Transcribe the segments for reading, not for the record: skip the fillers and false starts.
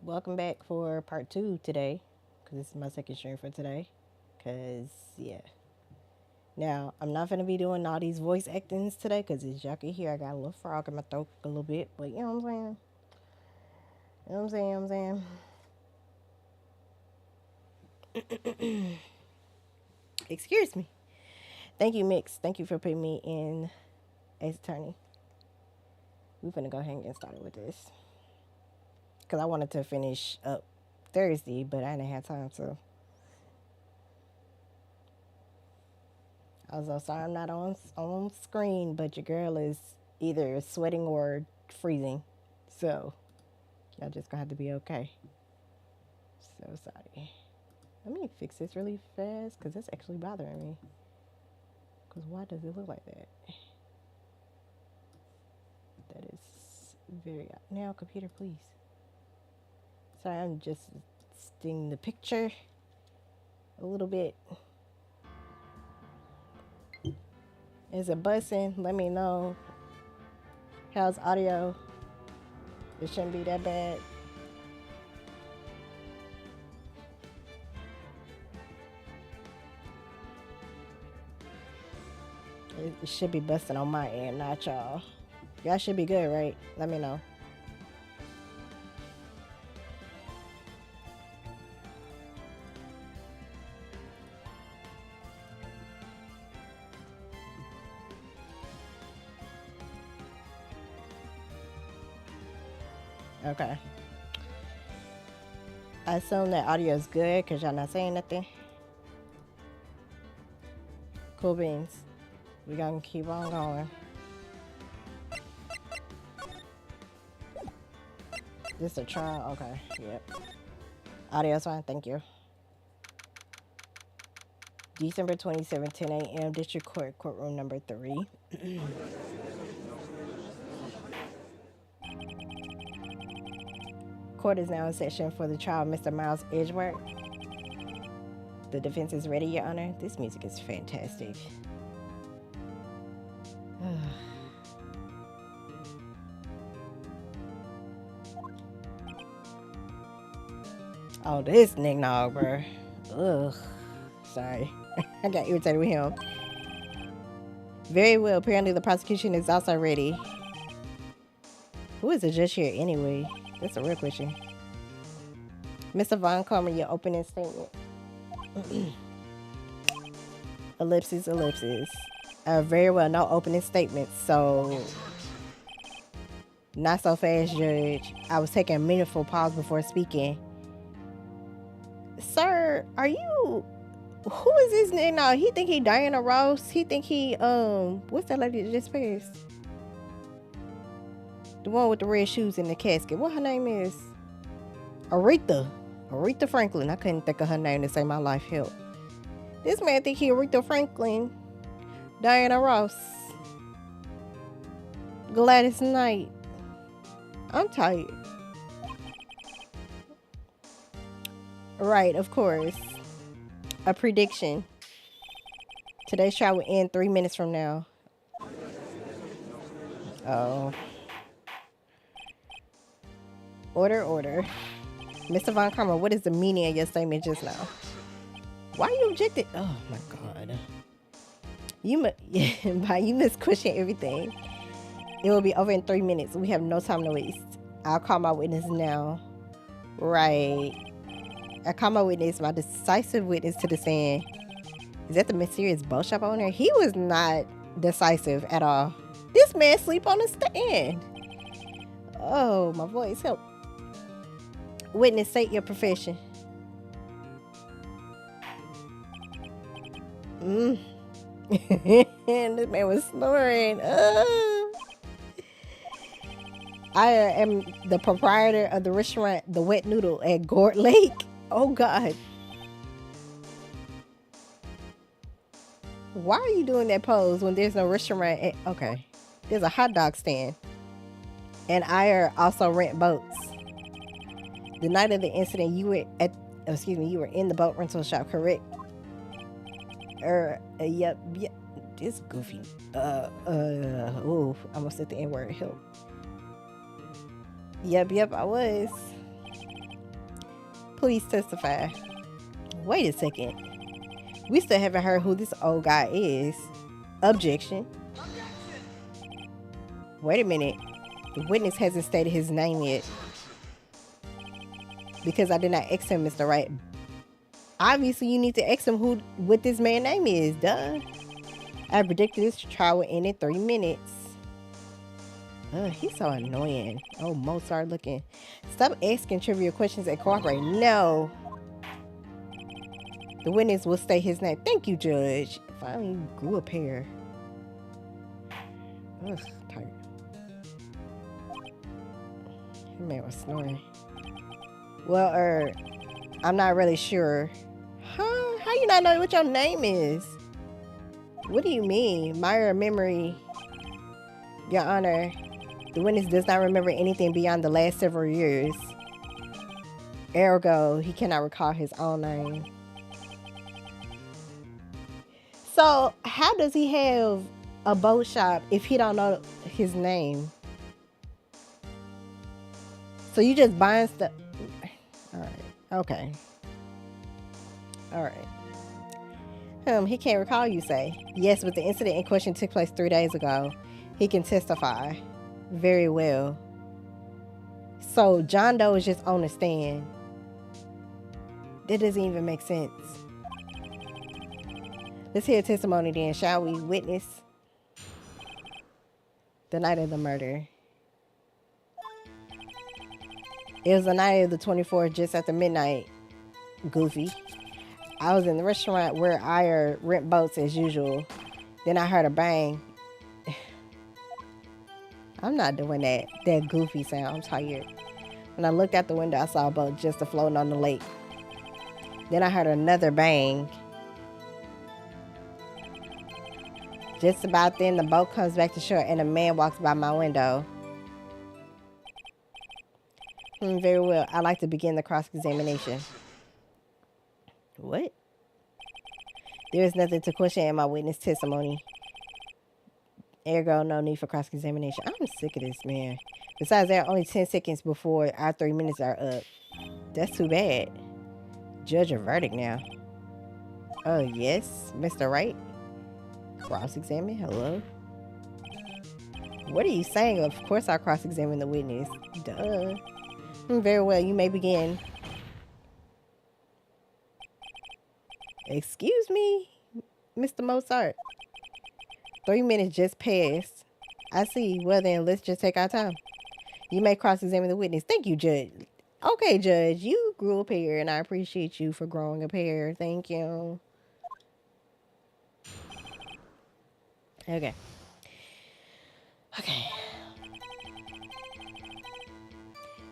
Welcome back for part 2 today, because this is my second stream for today. Because, yeah. Now, I'm not going to be doing all these voice actings today, because as y'all can hear, I got a little frog in my throat a little bit. But you know what I'm saying? You know what I'm saying? Excuse me. Thank you, Mix. Thank you for putting me in as attorney. We're going to go ahead and get started with this. Because I wanted to finish up Thursday, but I didn't have time, so. I was so sorry I'm not on screen, but your girl is either sweating or freezing. So, y'all just gonna have to be okay. So sorry. Let me fix this really fast, because that's actually bothering me. Because why does it look like that? That is very odd. Now, computer, please. Sorry, I'm just sting the picture a little bit. Is it buzzing? Let me know. How's audio? It shouldn't be that bad. It should be busting on my end, not y'all. Y'all should be good, right? Let me know. Okay. I assume that audio is good because y'all not saying nothing. Cool beans. We gonna keep on going. This a trial? Okay. Yep. Audio's fine. Thank you. December 27, 10 a.m. District Court, courtroom number 3. Court is now in session for the trial of Mr. Miles Edgeworth. The defense is ready, Your Honor. This music is fantastic. Oh, this nigga, bro. Ugh. Sorry. I got irritated with him. Very well. Apparently the prosecution is also ready. Who is the judge here anyway? That's a real question. Mr. Von Comer, your opening statement. Ellipses, ellipses. Very well. No opening statements. So, not so fast, Judge. I was taking a meaningful pause before speaking. Sir, are you... Who is this nigga now? He think he Diana Ross. He think he, what's that lady that just passed? The one with the red shoes in the casket. What her name is? Aretha. Aretha Franklin. I couldn't think of her name to save my life. Help. This man think he Aretha Franklin. Diana Ross. Gladys Knight. I'm tired. Right, of course. A prediction. Today's trial will end 3 minutes from now. Oh. Order. Mr. Von Karma, what is the meaning of your statement just now? Why you objected? Oh my God. You must question everything. It will be over in 3 minutes. We have no time to waste. I'll call my witness now. Right. I call my witness, my decisive witness to the stand. Is that the mysterious bow shop owner? He was not decisive at all. This man sleep on the stand. Oh, my voice, help. Witness, state your profession. This man was snoring. I am the proprietor of the restaurant, The Wet Noodle at Gord Lake. Oh, God. Why are you doing that pose when there's no restaurant? Okay. There's a hot dog stand. And I also rent boats. The night of the incident, you were in the boat rental shop, correct? Yep. This goofy. I almost said the N-word. Help. Yep, I was. please testify. Wait a second. We still haven't heard who this old guy is. Objection. Wait a minute. The witness hasn't stated his name yet. Because I did not ask him, Mr. Wright. Obviously, you need to ask him what this man's name is. Duh. I predicted this trial would end in 3 minutes. He's so annoying. Oh, Mozart looking. Stop asking trivial questions and cooperate. No. The witness will state his name. Thank you, Judge. Finally grew a pair. Ugh, tired. That man was snoring. Well, I'm not really sure. Huh? How you not know what your name is? What do you mean? Minor memory. Your Honor, the witness does not remember anything beyond the last several years. Ergo, he cannot recall his own name. So, how does he have a boat shop if he don't know his name? So you just buying stuff? All right. Okay. All right. He can't recall, you say? Yes, but the incident in question took place 3 days ago. He can testify. Very well. So John Doe is just on the stand. That doesn't even make sense. Let's hear testimony then, shall we? Witness. The night of the murder. It was the night of the 24th, just after midnight. Goofy. I was in the restaurant where I rent boats as usual. Then I heard a bang. I'm not doing that goofy sound. I'm tired. When I looked out the window, I saw a boat just floating on the lake. Then I heard another bang. Just about then, the boat comes back to shore and a man walks by my window. Very well. I'd like to begin the cross-examination. What? There is nothing to question in my witness testimony. Ergo, no need for cross-examination. I'm sick of this, man. Besides, there are only 10 seconds before our 3 minutes are up. That's too bad. Judge a verdict now. Oh, yes, Mr. Wright? Cross-examine? Hello? What are you saying? Of course I'll cross-examine the witness. Duh. Very well, you may begin. Excuse me, Mr. Mozart. 3 minutes just passed. I see. Well then, let's just take our time. You may cross-examine the witness. Thank you, Judge. Okay, Judge, you grew a pair, and I appreciate you for growing a pair. Thank you. Okay. Okay.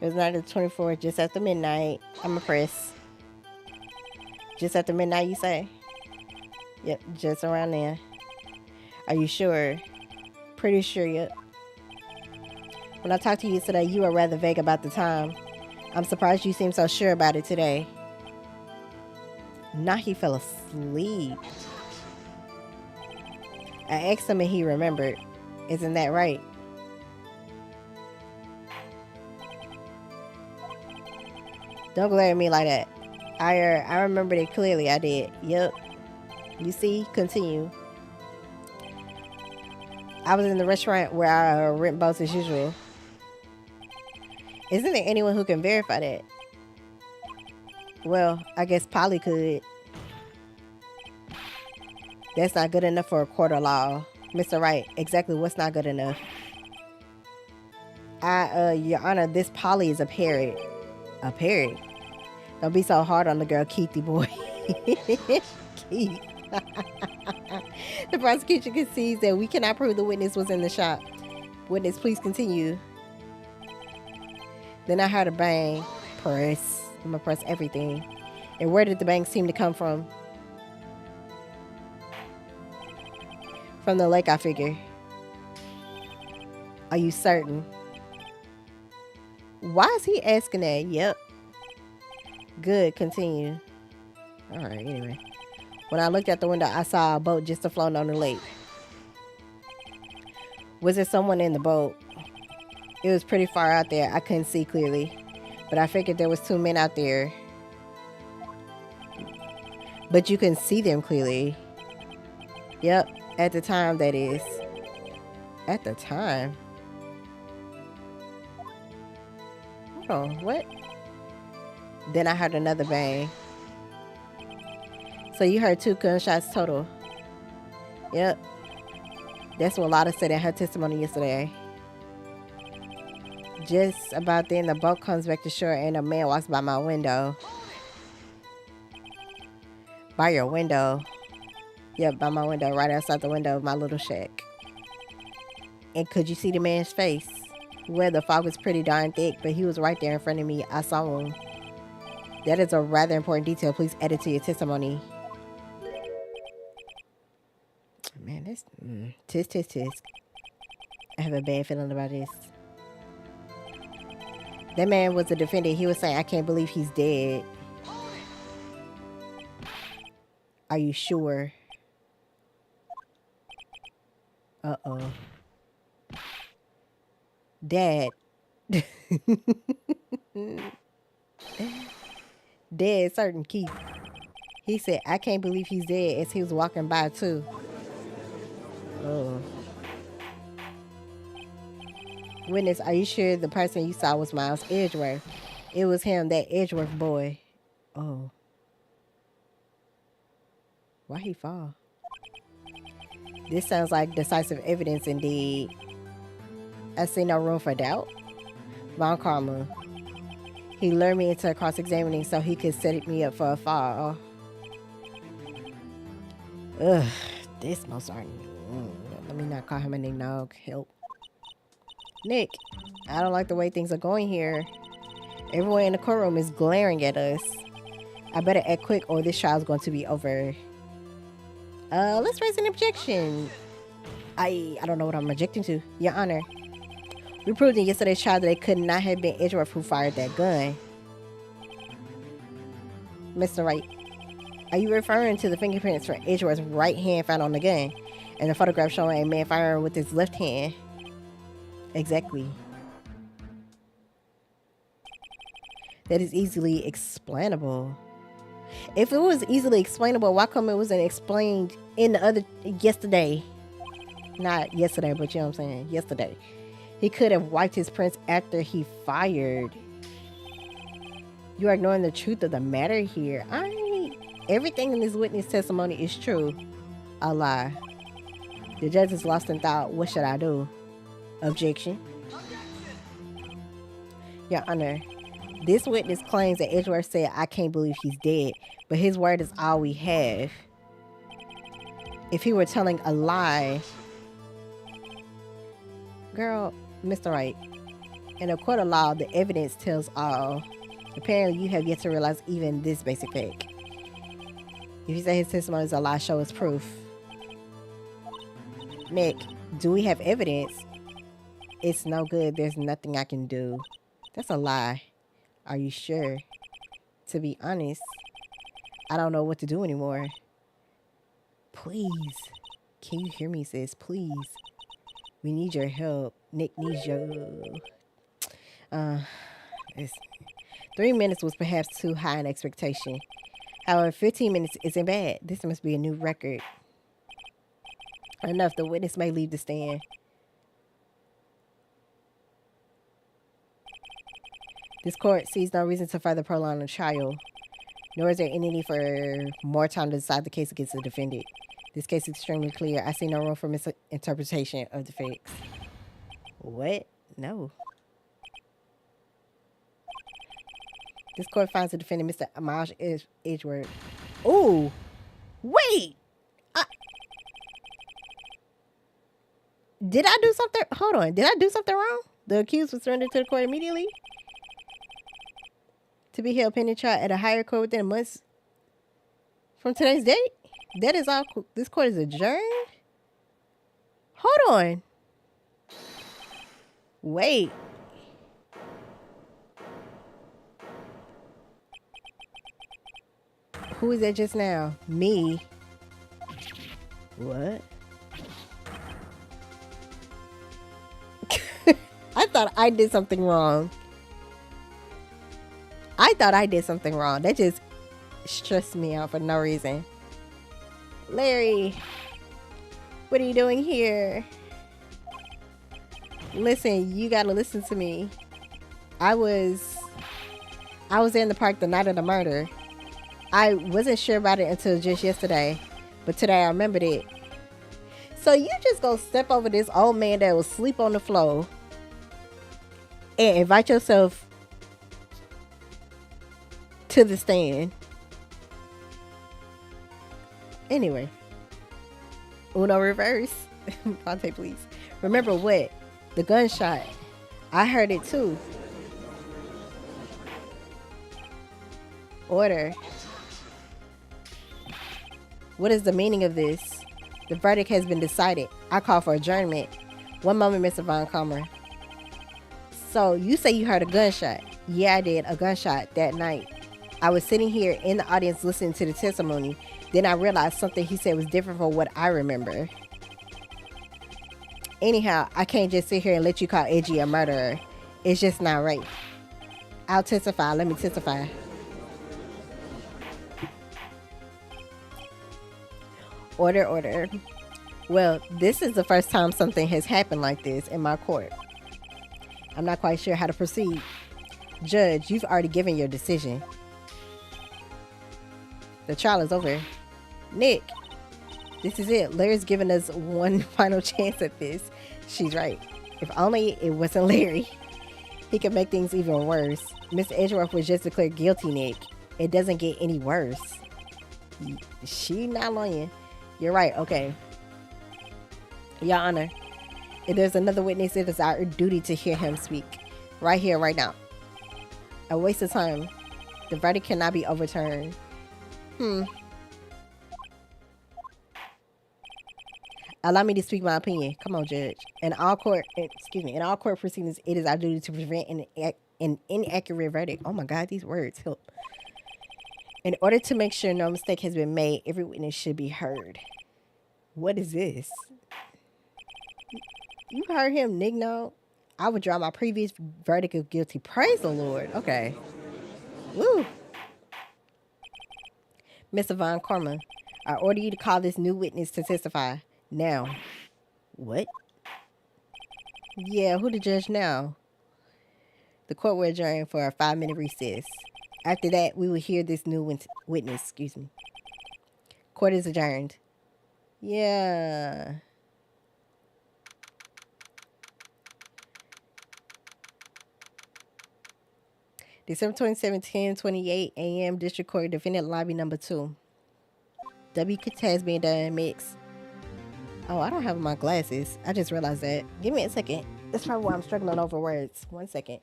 It was night of the 24th, just after midnight. I'm a press. Just after midnight, you say? Yep, just around there. Are you sure? Pretty sure, yep. When I talked to you today, you were rather vague about the time. I'm surprised you seem so sure about it today. Now he fell asleep. I asked him and he remembered. Isn't that right? Don't glare at me like that. I remembered it clearly. I did. Yep. You see? Continue. I was in the restaurant where I rent boats as usual. Isn't there anyone who can verify that? Well, I guess Polly could. That's not good enough for a court of law. Mr. Wright, exactly what's not good enough? Your Honor, this Polly is a parrot. A parrot? Don't be so hard on the girl, Keithy boy. Keith. The prosecution concedes that we cannot prove the witness was in the shop. Witness, please continue. Then I heard a bang. Press. I'm gonna press everything. And where did the bang seem to come from? From the lake, I figure. Are you certain? Why is he asking that? Yep. Good, continue. Alright, anyway. When I looked out the window, I saw a boat just afloat on the lake. Was there someone in the boat? It was pretty far out there. I couldn't see clearly. But I figured there was 2 men out there. But you can see them clearly. Yep, at the time, that is. At the time. Hold on, what? Then I heard another bang. So you heard 2 gunshots total. Yep. That's what Lotta said in her testimony yesterday. Just about then, the boat comes back to shore and a man walks by my window. By your window? Yep, by my window, right outside the window of my little shack. And could you see the man's face? Well, the fog was pretty darn thick, but he was right there in front of me. I saw him. That is a rather important detail. Please add it to your testimony. Man, this... Tisk. I have a bad feeling about this. That man was a defendant. He was saying, I can't believe he's dead. Are you sure? Uh-oh. Dad. Dead, certain Keith. He said, I can't believe he's dead, as he was walking by, too. Oh. Witness, are you sure the person you saw was Miles Edgeworth? It was him, that Edgeworth boy. Oh. Why he fall? This sounds like decisive evidence indeed. I see no room for doubt. Von Karma. He lured me into cross-examining so he could set me up for a fall. Ugh, this Mozart. Let me not call him a name now. Help. Nick, I don't like the way things are going here. Everyone in the courtroom is glaring at us. I better act quick or this trial's going to be over. Let's raise an objection. I don't know what I'm objecting to. Your Honor. We proved in yesterday's trial that it could not have been Edgeworth who fired that gun. Mr. Wright, are you referring to the fingerprints from Edgeworth's right hand found on the gun and the photograph showing a man firing with his left hand? Exactly. That is easily explainable. If it was easily explainable, why come it wasn't explained in the other yesterday? Not yesterday, but you know what I'm saying? Yesterday. He could have wiped his prints after he fired. You are ignoring the truth of the matter here. Everything in this witness testimony is true. A lie. The judge is lost in thought. What should I do? Objection. Your Honor, this witness claims that Edgeworth said, I can't believe he's dead, but his word is all we have. If he were telling a lie... Girl, Mr. Wright, in a court of law, the evidence tells all. Apparently, you have yet to realize even this basic fact. If you say his testimony is a lie, show us proof. Nick, do we have evidence? It's no good. There's nothing I can do. That's a lie. Are you sure? To be honest, I don't know what to do anymore. Please. Can you hear me, sis? Please. We need your help. Nick needs your... 3 minutes was perhaps too high an expectation. However, 15 minutes isn't bad. This must be a new record. Enough. The witness may leave the stand. This court sees no reason to further prolong the trial, nor is there any need for more time to decide the case against the defendant. This case is extremely clear. I see no room for misinterpretation of the facts. What? No. This court finds the defendant, Mr. Miles Edgeworth. Ooh! Wait! Did I do something? Hold on. Did I do something wrong? The accused was surrendered to the court immediately to be held pending trial at a higher court within a month from today's date? That is all. This court is adjourned? Hold on. Wait. Who was that just now? Me. What? I thought I did something wrong. That just stress me out for no reason. Larry, what are you doing here? Listen, you gotta listen to me. I was in the park the night of the murder. I wasn't sure about it until just yesterday, but today I remembered it. So you just go step over this old man that was asleep on the floor and invite yourself to the stand. Anyway, Uno reverse. Ponte, please. Remember what? The gunshot. I heard it too. Order. What is the meaning of this? The verdict has been decided. I call for adjournment. One moment, Mr. Von Comer. So, you say you heard a gunshot. Yeah, I did. A gunshot that night. I was sitting here in the audience listening to the testimony. Then I realized something he said was different from what I remember. Anyhow, I can't just sit here and let you call Edgy a murderer. It's just not right. I'll testify. Let me testify. Order, order. Well, this is the first time something has happened like this in my court. I'm not quite sure how to proceed. Judge, you've already given your decision. The trial is over. Nick, this is it. Larry's given us one final chance at this. She's right. If only it wasn't Larry. He could make things even worse. Mr. Edgeworth was just declared guilty, Nick. It doesn't get any worse. She not lying. You're right. Okay. Your Honor, if there's another witness, it is our duty to hear him speak. Right here, right now. A waste of time. The verdict cannot be overturned. Allow me to speak my opinion. Come on, Judge. In all court proceedings, it is our duty to prevent an inaccurate verdict. Oh my God, these words help. In order to make sure no mistake has been made, every witness should be heard. What is this? You heard him, Nigno. I would draw my previous verdict of guilty. Praise the Lord. Okay. Woo. Mr. Von Karma, I order you to call this new witness to testify. Now. What? Yeah, who the judge now? The court will adjourn for a 5-minute recess. After that, we will hear this new witness. Excuse me. Court is adjourned. Yeah. December 27, 10:28 a.m. District Court, Defendant Lobby Number 2. W. has been done. Mix. Oh, I don't have my glasses. I just realized that. Give me a second. That's probably why I'm struggling over words. 1 second.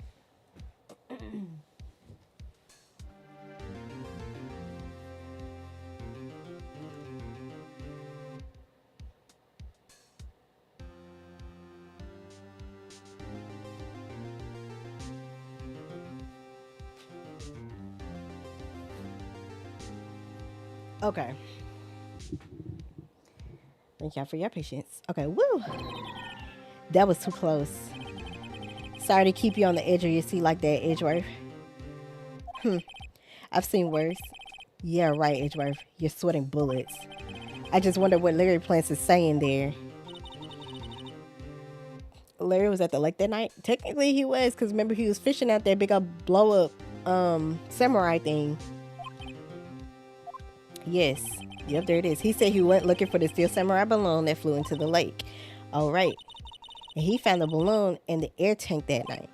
Okay. Thank y'all for your patience. Okay, woo. That was too close. Sorry to keep you on the edge of your seat like that, Edgeworth. I've seen worse. Yeah, right, Edgeworth. You're sweating bullets. I just wonder what Larry plans to say in there. Larry was at the lake that night? Technically he was, because remember he was fishing out that big old blow up samurai thing. Yes. Yep, there it is. He said he went looking for the steel samurai balloon that flew into the lake. All right. And he found the balloon in the air tank that night.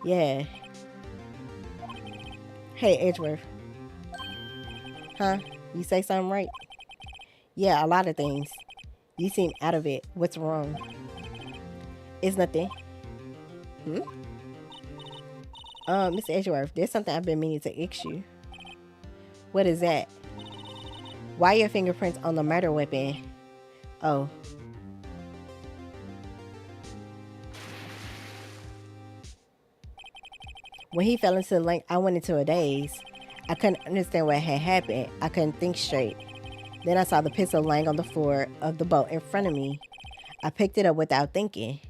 Yeah. Hey, Edgeworth. Huh? You say something right? Yeah, a lot of things. You seem out of it. What's wrong? It's nothing. Mr. Edgeworth, there's something I've been meaning to ask you. What is that? Why your fingerprints on the murder weapon? Oh. When he fell into the lake, I went into a daze. I couldn't understand what had happened. I couldn't think straight. Then I saw the pistol laying on the floor of the boat in front of me. I picked it up without thinking.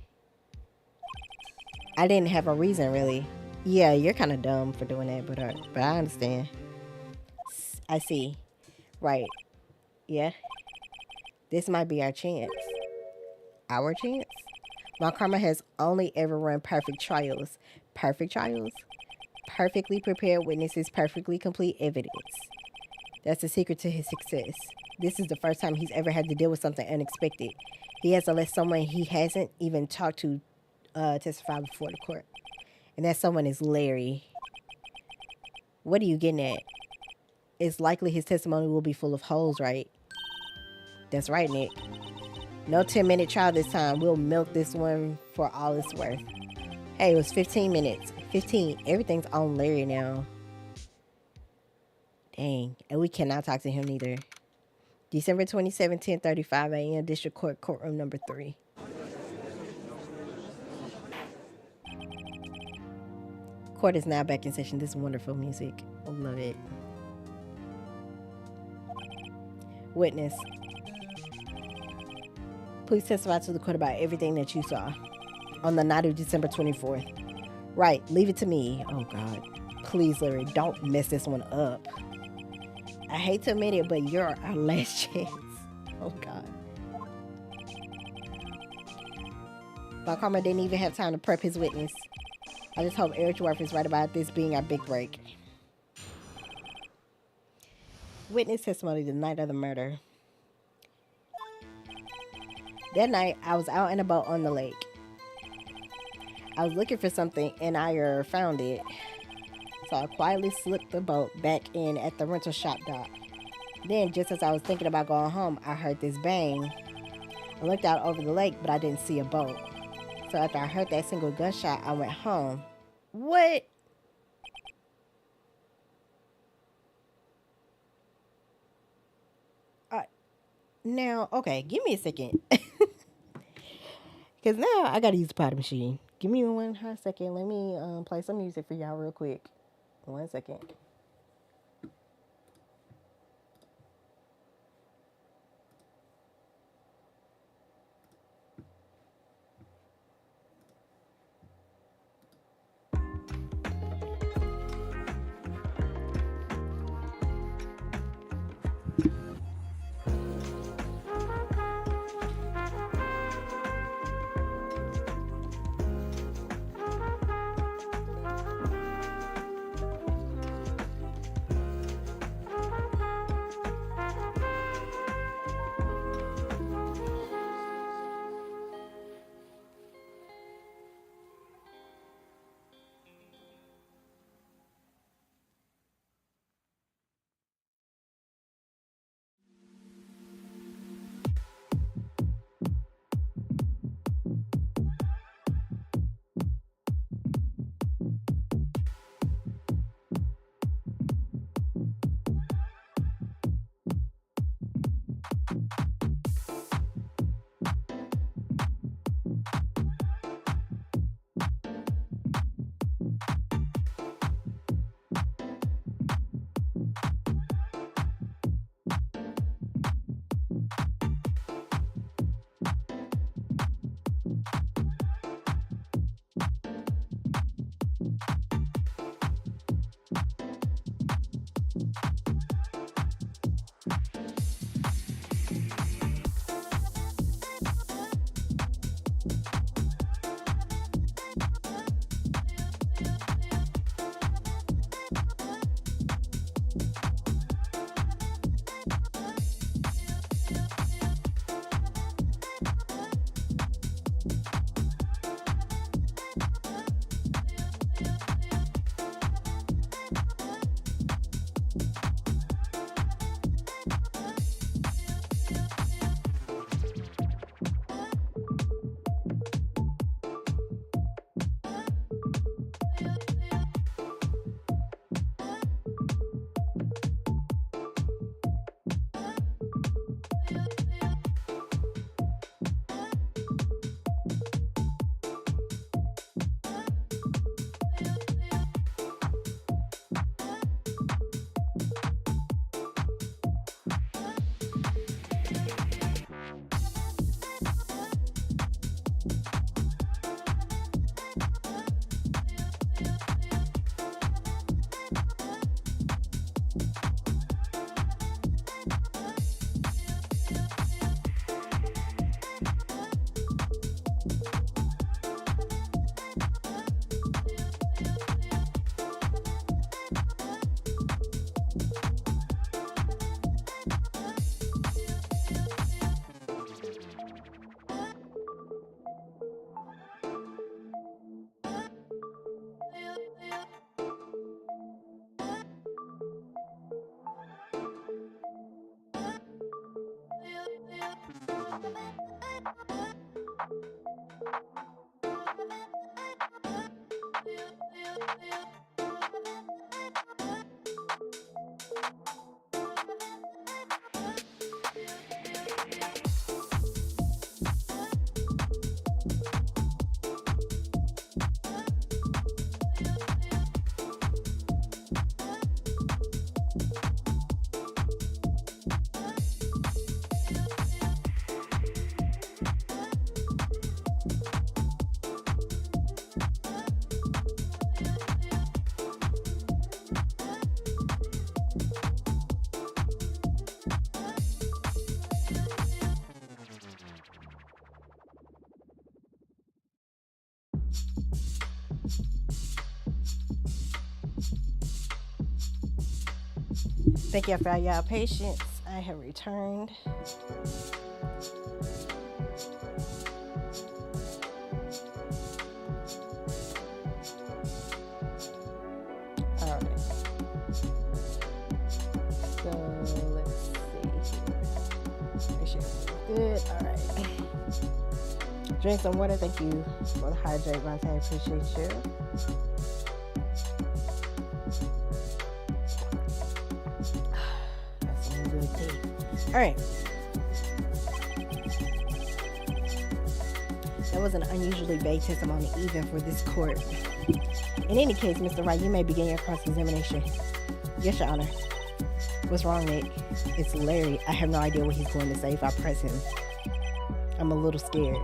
I didn't have a reason, really. Yeah, you're kind of dumb for doing that, but I understand. I see. Right. Yeah. This might be our chance. Our chance? My karma has only ever run perfect trials. Perfect trials? Perfectly prepared witnesses, perfectly complete evidence. That's the secret to his success. This is the first time he's ever had to deal with something unexpected. He has to let someone he hasn't even talked to testify before the court. And that someone is Larry. What are you getting at? It's likely his testimony will be full of holes, right? That's right, Nick. No 10-minute trial this time. We'll milk this one for all it's worth. Hey, it was 15 minutes. 15. Everything's on Larry now. Dang. And we cannot talk to him neither. December 27, 10:35 a.m. District Court, courtroom number 3. Court is now back in session. This is wonderful music. I love it. Witness. Please testify to the court about everything that you saw on the night of December 24th. Right, leave it to me. Oh, God. Please, Larry, don't mess this one up. I hate to admit it, but you're our last chance. Oh, God. Von Karma didn't even have time to prep his witness. I just hope Eric Dwarf is right about this being our big break. Witness testimony the night of the murder. That night, I was out in a boat on the lake. I was looking for something and I found it. So I quietly slipped the boat back in at the rental shop dock. Then, just as I was thinking about going home, I heard this bang. I looked out over the lake, but I didn't see a boat. So after I heard that single gunshot, I went home. What? Now, okay, give me a second. Because now I got to use the potty machine. Give me one hot second. Let me play some music for y'all real quick. 1 second. Thank you for y'all patience. I have returned. Alright. So let's see here. Make sure it's good. Alright. Drink some water. Thank you for the hydrate, Monte. I appreciate you. All right. That was an unusually vague testimony, even for this court. In any case, Mr. Wright, you may begin your cross-examination. Yes, Your Honor. What's wrong, Nick? It's Larry. I have no idea what he's going to say if I press him. I'm a little scared.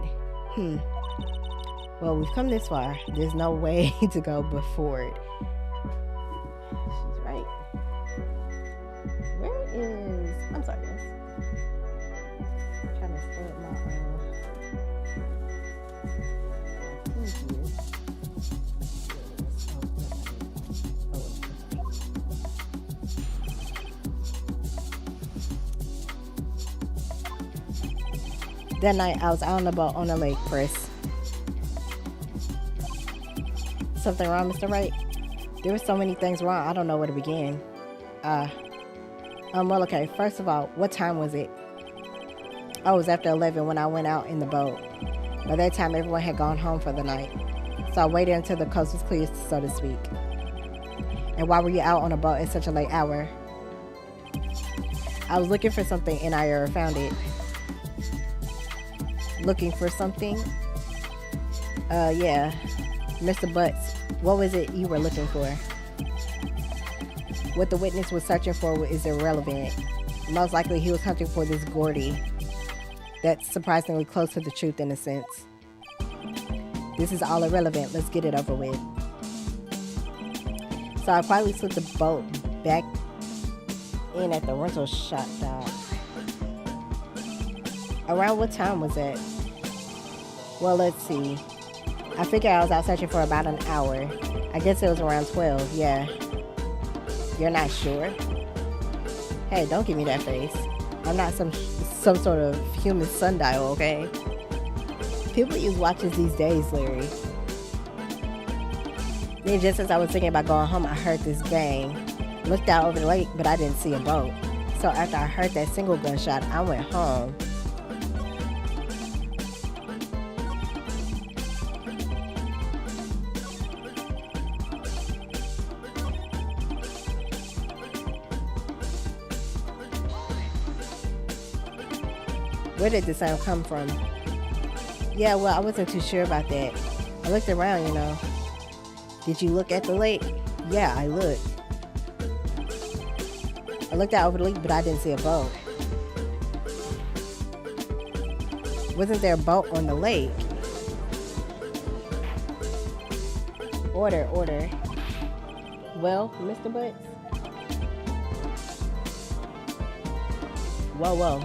Well, we've come this far. There's no way to go but forward. She's right. Where is... I'm sorry, guys. Trying to start my That night I was out on the boat on the lake, Chris. Something wrong, Mr. Wright? There were so many things wrong, I don't know where to begin. Well, okay, first of all, what time was it? Oh, it was after 11 when I went out in the boat. By that time, everyone had gone home for the night. So I waited until the coast was clear, so to speak. And why were you out on a boat at such a late hour? I was looking for something and I found it. Looking for something? Yeah. Mr. Butts, what was it you were looking for? What the witness was searching for is irrelevant. Most likely he was hunting for this Gordy. That's surprisingly close to the truth in a sense. This is all irrelevant. Let's get it over with. So I quietly slipped the boat back in at the rental shop dock. Around what time was it? Well, let's see. I figured I was out searching for about an hour. I guess it was around 12, yeah. You're not sure? Hey, don't give me that face. I'm not some sort of human sundial, okay? People use watches these days, Larry. Then just as I was thinking about going home, I heard this bang. Looked out over the lake, but I didn't see a boat. So after I heard that single gunshot, I went home. Where did the sound come from? Yeah, well, I wasn't too sure about that. I looked around, you know. Did you look at the lake? Yeah, I looked. I looked out over the lake, but I didn't see a boat. Wasn't there a boat on the lake? Order. Well, Mr. Butts? Whoa.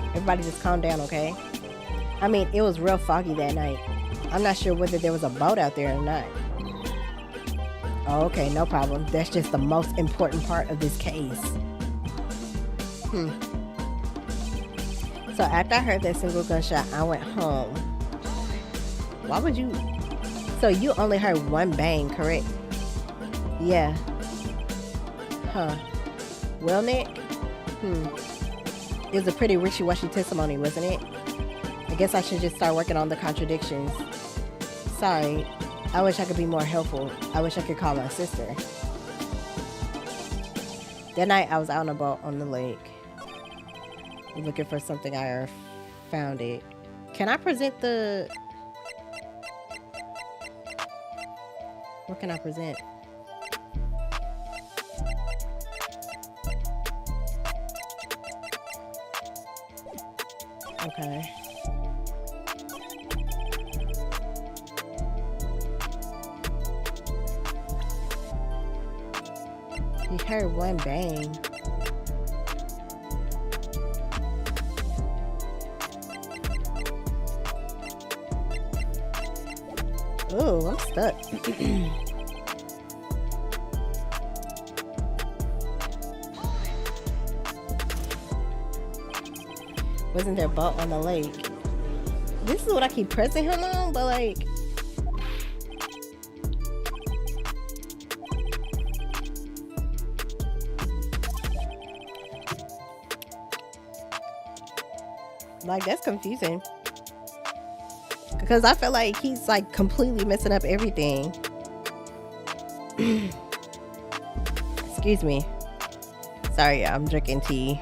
Everybody just calm down, okay? I mean, it was real foggy that night. I'm not sure whether there was a boat out there or not. Oh, okay, no problem. That's just the most important part of this case. So after I heard that single gunshot, I went home. Why would you? So you only heard one bang, correct? Yeah. Huh. Well, Nick? It was a pretty wishy-washy testimony, wasn't it? I I guess I should just start working on the contradictions. Sorry. I wish I could be more helpful. I wish I could call my sister. That night, I was out on a boat on the lake. Looking for something. I found it. Can I present the... What can I present? Okay. He heard one bang. Oh, I'm stuck. Wasn't there a boat on the lake? This is what I keep pressing him on, but like... Like, that's confusing. Because I feel like he's like completely messing up everything. Excuse me. Sorry, I'm drinking tea.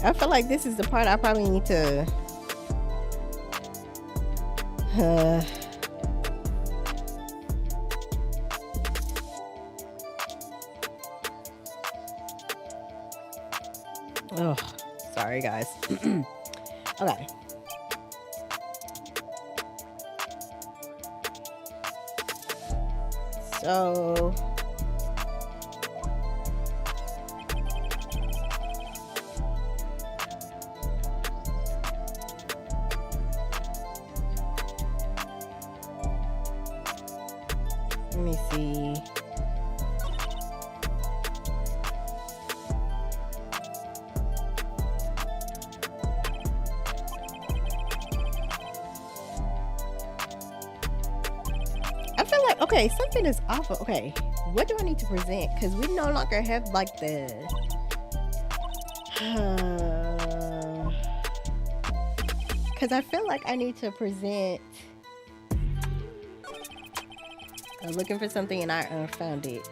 I feel like this is the part I probably need to... Oh, sorry guys. Okay. So let me see. Okay, something is off. Okay, what do I need to present? Because we no longer have like the... Because I feel like I need to present... I'm looking for something and I found it.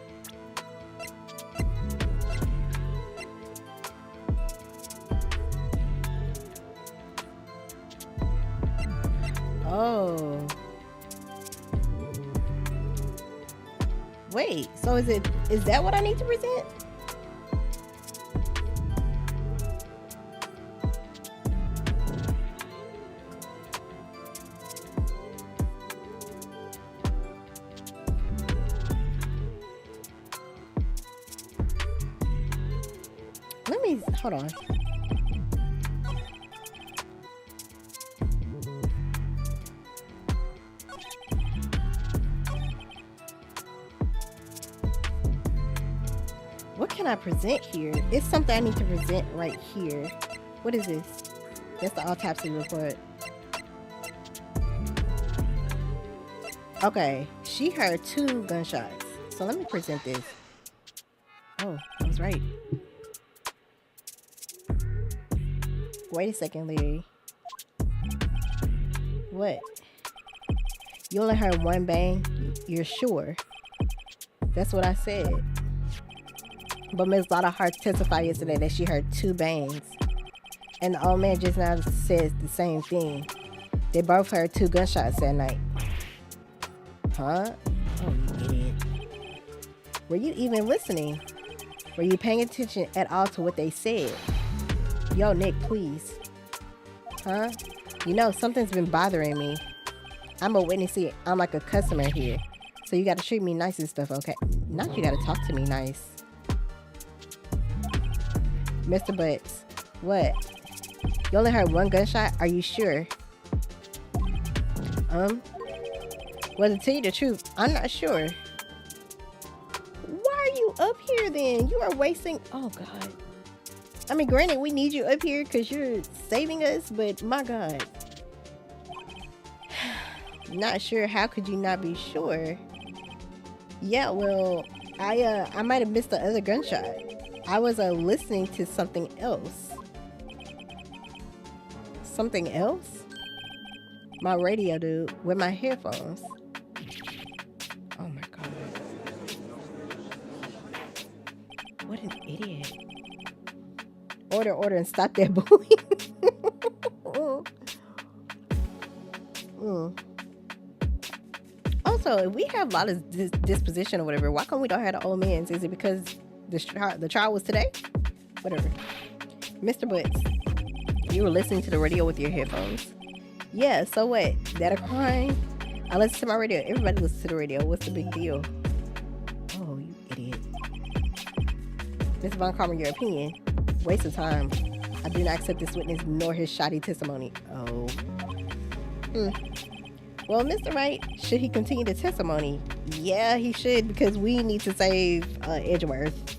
Oh. Wait, so is that what I need to present? Let me, hold on. What can I present here? It's something I need to present right here. What is this? That's the autopsy report. Okay, she heard 2 gunshots. So let me present this. Oh, I was right. Wait a second, Larry. What? You only heard 1 bang? You're sure? That's what I said. But Ms. Lotta Hart testified yesterday that she heard 2 bangs. And the old man just now says the same thing. They both heard 2 gunshots that night. Huh? Oh, you idiot. Were you even listening? Were you paying attention at all to what they said? Yo, Nick, please. Huh? You know, something's been bothering me. I'm a witness here. I'm like a customer here. So you gotta treat me nice and stuff, okay? Not you gotta talk to me nice. Mr. Butts, what? You only heard 1 gunshot? Are you sure? Well, to tell you the truth, I'm not sure. Why are you up here then? You are wasting... Oh, God. I mean, granted, we need you up here because you're saving us, but my God. Not sure. How could you not be sure? Yeah, well, I might have missed the other gunshot. I was listening to something else. Something else? My radio, dude, with my headphones. Oh my god. What an idiot. Order, and stop that bullying. Also, if we have a lot of disposition or whatever, why come we don't have the old man's? Is it because the trial was today? Whatever. Mr. Butts, you were listening to the radio with your headphones. Yeah, so what? That a crime? I listen to my radio. Everybody listens to the radio. What's the big deal? Oh, you idiot. Mr. Von Karma, your opinion. Waste of time. I do not accept this witness nor his shoddy testimony. Oh. Well, Mr. Wright, should he continue the testimony? Yeah, he should, because we need to save Edgeworth.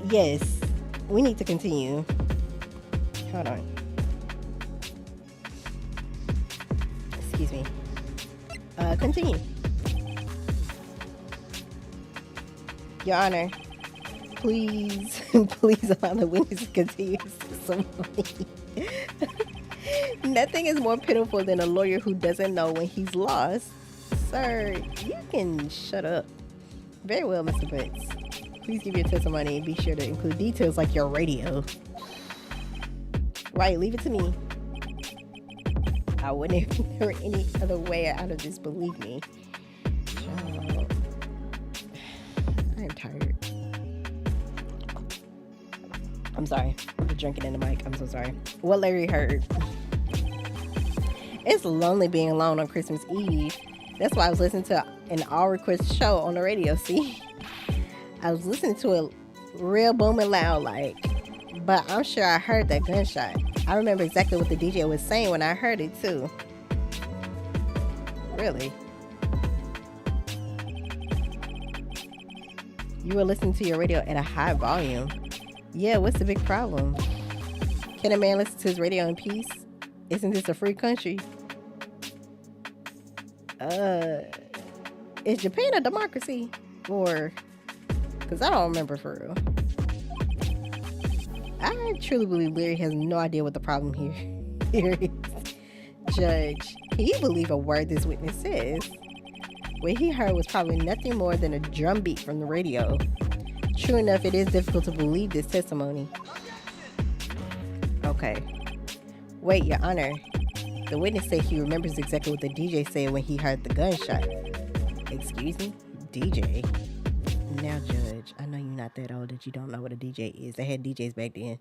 Yes, we need to continue. Hold on. Excuse me. Continue. Your Honor, please allow the witness to continue his testimony. Nothing is more pitiful than a lawyer who doesn't know when he's lost. Sir, you can shut up. Very well, Mr. Butts. Please give your testimony and be sure to include details like your radio. Right, leave it to me. I wouldn't have heard any other way out of this, believe me. I am tired. I'm sorry. I'm drinking in the mic. I'm so sorry. What Larry heard. It's lonely being alone on Christmas Eve. That's why I was listening to an all request show on the radio. See? I was listening to it real booming loud like, but I'm sure I heard that gunshot. I remember exactly what the DJ was saying when I heard it too. Really? You were listening to your radio at a high volume. Yeah, what's the big problem? Can a man listen to his radio in peace? Isn't this a free country? Is Japan a democracy? Or, because I don't remember for real. I truly believe Larry has no idea what the problem here is. Judge, can you believe a word this witness says? What he heard was probably nothing more than a drum beat from the radio. True enough, it is difficult to believe this testimony. Okay. Wait, Your Honor. The witness said he remembers exactly what the DJ said when he heard the gunshot. Excuse me? DJ? Now, Judge, I know you're not that old that you don't know what a DJ is. They had DJs back then.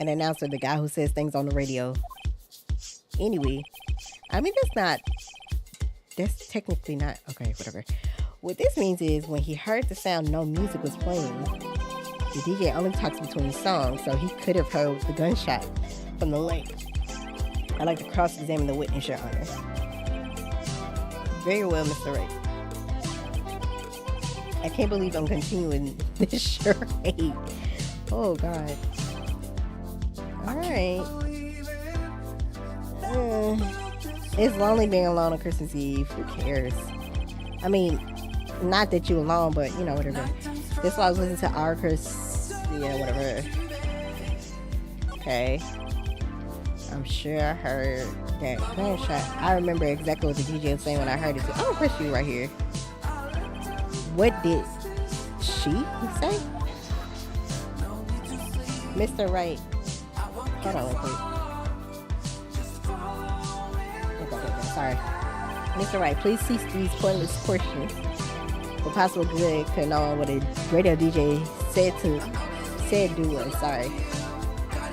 An announcer, the guy who says things on the radio. Anyway, I mean, that's technically not, okay, whatever. What this means is when he heard the sound, no music was playing. The DJ only talks between songs, so he could have heard the gunshot from the lake. I'd like to cross-examine the witness, Your Honor. Very well, Mr. Wright. I can't believe I'm continuing this charade. Oh, God. Alright. It's lonely being alone on Christmas Eve. Who cares? I mean, not that you're alone, but, you know, whatever. That's why I was listening to our Chris. Yeah, whatever. Okay. I'm sure I heard that gunshot. I remember exactly what the DJ was saying when I heard it. I'm gonna press you right here. What did she say? Mr. Wright. Hold on real quick. Okay. Sorry. Mr. Wright, please cease these pointless questions. For possible good could know what a radio DJ said do was. Sorry.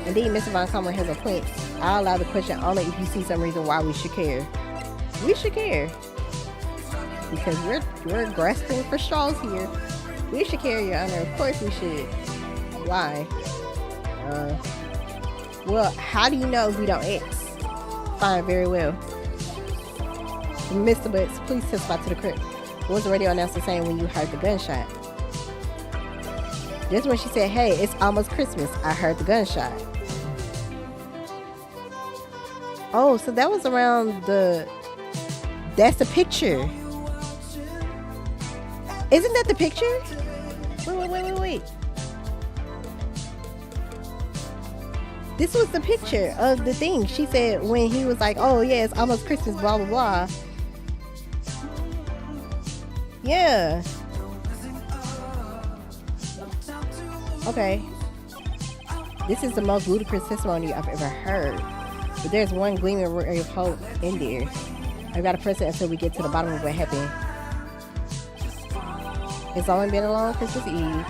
Indeed, Mr. Von Kammer has a point. I'll allow the question only if you see some reason why we should care. We should care. Because we're grasping for straws here. We should care, Your Honor. Of course we should. Why? Well, how do you know if we don't ask? Fine, very well. Mr. Butts, please testify to the court. What was the radio announcer saying when you heard the gunshot? Just when she said, hey, it's almost Christmas, I heard the gunshot. Oh, so that was around the... That's the picture. Isn't that the picture? Wait. This was the picture of the thing. She said when he was like, oh, yeah, it's almost Christmas, blah, blah, blah. Yeah. Okay. This is the most ludicrous testimony I've ever heard. But there's one gleaming ray of hope in there. I've got to press it until we get to the bottom of what happened. It's only been a long Christmas Eve.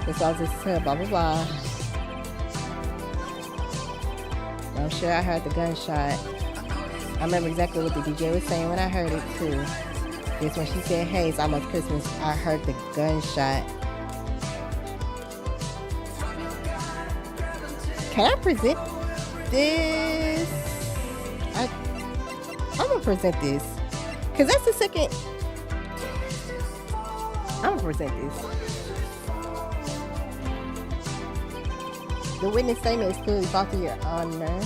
It's all just blah, blah, blah. I'm sure I heard the gunshot. I remember exactly what the DJ was saying when I heard it too. It's when she said, hey, it's almost Christmas. I heard the gunshot. Can I present this? I'm gonna present this. Cause that's the second. I'm gonna present this. The witness statement is clearly false to your honor.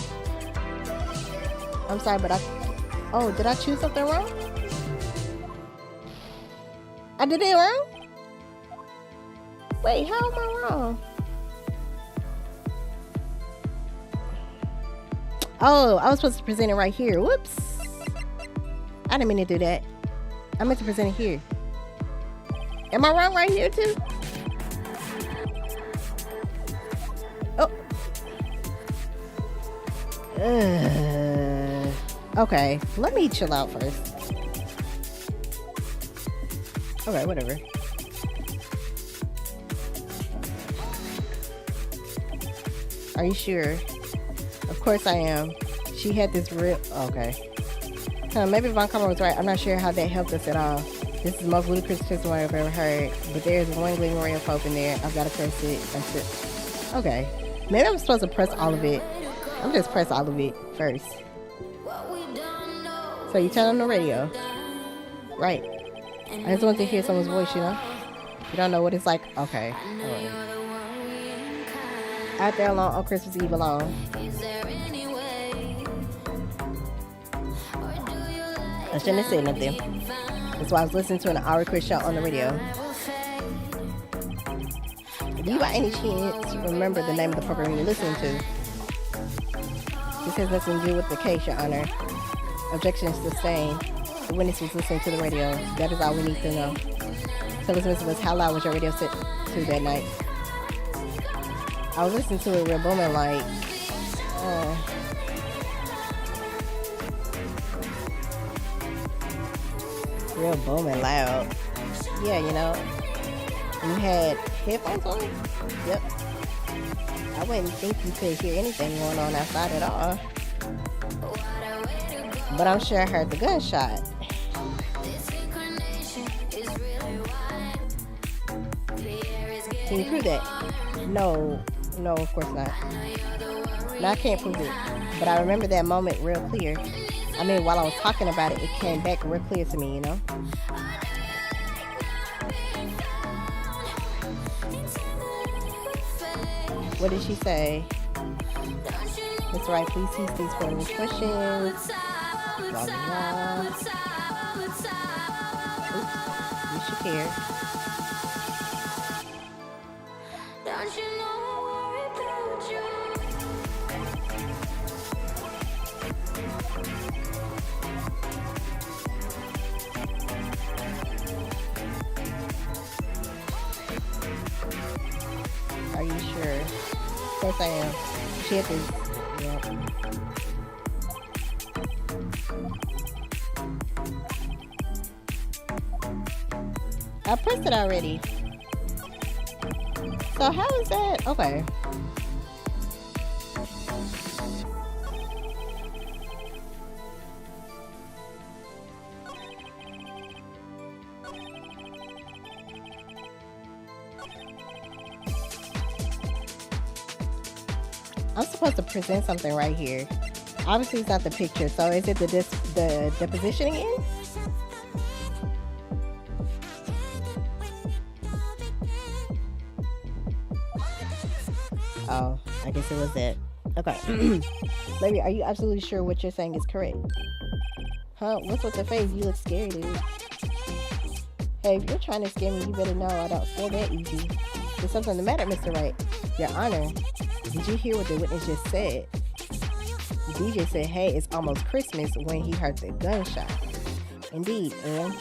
I'm sorry, but oh, did I choose something wrong? I did it wrong? Wait, how am I wrong? Oh, I was supposed to present it right here. Whoops. I didn't mean to do that. I meant to present it here. Am I wrong right here too? Oh. Okay, let me chill out first. Okay, whatever. Are you sure? Of course I am. She had this real... Okay. Maybe Von Karma was right. I'm not sure how that helped us at all. This is the most ludicrous testimony I've ever heard. But there's one gleaming ray of hope in there. I've got to press it until... Okay. Maybe I'm supposed to press all of it. I'm just press all of it first. So you turn on the radio. Right. I just want to hear someone's voice, you know? You don't know what it's like. Okay. Out there alone on Christmas Eve alone. I shouldn't have said nothing. That's why I was listening to an hour quick show on the radio. Do you by any chance remember the name of the program you're listening to? This has nothing to do with the case, Your Honor. Objection sustained. The witness was listening to the radio. That is all we need to know. Tell us, Mr. Woods, how loud was your radio set to that night? I was listening to it real booming like... real booming loud. Yeah, you know. You had headphones on? Yep. I wouldn't think you could hear anything going on outside at all. But I'm sure I heard the gunshot. Can you prove that? No, of course not. No, I can't prove it. But I remember that moment real clear. I mean, while I was talking about it, it came back real clear to me, you know? What did she say? Mr. Wright, please cease these following questions. Blah, blah, blah. Oops, you should care. Are you sure? Of course I am. She had this. Yep. I pressed it already. So how is that? Okay. I'm supposed to present something right here. Obviously, it's not the picture. So is it the deposition again? Oh, I guess it was that. Okay. Larry, are you absolutely sure what you're saying is correct? Huh? What's with the face? You look scared, dude. Hey, if you're trying to scare me, you better know I don't scare that easy. There's something the matter, Mr. Wright. Your Honor, did you hear what the witness just said? The DJ said, hey, it's almost Christmas when he heard the gunshot. Indeed, and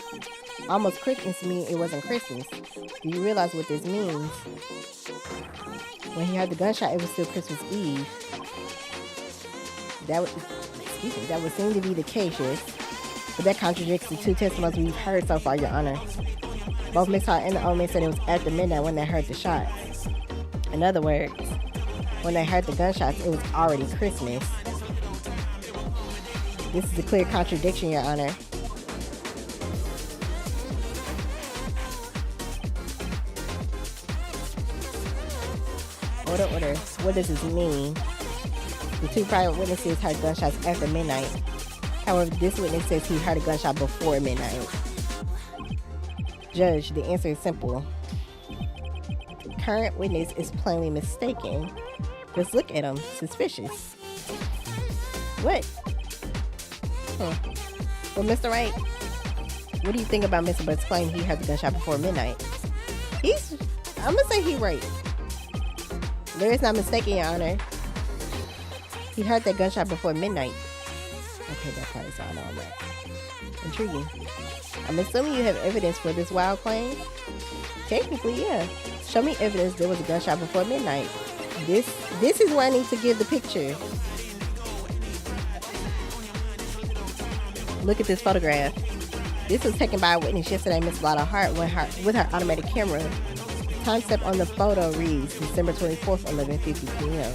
almost Christmas means it wasn't Christmas. Do you realize what this means? When he heard the gunshot, it was still Christmas Eve. That would seem to be the case, yes. But that contradicts the two testimonies we've heard so far, Your Honor. Both Miss Hart and the old man said it was after midnight when they heard the shots. In other words, when they heard the gunshots, it was already Christmas. This is a clear contradiction, Your Honor. Order. What does this mean? The two prior witnesses heard gunshots after midnight. However, this witness says he heard a gunshot before midnight. Judge, the answer is simple. The current witness is plainly mistaken. Just look at him. Suspicious. What? Well, Mr. Wright, what do you think about Mr. Butt's claim he heard the gunshot before midnight? I'm gonna say he's right. Larry's not mistaken, Your Honor. He heard that gunshot before midnight. Okay, that part is all right. Intriguing. I'm assuming you have evidence for this wild claim? Technically, yeah. Show me evidence there was a gunshot before midnight. This is where I need to give the picture. Look at this photograph. This was taken by a witness yesterday, Miss Lotta Hart, with her automatic camera. Time step on the photo reads December 24th, 11:50 p.m.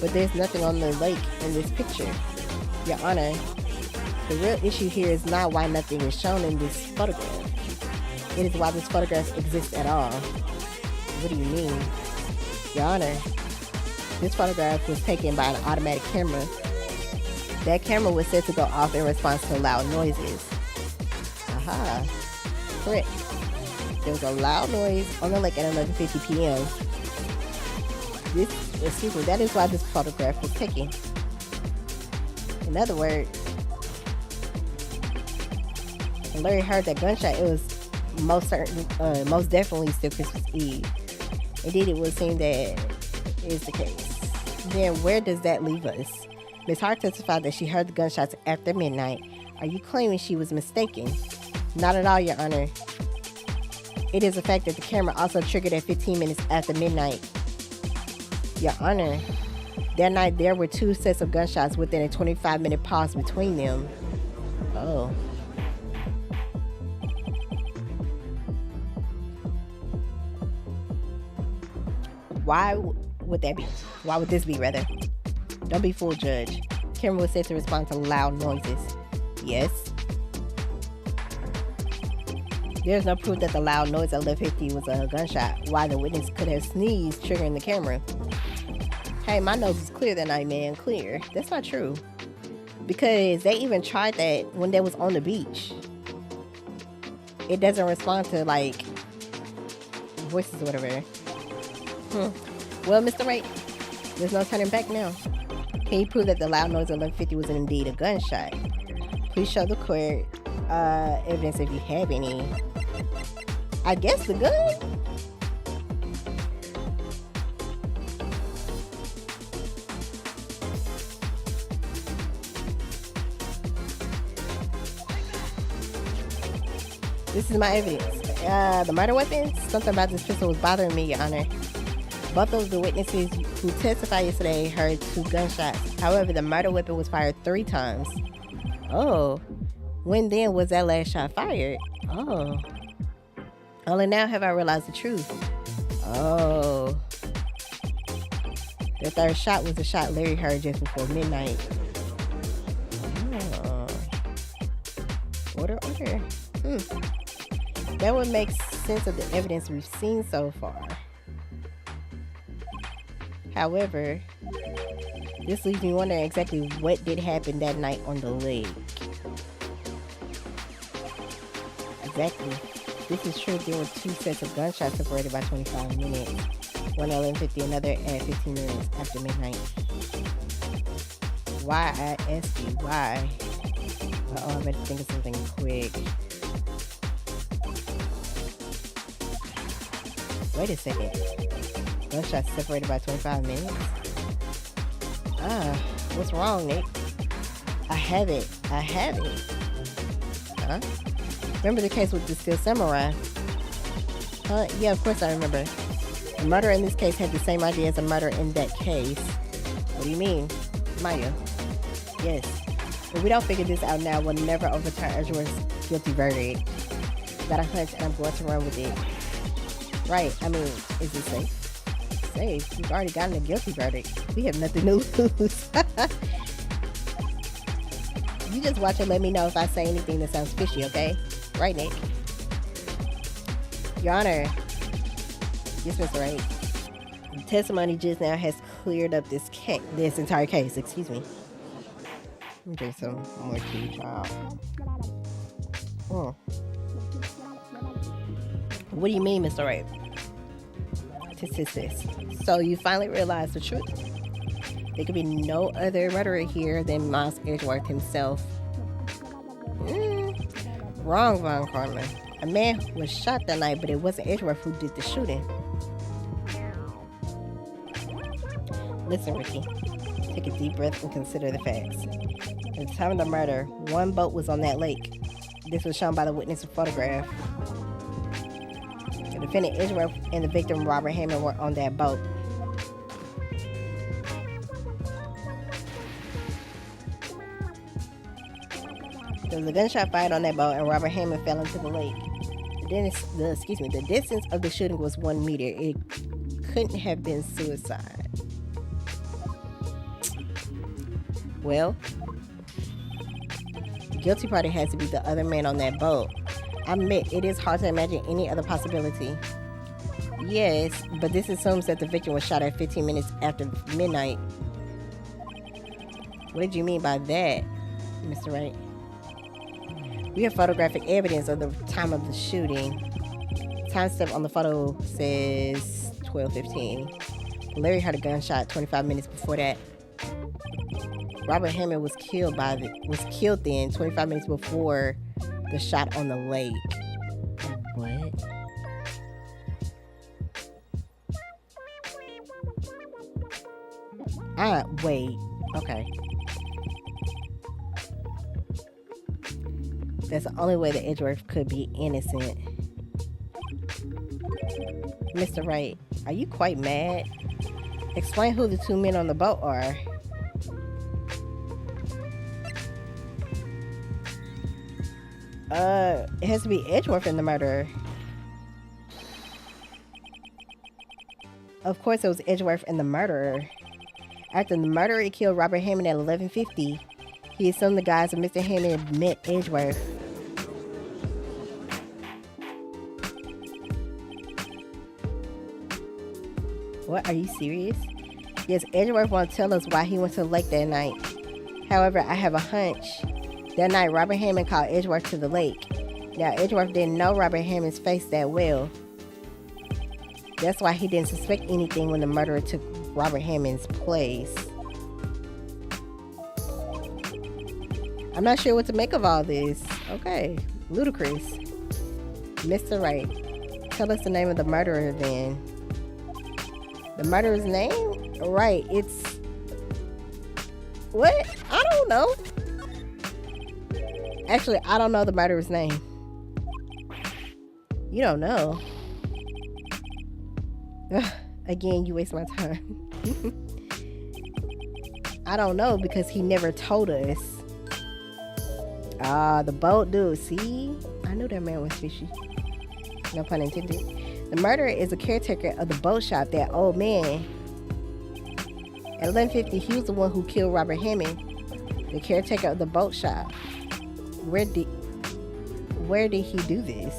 But there's nothing on the lake in this picture. Your Honor, the real issue here is not why nothing is shown in this photograph. It is why this photograph exists at all. What do you mean? Your Honor, this photograph was taken by an automatic camera. That camera was said to go off in response to loud noises. Aha. Correct. There was a loud noise on the lake at 11:50 p.m. That is why this photograph was taken. In other words, when Larry heard that gunshot, it was most definitely still Christmas Eve. Indeed, it would seem that is the case. Then where does that leave us? Ms. Hart testified that she heard the gunshots after midnight. Are you claiming she was mistaken? Not at all, Your Honor. It is a fact that the camera also triggered at 15 minutes after midnight. Your Honor, that night there were two sets of gunshots within a 25-minute pause between them. Oh. Why would that be? Why would this be, rather? Don't be fooled, Judge. The camera was said to respond to loud noises. Yes. There's no proof that the loud noise at 11:50 was a gunshot. Why the witness could have sneezed, triggering the camera. Hey, my nose is clear that night, man. Clear. That's not true. Because they even tried that when they was on the beach. It doesn't respond to, like, voices or whatever. Well, Mr. Wright, there's no turning back now. Can you prove that the loud noise at 11:50 was indeed a gunshot? Please show the court evidence if you have any. I guess the gun? This is my evidence. The murder weapons? Something about this pistol was bothering me, Your Honor. Both of the witnesses who testified yesterday heard two gunshots. However, the murder weapon was fired 3 times. Oh. When then was that last shot fired? Oh. Only now have I realized the truth. Oh. The third shot was the shot Larry heard just before midnight. Oh. Order. That would make sense of the evidence we've seen so far. However, this leaves me wondering exactly what did happen that night on the lake. Exactly. This is true. There were 2 sets of gunshots separated by 25 minutes. One at 11:50, another at 15 minutes after midnight. Why? I ask you, why? Uh-oh, I better think of something quick. Wait a second. Gunshots separated by 25 minutes? What's wrong, Nick? I have it. Huh? Remember the case with the Steel Samurai? Huh? Yeah, of course I remember. The murderer in this case had the same idea as the murderer in that case. What do you mean? Maya? Yes. If we don't figure this out now, we'll never overturn Edgeworth's guilty verdict. Got a hunch and I'm going to run with it. Right, I mean, is it safe? Safe? We've already gotten a guilty verdict. We have nothing to lose. You just watch and let me know if I say anything that sounds fishy, okay? Right, Nick? Your Honor. Yes, Mr. Wright. The testimony just now has cleared up this entire case. Excuse me. Let me drink some more tea, child. What do you mean, Mr. Wright? So you finally realized the truth. There could be no other murderer here than Miles Edgeworth himself. Wrong, Von Karma. A man was shot that night, but it wasn't Edgeworth who did the shooting. Listen, Ricky. Take a deep breath and consider the facts. At the time of the murder, one boat was on that lake. This was shown by the witness photograph. The defendant Edgeworth and the victim Robert Hammond were on that boat. There was a gunshot fired on that boat and Robert Hammond fell into the lake. The distance of the shooting was 1 meter. It couldn't have been suicide. Well, the guilty party has to be the other man on that boat. I admit, it is hard to imagine any other possibility. Yes, but this assumes that the victim was shot at 15 minutes after midnight. What did you mean by that, Mr. Wright? We have photographic evidence of the time of the shooting. Timestamp on the photo says 12:15. Larry heard a gunshot 25 minutes before that. Robert Hammond was killed then 25 minutes before the shot on the lake. What? Wait. Okay. That's the only way that Edgeworth could be innocent. Mr. Wright, are you quite mad? Explain who the two men on the boat are. It has to be Edgeworth and the murderer. Of course it was Edgeworth and the murderer. After the murderer killed Robert Hammond at 11:50, he assumed the guys of Mr. Hammond met Edgeworth. What? Are you serious? Yes, Edgeworth won't tell us why he went to the lake that night. However, I have a hunch. That night, Robert Hammond called Edgeworth to the lake. Now, Edgeworth didn't know Robert Hammond's face that well. That's why he didn't suspect anything when the murderer took Robert Hammond's place. I'm not sure what to make of all this. Okay, ludicrous. Mr. Wright, tell us the name of the murderer then. The murderer's name? Right, it's... What? I don't know. Actually, I don't know the murderer's name. You don't know. Ugh, again, you waste my time. I don't know because he never told us. The boat dude. See? I knew that man was fishy. No pun intended. The murderer is a caretaker of the boat shop, that old man. At 11:50, he was the one who killed Robert Hammond, the caretaker of the boat shop. Where did he do this?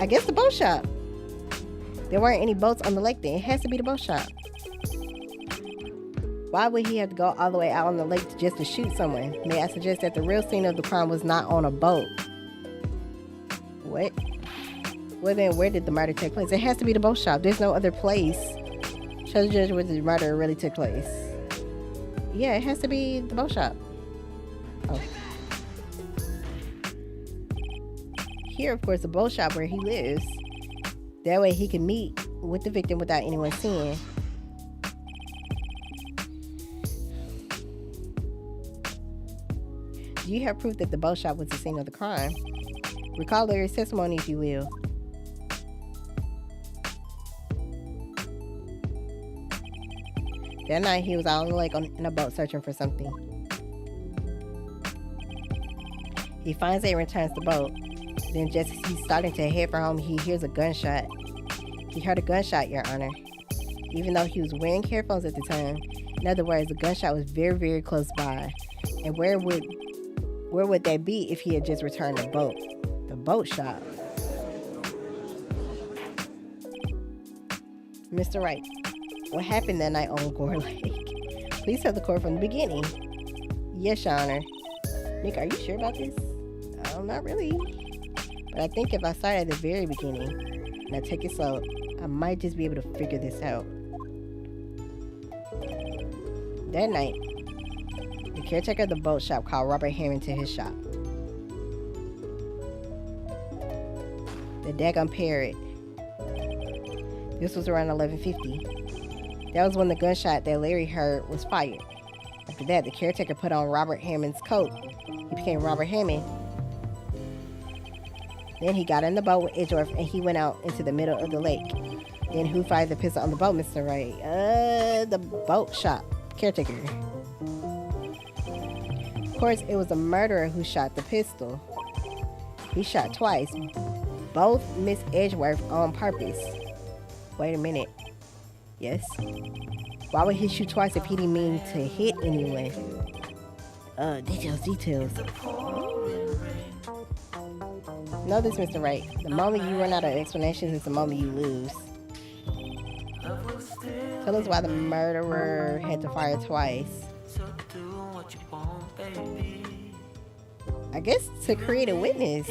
I guess the boat shop. There weren't any boats on the lake then. It has to be the boat shop. Why would he have to go all the way out on the lake just to shoot someone? May I suggest that the real scene of the crime was not on a boat? What? Well then, where did the murder take place? It has to be the boat shop. There's no other place. Show the judge where the murder really took place. Yeah, it has to be the boat shop. Oh. Here, of course, the boat shop where he lives. That way he can meet with the victim without anyone seeing. Do you have proof that the boat shop was the scene of the crime? Recall Larry's testimony, if you will. That night, he was out on the lake in a boat searching for something. He finds it and returns the boat. Then just as he's starting to head for home, he hears a gunshot. He heard a gunshot, Your Honor. Even though he was wearing earphones at the time. In other words, the gunshot was very, very close by. And where would that be if he had just returned the boat? The boat shop. Mr. Wright, what happened that night on Gore Lake? Please tell the court from the beginning. Yes, Your Honor. Nick, are you sure about this? Not really. But I think if I start at the very beginning and I take it slow, I might just be able to figure this out. That night, the caretaker of the boat shop called Robert Hammond to his shop. The daggum parrot. This was around 11:50. That was when the gunshot that Larry heard was fired. After that, the caretaker put on Robert Hammond's coat. He became Robert Hammond. Then he got in the boat with Edgeworth and he went out into the middle of the lake. Then who fired the pistol on the boat, Mr. Wright? The boat shop caretaker. Of course, it was the murderer who shot the pistol. He shot twice. Both missed Edgeworth on purpose. Wait a minute. Yes? Why would he shoot twice if he didn't mean to hit anyone? Details. Know this, Mr. Wright. The moment you run out of explanations is the moment you lose. Tell us why the murderer had to fire twice. I guess to create a witness.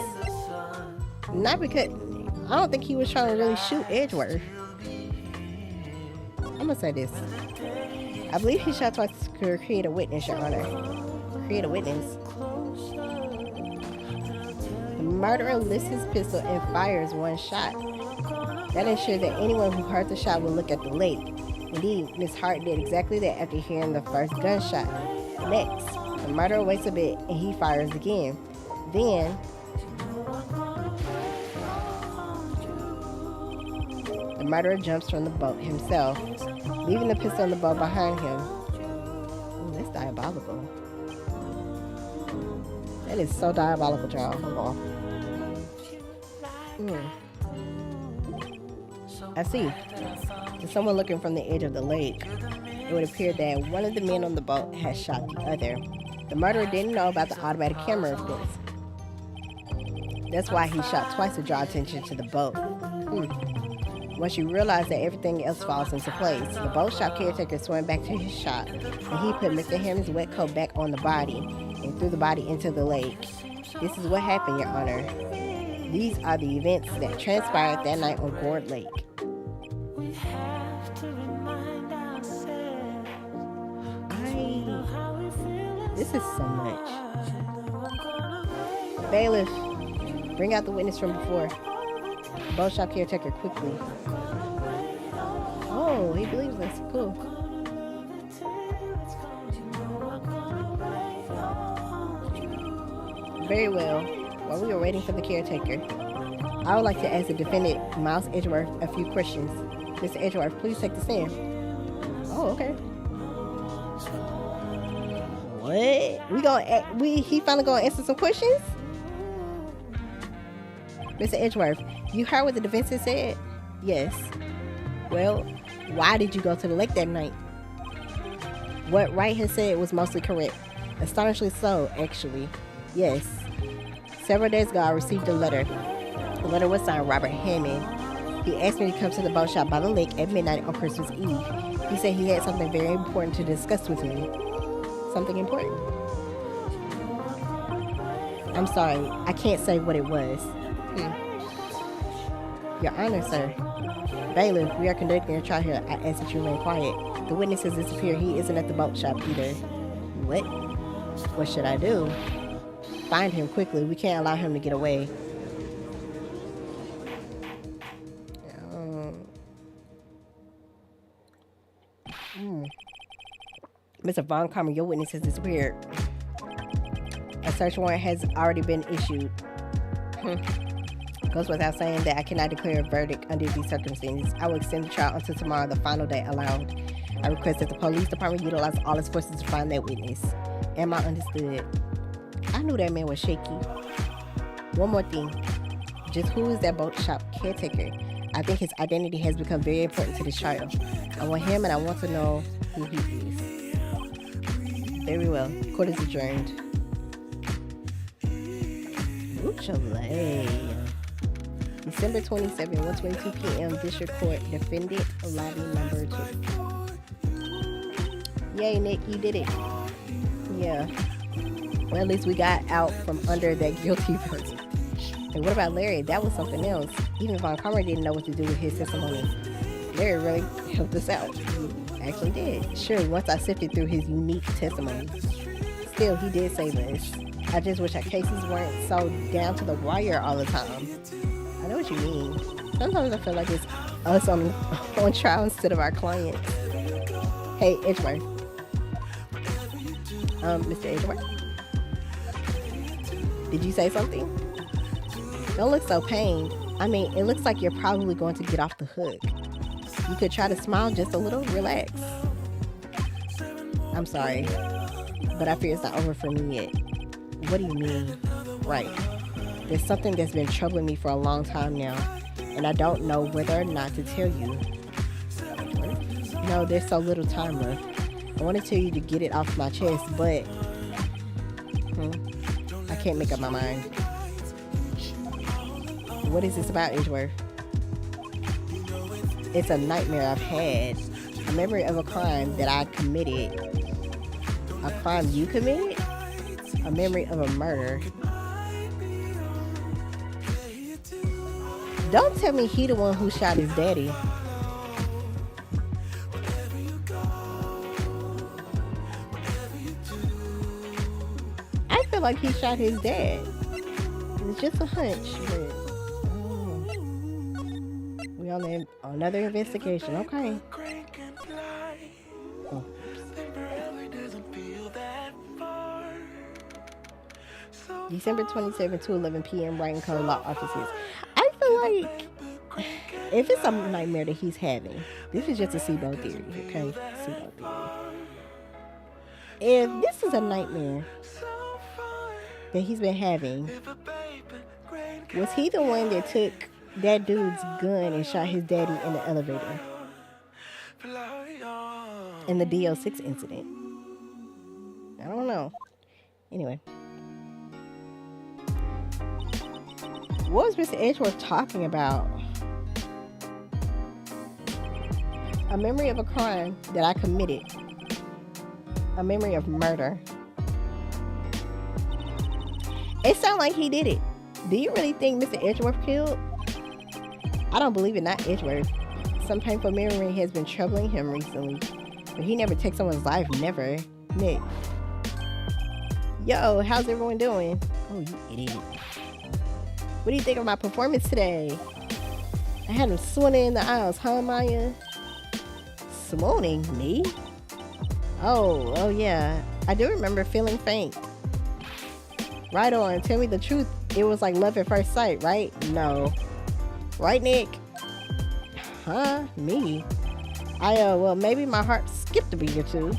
Not because... I don't think he was trying to really shoot Edgeworth. I'm gonna say this. I believe he shot twice to create a witness, Your Honor. Create a witness. The murderer lifts his pistol and fires one shot. That ensured that anyone who heard the shot would look at the lake. Indeed, Miss Hart did exactly that after hearing the first gunshot. Next, the murderer waits a bit and he fires again. Then, the murderer jumps from the boat himself, leaving the pistol in the boat behind him. Ooh, that's diabolical. That is so diabolical, y'all. Hold on. I see. To someone looking from the edge of the lake, it would appear that one of the men on the boat had shot the other. The murderer didn't know about the automatic camera, of course. That's why he shot twice to draw attention to the boat. Once you realize that everything else falls into place, the boat shop caretaker swam back to his shop, and he put Mr. Hammond's wet coat back on the body and threw the body into the lake. This is what happened, Your Honor. These are the events that transpired that night on Gourd Lake. This is so much. Bailiff, bring out the witness from before. Boat shop caretaker, quickly. Oh, he believes us. Cool. Very well. While we were waiting for the caretaker, I would like to ask the defendant, Miles Edgeworth, a few questions. Mr. Edgeworth, please take the stand. Oh, okay. What? He finally gonna answer some questions? Mr. Edgeworth, you heard what the defense has said? Yes. Well, why did you go to the lake that night? What Wright has said was mostly correct. Astonishingly so, actually. Yes. Several days ago, I received a letter. The letter was signed Robert Hammond. He asked me to come to the boat shop by the lake at midnight on Christmas Eve. He said he had something very important to discuss with me. Something important? I'm sorry, I can't say what it was. Your Honor, sir. Bailiff, we are conducting a trial here. I ask that you remain quiet. The witness has disappeared. He isn't at the boat shop either. What? What should I do? Find him quickly. We can't allow him to get away. Mr. Von Karma, your witness has disappeared. A search warrant has already been issued. Goes without saying that I cannot declare a verdict under these circumstances. I will extend the trial until tomorrow, the final day allowed. I request that the police department utilize all its forces to find that witness. Am I understood? I knew that man was shaky. One more thing. Just who is that boat shop caretaker? I think his identity has become very important to this trial. I want him and I want to know who he is. Very well. Court is adjourned. Chile. December 27, 1:22 p.m. District Court. Defendant lobby number 2. Yay, Nick, you did it. Yeah. Well, at least we got out from under that guilty verdict. And what about Larry? That was something else. Even Von Karma didn't know what to do with his testimony. Larry really helped us out. He actually did. Sure, once I sifted through his unique testimony. Still, he did save us. I just wish our cases weren't so down to the wire all the time. I know what you mean. Sometimes I feel like it's us on trial instead of our clients. Hey, Edgeworth. Mr. Edgeworth? Did you say something? Don't look so pained. I mean, it looks like you're probably going to get off the hook. You could try to smile just a little. Relax. I'm sorry, but I fear it's not over for me yet. What do you mean? Right. There's something that's been troubling me for a long time now, and I don't know whether or not to tell you. No, there's so little time left. I want to tell you to get it off my chest, but I can't make up my mind. What is this about, Edgeworth? It's a nightmare I've had. A memory of a crime that I committed. A crime you committed? A memory of a murder. Don't tell me he the one who shot his daddy. I feel like he shot his dad. It's just a hunch, but we on another investigation. Okay. Oh. December 27, 2:11 p.m. Writing Code Law Offices. I feel like if it's a nightmare that he's having, this is just a Cebeaux theory, okay? Cebeaux theory. If this is a nightmare that he's been having, was he the one that took that dude's gun and shot his daddy in the elevator in the DO6 incident? I don't know. Anyway. What was Mr. Edgeworth talking about? A memory of a crime that I committed. A memory of murder. It sounds like he did it. Do you really think Mr. Edgeworth killed? I don't believe it, not Edgeworth. Some painful memory has been troubling him recently. But he never takes someone's life, never. Nick. Yo, how's everyone doing? Oh, you idiot. What do you think of my performance today? I had him swooning in the aisles, huh, Maya? Swooning? Me? Oh yeah. I do remember feeling faint. Right on. Tell me the truth. It was like love at first sight, right? No. Right, Nick? Huh? Me? Well, maybe my heart skipped a beat or two.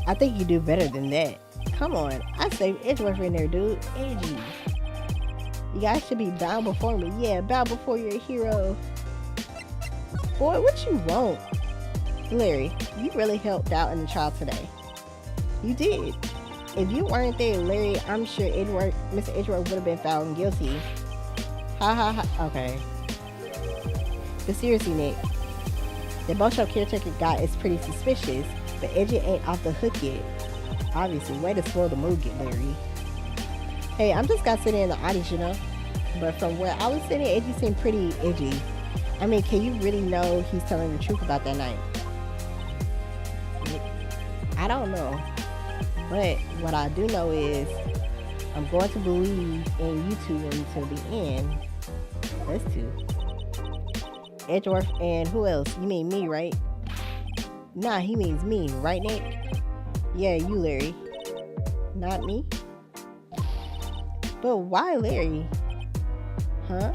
I think you do better than that. Come on. I saved Edgeworth in there, dude. Edgy. You guys should be bow before me. Yeah, bow before your hero. Boy, what you want? Larry, you really helped out in the trial today. You did. If you weren't there, Larry, I'm sure Mr. Edgeworth would have been found guilty. Ha ha ha. Okay. But seriously, Nick, the boat show caretaker guy is pretty suspicious, but Edgy ain't off the hook yet. Obviously, way to spoil the mood, Larry. Hey, I'm just gonna sit in the audience, you know. But from where I was sitting, it just seemed pretty edgy. I mean, can you really know he's telling the truth about that night? I don't know. But what I do know is I'm going to believe in you two until the end. That's two. Edgeworth and who else? You mean me, right? Nah, he means me, right, Nick? Yeah, you, Larry. Not me? But why Larry? Huh?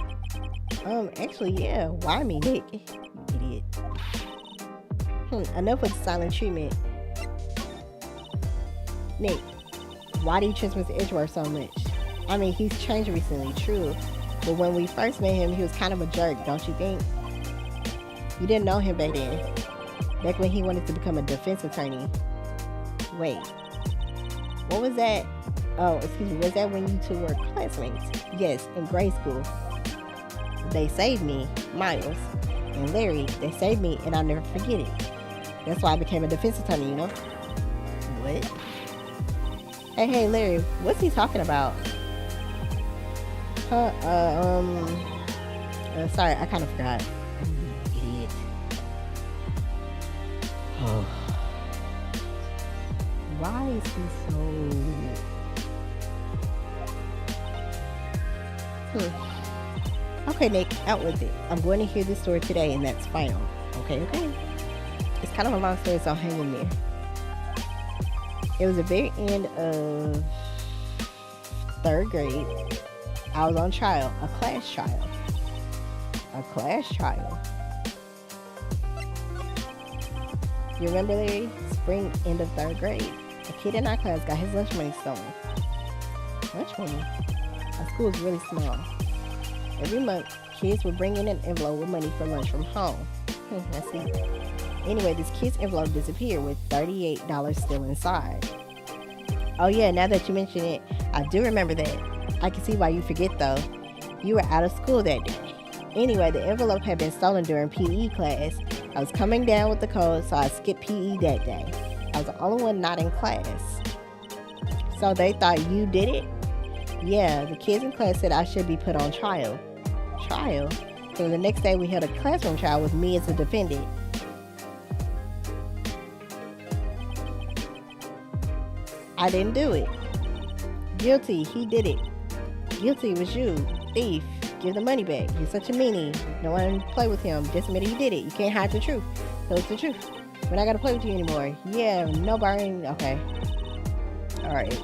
Actually, yeah. Why me, Nick? You idiot. Enough with the silent treatment. Nick, why do you trust Mr. Edgeworth so much? I mean, he's changed recently, true. But when we first met him, he was kind of a jerk, don't you think? You didn't know him back then. Back when he wanted to become a defense attorney. Wait. What was that? Oh, excuse me. Was that when you two were classmates? Yes, in grade school. They saved me, Miles, and Larry. They saved me, and I'll never forget it. That's why I became a defense attorney, you know? What? Hey, Larry, what's he talking about? Sorry, I kind of forgot. Idiot. Oh. Why is he so... Okay, Nick, out with it. I'm going to hear this story today, and that's final. Okay? It's kind of a long story, so hang in there. It was the very end of 3rd grade. I was on trial, a class trial. You remember, Larry? Spring, end of 3rd grade. A kid in our class got his lunch money stolen. Lunch money? Our school is really small. Every month, kids would bring in an envelope with money for lunch from home. Let's see. Anyway, this kid's envelope disappeared with $38 still inside. Oh yeah, now that you mention it, I do remember that. I can see why you forget though. You were out of school that day. Anyway, the envelope had been stolen during PE class. I was coming down with the cold, so I skipped PE that day. I was the only one not in class. So they thought you did it? Yeah, the kids in class said I should be put on trial. Trial? So the next day we held a classroom trial with me as the defendant. I didn't do it. Guilty, he did it. Guilty was you. Thief, give the money back. You're such a meanie. No one play with him. Just admit he did it. You can't hide the truth. So it's the truth. We're not gonna play with you anymore. Yeah, no barring. Okay. Alright.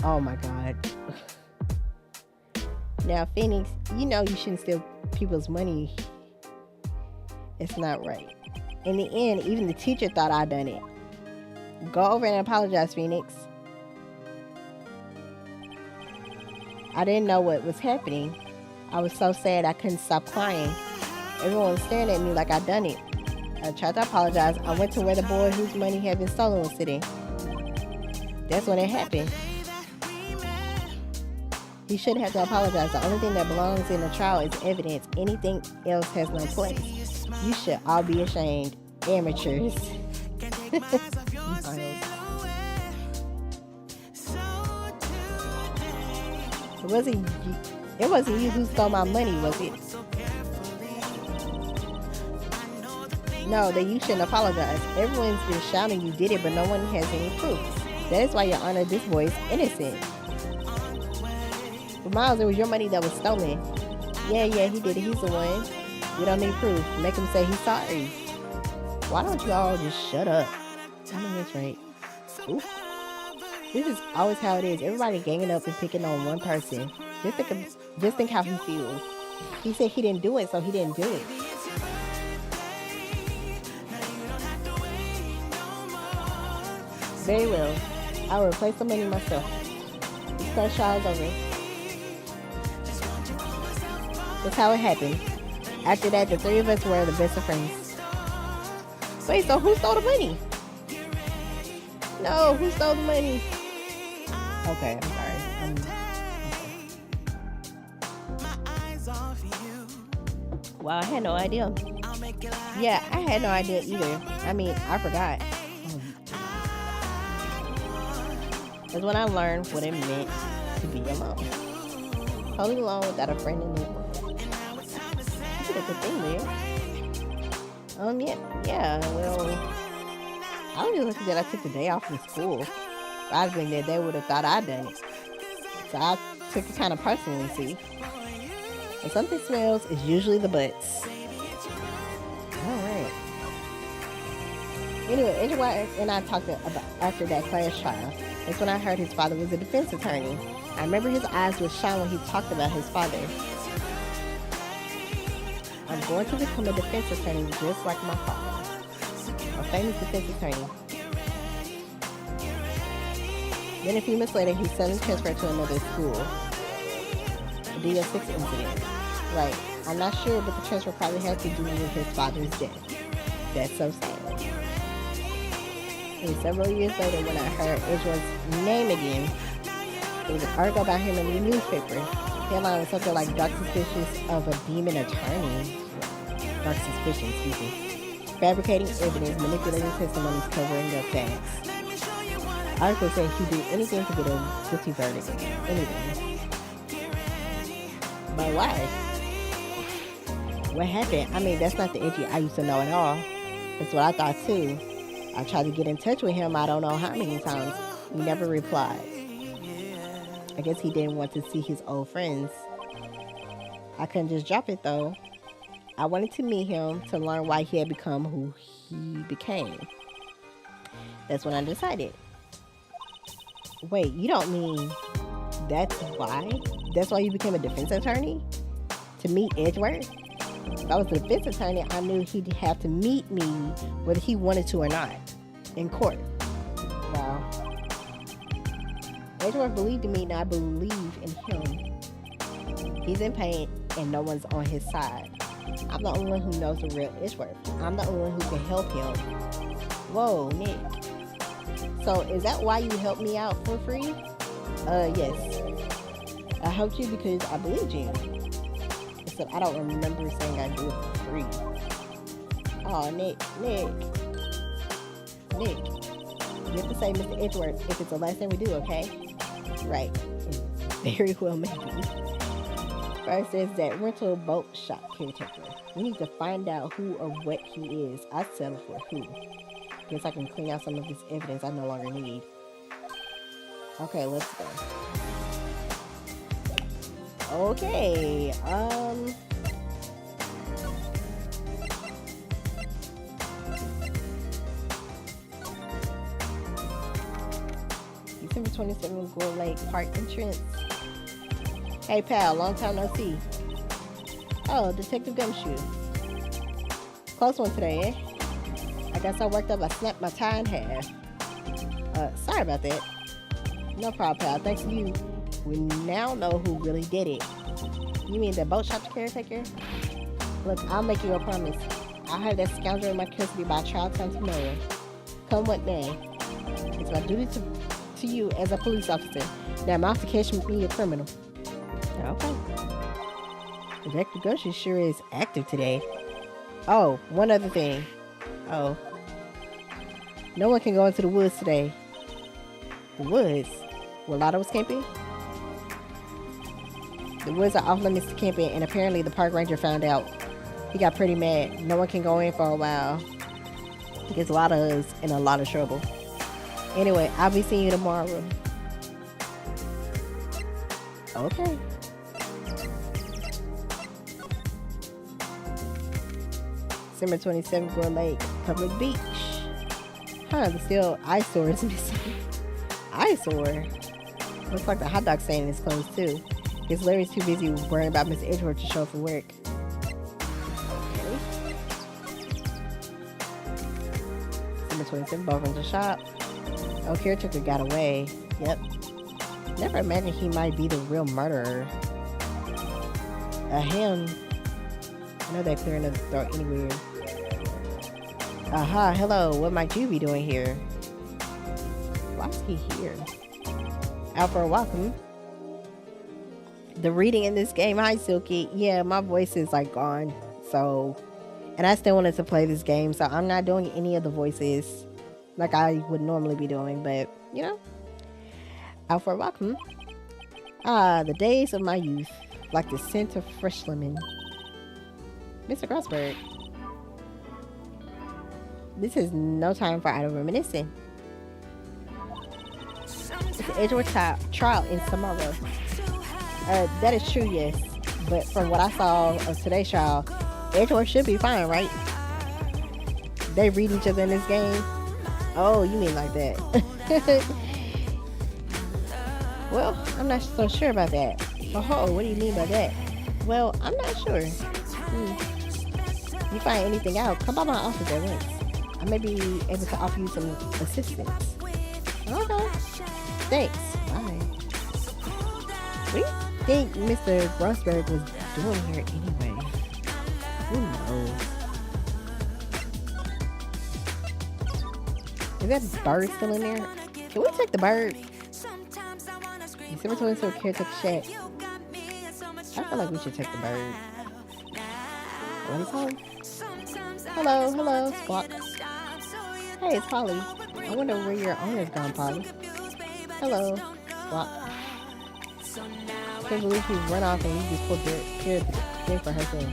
Oh my god. Now, Phoenix, you know you shouldn't steal people's money. It's not right. In the end, even the teacher thought I'd done it. Go over and apologize, Phoenix. I didn't know what was happening. I was so sad I couldn't stop crying. Everyone was staring at me like I'd done it. I tried to apologize. I went to where the boy whose money had been stolen was sitting. That's when it happened. You shouldn't have to apologize. The only thing that belongs in a trial is evidence. Anything else has no place. You should all be ashamed. Amateurs. It wasn't you who stole my money, was it? No, that you shouldn't apologize. Everyone's been shouting you did it, but no one has any proof. That is why, Your Honor, this boy is innocent. But Miles, it was your money that was stolen. Yeah, he did it. He's the one. We don't need proof. Make him say he's sorry. Why don't you all just shut up? I know that's right. Oof. This is always how it is. Everybody ganging up and picking on one person. Just think how he feels. He said he didn't do it, so he didn't do it. Very well. I will replace the money myself. This first trial's over. That's how it happened. After that, the three of us were the best of friends. Wait, so who stole the money? No, who stole the money? Okay, I'm sorry. Wow, I had no idea. Yeah, I had no idea either. I mean, I forgot. That's when I learned what it meant to be alone. Totally alone without a friend in the world. You did a good thing, Leah. Yeah, well, I was just lucky that I took the day off from school. If I'd been there, they would have thought I'd done it. So I took it kind of personally, see. When something smells, it's usually the butts. Alright. Anyway, Andrew White and I talked about after that class trial. That's when I heard his father was a defense attorney. I remember his eyes would shine when he talked about his father. I'm going to become a defense attorney just like my father. A famous defense attorney. Then a few months later, he suddenly transferred to another school. A DO6 incident. Right. I'm not sure, but the transfer probably had to do with his father's death. That's so sad. And several years later, when I heard Edgeworth's name again, there was an article about him in the newspaper. Headline was something like "Dark Suspicions of a Demon Attorney." Dark suspicion, excuse me. Fabricating evidence, manipulating testimonies, covering up facts. Article said he'd do anything to get a guilty verdict. Anything. But why? What happened? I mean, that's not the Edgy I used to know at all. That's what I thought too. I tried to get in touch with him I don't know how many times. He never replied. I guess he didn't want to see his old friends. I couldn't just drop it though. I wanted to meet him to learn why he had become who he became. That's when I decided. Wait, you don't mean that's why? That's why you became a defense attorney? To meet Edgeworth? If I was a defense attorney, I knew he'd have to meet me whether he wanted to or not. In court. Wow. Edgeworth believed in me and I believe in him. He's in pain and no one's on his side. I'm the only one who knows the real Edgeworth. I'm the only one who can help him. Whoa, Nick. So is that why you helped me out for free? Yes. I helped you because I believed you. Except I don't remember saying I do it for free. Oh, Nick. You have to say Mr. Edgeworth if it's the last thing we do, okay? Right. Very well, maybe. First says that rental boat shop caretaker. We need to find out who or what he is. I settle for who. Guess I can clean out some of this evidence I no longer need. Okay, let's go. Okay, December 27th, Gold Lake Park entrance. Hey pal, long time no see. Oh, Detective Gumshoe. Close one today, eh? I got so worked up I snapped my tie in half. Sorry about that. No problem, pal. Thanks to you, we now know who really did it. You mean the boat shop caretaker? Look, I'll make you a promise. I'll have that scoundrel in my custody by trial time tomorrow. Come what may. It's my duty to you as a police officer. Now I'm off to catch me a criminal. Okay. Detective Gumshoe sure is active today. Oh, one other thing. Oh. No one can go into the woods today. The woods? Where Lotto was camping? The woods are off limits to camping, and apparently the park ranger found out. He got pretty mad. No one can go in for a while. He gets a lot of us in a lot of trouble. Anyway, I'll be seeing you tomorrow. Okay. December 27th, Gold Lake Public Beach. Huh, the still eyesore is missing. Eyesore? Looks like the hot dog stand is closed too. Guess Larry's too busy worrying about Miss Edgeworth to show up for work. Okay. December 27th, Bowman's shop. Oh, caretaker got away. Yep. Never imagined he might be the real murderer. Him. I know they're clearing the throat anywhere. Aha, hello. What might you be doing here? Why is he here? Out for a walk, The reading in this game. Hi, Silky. Yeah, my voice is like gone. So, and I still wanted to play this game. So I'm not doing any of the voices like I would normally be doing. But, you know, out for a walk, Ah, the days of my youth, like the scent of fresh lemon. Mr. Grossberg, this is no time for idle reminiscing. It's the Edgeworth trial in tomorrow. That is true, yes. But from what I saw of today's trial, Edgeworth should be fine, right? They read each other in this game. Oh, you mean like that? Well, I'm not so sure about that. Oh, what do you mean by that? Well, I'm not sure. You find anything out, come by my office at once. I may be able to offer you some assistance. Okay. Thanks. Bye. What do you think Mr. Grossberg was doing here anyway? Who knows? Is that bird still in there? Can we take the bird? December 22nd, caretaker chat. I feel like we should take the bird. What is home? Hello, Squawk. Hey, it's Polly. I wonder where your owner's gone, Polly. Hello, Squawk. Can't believe he run off and you just pulled the thing for herself.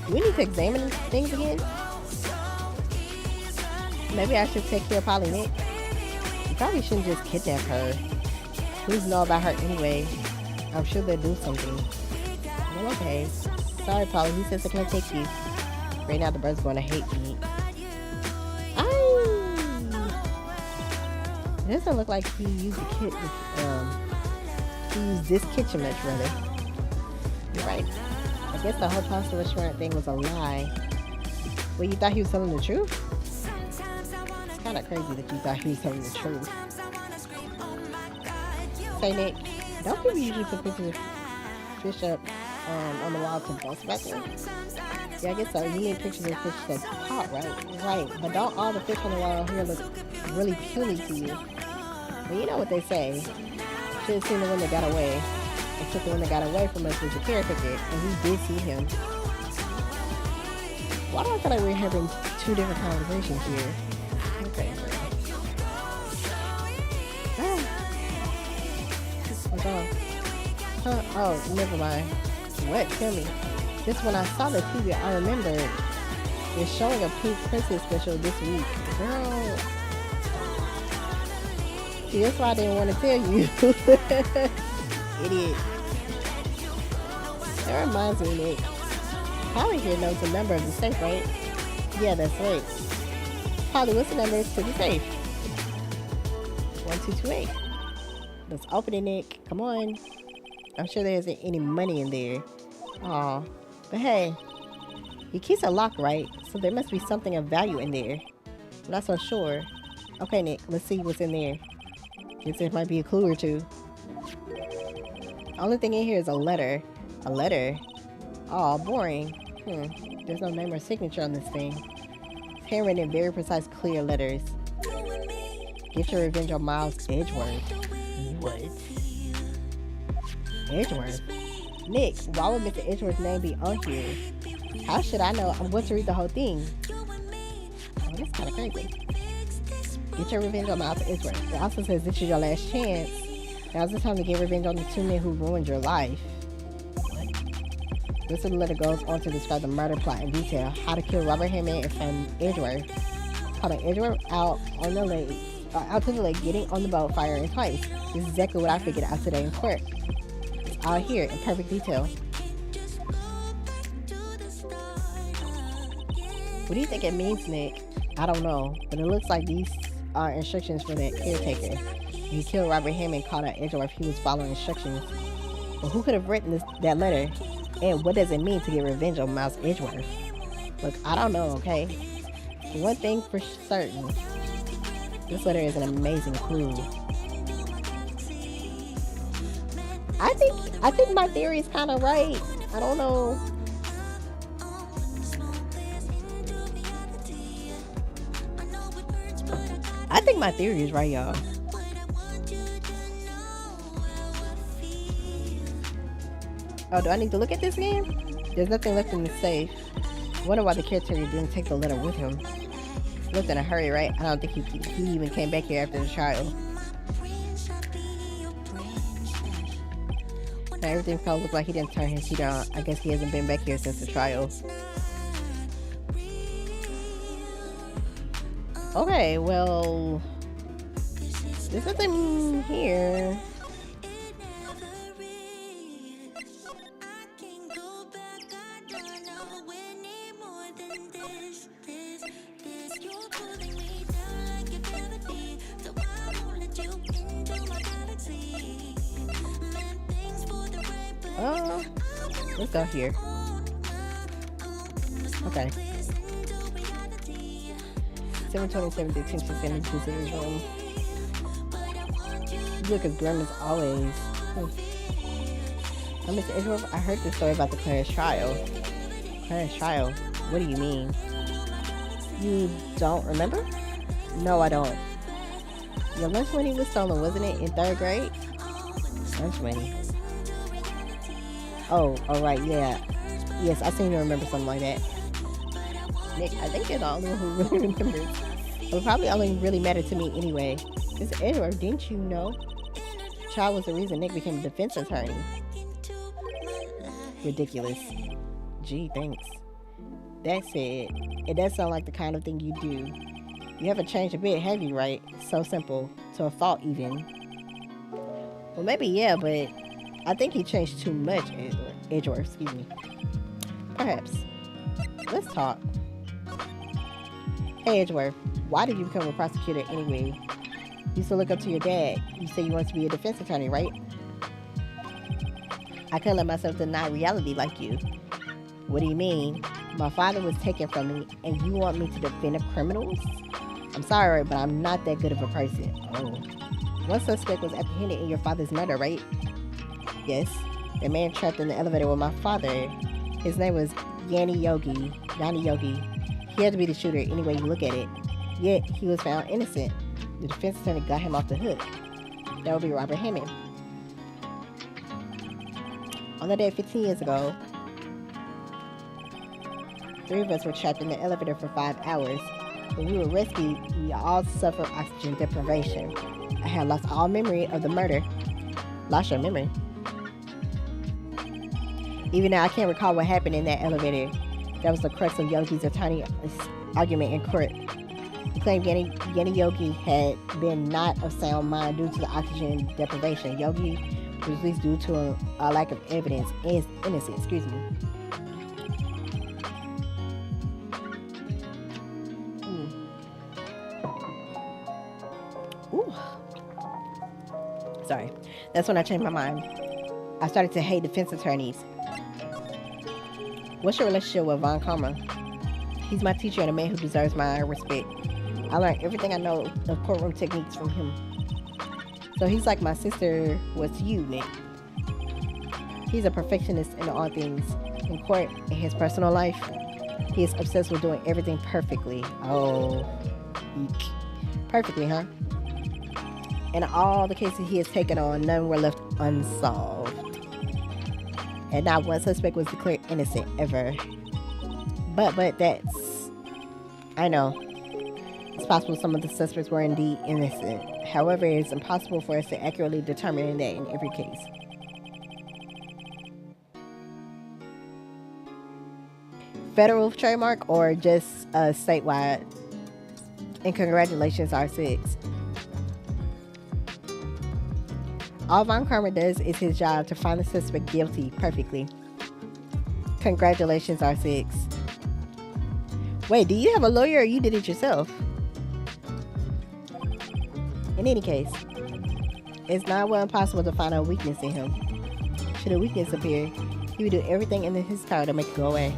Do we need to examine things again? Maybe I should take care of Polly Nick. You probably shouldn't just kidnap her. Who's know about her anyway? I'm sure they'll do something. Well, okay. Sorry, Polly. He says I can't take you. Right now, the bird's going to hate me. It doesn't look like he used he used this kitchen much, rather. You're right. I guess the whole pasta restaurant thing was a lie. Well, you thought he was telling the truth? It's kind of crazy that you thought he was telling the truth. Say, Nick, don't people usually put pictures of fish up on the wall to bounce back there? Yeah, I guess so. You need pictures of fish that's caught, right? Right. But don't all the fish on the wall here look really puny to you? Well, you know what they say. Should have seen the one that got away. It took the one that got away from us with the caretaker, and we did see him. Why do I feel like we're having two different conversations here? Okay. What's on? Huh? Oh, never mind. What? Tell me. Just when I saw the TV, I remembered they're showing a Pink Princess special this week. Girl. See, that's why I didn't want to tell you. Idiot. That reminds me, Nick. Polly here knows the number of the safe, right? Yeah, that's right. Polly, what's the number to the safe? 1228. Let's open it, Nick. Come on. I'm sure there isn't any money in there. Aw. But hey, he keeps it locked, right? So there must be something of value in there. I'm not so sure. Okay, Nick, let's see what's in there. Guess there might be a clue or two. Only thing in here is a letter. A letter? Aw, boring. There's no name or signature on this thing. It's handwritten in very precise, clear letters. Get your revenge on Miles Edgeworth. What? Edgeworth? Nick, why would Mr. Edgeworth's name be on here? How should I know? I'm going to read the whole thing. Oh, that's kind of crazy. Get your revenge on Miles Edgeworth. It also says this is your last chance. Now's the time to get revenge on the two men who ruined your life. What? This letter goes on to describe the murder plot in detail. How to kill Robert Hammond and friend Edgeworth. Calling Edgeworth out on the lake, out to the lake, getting on the boat, firing twice. This is exactly what I figured out today in court. It's all here in perfect detail. What do you think it means, Nick? I don't know, but it looks like these are instructions for that caretaker. He killed Robert Hammond and caught out Edgeworth. He was following instructions. But who could have written that letter? And what does it mean to get revenge on Miles Edgeworth? Look, I don't know, okay? One thing for certain, this letter is an amazing clue. I think my theory is kind of right. I don't know. I think my theory is right, y'all. Oh, do I need to look at this again? There's nothing left in the safe. I wonder why the caretaker didn't take the letter with him. was in a hurry, right? I don't think he even came back here after the trial. Now everything probably looks like he didn't turn his heat on. I guess he hasn't been back here since the trial. Okay, well, there's nothing here. Let's go here. Okay. 727 detention center visitor's room. You look as grim as always. Mr. Edgeworth, I heard this story about the Clarence trial. Clarence trial? What do you mean? You don't remember? No, I don't. Your lunch money was stolen, wasn't it, in 3rd grade? Lunch money. Oh, right, yeah. Yes, I seem to remember something like that. Nick, I think you're the only one who really remembers. It would probably only really matter to me anyway. Mr. Edward, didn't you know? Child was the reason Nick became a defense attorney. Ridiculous. Gee, thanks. That said, it does sound like the kind of thing you do. You haven't changed a bit, have you, right? So simple. To a fault, even. Well, maybe, yeah, but I think he changed too much, Edgeworth, excuse me. Perhaps. Let's talk. Hey, Edgeworth, why did you become a prosecutor anyway? You used to look up to your dad. You said you wanted to be a defense attorney, right? I couldn't let myself deny reality like you. What do you mean? My father was taken from me, and you want me to defend criminals? I'm sorry, but I'm not that good of a person. Oh. One suspect was apprehended in your father's murder, right? Yes. The man trapped in the elevator with my father. His name was Yanni Yogi. He had to be the shooter any way you look at it. Yet, he was found innocent. The defense attorney got him off the hook. That would be Robert Hammond. On the day 15 years ago, 3 of us were trapped in the elevator for 5 hours. When we were rescued, we all suffered oxygen deprivation. I had lost all memory of the murder. Lost your memory? Even now, I can't recall what happened in that elevator. That was the crux of Yogi's attorney's argument in court. He claimed Yanni Yogi had been not of sound mind due to the oxygen deprivation. Yogi was released due to a lack of evidence. Innocent, excuse me. Ooh. Sorry. That's when I changed my mind. I started to hate defense attorneys. What's your relationship with Von Karma? He's my teacher and a man who deserves my respect. I learned everything I know of courtroom techniques from him. So he's like my sister was to you, Nick. He's a perfectionist in all things. In court, in his personal life, he is obsessed with doing everything perfectly. Oh, eek. Perfectly, huh? In all the cases he has taken on, none were left unsolved. And not one suspect was declared innocent ever. But that's... I know. It's possible some of the suspects were indeed innocent. However, it's impossible for us to accurately determine that in every case. Federal trademark or just statewide? And congratulations, R6. All Von Karma does is his job to find the suspect guilty perfectly. Congratulations, R6. Wait, do you have a lawyer or you did it yourself? In any case, it's not well impossible to find a weakness in him. Should a weakness appear, he would do everything in his power to make it go away.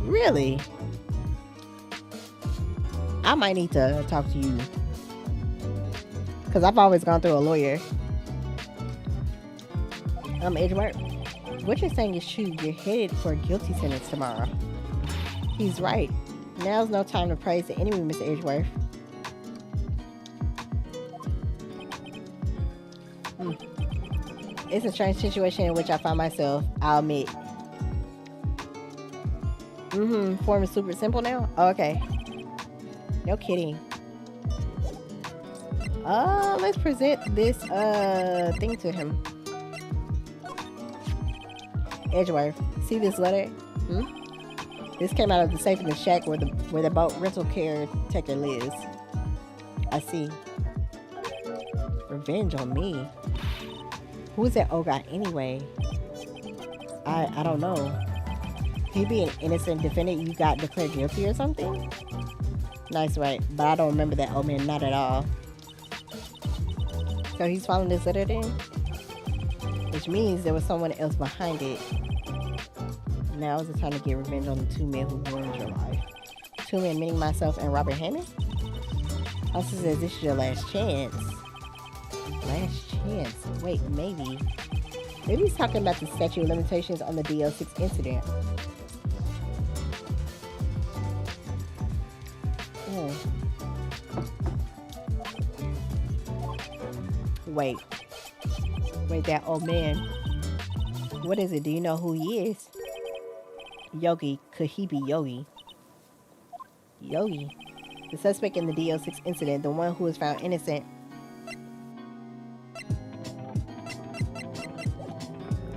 Really? I might need to talk to you. Because I've always gone through a lawyer. Edward, what you're saying is true. You're headed for a guilty sentence tomorrow. He's right. Now's no time to praise the enemy, Mr. Edgeworth. It's a strange situation in which I find myself, I'll admit. Form is super simple now? Oh, okay. No kidding. Let's present this thing to him. Edgeworth. See this letter? This came out of the safe in the shack where the boat rental caretaker lives. I see. Revenge on me. Who is that old guy anyway? I don't know. He be an innocent defendant you got declared guilty or something? Nice, right? But I don't remember that old man, not at all. So he's following this letter then? Which means there was someone else behind it. Now is the time to get revenge on the two men who ruined your life. Two men, meaning myself and Robert Hammond? Also says this is your last chance. Last chance? Wait, maybe. Maybe he's talking about the statute of limitations on the DL6 incident. Wait, that old man. What is it? Do you know who he is? Yogi. Could he be Yogi? Yogi. The suspect in the DL6 incident, the one who was found innocent.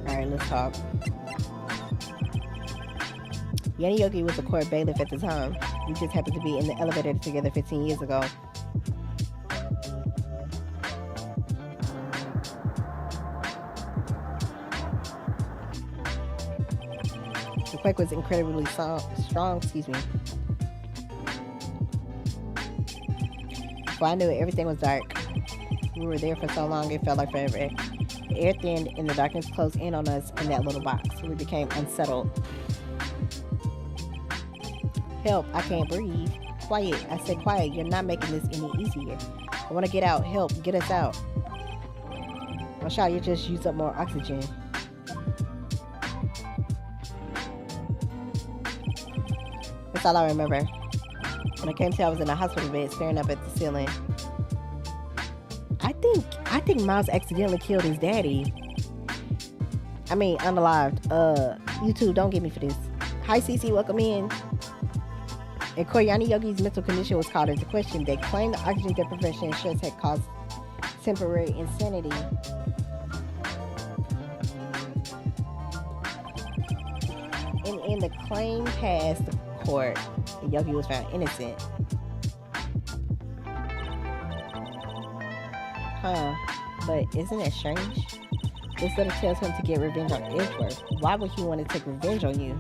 Alright, let's talk. Yanni Yogi was a court bailiff at the time. We just happened to be in the elevator together 15 years ago. The quake was incredibly strong, excuse me. Before I knew it, everything was dark. We were there for so long, it felt like forever. The air thinned and the darkness closed in on us in that little box. We became unsettled. Help, I can't breathe. Quiet, I said quiet, you're not making this any easier. I want to get out, help, get us out. Watch out, you just used up more oxygen. That's all I remember. When I came to, I was in a hospital bed staring up at the ceiling. I think Miles accidentally killed his daddy. I mean, unalived. You two, don't get me for this. Hi, Cece, welcome in. And Koryani Yogi's mental condition was called into question. They claimed the oxygen deprivation stress had caused temporary insanity. And in the claim passed the court, Yogi was found innocent. But isn't that strange? This letter tells him to get revenge on Edgeworth. Why would he want to take revenge on you?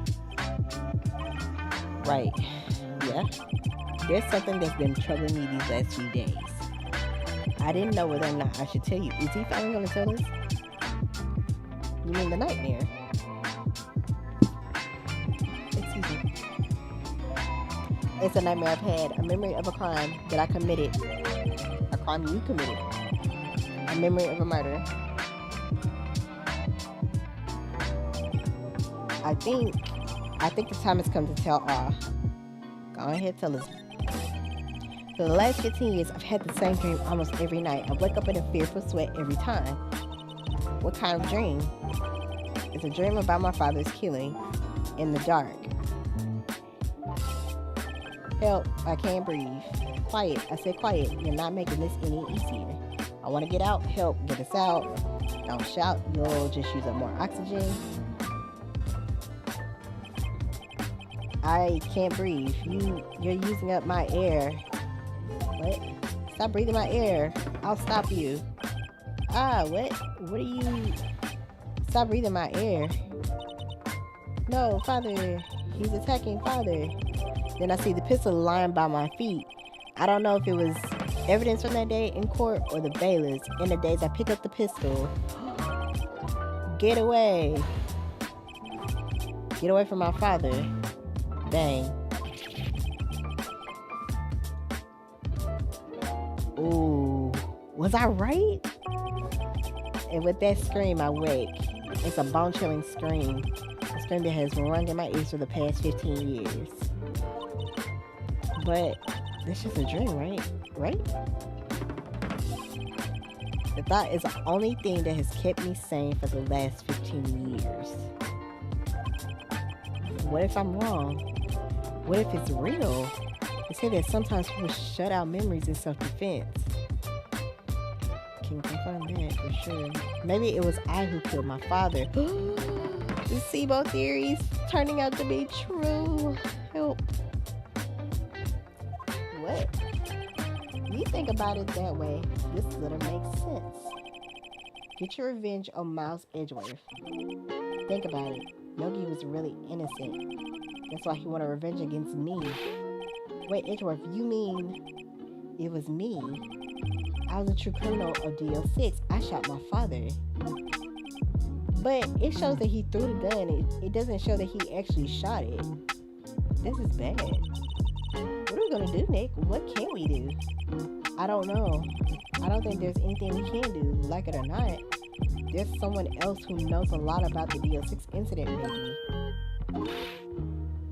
Right. Yeah. There's something that's been troubling me these last few days. I didn't know whether or not I should tell you. Is he finally going to tell us? You mean the nightmare? Excuse me. It's a nightmare I've had. A memory of a crime that I committed. A crime you committed. A memory of a murder. I think the time has come to tell all. Go ahead, tell us. For the last 15 years, I've had the same dream almost every night. I wake up in a fearful sweat every time. What kind of dream? It's a dream about my father's killing in the dark. Help, I can't breathe. Quiet, I said quiet. You're not making this any easier. I want to get out. Help, get us out. Don't shout. You'll just use up more oxygen. I can't breathe. You're using up my air. What? Stop breathing my air. I'll stop you. What? What are you? Stop breathing my air. No, Father. He's attacking Father. Then I see the pistol lying by my feet. I don't know if it was evidence from that day in court or the bailiffs. In the days I pick up the pistol. Get away. Get away from my father. Dang. Ooh. Was I right? And with that scream, I wake. It's a bone-chilling scream. A scream that has rung in my ears for the past 15 years. But that's just a dream, right? Right? The thought is the only thing that has kept me sane for the last 15 years. What if I'm wrong? What if it's real? They say that sometimes people shut out memories in self-defense. Can confirm that for sure. Maybe it was I who killed my father. The Cebeaux theory is turning out to be true. Help. What? You think about it that way, this little makes sense. Get your revenge on Miles Edgeworth. Think about it. Yogi was really innocent. That's why he wanted revenge against me. Wait, Edgeworth, you mean it was me? I was a true criminal of DL6. I shot my father. But it shows that he threw the gun. It doesn't show that he actually shot it. This is bad. What are we gonna do, Nick? What can we do? I don't know. I don't think there's anything we can do, like it or not. There's someone else who knows a lot about the DL6 incident, maybe.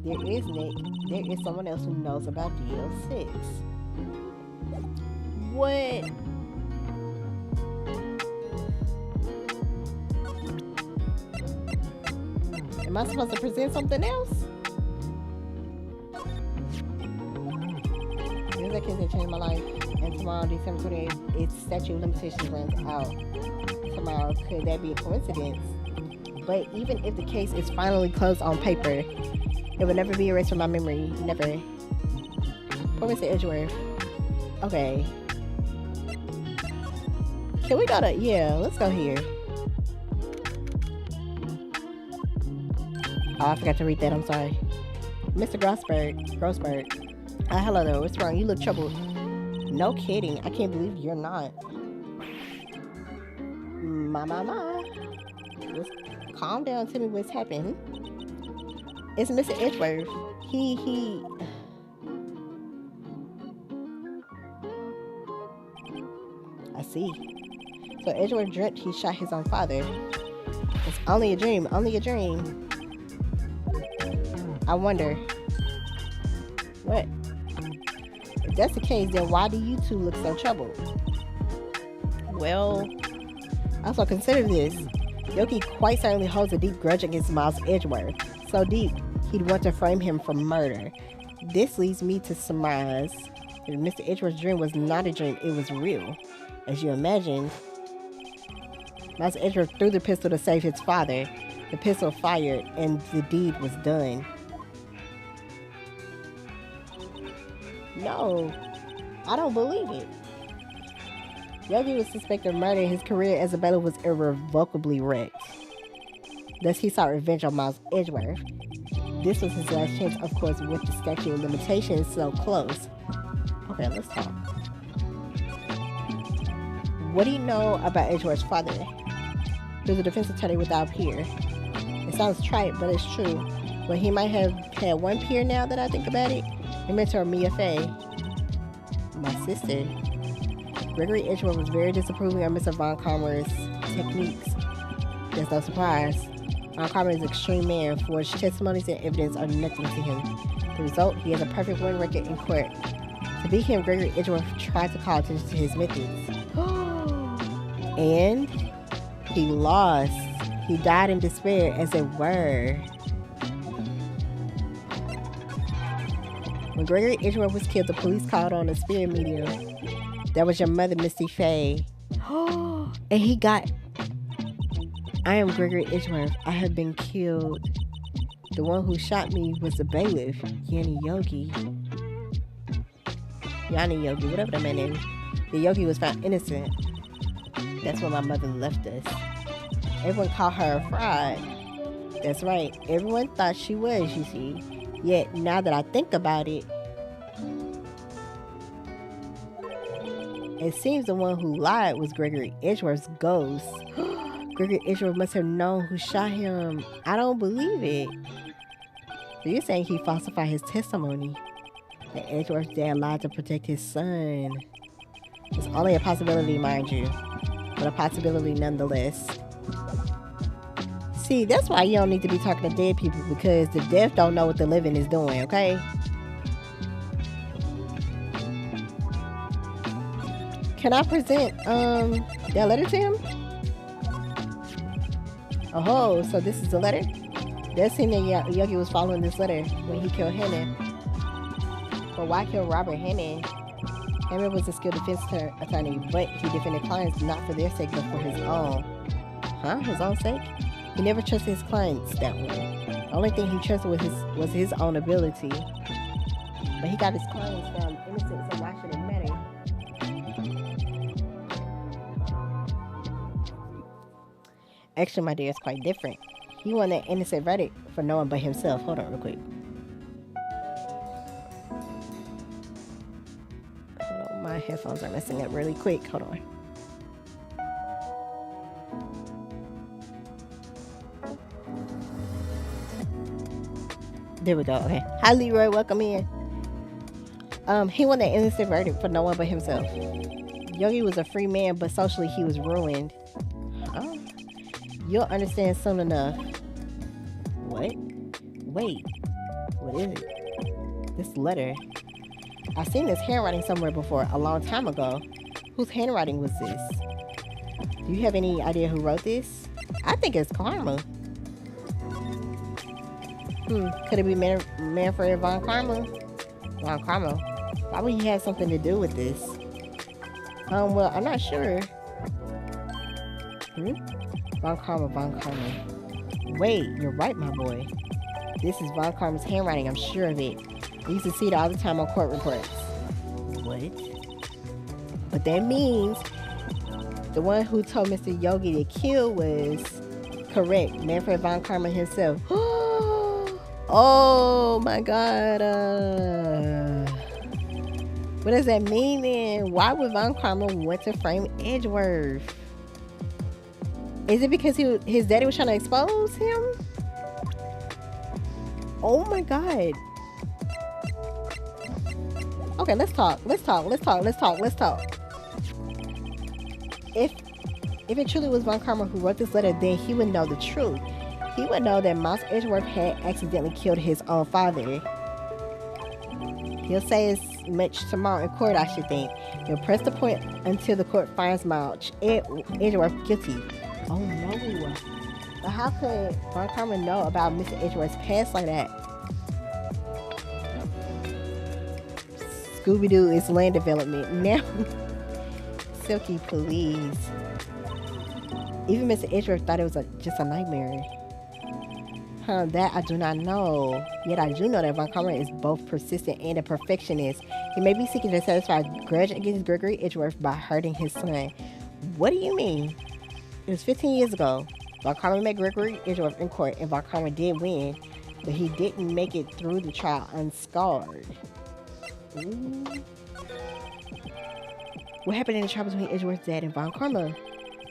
There is, Nick. There is someone else who knows about DL6. What? Am I supposed to present something else? There's a case that changed my life. And tomorrow, December 28th, its statute of limitations runs out. Tomorrow, could that be a coincidence? But even if the case is finally closed on paper, it will never be erased from my memory. Never. Poor Mr. Edgeworth. Okay. Can we go to... Yeah, let's go here. Oh, I forgot to read that. I'm sorry. Mr. Grossberg. Hello there. What's wrong? You look troubled. No kidding. I can't believe you're not. My. Just calm down. Tell me what's happened. It's Mr. Edgeworth. He... I see. So Edgeworth dreamt he shot his own father. It's only a dream. Only a dream. I wonder. What? If that's the case, then why do you two look so troubled? Well, also consider this. Yogi quite certainly holds a deep grudge against Miles Edgeworth. So deep, he'd want to frame him for murder. This leads me to surmise that Mr. Edgeworth's dream was not a dream, it was real. As you imagine, Miles Edgeworth threw the pistol to save his father. The pistol fired, and the deed was done. No, I don't believe it. Yogi was suspected of murder and his career as a bailiff was irrevocably wrecked. Thus, he sought revenge on Miles Edgeworth. This was his last chance, of course, with the statute of limitations so close. Okay, let's talk. What do you know about Edgeworth's father? He was a defense attorney without peer. It sounds trite, but it's true. But he might have had one peer now that I think about it. He mentored Mia Fey, my sister. Gregory Edgeworth was very disapproving of Mr. Von Karmer's techniques. There's no surprise. Von Karmer is an extreme man. Forged testimonies and evidence are nothing to him. The result, he has a perfect win record in court. To beat him, Gregory Edgeworth tried to call attention to his methods. And he lost. He died in despair, as it were. When Gregory Edgeworth was killed, the police called on a spirit medium. That was your mother, Misty Faye. And he got... I am Gregory Edgeworth. I have been killed. The one who shot me was the bailiff, Yanni Yogi, whatever the man is. The Yogi was found innocent. That's when my mother left us. Everyone called her a fraud. That's right. Everyone thought she was, you see. Yet, now that I think about it, it seems the one who lied was Gregory Edgeworth's ghost. Gregory Edgeworth must have known who shot him. I don't believe it. So you're saying he falsified his testimony? That Edgeworth's dad lied to protect his son. It's only a possibility, mind you. But a possibility nonetheless. See, that's why you don't need to be talking to dead people, because the deaf don't know what the living is doing, okay? Can I present that letter to him? Oh, so this is the letter? That seemed that Yogi was following this letter when he killed Hannah. But why kill Robert Hammond? Hammond was a skilled defense attorney, but he defended clients not for their sake, but for his own. Huh? His own sake? He never trusted his clients that way. The only thing he trusted was his own ability. But he got his clients found innocent, so why should it matter? Actually, my dear, it's quite different. He won that innocent verdict for no one but himself. Hold on real quick. Hold on, my headphones are messing up really quick. Hold on. There we go. Okay. Hi, Leroy. Welcome in. He won that innocent verdict for no one but himself. Yogi was a free man, but socially he was ruined. Huh? You'll understand soon enough. What? Wait. What is it? This letter. I've seen this handwriting somewhere before, a long time ago. Whose handwriting was this? Do you have any idea who wrote this? I think it's Karma. Could it be Manfred von Karma? Von Karma? Why would he have something to do with this? Well, I'm not sure. Von Karma. Wait, you're right, my boy. This is Von Karma's handwriting, I'm sure of it. I used to see it all the time on court reports. What? But that means the one who told Mr. Yogi to kill was correct. Manfred von Karma himself. Oh my god. What does that mean then? Why would Von Karma want to frame Edgeworth? Is it because his daddy was trying to expose him? Oh my god. Okay, let's talk. If it truly was Von Karma who wrote this letter, then he would know the truth. He would know that Mouse Edgeworth had accidentally killed his own father. He'll say as much tomorrow in court, I should think. He'll press the point until the court finds Mouse Edgeworth guilty. Oh no. But how could Von Karma know about Mr. Edgeworth's past like that? Scooby-Doo is land development. Now, Silky, please. Even Mr. Edgeworth thought it was just a nightmare. That I do not know. Yet I do know that Von Karma is both persistent and a perfectionist. He may be seeking to satisfy a grudge against Gregory Edgeworth by hurting his son. What do you mean? It was 15 years ago. Von Karma met Gregory Edgeworth in court, and Von Karma did win, but he didn't make it through the trial unscarred. Ooh. What happened in the trial between Edgeworth's dad and Von Karma?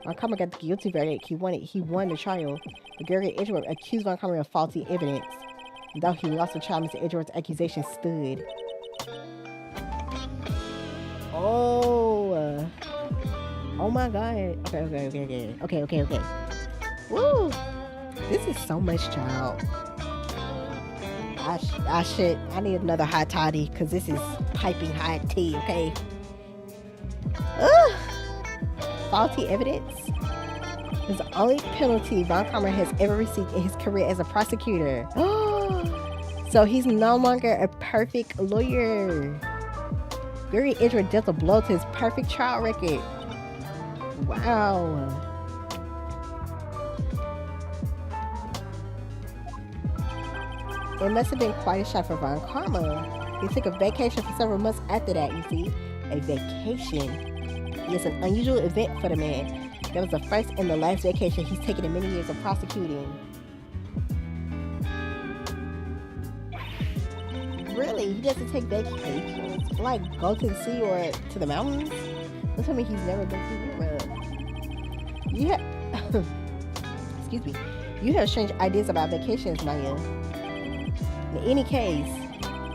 Von Karma got the guilty verdict. He won the trial. But Gregory Edgeworth accused Von Karma of faulty evidence. Though he lost the trial, Mr. Edgeworth's accusation stood. Oh. Oh my god. Okay. Woo. This is so much, child. I need another hot toddy because this is piping hot tea, okay? Ugh. Faulty evidence is the only penalty Von Karma has ever received in his career as a prosecutor. So he's no longer a perfect lawyer. Gregory Edgeworth dealt a blow to his perfect trial record. Wow. It must have been quite a shock for Von Karma. He took a vacation for several months after that, you see. A vacation. It's an unusual event for the man. That was the first and the last vacation he's taken in many years of prosecuting. Really? He doesn't take vacations? Like go to the sea or to the mountains? Don't tell me he's never been to Europe. Excuse me. You have strange ideas about vacations, Maya. In any case,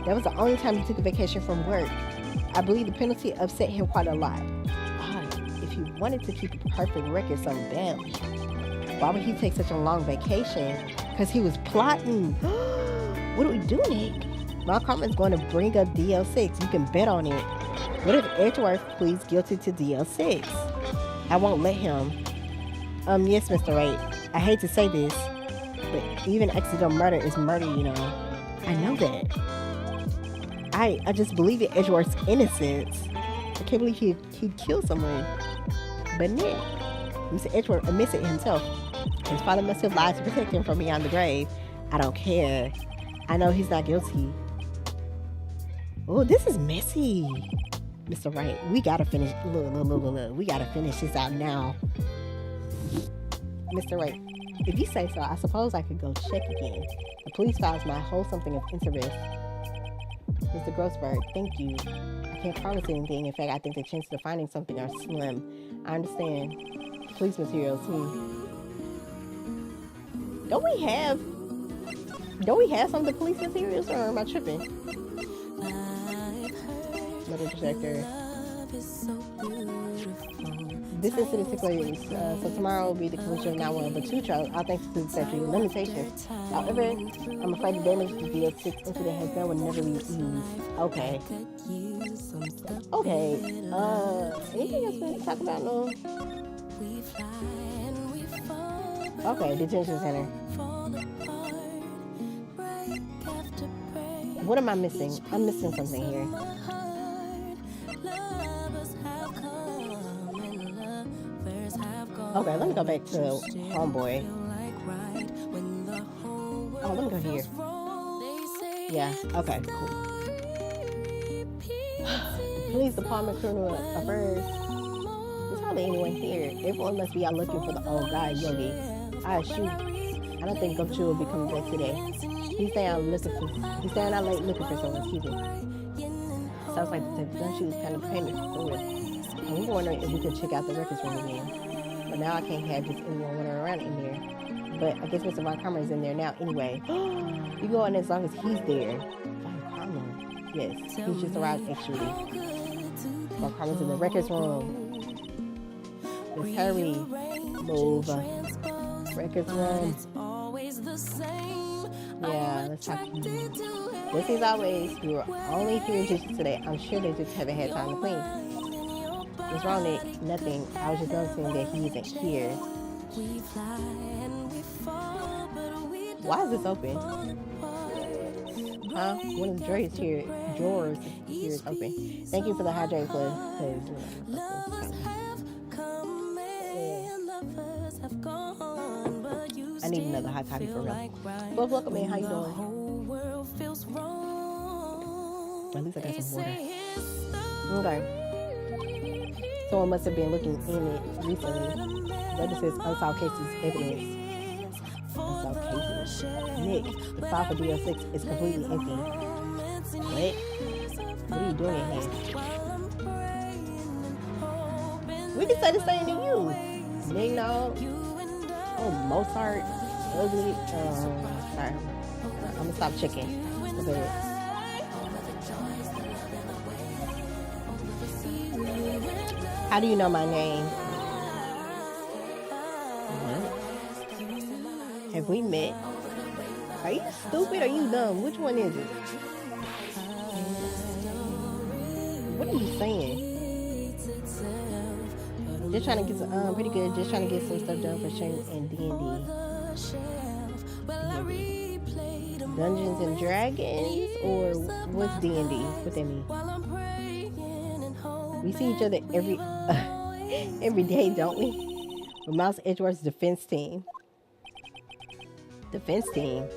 that was the only time he took a vacation from work. I believe the penalty upset him quite a lot. If he wanted to keep a perfect record so badly, why would he take such a long vacation? Because he was plotting. What do we do, Nick? Von Karma is going to bring up DL6. You can bet on it. What if Edgeworth pleads guilty to DL6? I won't let him. Yes, Mr. Wright. I hate to say this, but even accidental murder is murder, you know. I know that. I just believe in Edgeworth's innocence. I can't believe he'd kill someone. But Nick, Mr. Edgeworth admits it himself. His father must have lied to protect him from beyond the grave. I don't care. I know he's not guilty. Oh, this is messy. Mr. Wright, we gotta finish. Look. We gotta finish this out now. Mr. Wright, if you say so, I suppose I could go check again. The police files might hold something of interest. Mr. Grossberg, thank you. I can't promise anything. In fact, I think the chances of finding something are slim. I understand. Police materials, Don't we have some of the police materials, or am I tripping? Metal detector. This incident took place, so tomorrow will be the completion of not one but two trials, all thanks to the statute of limitations. However, I'm afraid the damage the DX6 incident has done will never be eased. Okay. Okay. Anything else we need to talk about, no? Okay, detention center. What am I missing? I'm missing something here. Okay, let me go back to Homeboy. Oh, let me go here. Yeah, okay, cool. Police department criminal affairs. There's hardly anyone here. Everyone must be out looking for the old guy, Yogi. I don't think Gokchu will be coming back today. He's staying out late looking for someone, excuse me. Sounds like the Gokchu was kind of painted for it. And we were wondering if we could check out the records room again. But now I can't have just anyone wandering around in there. But I guess Mr. Von Karma is in there now anyway. You go in as long as he's there. Von Karma? Yes, he's just arrived actually. Von Karma's in the records room. Let's hurry. Move. Records room. Yeah, let's talk. Just as always, we were only here just today. I'm sure they just haven't had time to clean. What's wrong, Nick? Nothing. I was just noticing that he isn't here. Why is this open? Huh? One of the drawers here is open. Thank you for the hydrate plug. I need another hot copy for real. Well, welcome in. How you doing? At least I got some water. Okay. Someone must have been looking in it recently. But it says unsolved cases evidence. Unsolved cases. Nick, the file for DL6 is completely empty. What? What are you doing in here? We can say the same to you. Nick, no. Oh, Mozart. Ugly. Sorry. I'm gonna stop checking. Okay. How do you know my name? What? Have we met? Are you stupid or are you dumb? Which one is it? What are you saying? Just trying to get some, pretty good. Just trying to get some stuff done for Shane and D&D. Dungeons and Dragons? Or what's D&D? What that mean? We see each other every day, don't we? With Miles Edgeworth's defense team. Defense team?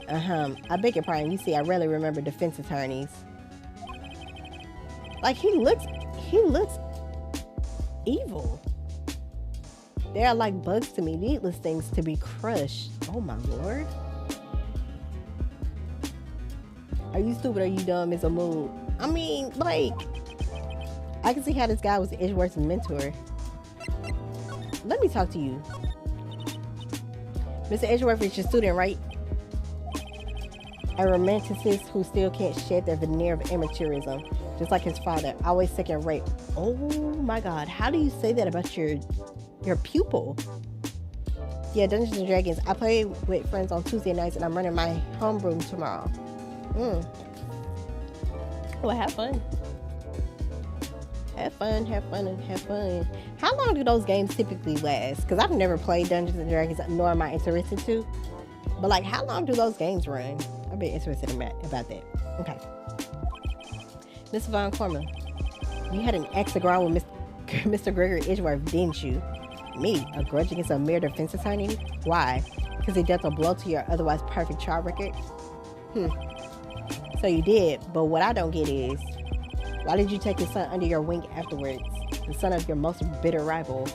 I beg your pardon. You see, I rarely remember defense attorneys. Like, he looks evil. They are like bugs to me, needless things to be crushed. Oh my lord. Are you stupid or are you dumb is a mood. I mean, like, I can see how this guy was Edgeworth's mentor. Let me talk to you. Mr. Edgeworth is your student, right? A romanticist who still can't shed their veneer of amateurism, just like his father, always second rate. Oh my god, how do you say that about your pupil? Yeah, Dungeons and Dragons. I play with friends on Tuesday nights and I'm running my homeroom tomorrow. Well, have fun. Have fun. How long do those games typically last? Because I've never played Dungeons and Dragons, nor am I interested to. But like, how long do those games run? I'd be interested about that. Okay. Mr. Von Karma, you had an axe to grind with Mr. Gregory Edgeworth, didn't you? Me, a grudge against a mere defense attorney? Why? Because he dealt a blow to your otherwise perfect trial record? So you did, but what I don't get is, why did you take his son under your wing afterwards? The son of your most bitter rival.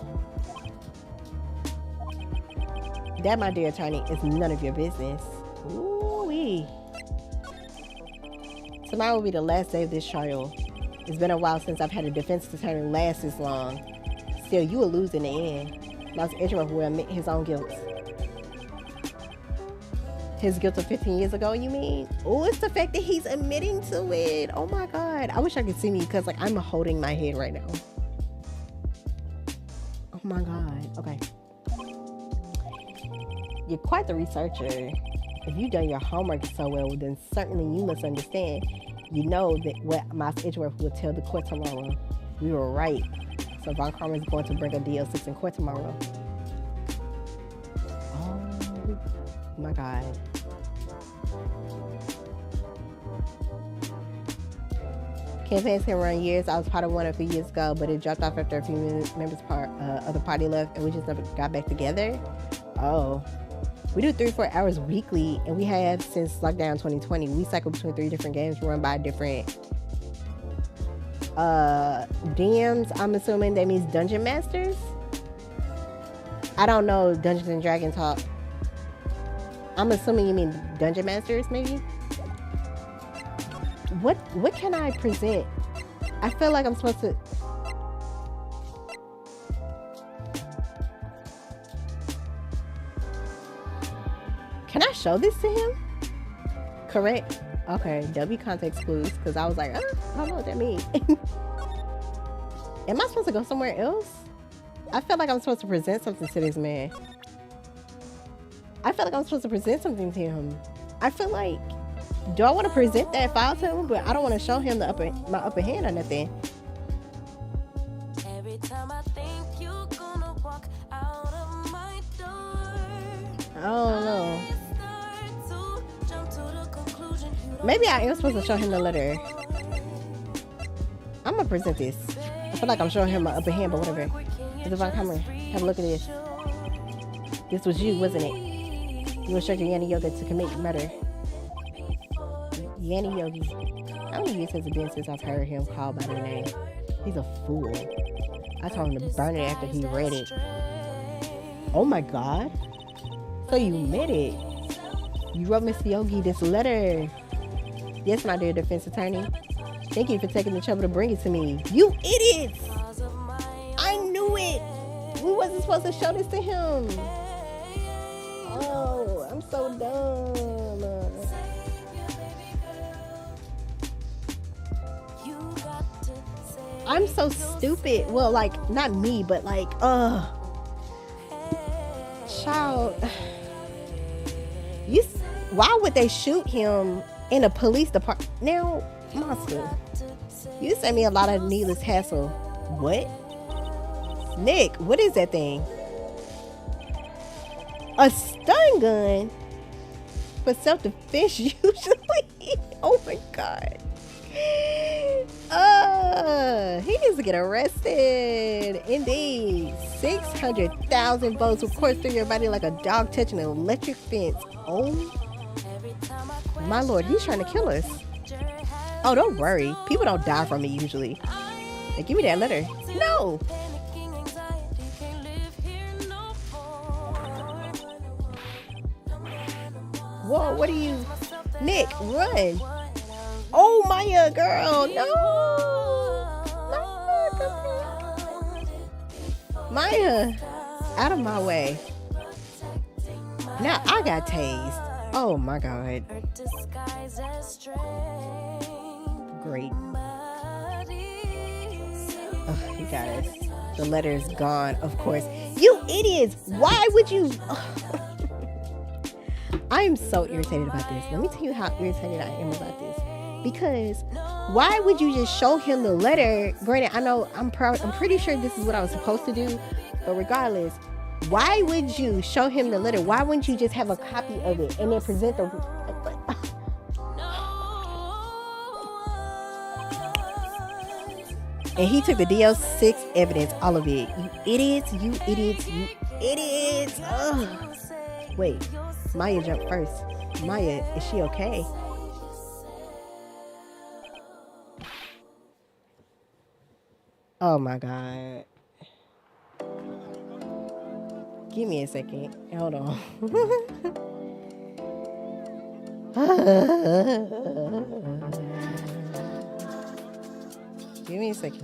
That, my dear attorney, is none of your business. Ooh-wee. Tomorrow will be the last day of this trial. It's been a while since I've had a defense attorney last this long. Still, you will lose in the end. Mouse Edgeworth will admit his own guilt. His guilt of 15 years ago, you mean? Oh, it's the fact that he's admitting to it. Oh my God. I wish I could see me because like I'm holding my head right now. Oh my God. Okay. You're quite the researcher. If you've done your homework so well, then certainly you must understand. You know that what Mouse Edgeworth will tell the court tomorrow. We were right. So Von Karma is going to bring a DL6 in court tomorrow. Oh my God. Campaigns can run years. I was part of one a few years ago, but it dropped off after a few members of the party left, and we just never got back together. Oh. We do 3-4 hours weekly, and we have since lockdown 2020. We cycle between 3 different games run by different DMs. I'm assuming that means Dungeon Masters. I don't know Dungeons and Dragons talk. I'm assuming you mean Dungeon Masters, maybe? What can I present? I feel like I'm supposed to... Can I show this to him? Correct. Okay, W context clues, because I was like, I don't know what that means. Am I supposed to go somewhere else? I feel like I'm supposed to present something to this man. I feel like I'm supposed to present something to him. I feel like, do I want to present that file to him? But I don't want to show him my upper hand or nothing. Every time I think you're gonna walk out of my door, I don't know. Maybe I am supposed to show him the letter. I'm gonna present this. I feel like I'm showing him my upper hand, but whatever. Mr. Von Karma, have a look at this. This was you, wasn't it? You instructed Yanni Yoga to commit murder. Yanni Yogi. How many years has it been since I've heard him called by the name? He's a fool. I told him to burn it after he read it. Oh my God. So you meant it. You wrote Mr. Yogi this letter. Yes, my dear defense attorney. Thank you for taking the trouble to bring it to me. You idiots! I knew it! We wasn't supposed to show this to him. Oh, I'm so dumb. I'm so stupid. Well, like, not me, but like, child. Why would they shoot him in a police department? Now, monster, you sent me a lot of needless hassle. What? Nick, what is that thing? A stun gun? For self-defense usually? Oh my God. He needs to get arrested. Indeed. 600,000 volts will course through your body like a dog touching an electric fence. Oh my Lord, he's trying to kill us. Oh, don't worry. People don't die from it usually. Hey, give me that letter. No. Whoa, what are you? Nick, run. Oh, Maya, girl. No. Maya, out of my way. Now I got tased. Oh my God. Great. Oh, you guys. The letter is gone, of course. You idiots! Why would you? I am so irritated about this. Let me tell you how irritated I am about this. Because why would you just show him the letter? Granted, I know I'm pretty sure this is what I was supposed to do, but regardless, why would you show him the letter? Why wouldn't you just have a copy of it and then present the... And he took the DL6 evidence, all of it. You idiots, you idiots, you idiots. Ugh. Wait, Maya jumped first. Maya, is she okay? Oh my God. Give me a second. Hold on. Give me a second.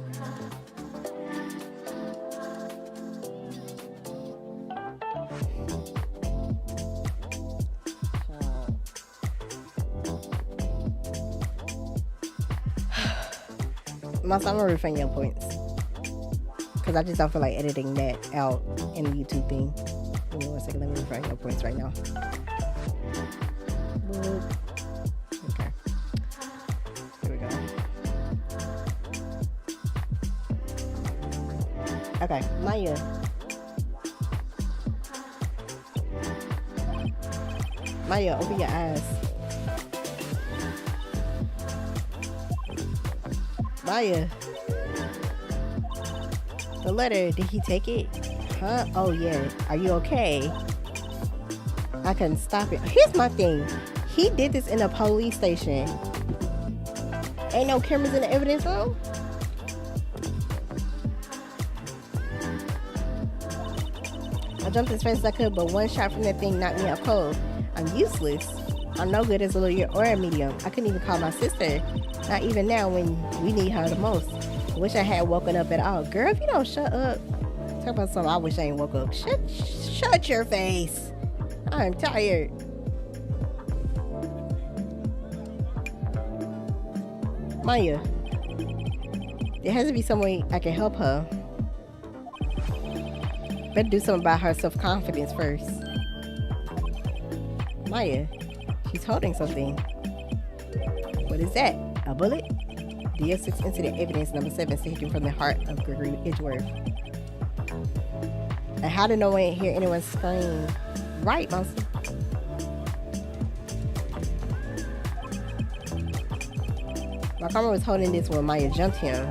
Mouse, I'm gonna refund your points because I just don't feel like editing that out in the YouTube thing. Give me 1 second. Let me refund your points right now. Okay. Here we go. Okay, Maya. Maya, open your eyes. Maya. The letter, did he take it? Huh? Oh yeah. Are you okay? I couldn't stop it. Here's my thing. He did this in a police station. Ain't no cameras in the evidence room? I jumped as fast as I could, but one shot from that thing knocked me out cold. I'm useless. I'm no good as a lawyer or a medium. I couldn't even call my sister. Not even now when we need her the most. I wish I had woken up at all. Girl, if you don't shut up. Talk about something I wish I ain't woke up. Shut your face. I'm tired. Maya. There has to be some way I can help her. Better do something about her self-confidence first. Maya. She's holding something. What is that? A bullet? DL6 incident evidence number 7 taken from the heart of Gregory Edgeworth. And how did no one hear anyone scream? Right, monster. My camera was holding this when Maya jumped him.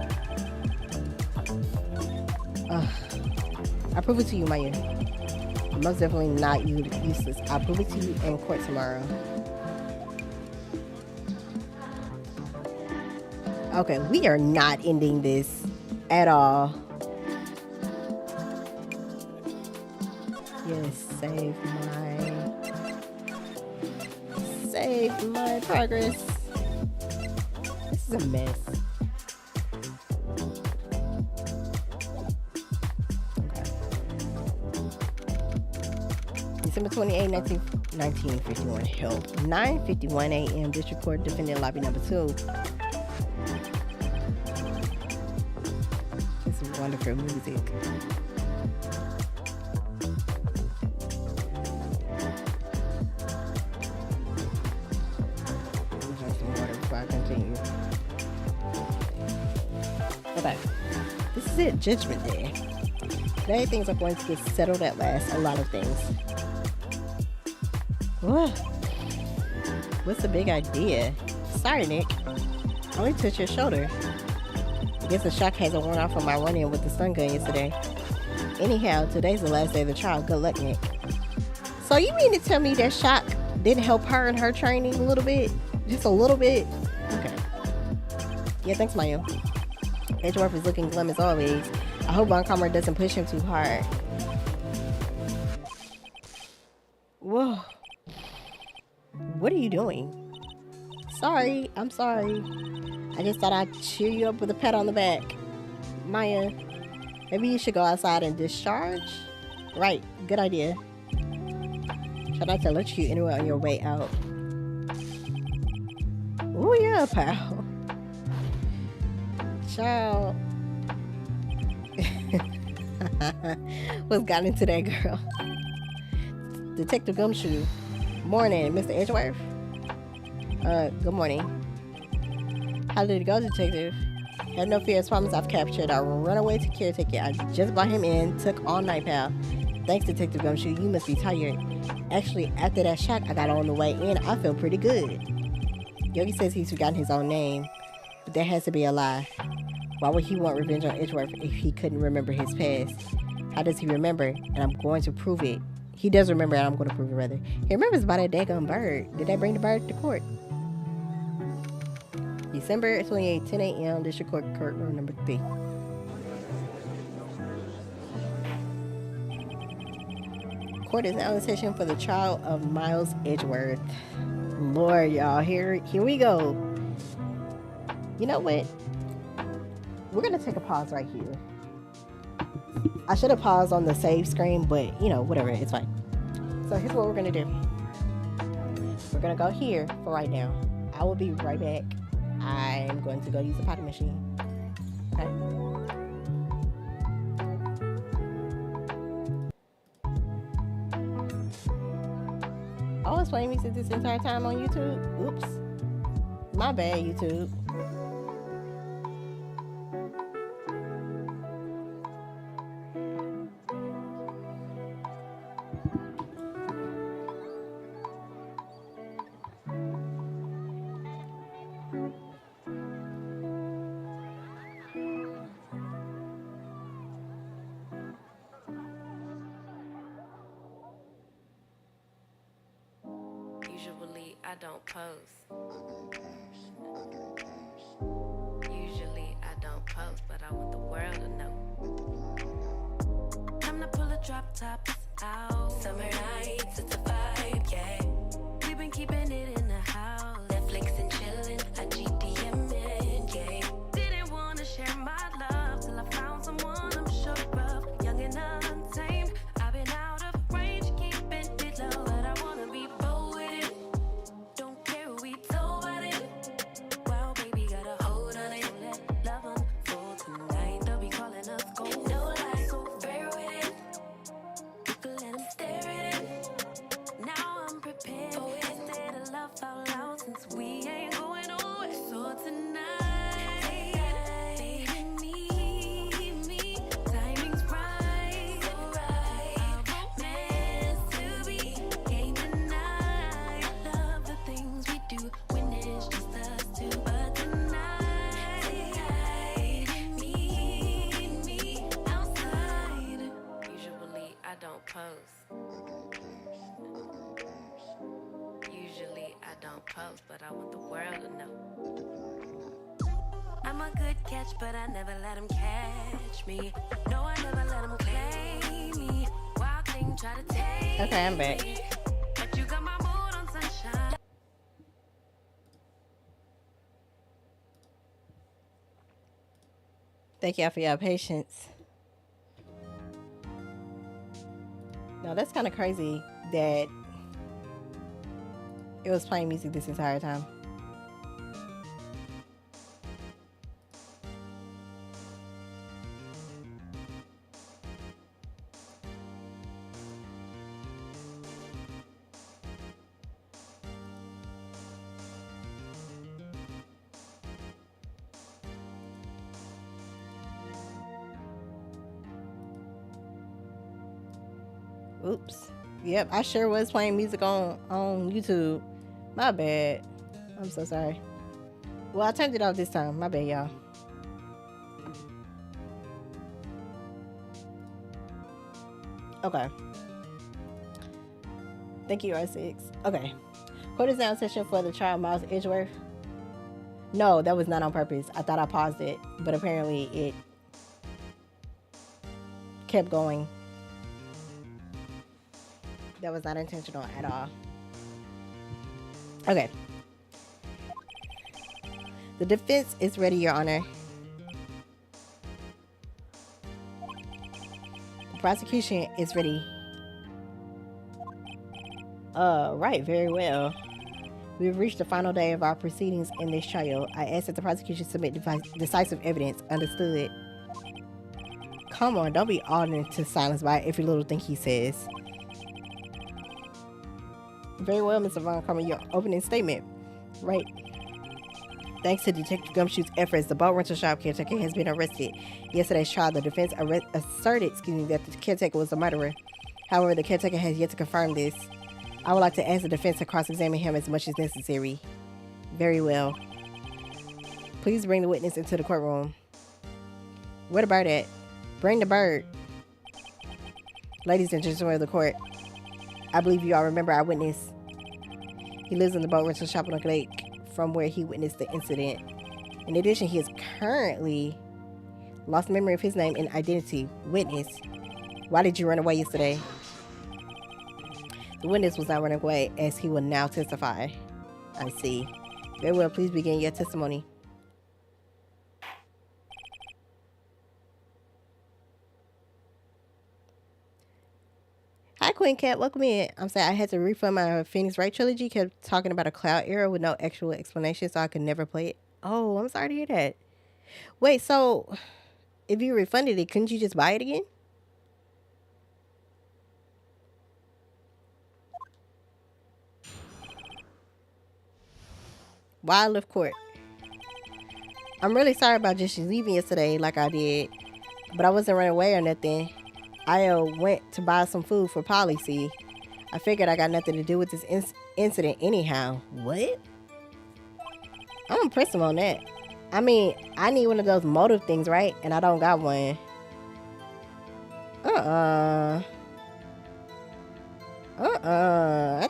I prove it to you, Maya. You're most definitely not useless. I'll prove it to you in court tomorrow. Okay, we are not ending this at all. Yes, save my progress. This is a mess. Okay. December 28, 1951. Help. 9:51 a.m. District Court, defendant lobby number 2. This is wonderful music. Okay, this is it, Judgment Day. Today things are going to get settled at last, a lot of things. What's the big idea? Sorry, Nick. I only touched your shoulder. I guess the shock hasn't worn off on my run-in with the stun gun yesterday. Anyhow, today's the last day of the trial. Good luck, Nick. So you mean to tell me that shock didn't help her in her training a little bit? Just a little bit? Okay. Yeah, thanks, Maya. Edgeworth is looking glum as always. I hope Von Commer doesn't push him too hard. Whoa. What are you doing? Sorry, I'm sorry. I just thought I'd cheer you up with a pat on the back. Maya, maybe you should go outside and discharge? Right, good idea. Try not to electrocute anywhere on your way out. Oh yeah, pal. Child. What's got into that girl? Detective Gumshoe. Morning, Mr. Edgeworth. Good morning. How did it go, Detective? Have no fear, as promised, I've captured our runaway caretaker. I just brought him in, took all night, pal. Thanks, Detective Gumshoe. You must be tired. Actually, after that shock I got on the way in, I feel pretty good. Yogi says he's forgotten his own name, but that has to be a lie. Why would he want revenge on Edgeworth if he couldn't remember his past? How does he remember? And I'm going to prove it. He does remember, and I'm going to prove it, rather. He remembers about that daggone bird. Did I bring the bird to court? December 28, 10 a.m., District Court, courtroom number 3. Court is now in session for the trial of Miles Edgeworth. Lord, y'all, here we go. You know what? We're going to take a pause right here. I should have paused on the save screen, but, you know, whatever. It's fine. So here's what we're going to do. We're going to go here for right now. I will be right back. I'm going to go use the potty machine. Okay. I was playing music this entire time on YouTube. Oops. My bad, YouTube. Usually I don't post. Usually I don't post, but I want the world to know. Time to pull a drop tops out. Summer nights, it's a vibe, yeah. We've been keeping it in the house. Netflix and chillin', I GDM'in', yeah. Didn't wanna share my love till I found someone I'm sure of. Young and untamed, I've been out of range, keeping it low, but I wanna be bold with it. Don't care who we told about it. Wow, baby, got a hold on it. Let love unfold tonight. They'll be calling us gold. No lies, so fair with it. You can let them stare at it. Now I'm prepared for it. Instead of love out loud, since we ain't going nowhere. So tonight, baby, need me. Timing's right, so right. Our romance to be, can't deny. Love the things we do when it's just us two. But tonight, meet me outside. Usually I don't post. Usually I don't post, but I want the world to know. I'm a good catch, but I never let him catch me. No, I never let him claim me. Wild thing try to take Okay, I'm back. me. But you got my mood on sunshine. Thank y'all for your patience. Now, that's kind of crazy that it was playing music this entire time. Oops. Yep, I sure was playing music on YouTube. My bad. I'm so sorry. Well, I turned it off this time. My bad, y'all. Okay. Thank you, R6. Okay. Court is now in session for the trial of Miles Edgeworth. No, that was not on purpose. I thought I paused it, but apparently it kept going. That was not intentional at all. Okay. The defense is ready, Your Honor. The prosecution is ready. Right, very well. We've reached the final day of our proceedings in this trial. I ask that the prosecution submit decisive evidence. Understood. Come on, don't be awed into silence by every little thing he says. Very well, Mr. Von Karma, your opening statement. Right. Thanks to Detective Gumshoe's efforts, the boat rental shop caretaker has been arrested. Yesterday's trial, the defense asserted, that the caretaker was the murderer. However, the caretaker has yet to confirm this. I would like to ask the defense to cross-examine him as much as necessary. Very well. Please bring the witness into the courtroom. Where the bird at? Bring the bird. Ladies and gentlemen of the court, I believe you all remember our witness. He lives in the boat rental shop on the lake from where he witnessed the incident. In addition, he has currently lost memory of his name and identity. Witness, why did you run away yesterday? The witness was not running away, as he will now testify. I see. Very well, please begin your testimony. Hi, Queen Cat. Welcome in. I'm saying I had to refund my Phoenix Wright trilogy. Kept talking about a cloud error with no actual explanation, so I could never play it. Oh, I'm sorry to hear that. Wait, so if you refunded it, couldn't you just buy it again? Wildlife Court. I'm really sorry about just leaving yesterday like I did, but I wasn't running away or nothing. I went to buy some food for policy. I figured I got nothing to do with this incident anyhow. What? I'm gonna press him on that. I mean, I need one of those motive things, right? And I don't got one. I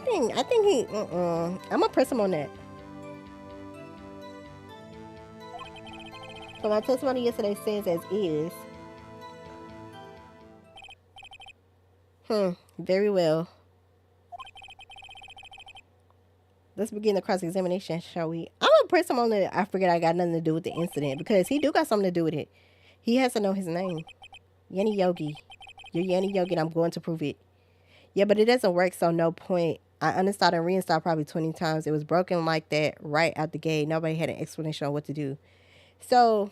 think he, I'm gonna press him on that. So my testimony yesterday stands as is. Very well. Let's begin the cross-examination, shall we? I'm gonna press him on the I forget I got nothing to do with the incident, because he do got something to do with it. He has to know his name. Yanni Yogi. You're Yanni Yogi and I'm going to prove it. Yeah, but it doesn't work, so no point. I uninstalled and reinstalled probably 20 times. It was broken like that right out the gate. Nobody had an explanation on what to do. So,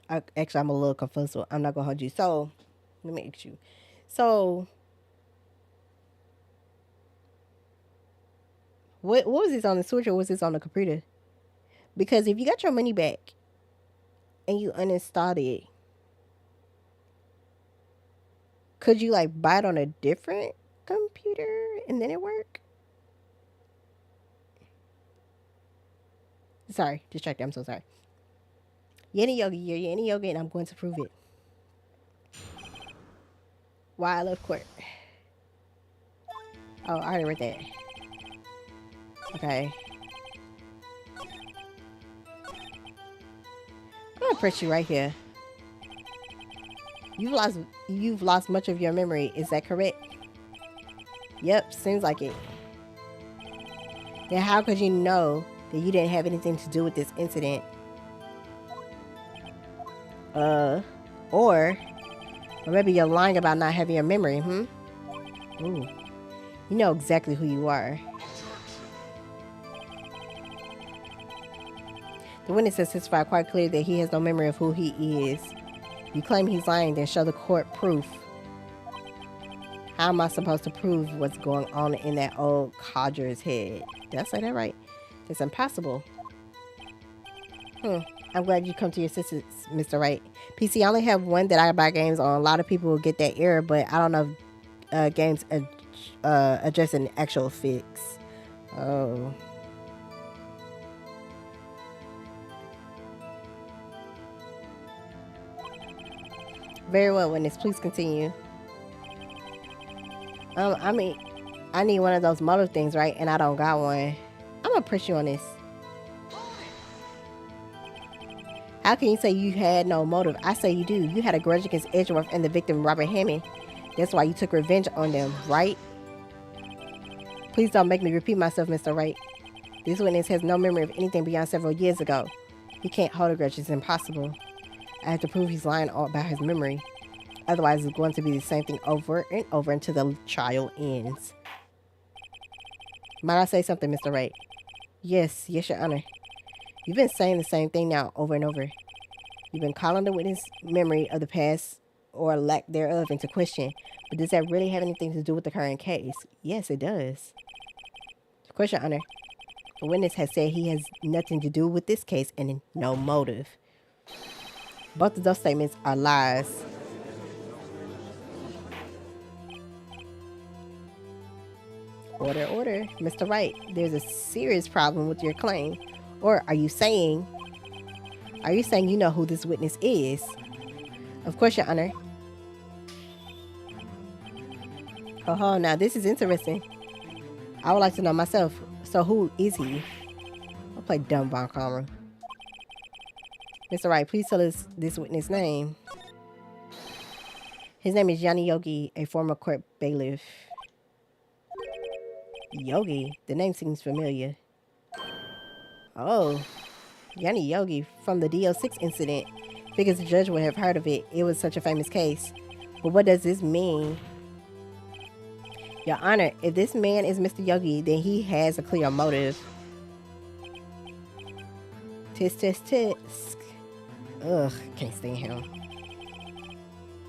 actually, I'm a little confused, so I'm not going to hold you. So, let me ask you. So, what was this on the Switch or was this on the computer? Because if you got your money back and you uninstalled it, could you like buy it on a different computer and then it work? Sorry, distracted. I'm so sorry. Yanni Yogi, you're Yanni Yogi, and I'm going to prove it. Why I love court. Oh, I already read that. Okay. I'm gonna press you right here. You've lost much of your memory. Is that correct? Yep, seems like it. Then how could you know that you didn't have anything to do with this incident? Or maybe you're lying about not having your memory, Ooh. You know exactly who you are. The witness has testified quite clearly that he has no memory of who he is. You claim he's lying, then show the court proof. How am I supposed to prove what's going on in that old codger's head? Did I say that right? It's impossible. I'm glad you come to your assistance, Mr. Wright. PC, I only have one that I buy games on. A lot of people will get that error, but I don't know if games address an actual fix. Oh. Very well, witness. Please continue. I mean, I need one of those motive things, right? And I don't got one. I'm gonna press you on this. How can you say you had no motive? I say you do. You had a grudge against Edgeworth and the victim, Robert Hammond. That's why you took revenge on them, right? Please don't make me repeat myself, Mr. Wright. This witness has no memory of anything beyond several years ago. He can't hold a grudge. It's impossible. I have to prove he's lying about his memory. Otherwise, it's going to be the same thing over and over until the trial ends. Might I say something, Mr. Wright? Yes, Your Honor. You've been saying the same thing now over and over. You've been calling the witness' memory of the past or lack thereof into question. But does that really have anything to do with the current case? Yes, it does. Of course, Your Honor. The witness has said he has nothing to do with this case and no motive. Both of those statements are lies. Order, order. Mr. Wright, there's a serious problem with your claim. Or are you saying Are you saying you know who this witness is? Of course, Your Honor. Oh, now this is interesting. I would like to know myself. So who is he? I'll play dumb Von Karma. Mr. Wright, please tell us this witness' name. His name is Yanni Yogi, a former court bailiff. Yogi? The name seems familiar. Oh, Yanni Yogi from the DO6 incident. Figures the judge would have heard of it. It was such a famous case. But what does this mean? Your Honor, if this man is Mr. Yogi, then he has a clear motive. Tisk, tisk, tisk. Ugh, can't stand him.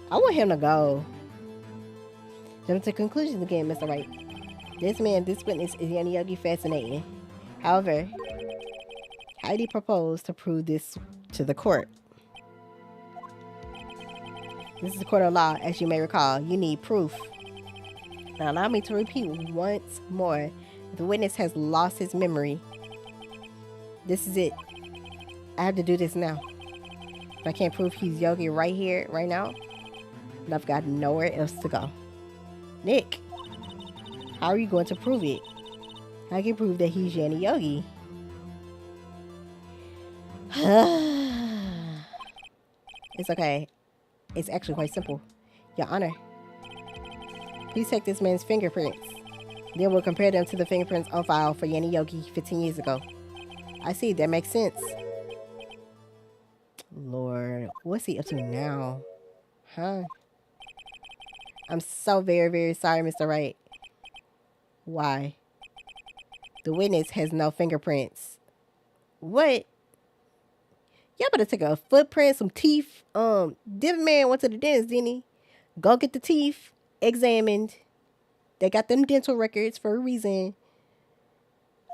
I want him to go. Jump to conclusions again, Mr. Wright. This witness is Yanni Yogi, fascinating. However, how did he propose to prove this to the court? This is a court of law, as you may recall. You need proof. Now allow me to repeat once more. The witness has lost his memory. This is it. I have to do this now. If I can't prove he's Yogi right here, right now, then I've got nowhere else to go. Nick, how are you going to prove it? I can prove that he's Yanni Yogi. It's okay. It's actually quite simple. Your Honor, please take this man's fingerprints. Then we'll compare them to the fingerprints on file for Yanni Yogi 15 years ago. I see, that makes sense. Lord, what's he up to now? Huh? I'm so very, very sorry, Mr. Wright. Why? The witness has no fingerprints. What? Y'all better take a footprint, some teeth. This man went to the dentist, didn't he? Go get the teeth examined. They got them dental records for a reason.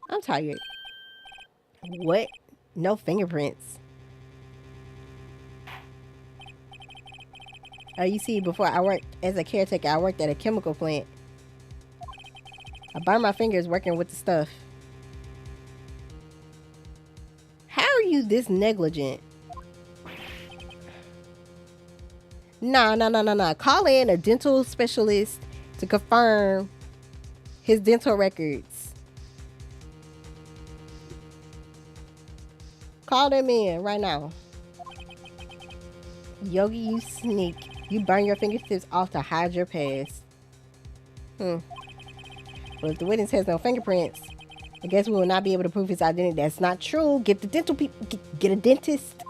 I'm tired. What? No fingerprints. You see, before I worked as a caretaker, I worked at a chemical plant. I burned my fingers working with the stuff. How are you this negligent? Nah. Call in a dental specialist to confirm his dental records. Call them in right now. Yogi, you sneak. You burn your fingertips off to hide your past. Well, if the witness has no fingerprints, I guess we will not be able to prove his identity. That's not true. Get the dental people. Get a dentist.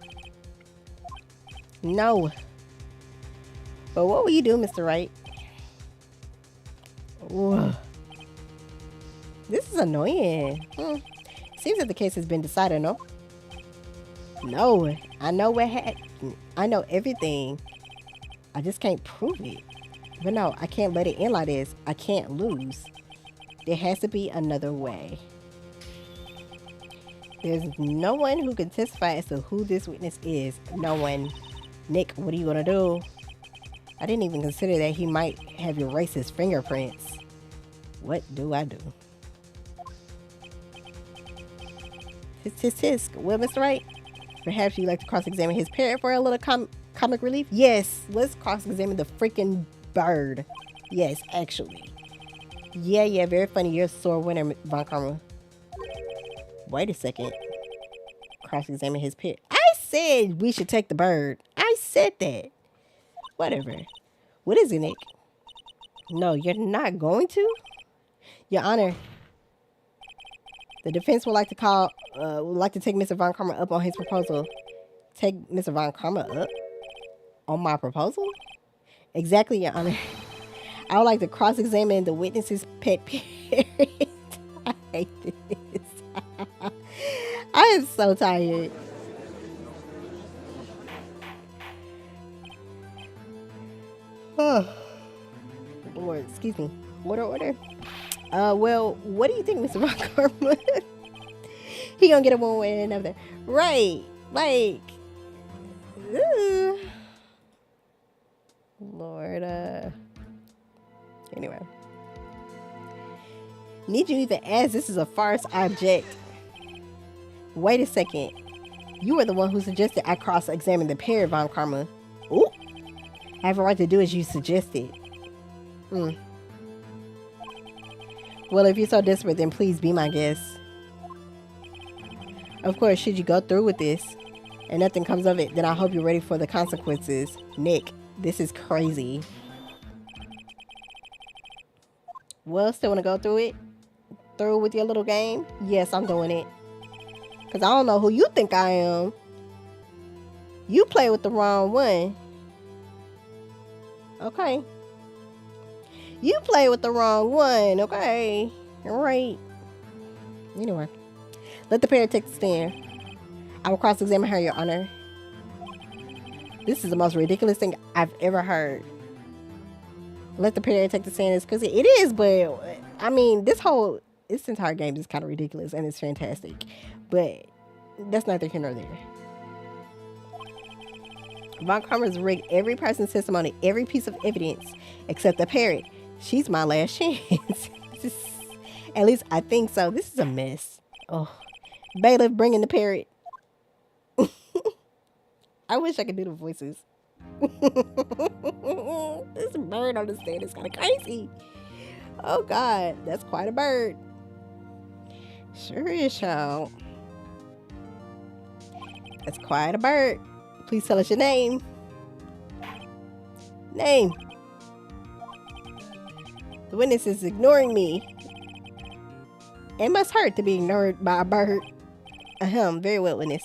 No. But what will you do, Mr. Wright? Ugh. This is annoying. Seems that the case has been decided, no? No. I know what happened. I know everything. I just can't prove it. But no, I can't let it end like this. I can't lose. There has to be another way. There's no one who can testify as to who this witness is. No one. Nick, what are you gonna do? I didn't even consider that he might have erased his fingerprints. What do I do? Tisk. Well, Mr. Wright, perhaps you'd like to cross-examine his parrot for a little comic relief? Yes, let's cross-examine the freaking bird. Yes, actually. Yeah, very funny. You're a sore winner, Von Karma. Wait a second. Cross-examine his parrot. I said we should take the bird. I said that. Whatever. What is it, Nick? No, you're not going to? Your Honor, the defense would like to take Mr. Von Karma up on his proposal. Take Mr. Von Karma up on my proposal? Exactly, Your Honor. I would like to cross-examine the witness's pet parrot. I hate this. I am so tired. Oh, Lord, excuse me. Order. Well, what do you think, Mr. Von Karma? He gonna get it one way or another. Right. Like, Lord, anyway. Need you even ask? This is a farce object. Wait a second. You were the one who suggested I cross-examine the parrot, Von Karma. Ooh. I have a right to do as you suggested. Well, if you're so desperate, then please be my guest. Of course, should you go through with this and nothing comes of it, then I hope you're ready for the consequences. Nick, this is crazy. Well, still want to go through it? Through with your little game? Yes, I'm doing it. Because I don't know who you think I am. You play with the wrong one. Okay. You play with the wrong one. Okay. All right. Anyway. Let the parrot take the stand. I will cross-examine her, Your Honor. This is the most ridiculous thing I've ever heard. Let the parrot take the stand is because it is, but I mean, this entire game is kind of ridiculous and it's fantastic. But that's neither here nor there. Von Karma's rigged every person's testimony, every piece of evidence, except the parrot. She's my last chance. At least I think so. This is a mess. Oh, bailiff, bring in the parrot. I wish I could do the voices. This bird on the stand is kind of crazy. Oh God, that's quite a bird. Sure is, y'all. That's quite a bird. Please tell us your name. Name. The witness is ignoring me. It must hurt to be ignored by a bird. Ahem, very well, witness.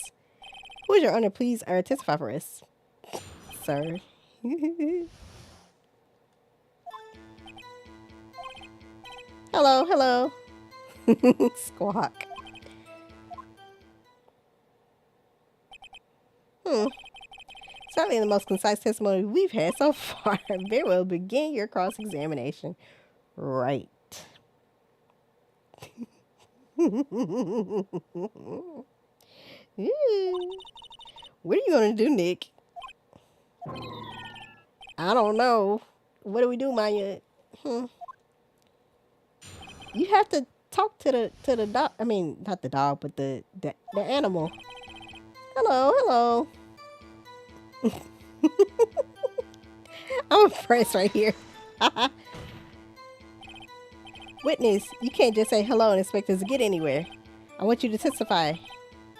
Who is Your Honor? Please testify for us. Sir. Hello, hello. Squawk. Certainly the most concise testimony we've had so far. Very well, begin your cross-examination. Right. What are you gonna do, Nick? I don't know. What do we do, Maya? You have to talk to the dog. I mean, not the dog, but the animal. Hello, hello. I'm impressed right here. Witness, you can't just say hello and expect us to get anywhere. I want you to testify.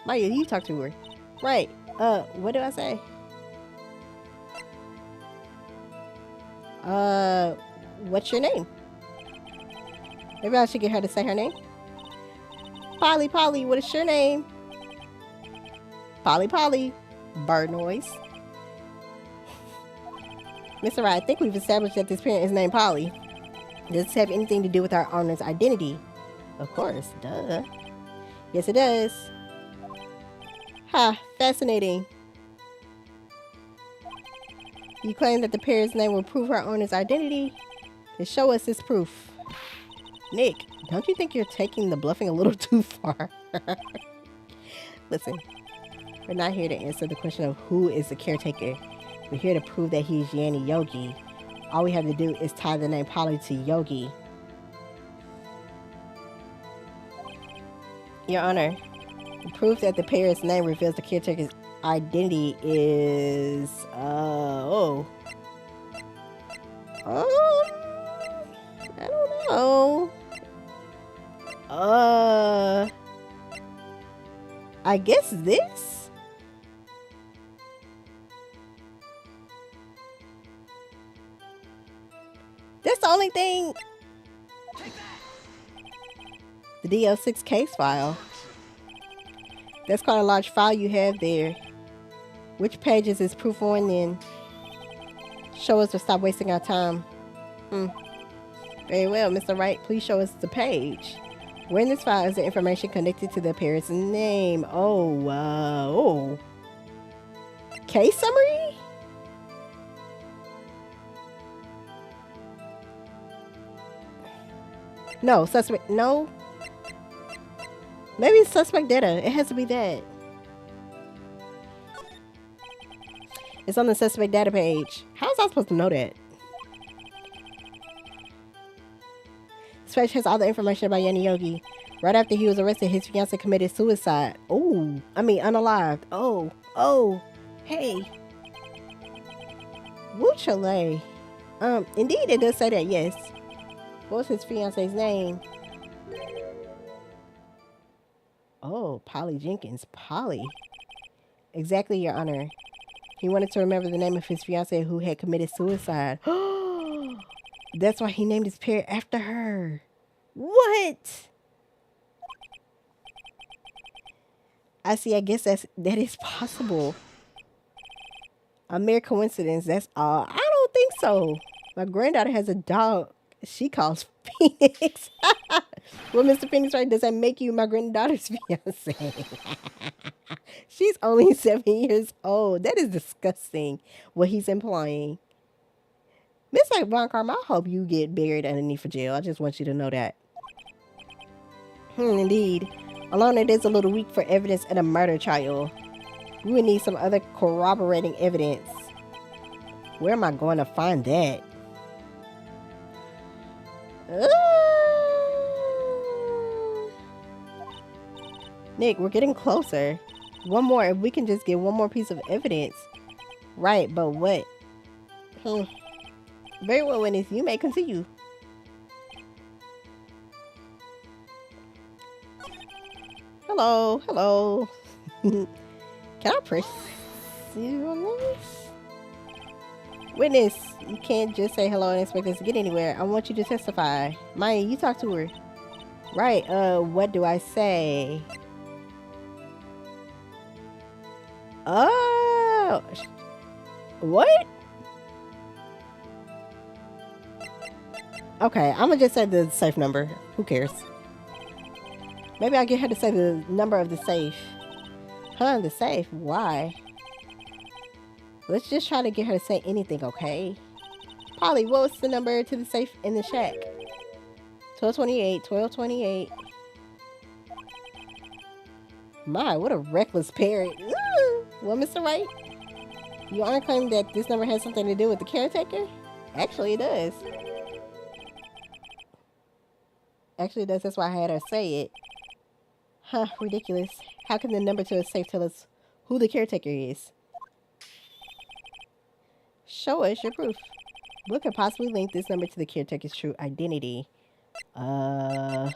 Maya, you talk to her. Right. What do I say? What's your name? Maybe I should get her to say her name. Polly, Polly, what is your name? Polly, Polly. Bird noise. Mr. Wright, I think we've established that this parent is named Polly. Does this have anything to do with our owner's identity? Of course, duh. Yes, it does. Ha, fascinating. You claim that the parent's name will prove our owner's identity? Then show us this proof. Nick, don't you think you're taking the bluffing a little too far? Listen, we're not here to answer the question of who is the caretaker. We're here to prove that he's Yanni Yogi. All we have to do is tie the name Polly to Yogi. Your Honor, the proof that the parent's name reveals the caretaker's identity is, I don't know. I guess this? That's the only thing. The DL6 case file. That's quite a large file you have there. Which pages is proof on then? Show us to stop wasting our time. Very well, Mr. Wright. Please show us the page. Where in this file is the information connected to the parent's name? Oh. Case summary? No, suspect. No. Maybe it's suspect data. It has to be that. It's on the suspect data page. How was I supposed to know that? This page has all the information about Yanni Yogi. Right after he was arrested, his fiancée committed suicide. Oh, I mean unalived. Oh, hey. Woo Chile. Indeed it does say that, yes. What was his fiancée's name? Oh, Polly Jenkins. Polly. Exactly, Your Honor. He wanted to remember the name of his fiancée who had committed suicide. That's why he named his pair after her. What? I see. I guess that is possible. A mere coincidence. That's all. I don't think so. My granddaughter has a dog she calls Phoenix. Well, Mr. Phoenix Wright, does that make you my granddaughter's fiance? She's only 7 years old. That is disgusting what he's implying. Miss Von Karma, I hope you get buried underneath a jail. I just want you to know that. Indeed. Alone, it is a little weak for evidence in a murder trial. We would need some other corroborating evidence. Where am I going to find that? Nick, we're getting closer. One more. If we can just get one more piece of evidence. Right, but what? Very well, witness. You may continue. Hello, hello. Can I press you on this? Witness, you can't just say hello and expect us to get anywhere. I want you to testify. Maya, you talk to her. Right, what do I say? Oh, what? Okay, I'm gonna just say the safe number. Who cares? Maybe I'll get her to say the number of the safe. Huh, the safe? Why? Let's just try to get her to say anything, okay? Polly, what's the number to the safe in the shack? 1228, 1228. My, what a reckless parent. Ooh. Well, Mr. Wright, you aren't claiming that this number has something to do with the caretaker? Actually, it does. Actually, it does. That's why I had her say it. Huh, ridiculous. How can the number to a safe tell us who the caretaker is? Show us your proof. What could possibly link this number to the caretaker's true identity? Is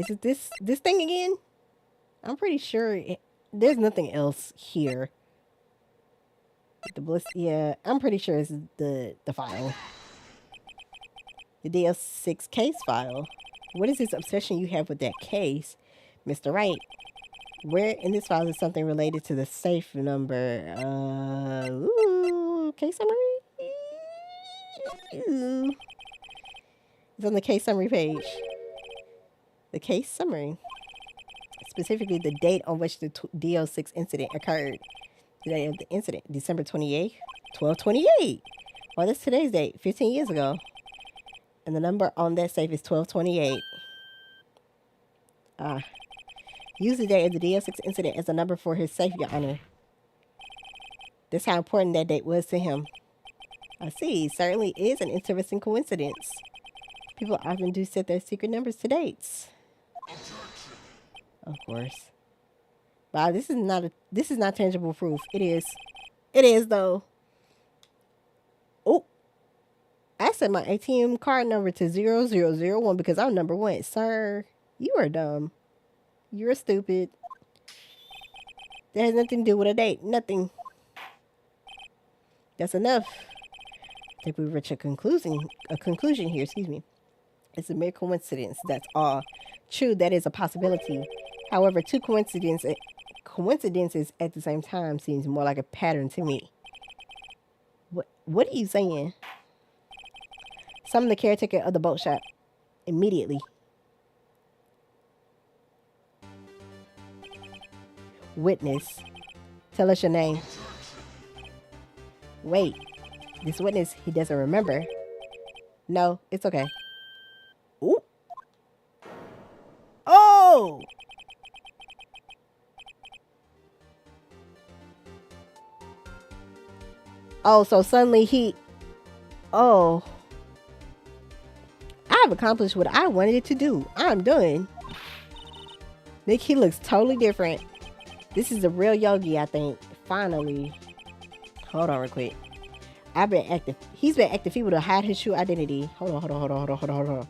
it this thing again? I'm pretty sure there's nothing else here. The bliss, yeah, I'm pretty sure it's the file. The DL6 case file. What is this obsession you have with that case? Mr. Wright, where in this file is something related to the safe number? Case summary? It's on the case summary page. The case summary. Specifically, the date on which the DL6 incident occurred. The date of the incident, December 28th, 1228. Well, that's today's date, 15 years ago. And the number on that safe is 1228. Use the date of the DL6 incident as a number for his safe, Your Honor. That's how important that date was to him. I see. Certainly is an interesting coincidence. People often do set their secret numbers to dates. Of course. Wow, this is not tangible proof. It is. It is though. Oh. I set my ATM card number to 0001 because I'm number 1. Sir, you are dumb. You're stupid. That has nothing to do with a date. Nothing. That's enough. I think we've reached a conclusion here, excuse me. It's a mere coincidence, that's all. True, that is a possibility. However, two coincidences at the same time seems more like a pattern to me. What are you saying? Summon the caretaker of the boat shop immediately. Witness, tell us your name. Wait, this witness, he doesn't remember. No, it's okay. Ooh. Oh! Oh, so suddenly oh. I've accomplished what I wanted it to do. I'm done. Nick, he looks totally different. This is the real Yogi, I think. Finally. Hold on real quick. He's been acting feeble to hide his true identity. Hold on.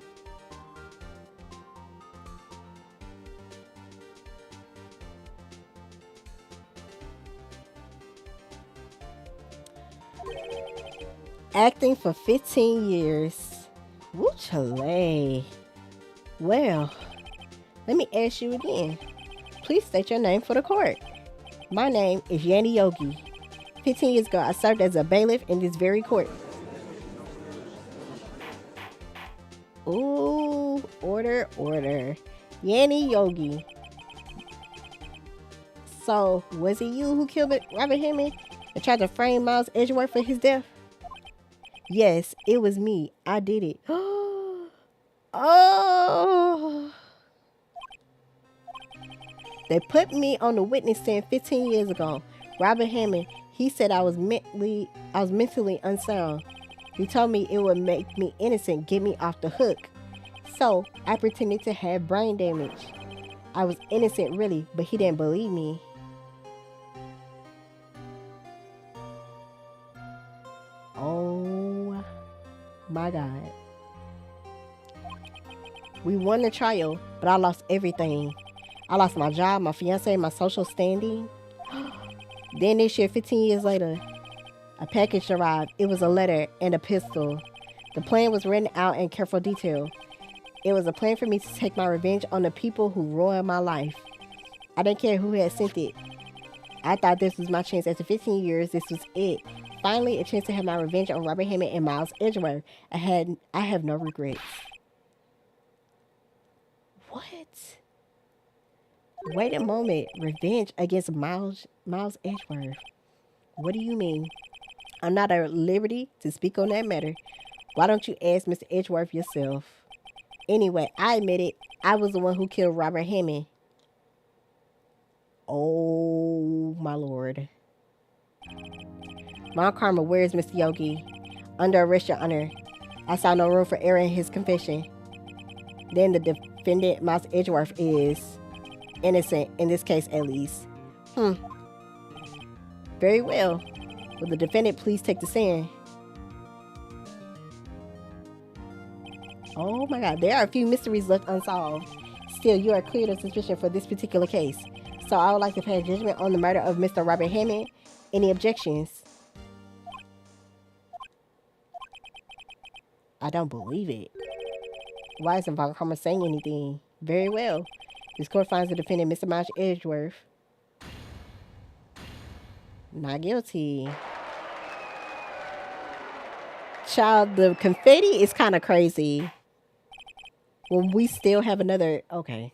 Acting for 15 years. Woo chale. Well, let me ask you again. Please state your name for the court. My name is Yanni Yogi. 15 years ago, I served as a bailiff in this very court. Ooh, order. Yanni Yogi. So, was it you who killed Robert Hammond and tried to frame Miles Edgeworth for his death? Yes, it was me. I did it. Oh. They put me on the witness stand 15 years ago. Robert Hammond, he said I was mentally unsound. He told me it would make me innocent, get me off the hook. So I pretended to have brain damage. I was innocent really, but he didn't believe me. Oh my God. We won the trial, but I lost everything. I lost my job, my fiance, my social standing. Then this year, 15 years later, a package arrived. It was a letter and a pistol. The plan was written out in careful detail. It was a plan for me to take my revenge on the people who ruined my life. I didn't care who had sent it. I thought this was my chance. After 15 years, this was it. Finally, a chance to have my revenge on Robert Hammond and Miles Edgeworth. I have no regrets. What? Wait a moment. Revenge against Miles Edgeworth. What do you mean? I'm not at liberty to speak on that matter. Why don't you ask Mr. Edgeworth yourself? Anyway, I admit it. I was the one who killed Robert Hammond. Oh, my Lord. Mount Karma, where is Mr. Yogi? Under arrest, Your Honor. I saw no room for error in his confession. Then the defendant, Miles Edgeworth, is innocent, in this case at least. Very well. Will the defendant please take the stand? Oh my God, there are a few mysteries left unsolved. Still, you are cleared of suspicion for this particular case. So I would like to pass judgment on the murder of Mr. Robert Hammond. Any objections? I don't believe it. Why isn't Von Karma saying anything? Very well. This court finds the defendant, Mr. Miles Edgeworth, not guilty. Child, the confetti is kind of crazy. When we still have another... Okay.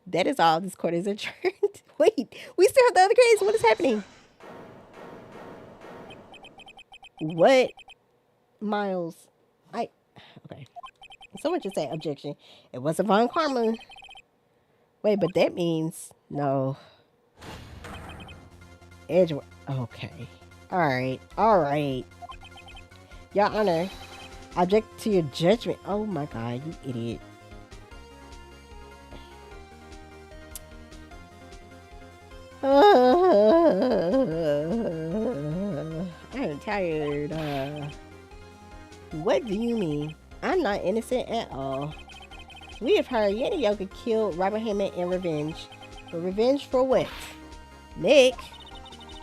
That is all. This court is adjourned. Wait, we still have the other case. What is happening? What? Miles. Okay. Someone just say objection. It wasn't Von Karma. Wait, but that means... No. Edgeworth. Okay. Alright. Your Honor, I object to your judgment. Oh my God, you idiot. I'm tired. What do you mean? I'm not innocent at all. We have heard Yanni Yogi killed Robert Hammond in revenge. But revenge for what? Nick,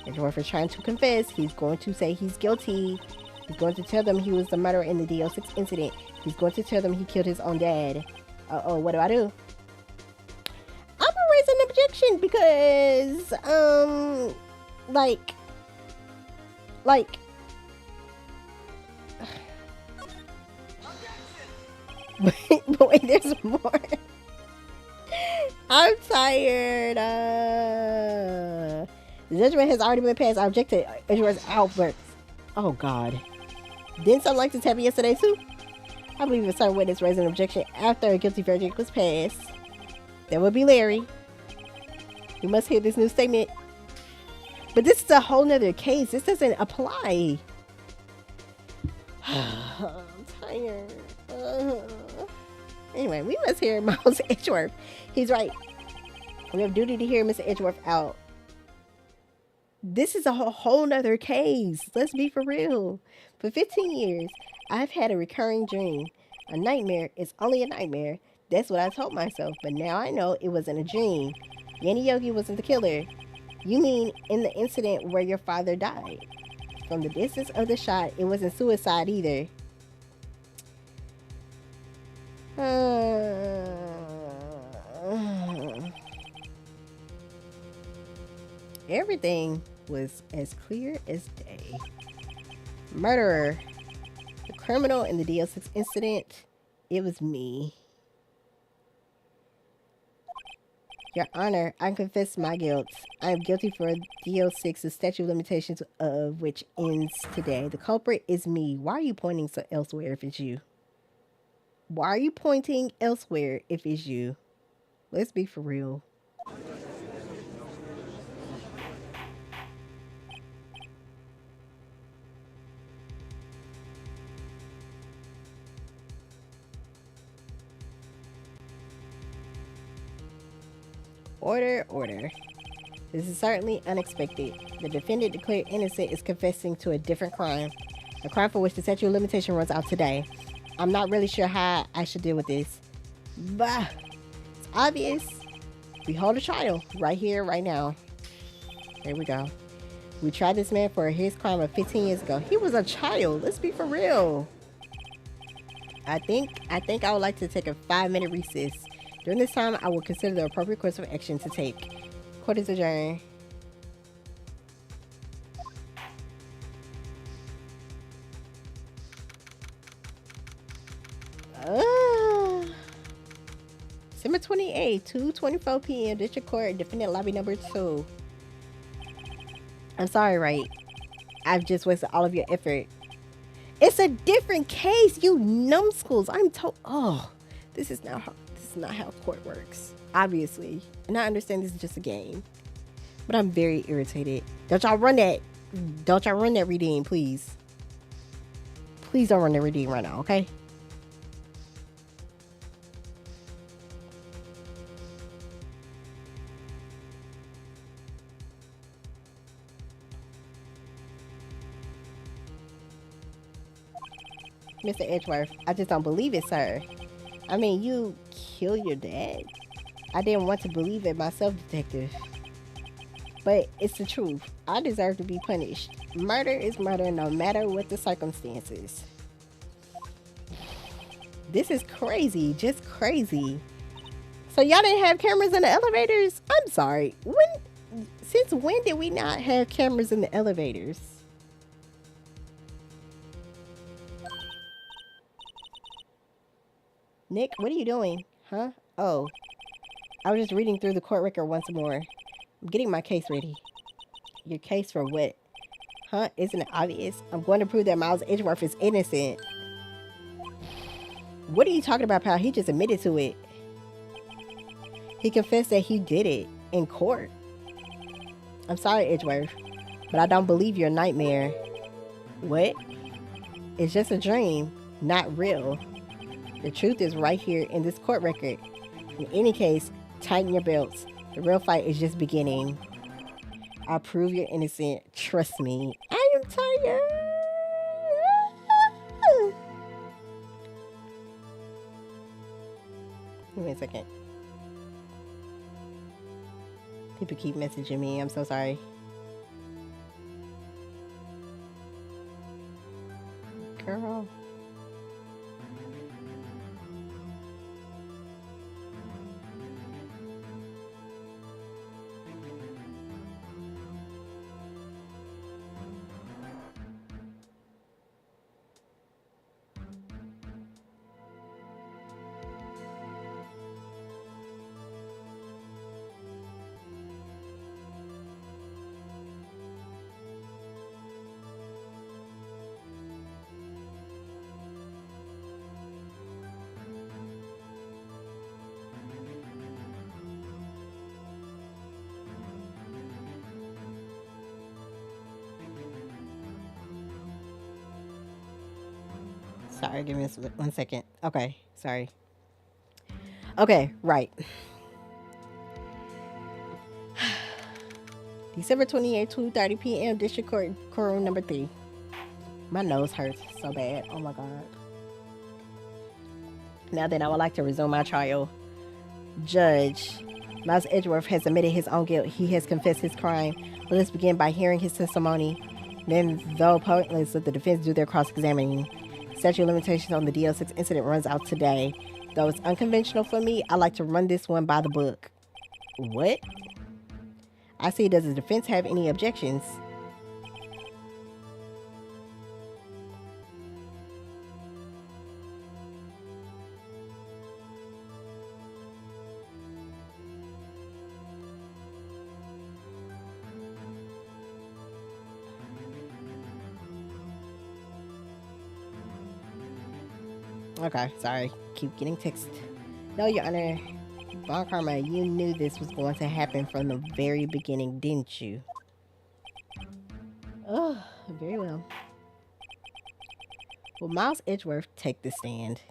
Edgeworth is trying to confess. He's going to say he's guilty. He's going to tell them he was the murderer in the DO6 incident. He's going to tell them he killed his own dad. Uh-oh, what do? I'm gonna raise an objection because, but wait, there's more. I'm tired. The judgment has already been passed. I object to Edgeworth's outbursts. Oh God. Didn't something like this happen yesterday too? I believe a certain witness raised an objection after a guilty verdict was passed. That would be Larry. We must hear this new statement. But this is a whole nother case. This doesn't apply. I'm tired. Anyway, we must hear Miles Edgeworth. He's right. We have duty to hear Mr. Edgeworth out. This is a whole nother case. Let's be for real. For 15 years, I've had a recurring dream. A nightmare is only a nightmare. That's what I told myself, but now I know it wasn't a dream. Yanni Yogi wasn't the killer. You mean in the incident where your father died? From the distance of the shot, it wasn't suicide either. Everything was as clear as day. Murderer. The criminal in the DL6 incident. It was me. Your Honor, I confess my guilt. I am guilty for DL6, the statute of limitations of which ends today. The culprit is me. Why are you pointing so elsewhere if it's you? Why are you pointing elsewhere if it's you? Let's be for real. Order, order. This is certainly unexpected. The defendant declared innocent is confessing to a different crime. A crime for which the statute of limitation runs out today. I'm not really sure how I should deal with this. Bah! It's obvious. We hold a trial right here, right now. There we go. We tried this man for his crime of 15 years ago. He was a child. Let's be for real. I think I would like to take a 5-minute recess. During this time, I will consider the appropriate course of action to take. Court is adjourned. December 28th, 2:24 p.m. District Court, defendant lobby number 2. I'm sorry, Wright. I've just wasted all of your effort. It's a different case, you numbskulls. I'm told. Oh, this is not how court works. Obviously, and I understand this is just a game, but I'm very irritated. Don't y'all run that? Don't y'all run that redeem, please? Please don't run that redeem right now, okay? Mr. Edgeworth, I just don't believe it, sir. I mean, you killed your dad? I didn't want to believe it myself, detective. But it's the truth. I deserve to be punished. Murder is murder no matter what the circumstances. This is crazy, just crazy. So y'all didn't have cameras in the elevators? I'm sorry. Since when did we not have cameras in the elevators? Nick, what are you doing? Huh? Oh. I was just reading through the court record once more. I'm getting my case ready. Your case for what? Huh? Isn't it obvious? I'm going to prove that Miles Edgeworth is innocent. What are you talking about, pal? He just admitted to it. He confessed that he did it in court. I'm sorry, Edgeworth, but I don't believe your nightmare. What? It's just a dream, not real. The truth is right here in this court record. In any case, tighten your belts. The real fight is just beginning. I'll prove you're innocent. Trust me. I am tired. Give me a second. People keep messaging me. I'm so sorry. Girl. Sorry, give me 1 second. Okay, sorry. Okay, right. December 28, 2:30 p.m. District Court, courtroom number 3. My nose hurts so bad. Oh my God. Now then, I would like to resume my trial. Judge, Miles Edgeworth has admitted his own guilt. He has confessed his crime. Let us begin by hearing his testimony. Then, though pointless, let the defense do their cross-examining. Statute of limitations on the DL6 incident runs out today. Though it's unconventional for me, I like to run this one by the book. What? I see. Does the defense have any objections? Okay, sorry. Keep getting text. No, Your Honor. Von Karma, you knew this was going to happen from the very beginning, didn't you? Oh, very well. Will Miles Edgeworth take the stand?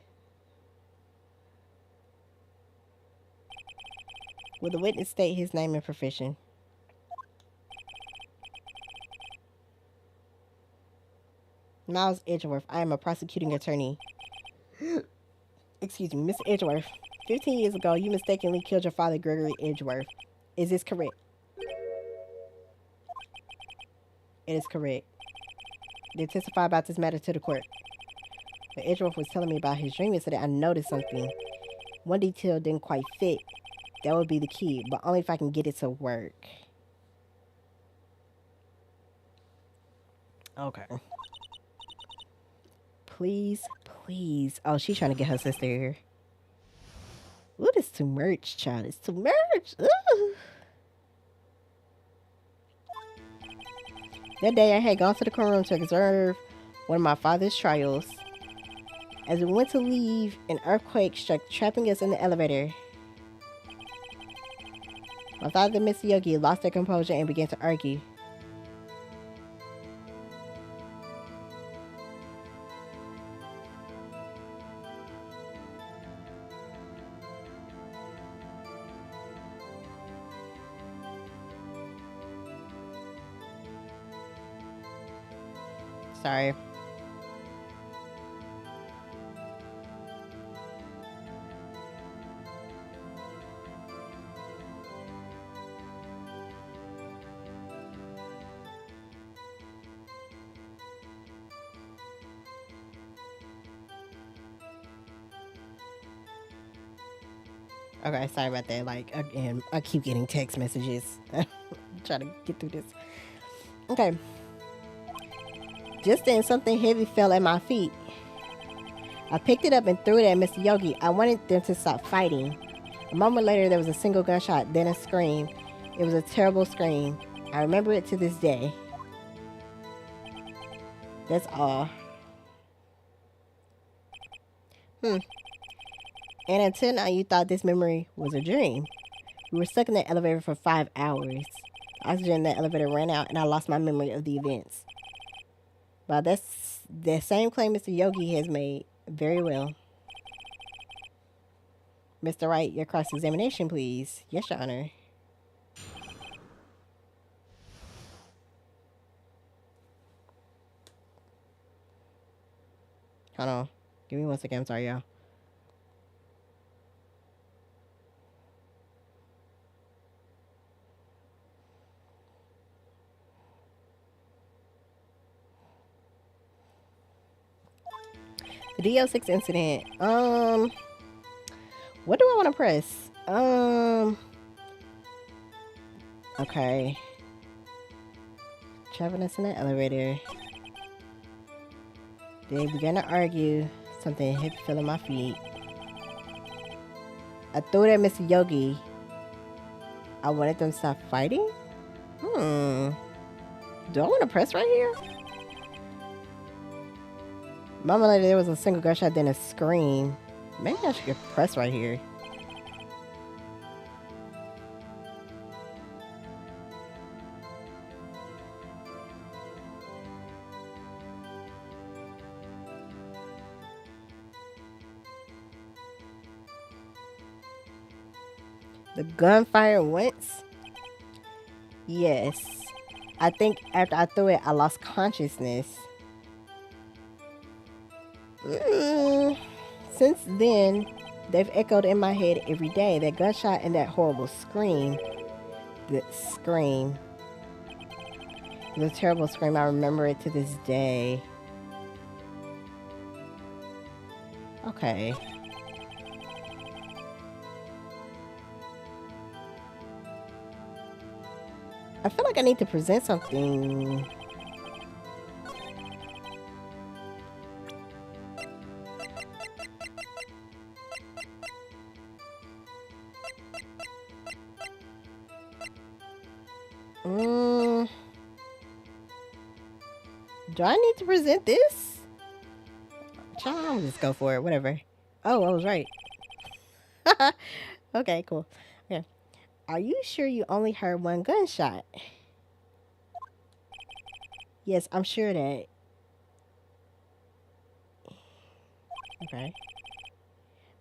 Will the witness state his name and profession? Miles Edgeworth, I am a prosecuting attorney. Excuse me, Mr. Edgeworth. 15 years ago, you mistakenly killed your father, Gregory Edgeworth. Is this correct? It is correct. They testify about this matter to the court. But Edgeworth was telling me about his dream yesterday. I noticed something. One detail didn't quite fit. That would be the key, but only if I can get it to work. Okay. Please, please. Oh, she's trying to get her sister here. Ooh, this too much, child. It's too much. Ooh. That day, I had gone to the courtroom to observe one of my father's trials. As we went to leave, an earthquake struck, trapping us in the elevator. My father and Mr. Yogi lost their composure and began to argue. Sorry. Okay, sorry about that. Like, again, I keep getting text messages. I'm trying to get through this. Okay. Just then, something heavy fell at my feet. I picked it up and threw it at Mr. Yogi. I wanted them to stop fighting. A moment later, there was a single gunshot, then a scream. It was a terrible scream. I remember it to this day. That's all. And until now, you thought this memory was a dream. We were stuck in the elevator for 5 hours. Oxygen in the elevator ran out, and I lost my memory of the events. Well, that's the same claim Mr. Yogi has made. Very well. Mr. Wright, your cross-examination, please. Yes, Your Honor. Hold on. Give me 1 second. I'm sorry, y'all. The DL6 incident. What do I want to press? Okay. Traveling us in the elevator. They began to argue. Something heavy fell on my feet. I threw it at Mr. Yogi. I wanted them to stop fighting? Do I want to press right here? Mama later, there was a single gunshot, then a scream. Maybe I should get pressed right here. The gunfire once. Yes. I think after I threw it, I lost consciousness. Since then, they've echoed in my head every day. That gunshot and that horrible scream. The scream. The terrible scream. I remember it to this day. Okay. I feel like I need to present something. Do I need to present this? I'll just go for it. Whatever. Oh, I was right. Okay, cool. Okay. Are you sure you only heard one gunshot? Yes, I'm sure of that. Okay.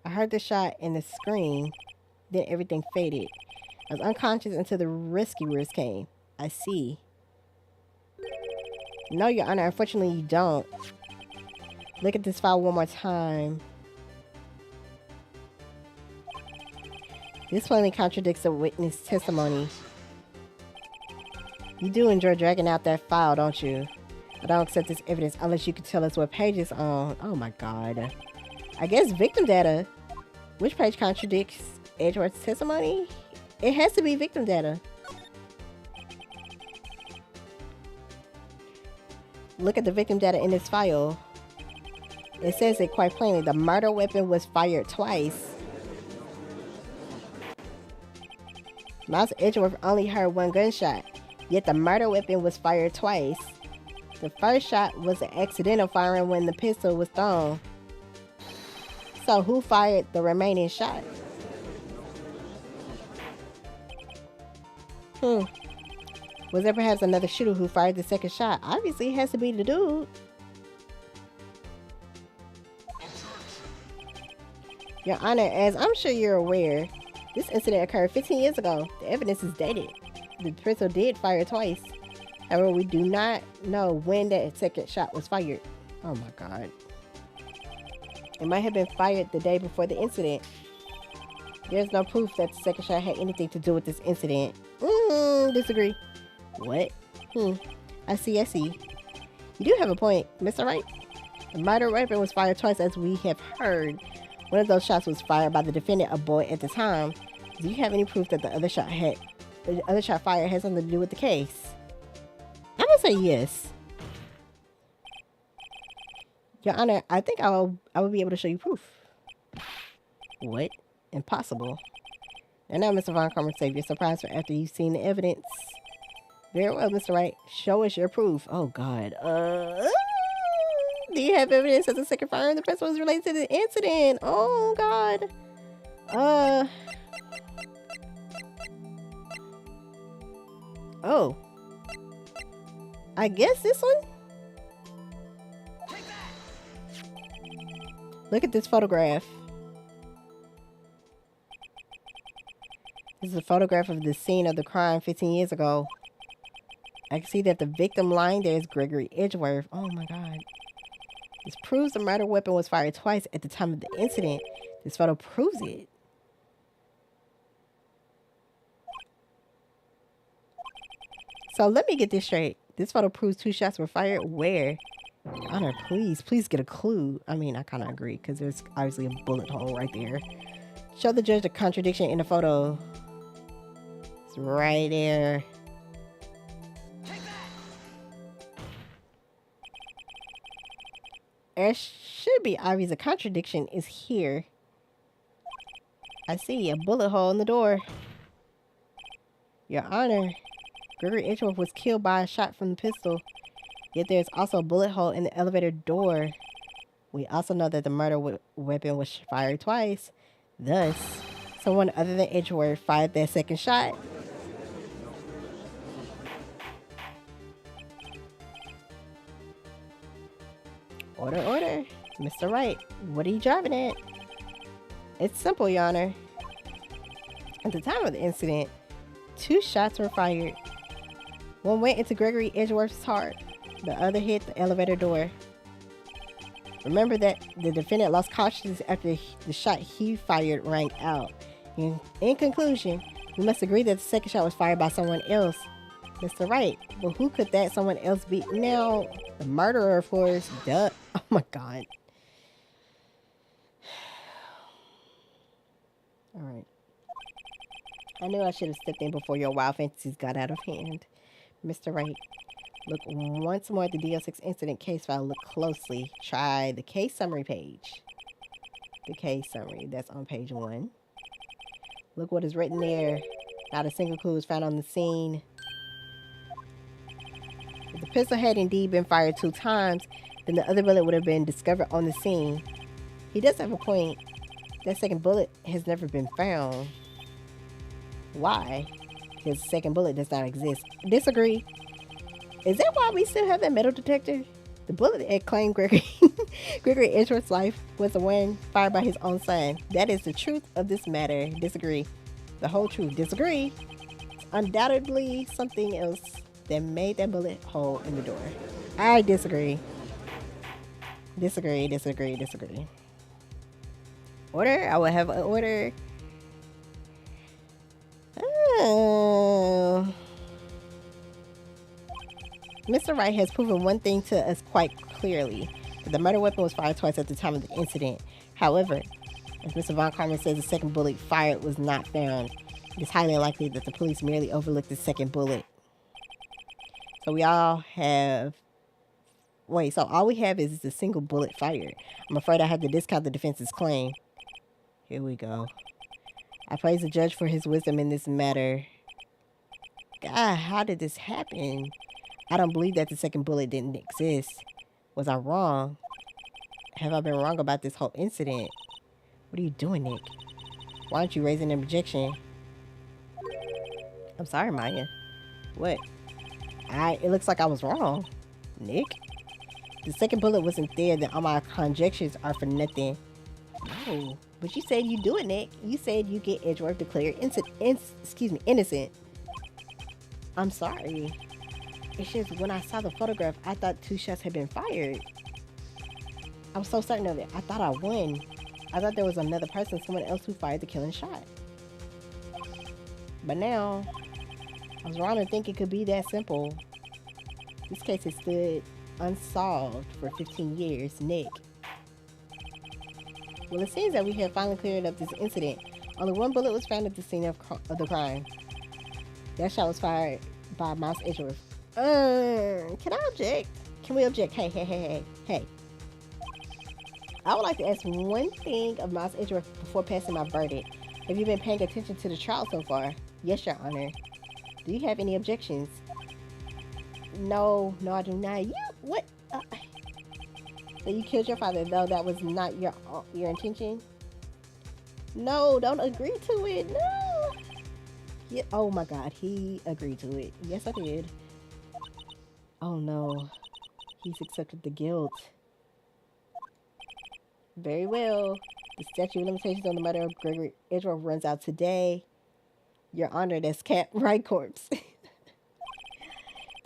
I heard the shot and the scream. Then everything faded. I was unconscious until the rescuers came. I see. No, Your Honor. Unfortunately, you don't. Look at this file one more time. This plainly contradicts the witness testimony. You do enjoy dragging out that file, don't you? I don't accept this evidence unless you can tell us what page it's on. Oh my god. I guess victim data. Which page contradicts Edgeworth's testimony? It has to be victim data. Look at the victim data in this file. It says it quite plainly. The murder weapon was fired twice. Miles Edgeworth only heard one gunshot, yet the murder weapon was fired twice. The first shot was an accidental firing when the pistol was thrown. So who fired the remaining shot? Was there perhaps another shooter who fired the second shot? Obviously, it has to be the dude. Your Honor, as I'm sure you're aware, this incident occurred 15 years ago. The evidence is dated. The pistol did fire twice. However, we do not know when that second shot was fired. Oh my god. It might have been fired the day before the incident. There's no proof that the second shot had anything to do with this incident. Disagree. What? I see. You do have a point, Mr. Wright. The murder weapon was fired twice, as we have heard. One of those shots was fired by the defendant, a boy at the time. Do you have any proof that the other shot fired had something to do with the case? I'm gonna say yes. Your Honor, I think I will be able to show you proof. What? Impossible. And now, Mr. Von Karma, save your surprise for after you've seen the evidence. Very well, Mr. Wright. Show us your proof. Oh God. Do you have evidence that the second fire in the pistol was related to the incident? Oh God. Oh. I guess this one? Look at this photograph. This is a photograph of the scene of the crime 15 years ago. I can see that the victim lying there is Gregory Edgeworth. Oh my God. This proves the murder weapon was fired twice at the time of the incident. This photo proves it. So let me get this straight. This photo proves 2 shots were fired. Where? Honor, please get a clue. I mean, I kind of agree because there's obviously a bullet hole right there. Show the judge the contradiction in the photo. It's right there. It should be obvious. A contradiction is here. I see a bullet hole in the door. Your Honor, Gregory Edgeworth was killed by a shot from the pistol. Yet there's also a bullet hole in the elevator door. We also know that the murder weapon was fired twice. Thus, someone other than Edgeworth fired that second shot. Order. Mr. Wright, what are you driving at? It's simple, Your Honor. At the time of the incident, 2 shots were fired. One went into Gregory Edgeworth's heart. The other hit the elevator door. Remember that the defendant lost consciousness after the shot he fired rang out. In conclusion, we must agree that the second shot was fired by someone else. Mr. Wright. But who could that someone else be? Now, the murderer, of course. Duh. Oh my god. Alright. I knew I should have stepped in before your wild fantasies got out of hand. Mr. Wright, look once more at the DL6 incident case file. Look closely. Try the case summary page. The case summary. That's on page 1. Look what is written there. Not a single clue was found on the scene. If the pistol had indeed been fired 2 times, then the other bullet would have been discovered on the scene. He does have a point. That second bullet has never been found. Why? Because the second bullet does not exist. Disagree. Is that why we still have that metal detector? The bullet that claimed Gregory Edgeworth's life was the one fired by his own son. That is the truth of this matter. Disagree. The whole truth. Disagree. It's undoubtedly something else that made that bullet hole in the door. I disagree. Disagree. Order? I will have an order. Oh. Mr. Wright has proven one thing to us quite clearly, that the murder weapon was fired twice at the time of the incident. However, as Mr. Von Karman says, the second bullet fired was not found. It is highly likely that the police merely overlooked the second bullet. So all we have is the single bullet fired. I'm afraid I have to discount the defense's claim. Here we go. I praise the judge for his wisdom in this matter. God, how did this happen? I don't believe that the second bullet didn't exist. Was I wrong? Have I been wrong about this whole incident? What are you doing, Nick? Why aren't you raising an objection? I'm sorry, Maya. What? It looks like I was wrong. Nick? The second bullet wasn't there, then all my conjectures are for nothing. No, but you said you do it, Nick. You said you get Edgeworth declared innocent. I'm sorry. It's just when I saw the photograph, I thought 2 shots had been fired. I was so certain of it. I thought I won. I thought there was another person, someone else who fired the killing shot. But now, I was wrong to think it could be that simple. This case has stood unsolved for 15 years, Nick. Well, it seems that we have finally cleared up this incident. Only 1 bullet was found at the scene of the crime. That shot was fired by Miles Edgeworth. Can I object? Can we object? Hey. I would like to ask one thing of Miles Edgeworth before passing my verdict. Have you been paying attention to the trial so far? Yes, Your Honor. Do you have any objections? No, I do not. You, what? So you killed your father, though that was not your intention? No, don't agree to it. No. Yeah, oh my God, he agreed to it. Yes, I did. Oh no, he's accepted the guilt. Very well. The statute of limitations on the murder of Gregory Edgeworth runs out today. Your Honor, that's Cat Right Corpse.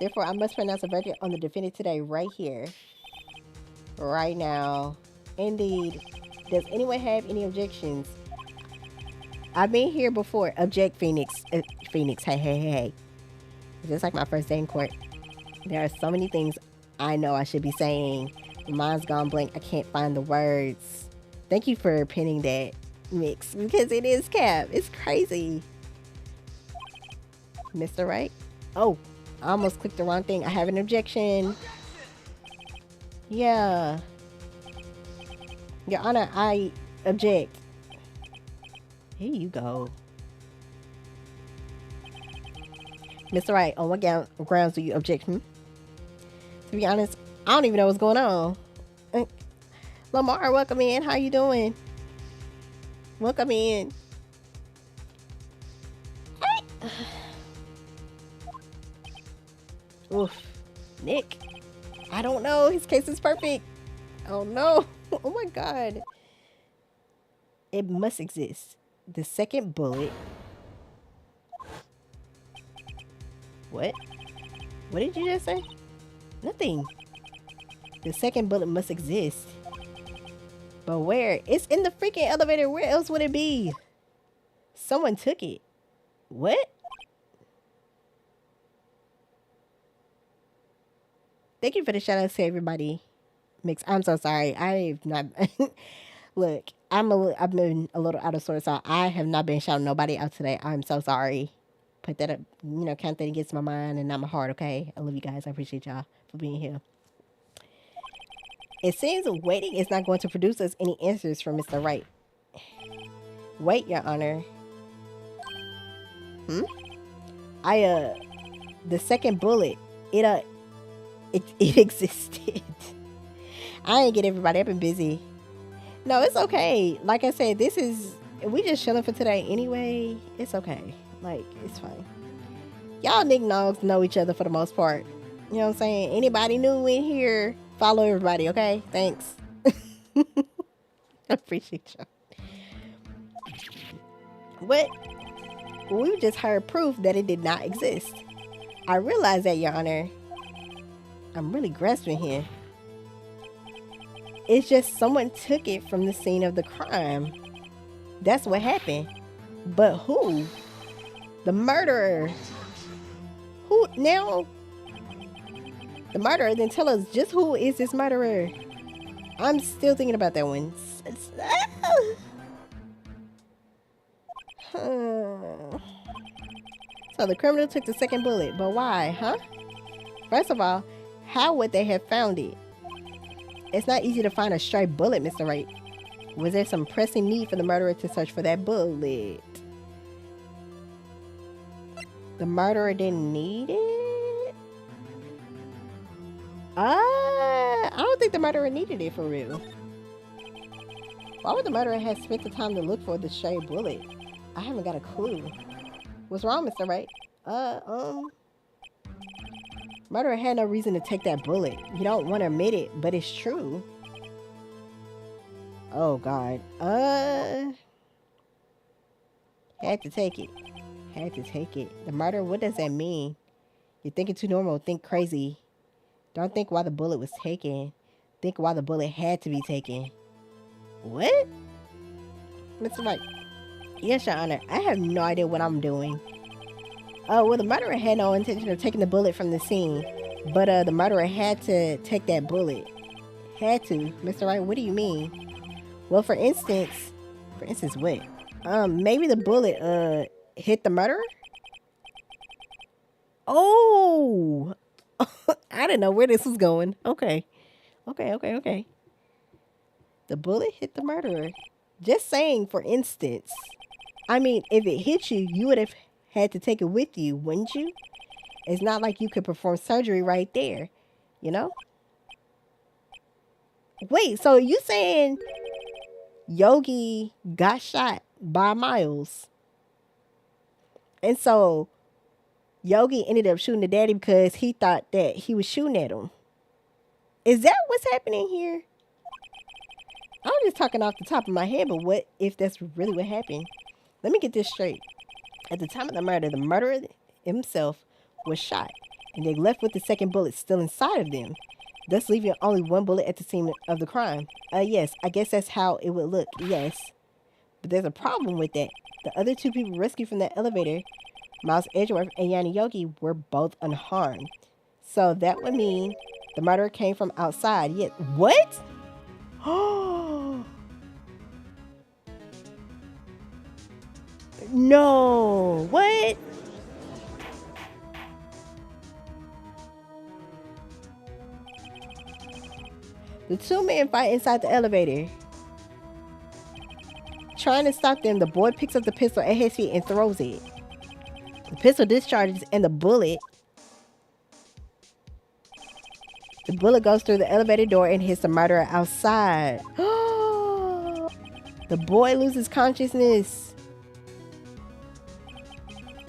Therefore, I must pronounce a verdict on the defendant today, right here. Right now. Indeed. Does anyone have any objections? I've been here before. Object, Phoenix. Phoenix, hey. Just like my first day in court. There are so many things I know I should be saying. Mine's gone blank. I can't find the words. Thank you for pinning that, Mix, because it is Cap. It's crazy. Mr. Wright? Oh, I almost clicked the wrong thing. I have an objection. Yeah. Your Honor, I object. Here you go. Mr. Wright, on what grounds do you object? To be honest, I don't even know what's going on. Lamar, welcome in. How you doing? Welcome in. Oof. Nick. I don't know. His case is perfect. Oh no. Oh my God. It must exist. The second bullet. What? What did you just say? Nothing. The second bullet must exist. But where? It's in the freaking elevator. Where else would it be? Someone took it. What? Thank you for the shout outs to everybody. Mix. I'm so sorry. I've not. Look, I've been a little out of sorts, so I have not been shouting nobody out today. I'm so sorry. Put that up, count that against my mind and not my heart, okay? I love you guys. I appreciate y'all for being here. It seems waiting is not going to produce us any answers from Mr. Wright. Wait, Your Honor. The second bullet, it existed. I ain't get everybody. I've been busy. No, it's okay. Like I said, we just chilling for today anyway. It's okay. Like, it's fine. Y'all knickknacks know each other for the most part. You know what I'm saying? Anybody new in here, follow everybody, okay? Thanks. I appreciate y'all. What? We just heard proof that it did not exist. I realize that, Your Honor. I'm really grasping here. It's just someone took it from the scene of the crime. That's what happened. But who? The murderer. Who now? The murderer. Then tell us just who is this murderer? I'm still thinking about that one. So the criminal took the second bullet, but why, huh? First of all, how would they have found it? It's not easy to find a stray bullet, Mr. Wright. Was there some pressing need for the murderer to search for that bullet? The murderer didn't need it? I don't think the murderer needed it for real. Why would the murderer have spent the time to look for the stray bullet? I haven't got a clue. What's wrong, Mr. Wright? Murderer had no reason to take that bullet. You don't want to admit it, but it's true. Oh, God. Had to take it. Had to take it. The murder, what does that mean? You're thinking too normal. Think crazy. Don't think why the bullet was taken. Think why the bullet had to be taken. What? Mr. Wright. Yes, Your Honor. I have no idea what I'm doing. Well, the murderer had no intention of taking the bullet from the scene. But the murderer had to take that bullet. Had to. Mr. Wright, what do you mean? Well, for instance what? Maybe the bullet, hit the murderer? Oh! I didn't know where this was going. Okay. Okay. The bullet hit the murderer. Just saying, for instance. I mean, if it hit you, you would have had to take it with you, wouldn't you? It's not like you could perform surgery right there, you know? Wait, so you saying Yogi got shot by Miles? And so Yogi ended up shooting the daddy because he thought that he was shooting at him. Is that what's happening here? I'm just talking off the top of my head, but what if that's really what happened? Let me get this straight. At the time of the murderer himself was shot, and they left with the second bullet still inside of them, thus leaving only one bullet at the scene of the crime. Yes, I guess that's how it would look, yes. But there's a problem with that. The other two people rescued from that elevator, Miles Edgeworth and Yanni Yogi, were both unharmed. So that would mean the murderer came from outside. Yet, what? No, what? The two men fight inside the elevator. Trying to stop them, the boy picks up the pistol at his feet and throws it. The pistol discharges and the bullet goes through the elevator door and hits the murderer outside. The boy loses consciousness.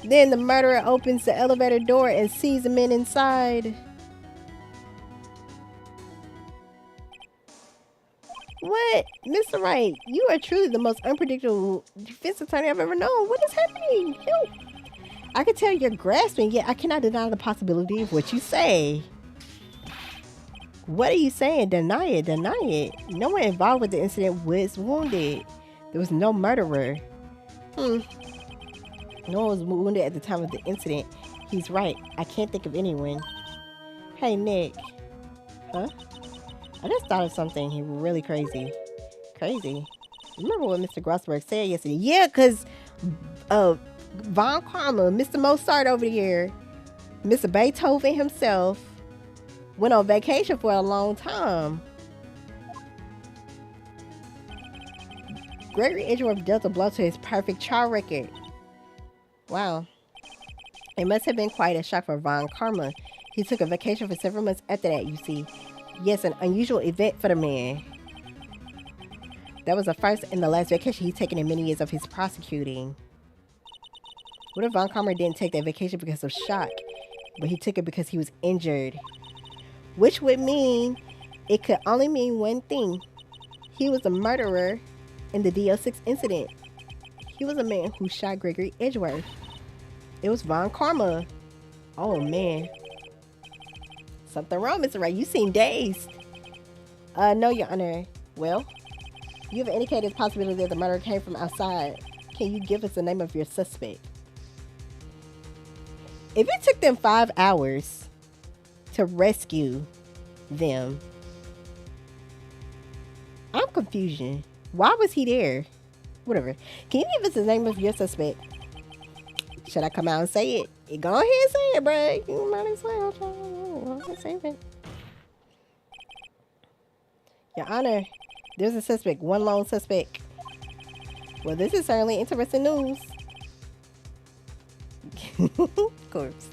Then the murderer opens the elevator door and sees the men inside. What? Mr. Wright, you are truly the most unpredictable defense attorney I've ever known. What is happening? Help. I can tell you're grasping, yet I cannot deny the possibility of what you say. What are you saying? Deny it, deny it. No one involved with the incident was wounded. There was no murderer. No one was wounded at the time of the incident. He's right. I can't think of anyone. Hey, Nick. Huh? I just thought of something really crazy. Crazy? Remember what Mr. Grossberg said yesterday? Yeah, because Von Karma, Mr. Mozart over here, Mr. Beethoven himself, went on vacation for a long time. Gregory Edgeworth dealt a blow to his perfect chart record. Wow. It must have been quite a shock for Von Karma. He took a vacation for several months after that, you see. Yes, an unusual event for the man. That was the first and the last vacation he's taken in many years of his prosecuting. What if Von Karma didn't take that vacation because of shock, but he took it because he was injured? Which would mean it could only mean one thing. He was a murderer in the DO6 incident. He was a man who shot Gregory Edgeworth. It was Von Karma. Oh man. Something wrong, Mr. Wright. You seem dazed. No, Your Honor. Well, you have indicated the possibility that the murder came from outside. Can you give us the name of your suspect? If it took them 5 hours to rescue them, I'm confused. Why was he there? Whatever. Can you give us the name of your suspect? Should I come out and say it? Go ahead and say it, bro. You might as well. Go ahead and say it. Your Honor, there's a suspect. One lone suspect. Well, this is certainly interesting news. Of course.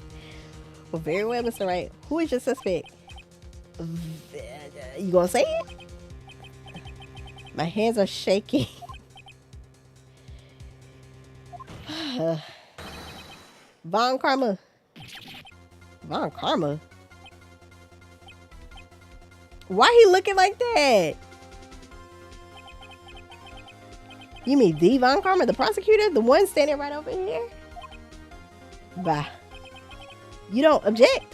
Well, very well, Mr. Wright. Who is your suspect? You gonna say it? My hands are shaking. Von Karma. Von Karma? Why he looking like that? You mean the Von Karma, the prosecutor? The one standing right over here? Bah. You don't object?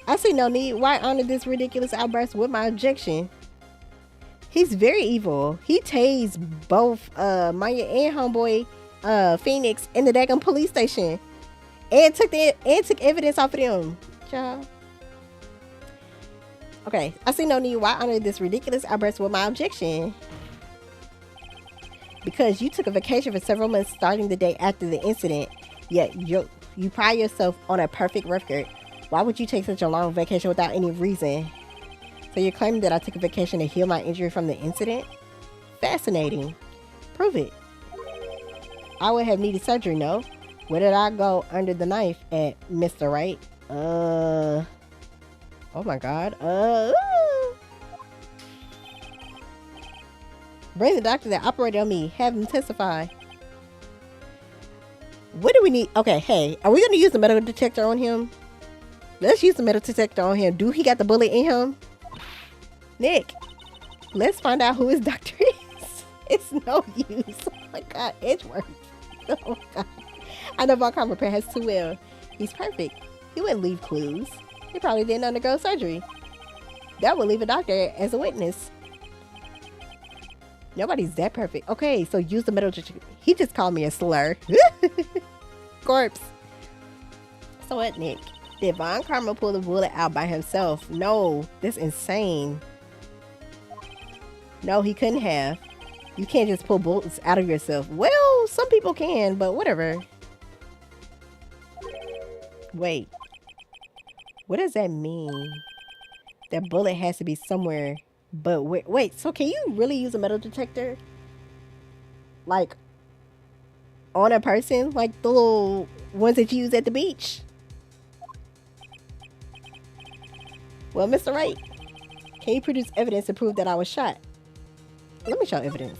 I see no need. Why honor this ridiculous outburst with my objection? He's very evil. He tased both Maya and homeboy Phoenix in the daggone police station, and took evidence off of them. Child. Okay, I see no need. Why honor this ridiculous outburst with my objection? Because you took a vacation for several months starting the day after the incident, yet you pride yourself on a perfect record. Why would you take such a long vacation without any reason? So you're claiming that I took a vacation to heal my injury from the incident? Fascinating. Prove it. I would have needed surgery, no? Where did I go under the knife at, Mr. Wright? Oh my God. Bring the doctor that operated on me. Have him testify. What do we need? Okay, hey, are we going to use the metal detector on him? Let's use the metal detector on him. Do he got the bullet in him? Nick, let's find out who his doctor is. It's no use. Oh my God, Edgeworth. Oh my God. I know Von Karma has too well. He's perfect. He wouldn't leave clues. He probably didn't undergo surgery. That would leave a doctor as a witness. Nobody's that perfect. Okay, so use the metal detector. He just called me a slur. Corpse. So what, Nick? Did Von Karma pull the bullet out by himself? No, that's insane. No, he couldn't have. You can't just pull bullets out of yourself. Well, some people can, but whatever. Wait. What does that mean? That bullet has to be somewhere. But wait, so can you really use a metal detector? Like, on a person? Like the little ones that you use at the beach? Well, Mr. Wright, can you produce evidence to prove that I was shot? Let me show evidence.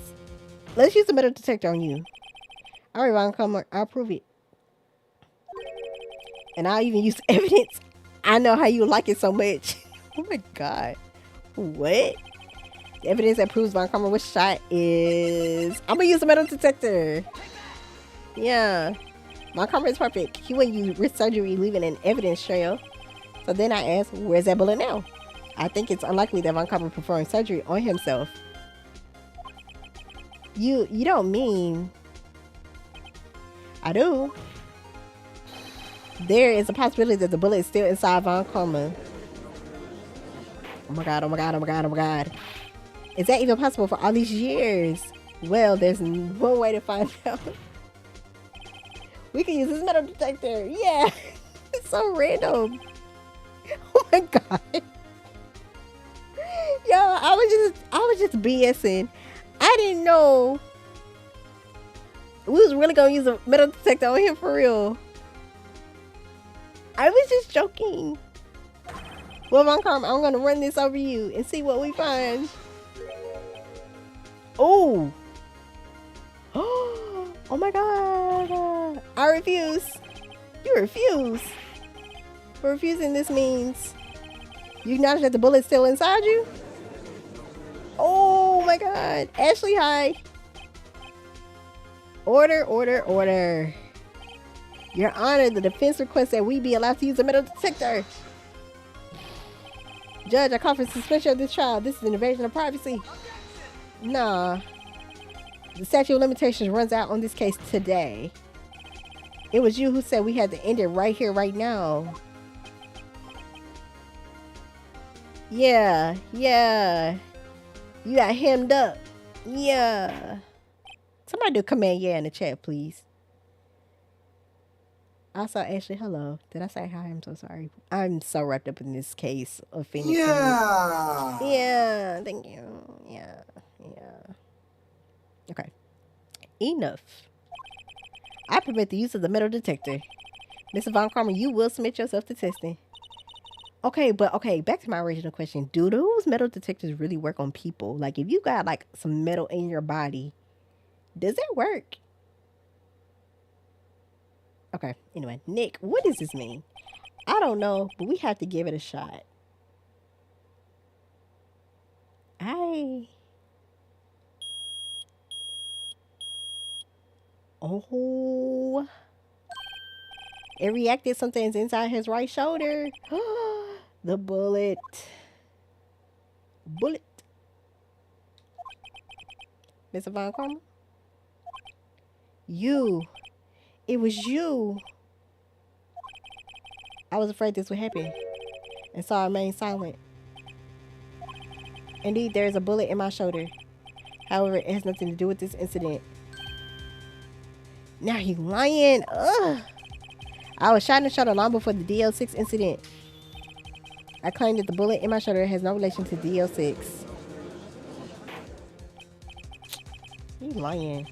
Let's use the metal detector on you. All right, Von Karma, I'll prove it. And I'll even use evidence. I know how you like it so much. Oh my God. What? The evidence that proves Von Karma was shot is... I'm gonna use a metal detector. Yeah. My karma is perfect. He wouldn't use risk surgery, leaving an evidence trail. So then I asked, where's that bullet now? I think it's unlikely that Von Karma performed surgery on himself. You don't mean... I do. There is a possibility that the bullet is still inside Von Karma. Oh my god, oh my god, oh my god, oh my god. Is that even possible for all these years? Well, there's one way to find out. We can use this metal detector. Yeah. It's so random. Oh my god. Yo, I was just BSing. I didn't know we was really gonna use a metal detector on him for real. I was just joking. Well, Von Karma, I'm gonna run this over you and see what we find. Oh. Oh my god. I refuse. You refuse. For refusing, this means you acknowledge that the bullet's still inside you? Oh my god. Ashley, hi. Order, order, order. Your Honor, the defense requests that we be allowed to use a metal detector. Judge, I call for suspension of this trial. This is an invasion of privacy. Nah. The statute of limitations runs out on this case today. It was you who said we had to end it right here, right now. Yeah, yeah. You got hemmed up. Yeah. Somebody do command yeah in the chat, please. Also, Ashley, hello. Did I say hi? I'm so sorry. I'm so wrapped up in this case of Phoenix. Yeah. Yeah, thank you. Yeah, yeah. Okay. Enough. I permit the use of the metal detector. Mr. Von Karma, you will submit yourself to testing. Okay, but okay, back to my original question. Do those metal detectors really work on people? Like, if you got like some metal in your body, does that work? Okay, anyway, Nick, what does this mean? I don't know, but we have to give it a shot. Oh. It reacted. Something's inside his right shoulder. The bullet. Bullet. Mr. Von Karma? You. It was you. I was afraid this would happen, and so I remained silent. Indeed, there is a bullet in my shoulder. However, it has nothing to do with this incident. Now you lying. Ugh. I was shot in the shoulder long before the DL6 incident. I claim that the bullet in my shoulder has no relation to DL6. You lying.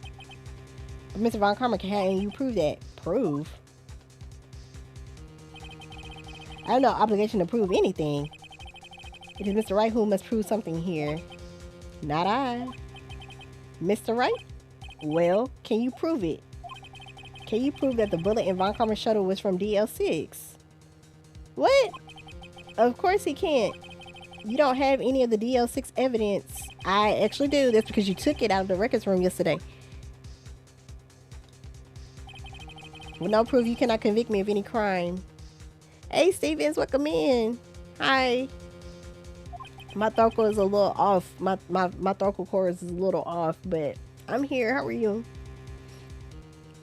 Mr. Von Karma, can you prove that? Prove? I have no obligation to prove anything. It is Mr. Wright who must prove something here. Not I. Mr. Wright? Well, can you prove it? Can you prove that the bullet in Von Karma's shoulder was from DL6? What? Of course he can't. You don't have any of the DL6 evidence. I actually do. That's because you took it out of the records room yesterday. With no proof, you cannot convict me of any crime. Hey, Stevens, welcome in. Hi. My vocal is a little off. My vocal chords is a little off, but I'm here. How are you?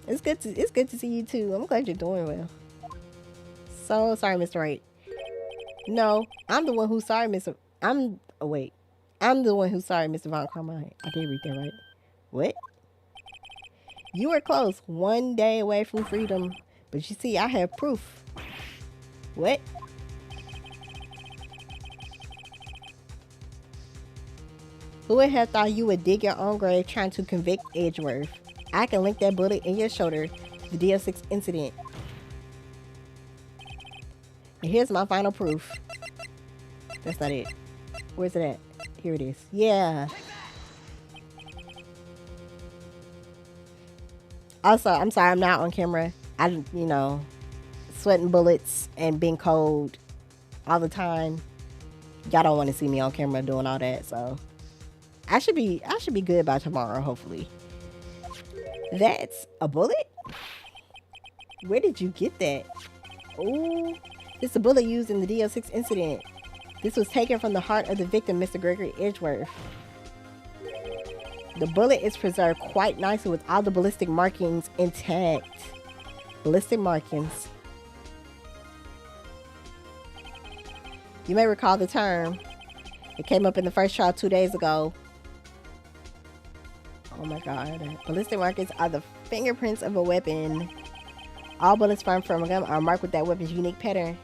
It's good to see you too. I'm glad you're doing well. So sorry, Mr. Wright. No, I'm the one who's sorry, Mr. I'm the one who's sorry, Mr. Von Karma. I did read that right. What? You were close, 1 day away from freedom, but you see, I have proof. What? Who would have thought you would dig your own grave trying to convict Edgeworth? I can link that bullet in your shoulder to the DL6 incident. And here's my final proof. That's not it. Where's it at? Here it is. Yeah. Also, I'm sorry I'm not on camera. Sweating bullets and being cold all the time. Y'all don't want to see me on camera doing all that, so I should be good by tomorrow, hopefully. That's a bullet? Where did you get that? Oh, this is a bullet used in the DL6 incident. This was taken from the heart of the victim, Mr. Gregory Edgeworth. The bullet is preserved quite nicely with all the ballistic markings intact. Ballistic markings. You may recall the term. It came up in the first trial 2 days ago. Oh my god. Ballistic markings are the fingerprints of a weapon. All bullets fired from a gun are marked with that weapon's unique pattern.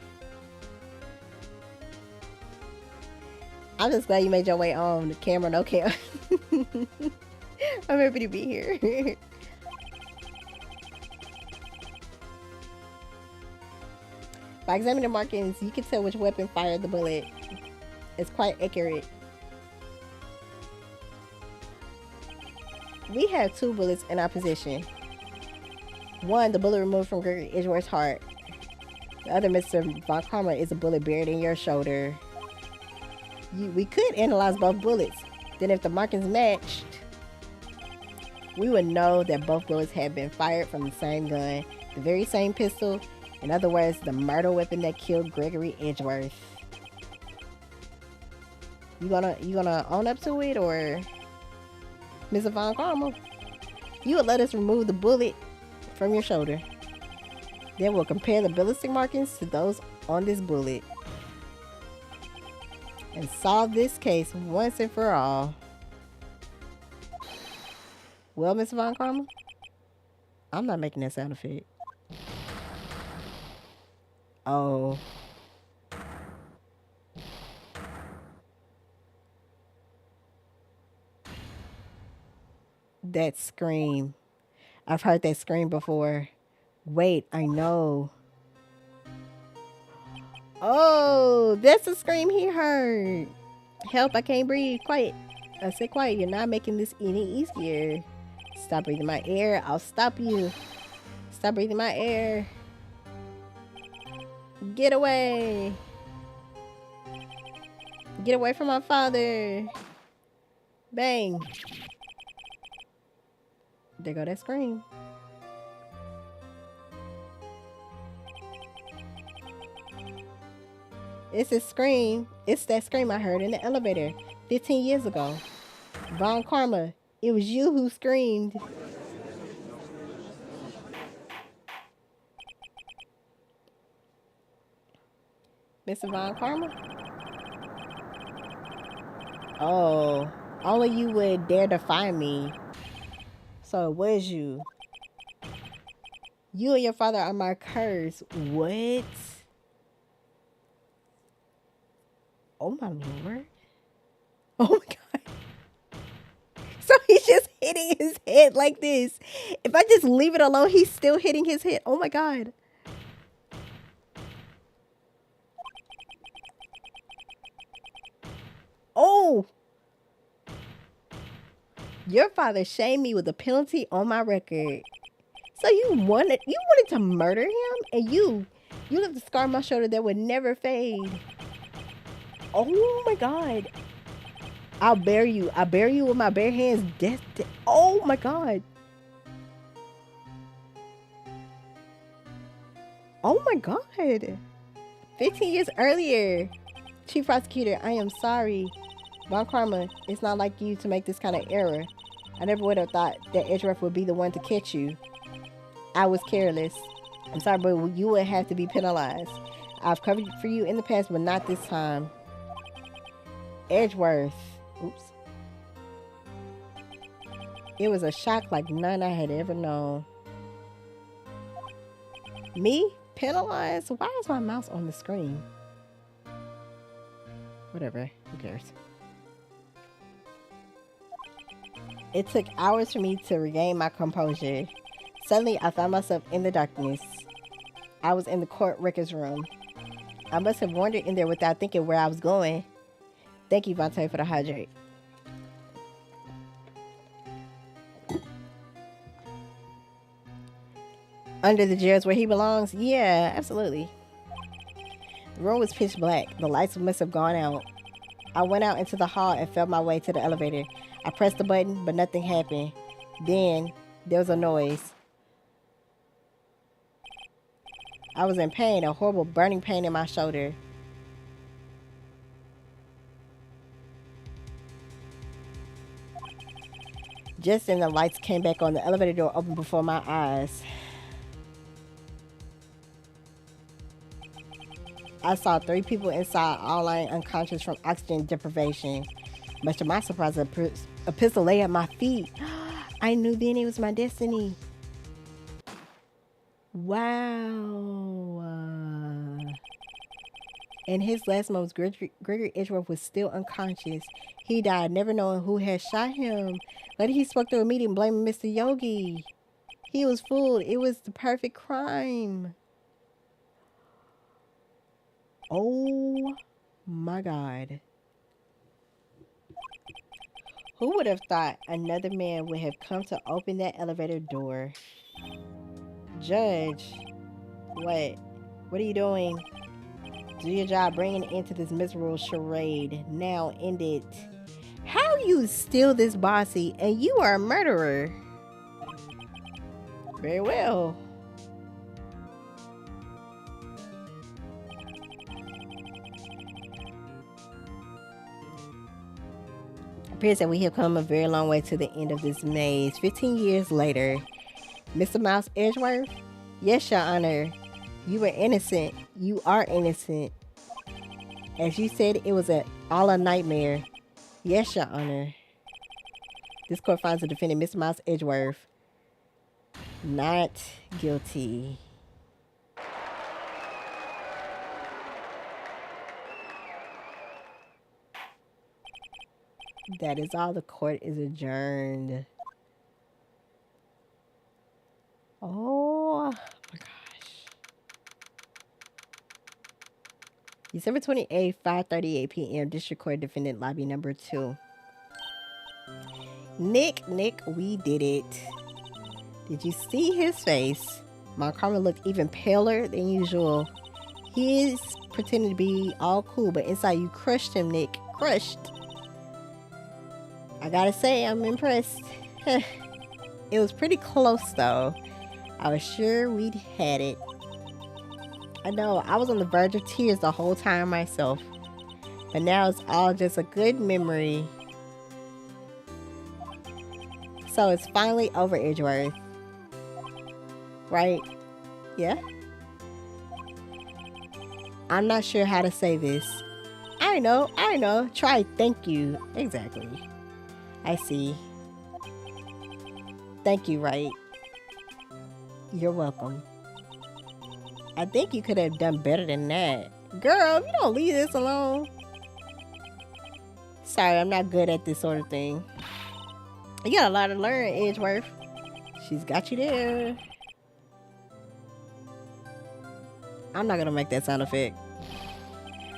I'm just glad you made your way on the camera, no camera. I'm happy to be here. By examining the markings, you can tell which weapon fired the bullet. It's quite accurate. We have 2 bullets in our possession. One, the bullet removed from Gregory Edgeworth's heart. The other, Mr. Von Karma, is a bullet buried in your shoulder. We could analyze both bullets. Then if the markings matched, we would know that both bullets had been fired from the same gun, the very same pistol. In other words, the murder weapon that killed Gregory Edgeworth. You gonna own up to it, or Mr. Von Karma? You would let us remove the bullet from your shoulder. Then we'll compare the ballistic markings to those on this bullet and solve this case once and for all. Well, Mr. Von Karma, I'm not making that sound effect. Oh. That scream. I've heard that scream before. Wait, I know. Oh, that's the scream he heard. Help, I can't breathe. Quiet. I said quiet. You're not making this any easier. Stop breathing my air. I'll stop you. Stop breathing my air. Get away. Get away from my father. Bang. There go that scream. It's a scream. It's that scream I heard in the elevator 15 years ago. Von Karma, it was you who screamed. Mr. Von Karma? Oh, only you would dare defy me. So it was you. You and your father are my curse. What? Oh my lord. Oh my god. So he's just hitting his head like this. If I just leave it alone, he's still hitting his head. Oh my god. Oh. Your father shamed me with a penalty on my record. So you wanted to murder him, and you left a scar on my shoulder that would never fade. Oh my god. I'll bury you. I'll bury you with my bare hands. Oh my god. Oh my god. 15 years earlier. Chief Prosecutor, I am sorry. Von Karma, it's not like you to make this kind of error. I never would have thought that Edgeworth would be the one to catch you. I was careless. I'm sorry, but you would have to be penalized. I've covered for you in the past, but not this time. Edgeworth. Oops. It was a shock like none I had ever known. Me? Penalized? Why is my mouse on the screen? Whatever. Who cares? It took hours for me to regain my composure. Suddenly, I found myself in the darkness. I was in the court records room. I must have wandered in there without thinking where I was going. Thank you, Vontae, for the hydrate. Under the jails where he belongs? Yeah, absolutely. The room was pitch black. The lights must have gone out. I went out into the hall and felt my way to the elevator. I pressed the button, but nothing happened. Then, there was a noise. I was in pain, a horrible burning pain in my shoulder. Just then the lights came back on. The elevator door opened before my eyes. I saw 3 people inside, all lying unconscious from oxygen deprivation. Much to my surprise, a pistol lay at my feet. I knew then it was my destiny. Wow. In his last moments, Gregory Edgeworth was still unconscious. He died, never knowing who had shot him. Later, he spoke to a meeting blaming Mr. Yogi. He was fooled. It was the perfect crime. Oh my God. Who would have thought another man would have come to open that elevator door? Judge, what? What are you doing? Do your job, bring an end to this miserable charade. Now end it. How you still this bossy and you are a murderer? Very well. It appears that we have come a very long way to the end of this maze. 15 years later, Mr. Mouse Edgeworth? Yes, Your Honor. You were innocent. You are innocent. As you said, it was all a nightmare. Yes, Your Honor. This court finds the defendant, Mr. Mouse Edgeworth, not guilty. That is all. The court is adjourned. Oh my gosh. December 28th, 5:38 p.m. District Court Defendant Lobby number 2. Nick, we did it. Did you see his face? Montgomery looked even paler than usual. He is pretending to be all cool, but inside you crushed him, Nick. Crushed. I gotta say, I'm impressed. It was pretty close, though. I was sure we'd had it. I know, I was on the verge of tears the whole time myself. But now it's all just a good memory. So it's finally over, Edgeworth. Right? Yeah? I'm not sure how to say this. I know. Try thank you. Exactly. I see. Thank you, Wright. You're welcome. I think you could have done better than that. Girl, if you don't leave this alone. Sorry, I'm not good at this sort of thing. You got a lot to learn, Edgeworth. She's got you there. I'm not gonna make that sound effect.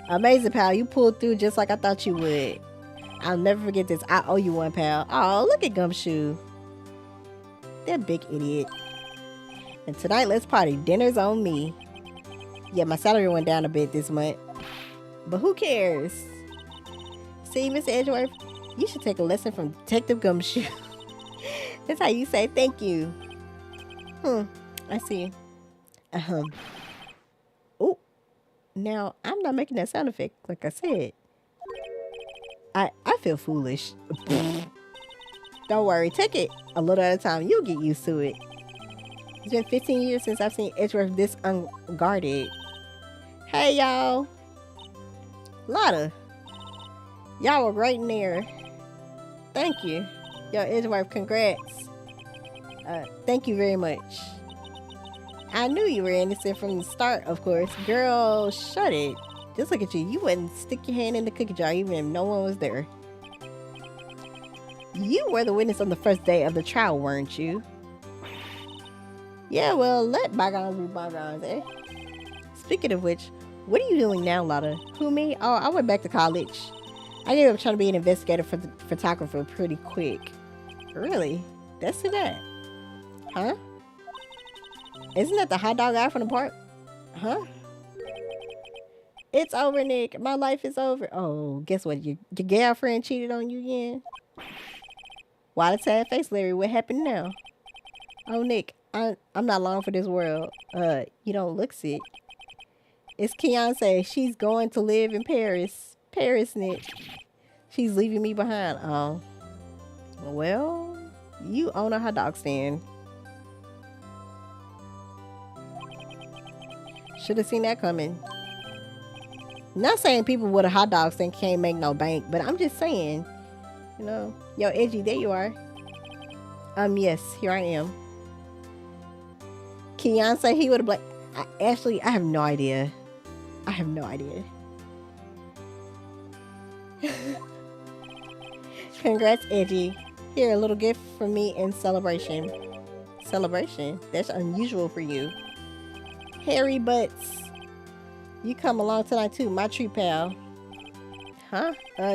Amazing, pal. You pulled through just like I thought you would. I'll never forget this. I owe you one, pal. Oh, look at Gumshoe. That big idiot. And tonight, let's party. Dinner's on me. Yeah, my salary went down a bit this month. But who cares? See, Mr. Edgeworth, you should take a lesson from Detective Gumshoe. That's how you say thank you. I see. Oh, now I'm not making that sound effect like I said. I feel foolish. Don't worry, take it a little at a time. You'll get used to it. It's been 15 years since I've seen Edgeworth this unguarded. Hey, y'all. Lotta. Y'all were right in there. Thank you. Yo, Edgeworth, congrats. Thank you very much. I knew you were innocent from the start, of course. Girl, shut it. Just look at you. You wouldn't stick your hand in the cookie jar even if no one was there. You were the witness on the first day of the trial, weren't you? Yeah, well, let bygones be bygones, eh? Speaking of which, what are you doing now, Lotta? Who, me? Oh, I went back to college. I gave up trying to be an investigative photographer pretty quick. Really? That's too bad. Huh? Isn't that the hot dog guy from the park? Huh? It's over, Nick. My life is over. Oh, guess what? Your girlfriend cheated on you again? Why the sad face, Larry? What happened now? Oh, Nick, I'm not long for this world. You don't look sick. It's Keontae. She's going to live in Paris. Paris, Nick. She's leaving me behind. Oh. Well, you own a hot dog stand. Should have seen that coming. Not saying people with a hot dog stand can't make no bank, but I'm just saying, you know. Yo, Edgy, there you are. Yes, here I am. Keon said he would have Ashley, I have no idea. I have no idea. Congrats, Edgy. Here, a little gift from me in celebration. Celebration? That's unusual for you. Harry Butts. You come along tonight too, my tree pal. Huh?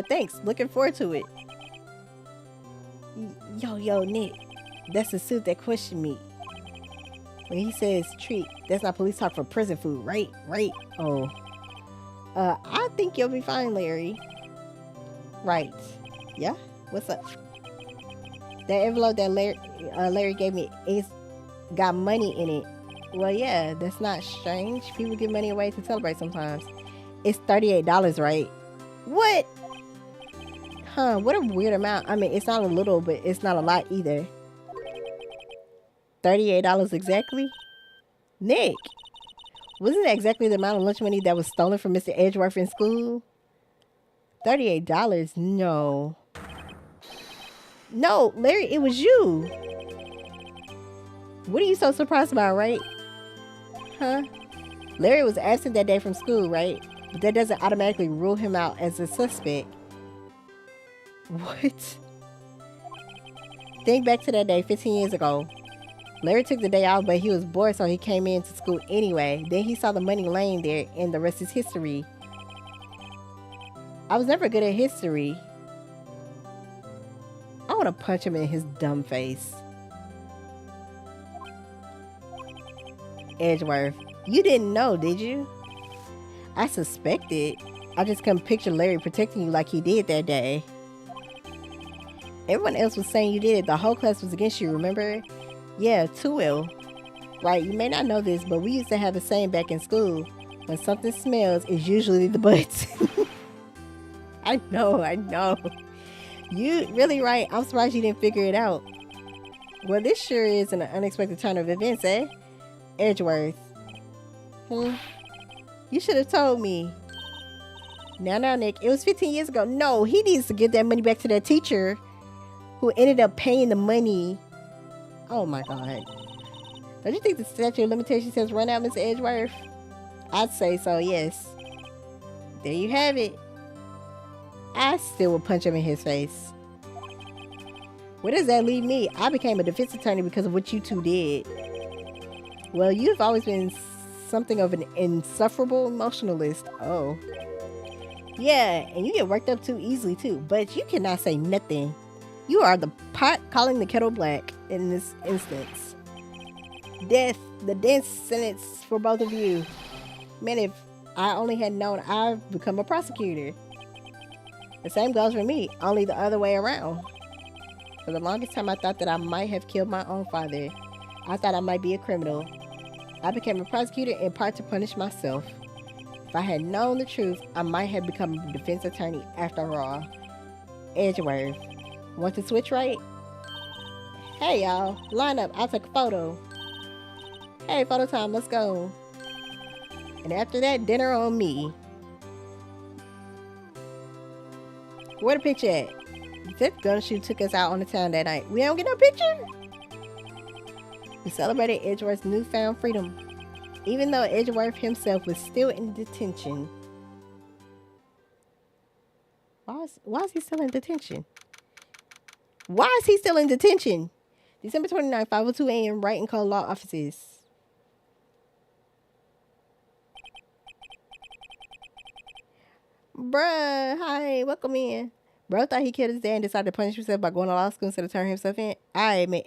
Thanks. Looking forward to it. Yo, Nick. That's the suit that questioned me. When he says treat, that's not police talk for prison food, right? Right? Oh. I think you'll be fine, Larry. Right. Yeah? What's up? That envelope that Larry gave me, it's got money in it. Well, yeah, that's not strange. People give money away to celebrate sometimes. It's $38, right? What? Huh, what a weird amount. I mean, it's not a little, but it's not a lot either. $38 exactly? Nick, wasn't that exactly the amount of lunch money that was stolen from Mr. Edgeworth in school? $38? No. No, Larry, it was you. What are you so surprised about, right? Huh? Larry was absent that day from school, right? But that doesn't automatically rule him out as a suspect. What? Think back to that day 15 years ago. Larry took the day off, but he was bored, so he came into school anyway. Then he saw the money laying there, and the rest is history. I was never good at history. I want to punch him in his dumb face. Edgeworth, you didn't know, did you? I suspected. I just couldn't picture Larry protecting you like he did that day. Everyone else was saying you did it. The whole class was against you, remember? Yeah, too well. Right, you may not know this, but we used to have a saying back in school. When something smells, it's usually the butt. I know. You really right. I'm surprised you didn't figure it out. Well, this sure is an unexpected turn of events, eh? Edgeworth. You should have told me. Now, Nick. It was 15 years ago. No, he needs to give that money back to that teacher who ended up paying the money. Oh, my God. Don't you think the statute of limitations has run out, Mr. Edgeworth? I'd say so, yes. There you have it. I still would punch him in his face. Where does that leave me? I became a defense attorney because of what you two did. Well, you've always been something of an insufferable emotionalist. Oh. Yeah, and you get worked up too easily too, but you cannot say nothing. You are the pot calling the kettle black in this instance. Death, the death sentence for both of you. Man, if I only had known, I've become a prosecutor. The same goes for me, only the other way around. For the longest time, I thought that I might have killed my own father. I thought I might be a criminal. I became a prosecutor in part to punish myself. If I had known the truth, I might have become a defense attorney after all. Edgeworth. Want to switch right? Hey y'all, line up, I'll take a photo. Hey, photo time, let's go. And after that, dinner on me. Where the picture at? That gun shoot took us out on the town that night. We don't get no picture? We celebrated Edgeworth's newfound freedom, even though Edgeworth himself was still in detention. Why is he still in detention? Why is he still in detention? December 29th, 5:02 a.m., Wright and Co. Law Offices. Bruh, hi, welcome in. Bro thought he killed his dad and decided to punish himself by going to law school instead of turning himself in. I admit.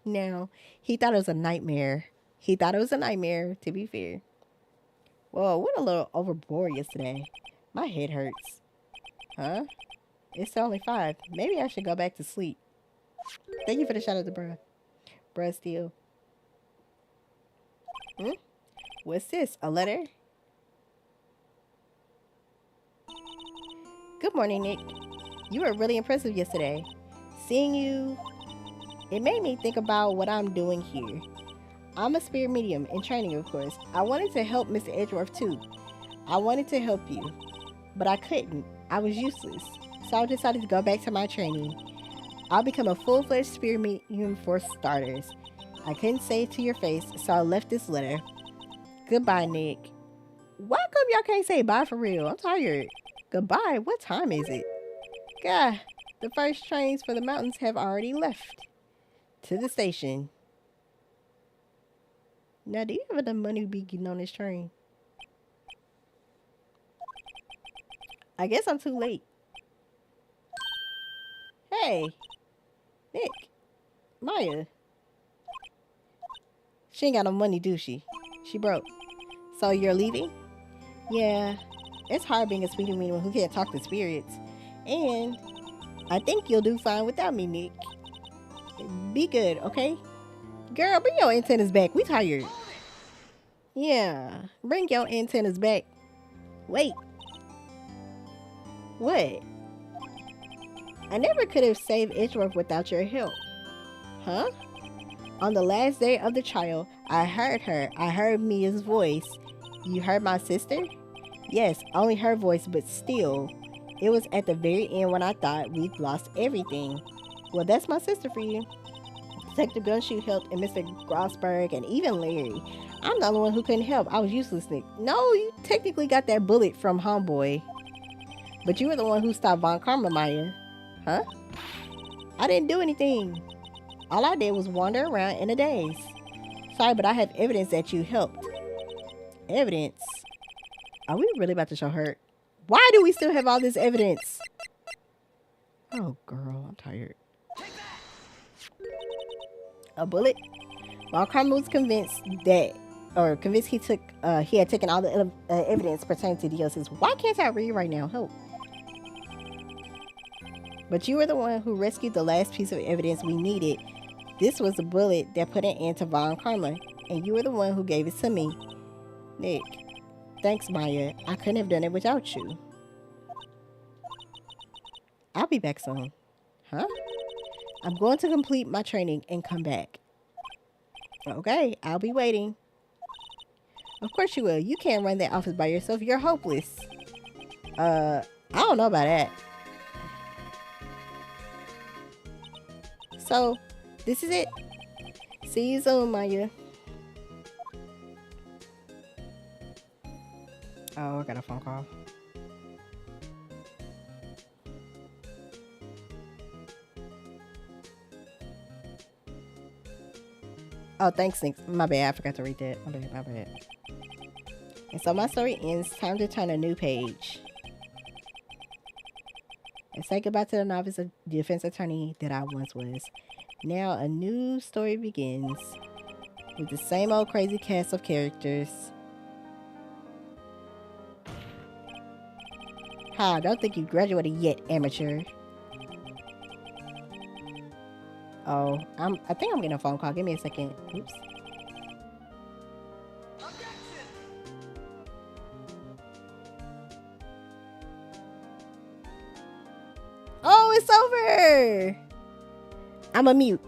Now, he thought it was a nightmare. To be fair. Whoa, went a little overboard yesterday. My head hurts. Huh? It's only 5. Maybe I should go back to sleep. Thank you for the shout out to bro. Bruh, still. Hmm? What's this? A letter? Good morning, Nick. You were really impressive yesterday. Seeing you, it made me think about what I'm doing here. I'm a spirit medium in training, of course. I wanted to help Mr. Edgeworth too. I wanted to help you, but I couldn't. I was useless. So I decided to go back to my training. I'll become a full-fledged spirit medium for starters. I couldn't say it to your face, so I left this letter. Goodbye, Nick. Why come y'all can't say bye for real? I'm tired. Goodbye? What time is it? God, the first trains for the mountains have already left. To the station. Now, do you have enough money to be getting on this train? I guess I'm too late. Hey, Nick, Maya. She ain't got no money, do she? She broke. So you're leaving? Yeah, it's hard being a spirit medium who can't talk to spirits. And I think you'll do fine without me, Nick. Be good, okay? Girl, bring your antennas back. We tired. Yeah, bring your antennas back. Wait. What? I never could have saved Edgeworth without your help. Huh? On the last day of the trial, I heard her. I heard Mia's voice. You heard my sister? Yes, only her voice, but still. It was at the very end when I thought we'd lost everything. Well, that's my sister for you. Detective Gunshoe helped, and Mr. Grossberg, and even Larry. I'm the only one who couldn't help. I was useless, Nick. No, you technically got that bullet from Homeboy. But you were the one who stopped Von Karma, Maya. Huh? I didn't do anything. All I did was wander around in a daze. Sorry, but I have evidence that you helped. Evidence? Are we really about to show her? Why do we still have all this evidence? Oh, girl, I'm tired. A bullet? Von Karma was convinced he had taken all the evidence pertaining to DLCs. Why can't I read right now? Help. But you were the one who rescued the last piece of evidence we needed. This was the bullet that put an end to Von Karma, and you were the one who gave it to me. Nick, thanks, Maya. I couldn't have done it without you. I'll be back soon. Huh? I'm going to complete my training and come back. Okay, I'll be waiting. Of course you will. You can't run that office by yourself. You're hopeless. I don't know about that. So, this is it. See you soon, Maya. Oh, I got a phone call. Oh, thanks, Nick. My bad. I forgot to read that. My bad. And so my story ends. Time to turn a new page. And say goodbye to the novice defense attorney that I once was. Now a new story begins with the same old crazy cast of characters. Ha, don't think you graduated yet, amateur. Oh, I think I'm getting a phone call. Give me a second. Oops. Oh, it's over. I'm a mute.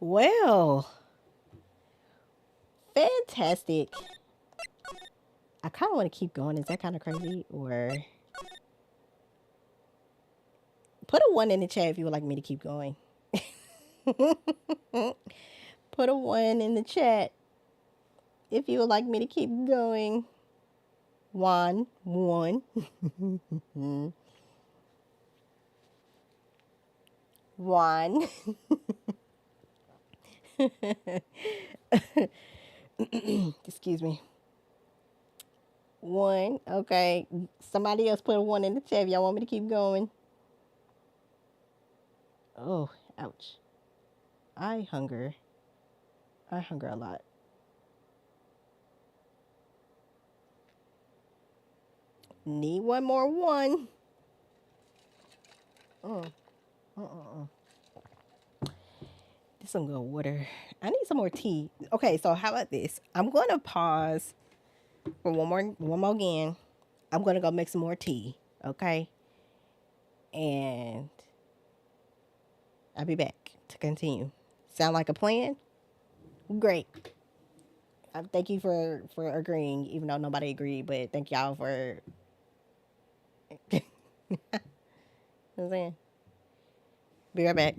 Well, fantastic. I kind of want to keep going. Is that kind of crazy? Or put a one in the chat if you would like me to keep going. Put a one in the chat if you would like me to keep going. One. One. Excuse me. One. Okay. Somebody else put a one in the chat if y'all want me to keep going. Oh, ouch. I hunger. I hunger a lot. Need one more one. Uh, This some good water. I need some more tea. Okay, so how about this? I'm gonna pause for one more again. I'm gonna go make some more tea. Okay, and I'll be back to continue. Sound like a plan? Great. Thank you for agreeing, even though nobody agreed. But thank y'all for. You know what I'm saying? Be right back.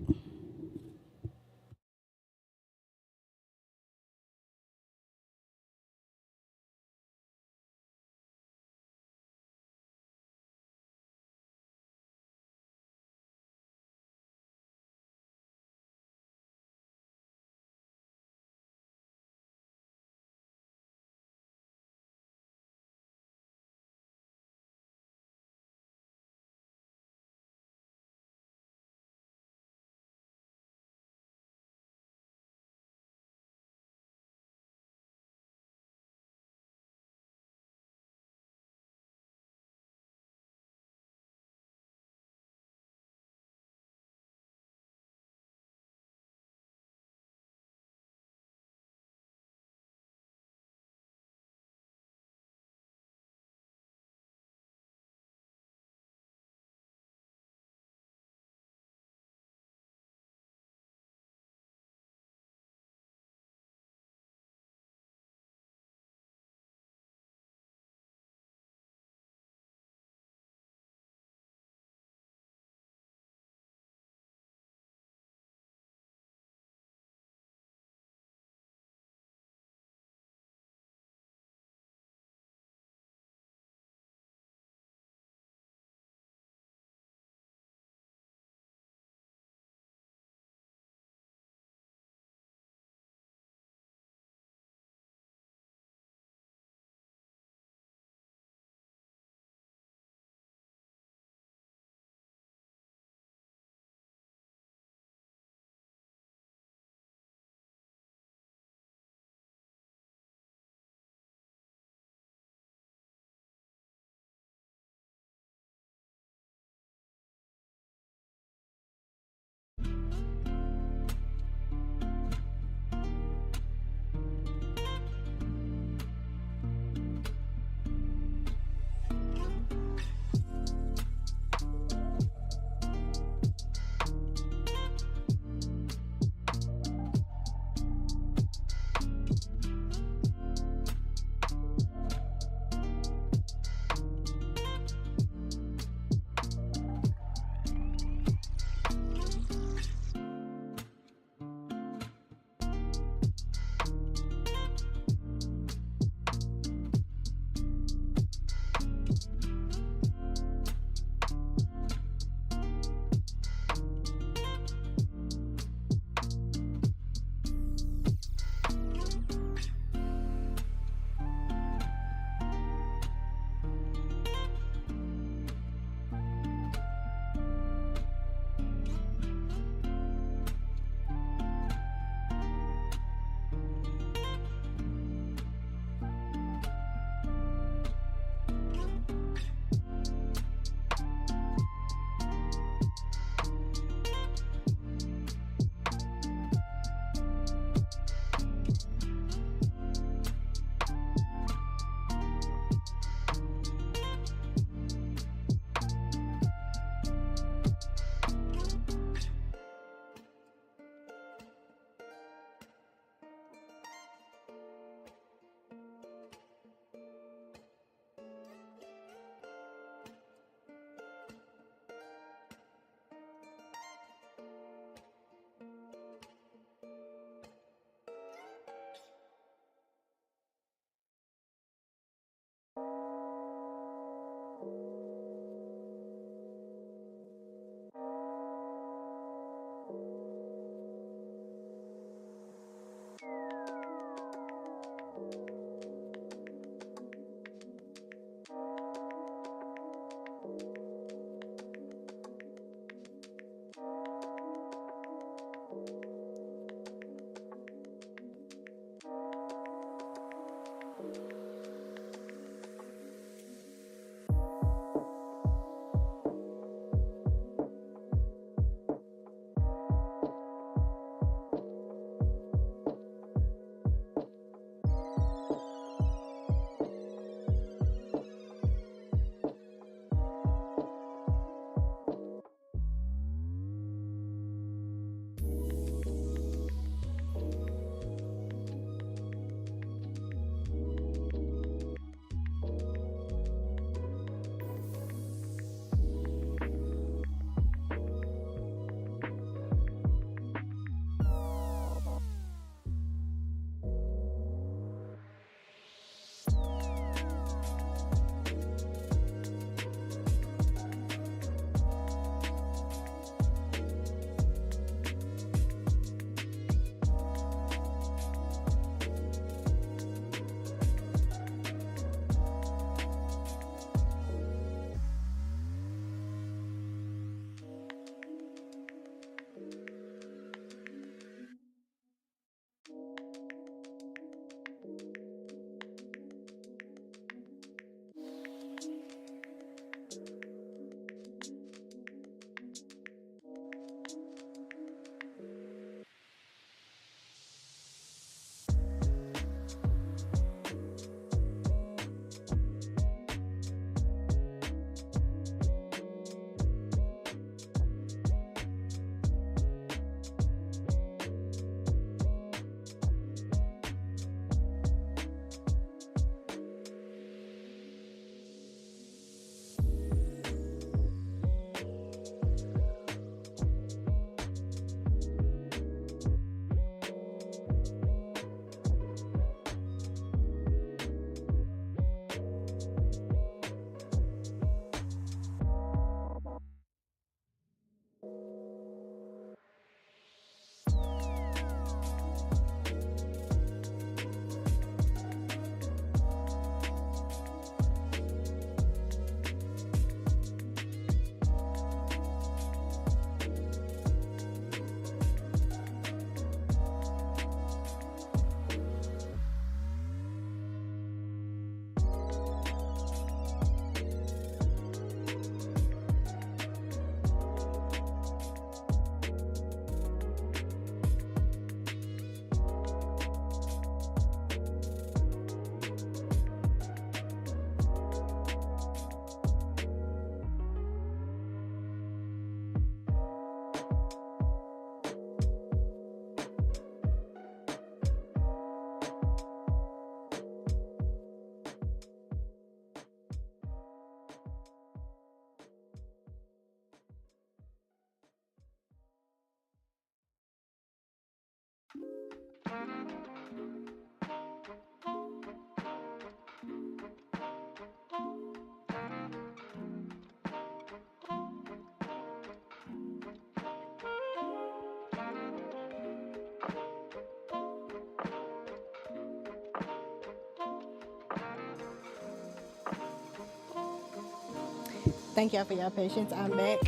Thank y'all for your patience. I'm back.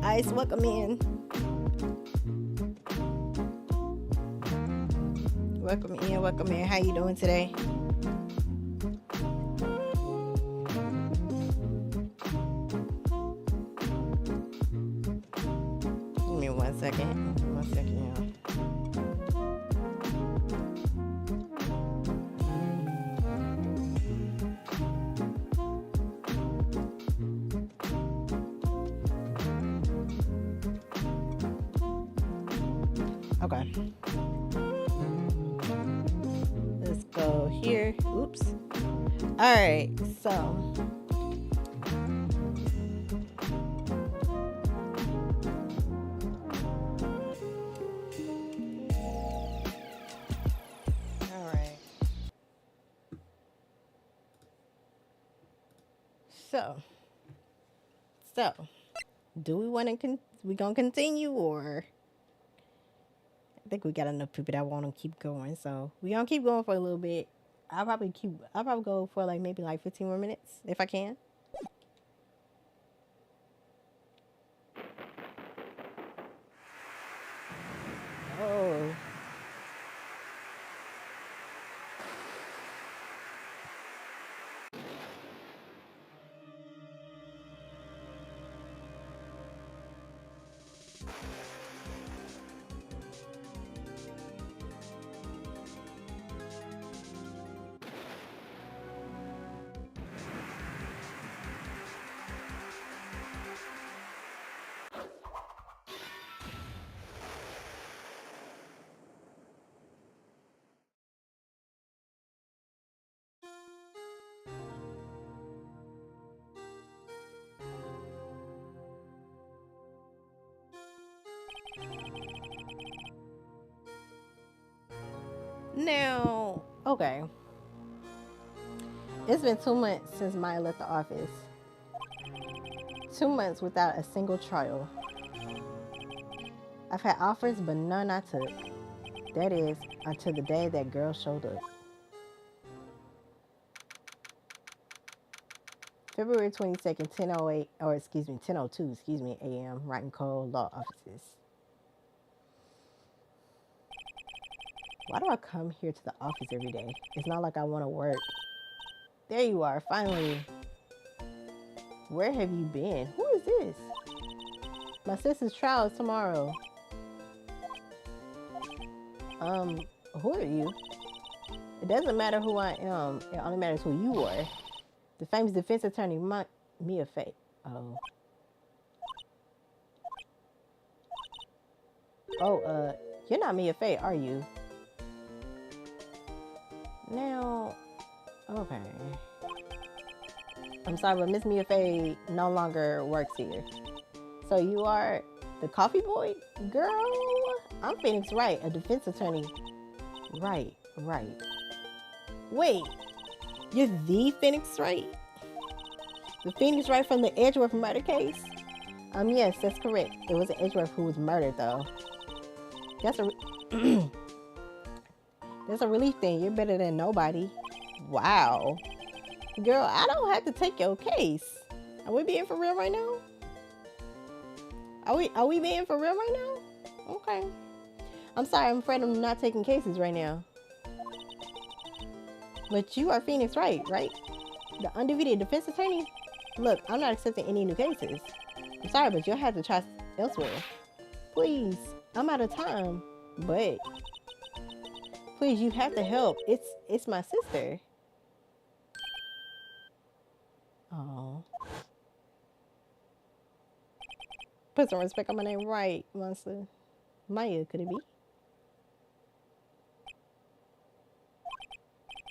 Ice, welcome in. Welcome in, welcome in. How you doing today? Give me 1 second. 1 second, y'all. Okay. Let's go here. Oops. All right. So. All right. So. Do we want to? We gonna continue or? I think we got enough people that want to keep going, so we gonna keep going for a little bit. I'll probably go for like maybe like 15 more minutes if I can. Oh. Now, okay. It's been 2 months since Maya left the office. 2 months without a single trial. I've had offers, but none I took. That is, until the day that girl showed up. February 22nd, 10:08, or excuse me, 10:02, a.m., Wright and Cole Law Offices. Why do I come here to the office every day? It's not like I want to work. There you are, finally. Where have you been? Who is this? My sister's trial is tomorrow. Who are you? It doesn't matter who I am. It only matters who you are. The famous defense attorney, Mia Fate. Oh. Oh, you're not Mia Fate, are you? Now, okay. I'm sorry, but Miss Mia Fey no longer works here. So you are the coffee boy? Girl, I'm Phoenix Wright, a defense attorney. Right. Wait, you're the Phoenix Wright? The Phoenix Wright from the Edgeworth murder case? Yes, that's correct. It was Edgeworth who was murdered, though. That's a that's a relief thing. You're better than nobody. Wow. Girl, I don't have to take your case. Are we being for real right now? Are we being for real right now? Okay. I'm sorry, I'm afraid I'm not taking cases right now. But you are Phoenix Wright, right? The undefeated defense attorney? Look, I'm not accepting any new cases. I'm sorry, but you'll have to try elsewhere. Please, I'm out of time. But please, you have to help. It's my sister. Oh. Put some respect on my name, right, monster. Maya, could it be?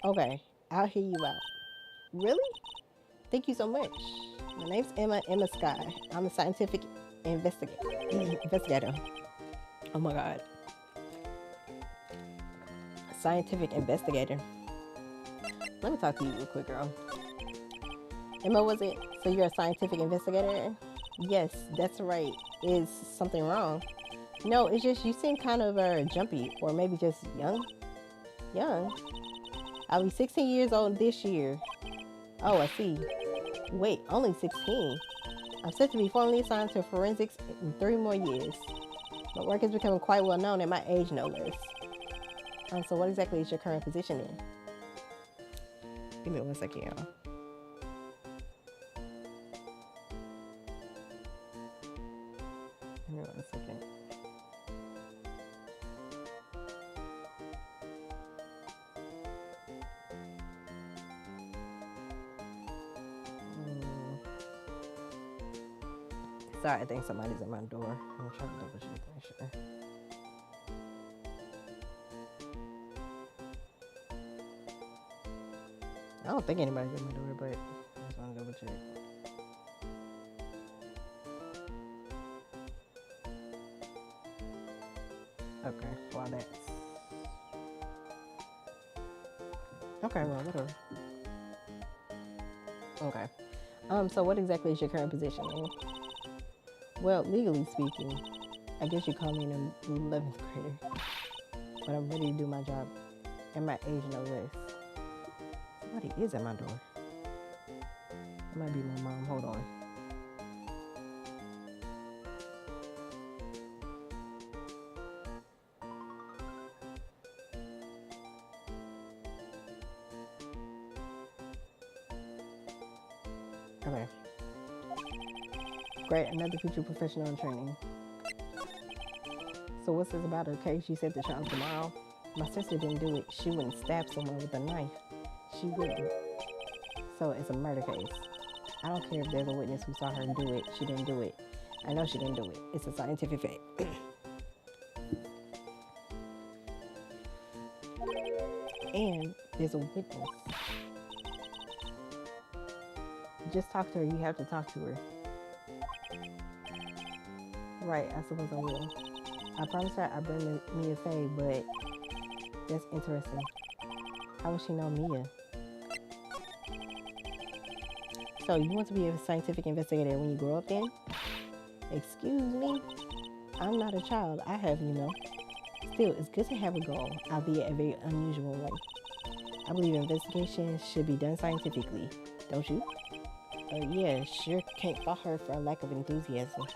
Okay, I'll hear you out. Really? Thank you so much. My name's Emma Sky. I'm a scientific investigator. Oh my God. Scientific investigator. Let me talk to you real quick, girl. Emma, was it? So you're a scientific investigator? Yes, that's right. Is something wrong? No, it's just you seem kind of jumpy, or maybe just young. Young? I'll be 16 years old this year. Oh, I see. Wait, only 16? I'm set to be formally assigned to forensics in 3 more years. My work is becoming quite well known at my age, no less. So what exactly is your current position in? Give me 1 second, y'all. Give me 1 second. Sorry, I think somebody's at my door. I'm trying to double check to make sure. I don't think anybody's at my door, but I just want to double check. Okay, well that's... Okay, well, whatever. Okay. So what exactly is your current position in? Well, legally speaking, I guess you call me an 11th grader. But I'm ready to do my job at my age, no less. Somebody is at my door. It might be my mom. Hold on. Okay. Great, another future professional in training. So what's this about her case? You said the child tomorrow. My sister didn't do it. She wouldn't stab someone with a knife. She wouldn't. So it's a murder case. I don't care if there's a witness who saw her do it. She didn't do it. I know she didn't do it. It's a scientific fact. And there's a witness. Just talk to her. You have to talk to her. Right, I suppose I will. I promised her I'd bring Mia Faye, but that's interesting. How would she know Mia? So you want to be a scientific investigator when you grow up then? Excuse me? I'm not a child. I have, Still, it's good to have a goal, albeit a very unusual one. I believe investigations should be done scientifically, don't you? Yeah, sure can't fault her for a lack of enthusiasm.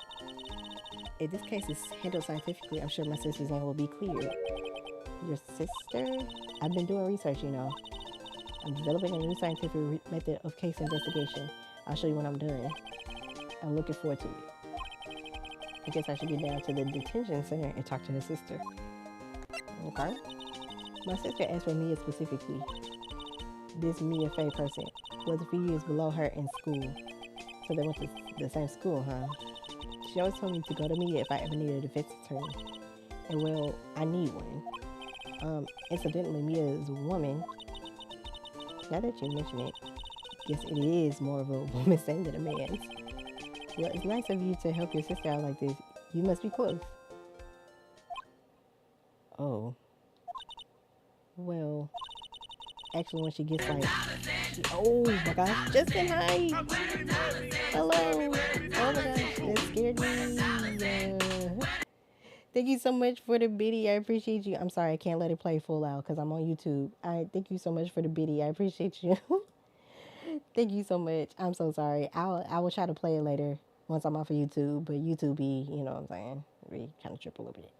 If this case is handled scientifically, I'm sure my sister's name will be cleared. Your sister? I've been doing research, I'm developing a new scientific method of case investigation. I'll show you when I'm done. I'm looking forward to it. I guess I should get down to the detention center and talk to her sister. Okay? My sister asked for Mia specifically. This Mia Faye person was a few years below her in school. So they went to the same school, huh? She always told me to go to Mia if I ever needed a defense attorney. And well, I need one. Incidentally, Mia is a woman. Now that you mention it, guess it is more of a woman's thing than a man's. Well, it's nice of you to help your sister out like this. You must be close. Oh. Well, actually, when she gets like... oh my gosh, Justin, hi! Hello! Oh my gosh, that scared me. Thank you so much for the biddy. I appreciate you. I'm sorry, I can't let it play full out because I'm on YouTube. I thank you so much for the biddy. I appreciate you. Thank you so much. I'm so sorry. I will try to play it later once I'm off of YouTube. But YouTube be, you know what I'm saying, we kind of trip a little bit.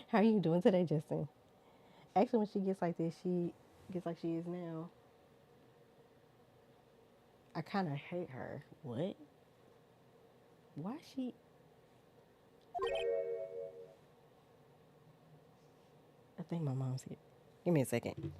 How are you doing today, Justin? Actually, when she gets like this, she gets like she is now. I kind of hate her. What? Why she? I think my mom's here. Give me a second.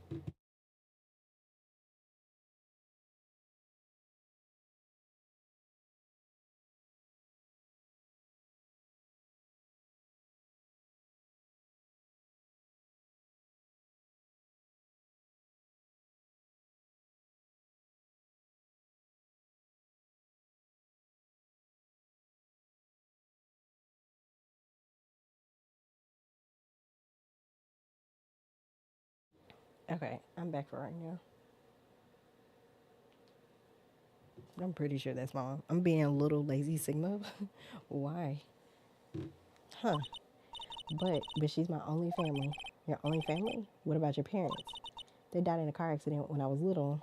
Okay, I'm back for right now. I'm pretty sure that's mom. I'm being a little lazy, Sigma. Why? Huh? But she's my only family. Your only family? What about your parents? They died in a car accident when I was little.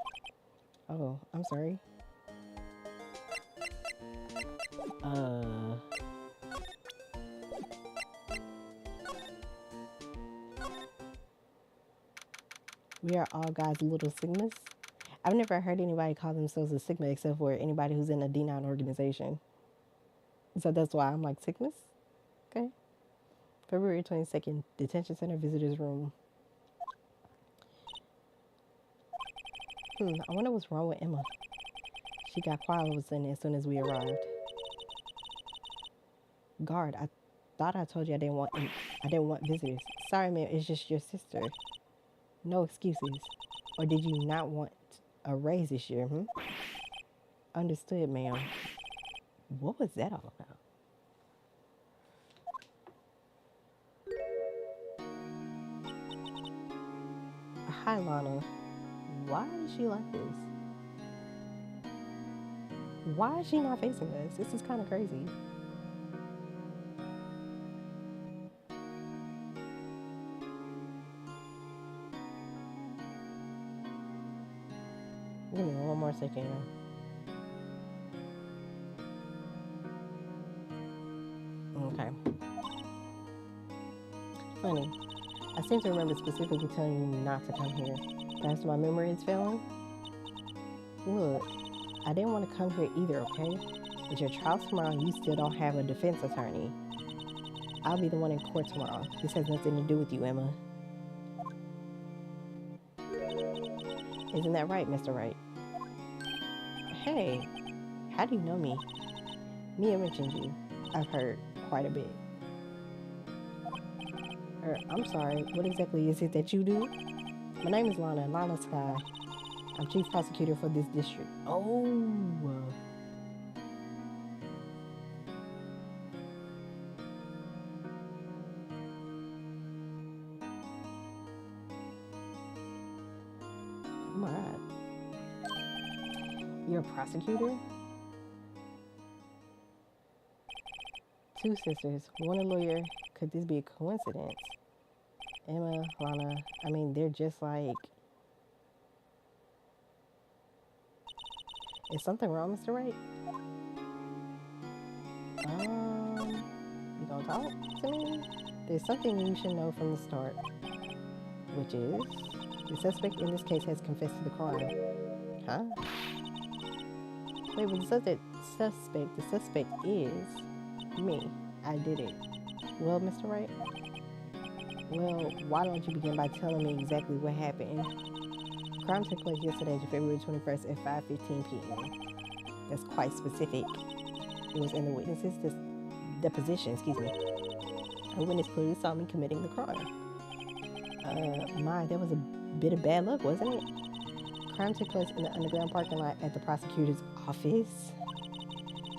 Oh, I'm sorry. Uh, we are all God's little Sigmas. I've never heard anybody call themselves a Sigma except for anybody who's in a D9 organization. So that's why I'm like Sigmas. Okay. February 22nd, detention center visitors room. I wonder what's wrong with Emma. She got quiet all of a sudden as soon as we arrived. Guard, I thought I told you I didn't want visitors. Sorry, ma'am, it's just your sister. No excuses. Or did you not want a raise this year, Understood, ma'am. What was that all about? Hi, Lana. Why is she like this? Why is she not facing us? This is kind of crazy. Give me one more second. Okay. Funny. I seem to remember specifically telling you not to come here. Perhaps my memory is failing? Look, I didn't want to come here either, okay? But your trial tomorrow, you still don't have a defense attorney. I'll be the one in court tomorrow. This has nothing to do with you, Emma. Isn't that right, Mr. Wright? Hey, how do you know me? Mia mentioned you. I've heard quite a bit. I'm sorry, what exactly is it that you do? My name is Lana Sky. I'm chief prosecutor for this district. Oh. Oh my God. You're a prosecutor? Two sisters, one a lawyer. Could this be a coincidence? Emma, Lana, I mean, they're just like... Is something wrong, Mr. Wright? You gonna talk to me? There's something you should know from the start, which is the suspect in this case has confessed to the crime. Huh? Wait, but the suspect is me. I did it. Well, Mr. Wright? Well, why don't you begin by telling me exactly what happened? Crime took place yesterday, February 21st at 5:15 p.m. That's quite specific. It was in the witness's deposition, A witness clearly saw me committing the crime. That was a bit of bad luck, wasn't it? Crime took place in the underground parking lot at the prosecutor's office.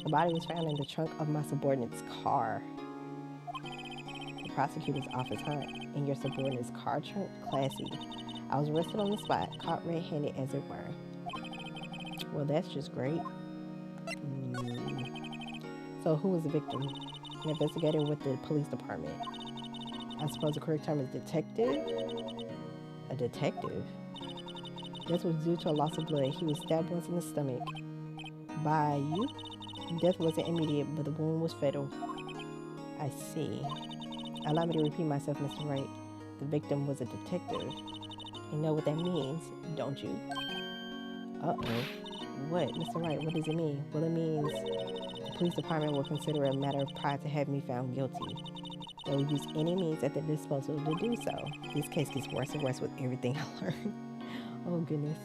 The body was found in the trunk of my subordinate's car. The prosecutor's office, huh? In your subordinate's car trunk? Classy. I was arrested on the spot, caught red-handed as it were. Well, that's just great. So who was the victim? An investigator with the police department. I suppose the correct term is detective? A detective? Death was due to a loss of blood. He was stabbed once in the stomach. By you? Death wasn't immediate, but the wound was fatal. I see. Allow me to repeat myself, Mr. Wright. The victim was a detective. You know what that means, don't you? Uh-oh. What? Mr. Wright, what does it mean? Well, it means the police department will consider it a matter of pride to have me found guilty. They will use any means at their disposal to do so. This case gets worse and worse with everything I learn. Oh, goodness.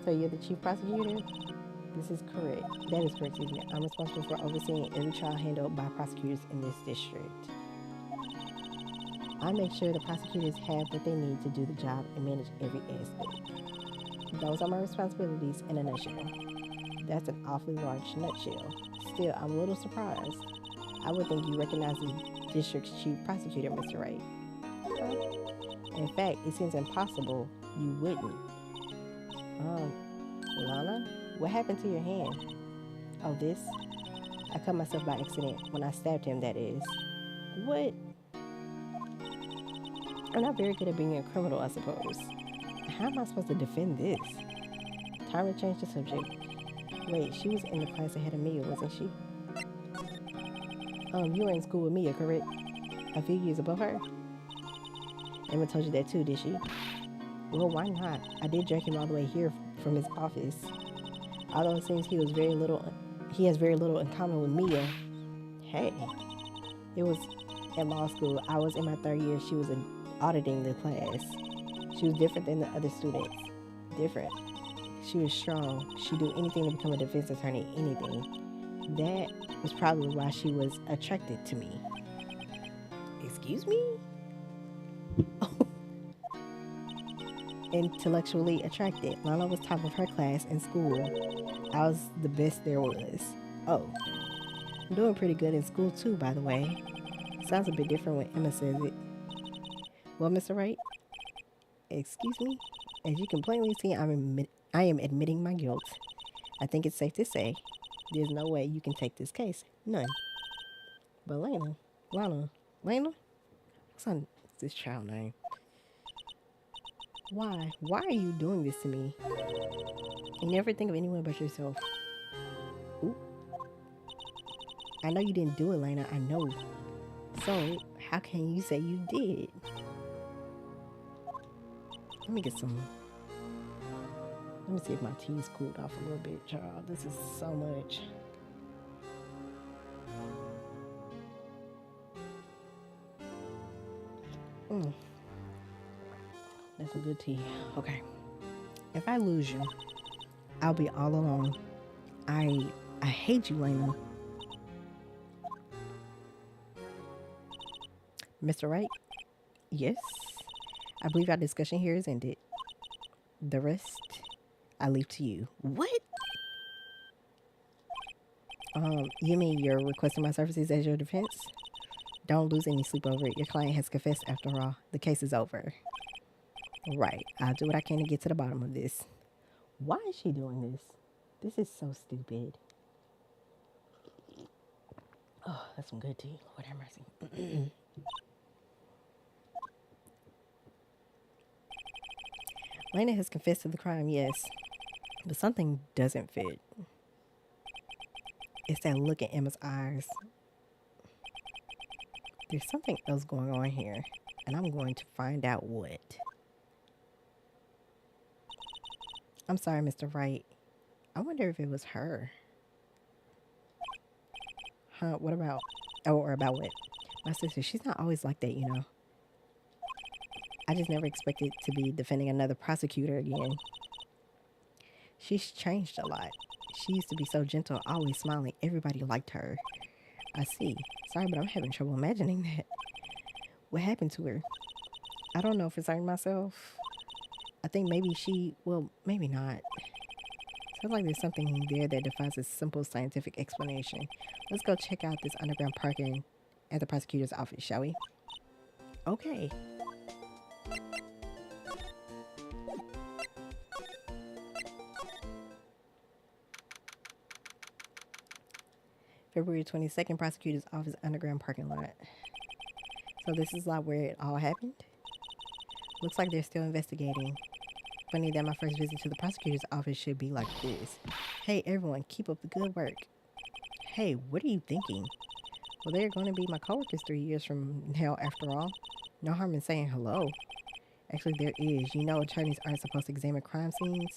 So you're the chief prosecutor? This is correct. That is correct, excuse me. I'm responsible for overseeing every trial handled by prosecutors in this district. I make sure the prosecutors have what they need to do the job and manage every aspect. Those are my responsibilities in a nutshell. That's an awfully large nutshell. Still, I'm a little surprised. I would think you recognize the district's chief prosecutor, Mr. Wright. In fact, it seems impossible you wouldn't. Lana, what happened to your hand? Oh, this? I cut myself by accident when I stabbed him, that is. What? I'm not very good at being a criminal, I suppose. How am I supposed to defend this? Time to change the subject. Wait, she was in the class ahead of Mia, wasn't she? You were in school with Mia, correct? A few years above her? Emma told you that too, did she? Well, why not? I did drag him all the way here from his office. Although it seems he has very little in common with Mia. Hey, it was in law school. I was in my 3rd year. She was auditing the class. She was different than the other students. Different. She was strong. She'd do anything to become a defense attorney, anything. That was probably why she was attracted to me. Excuse me? Intellectually attracted. Lana was top of her class in school. I was the best there was. Oh. I'm doing pretty good in school too, by the way. Sounds a bit different when Emma says it. Well, Mr. Wright? Excuse me? As you can plainly see, I am admitting my guilt. I think it's safe to say there's no way you can take this case. None. But Lana? What's on this child name? Why? Why are you doing this to me? You never think of anyone but yourself. Ooh. I know you didn't do it, Lana. I know. So, how can you say you did? Let me see if my tea's cooled off a little bit, child. This is so much. That's some good tea. Okay. If I lose you, I'll be all alone. I hate you, Lena. Mr. Wright? Yes? I believe our discussion here is ended. The rest, I leave to you. What? You mean you're requesting my services as your defense? Don't lose any sleep over it. Your client has confessed after all. The case is over. Right. I'll do what I can to get to the bottom of this. Why is she doing this? This is so stupid. Oh, that's some good tea. Lord have mercy. Lena has confessed to the crime, yes. But something doesn't fit. It's that look in Emma's eyes. There's something else going on here, and I'm going to find out what. I'm sorry, Mr. Wright. I wonder if it was her. Huh, what about? Oh, or about what? My sister, she's not always like that, you know. I just never expected to be defending another prosecutor again. She's changed a lot. She used to be so gentle, always smiling. Everybody liked her. I see. Sorry, but I'm having trouble imagining that. What happened to her? I don't know for certain myself. I think maybe well, maybe not. Sounds like there's something there that defies a simple scientific explanation. Let's go check out this underground parking at the prosecutor's office, shall we? Okay. February 22nd, prosecutor's office underground parking lot. So this is like where it all happened? Looks like they're still investigating. Funny that my first visit to the prosecutor's office should be like this. Hey everyone, keep up the good work. Hey, what are you thinking? Well, they're going to be my coworkers 3 years from now after all. No harm in saying hello. Actually, there is. You know attorneys aren't supposed to examine crime scenes.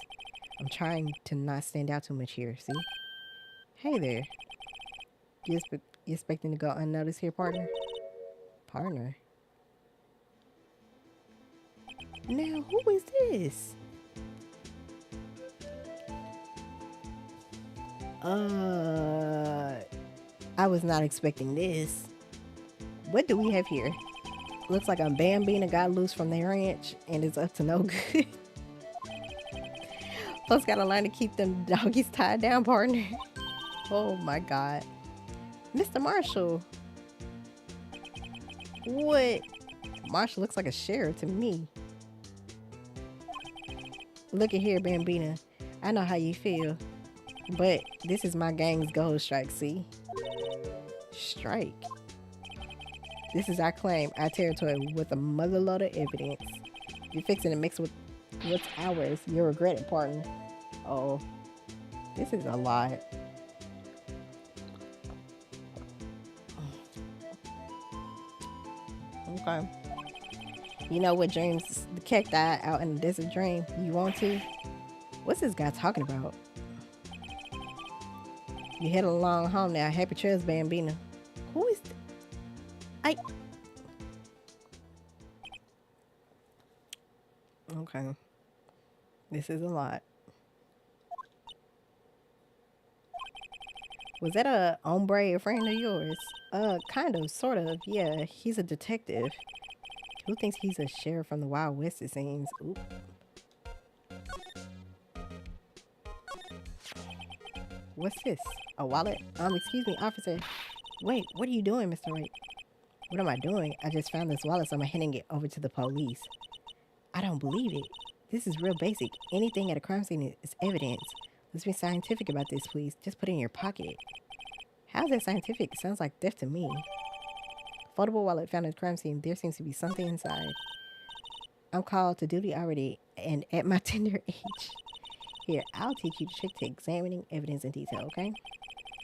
I'm trying to not stand out too much here, see? Hey there. You expecting to go unnoticed here, partner? Partner? Now, who is this? I was not expecting this. What do we have here? Looks like a Bambina got loose from the ranch and is up to no good. Plus got a line to keep them doggies tied down, partner. Oh my God. Mr. Marshall. What? Marsh looks like a sheriff to me. Look at here, Bambina. I know how you feel, but this is my gang's gold strike, see? Strike. This is our claim, our territory, with a motherload of evidence. You're fixing to mix with what's ours. You'll regret it, partner. Oh, this is a lot. Okay. You know what dreams the cacti out in the desert dream? You want to? What's this guy talking about? You head along home now. Happy trails, Bambina. Who is Okay. This is a lot. Was that a hombre, a friend of yours? Kind of, sort of. Yeah, he's a detective. Who thinks he's a sheriff from the Wild West, it seems. Oop. What's this? A wallet? Excuse me, officer. Wait, what are you doing, Mr. Wright? What am I doing? I just found this wallet, so I'm handing it over to the police. I don't believe it. This is real basic. Anything at a crime scene is evidence. Let's be scientific about this, please. Just put it in your pocket. How's that scientific? It sounds like theft to me. Foldable wallet found at the crime scene. There seems to be something inside. I'm called to duty already, and at my tender age. Here, I'll teach you the trick to examining evidence in detail, okay?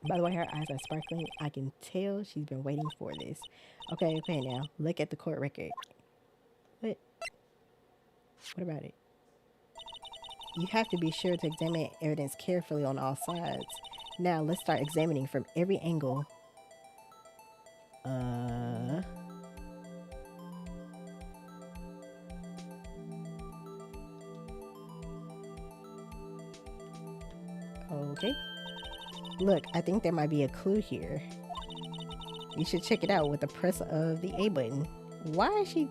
By the way, her eyes are sparkling. I can tell she's been waiting for this. Okay, now. Look at the court record. What? What about it? You have to be sure to examine evidence carefully on all sides. Now, let's start examining from every angle. Okay. Look, I think there might be a clue here. You should check it out with the press of the A button. Why is she...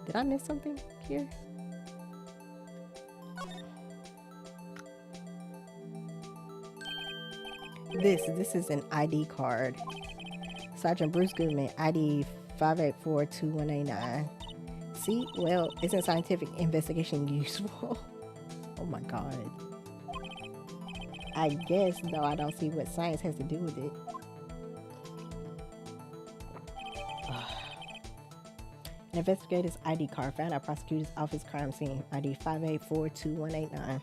Did I miss something here? This is an ID card. Sergeant Bruce Goodman, ID 5842189. See? Well, isn't scientific investigation useful? Oh my god. I guess, though I don't see what science has to do with it. An investigator's ID card found at prosecutor's office crime scene, ID 5842189.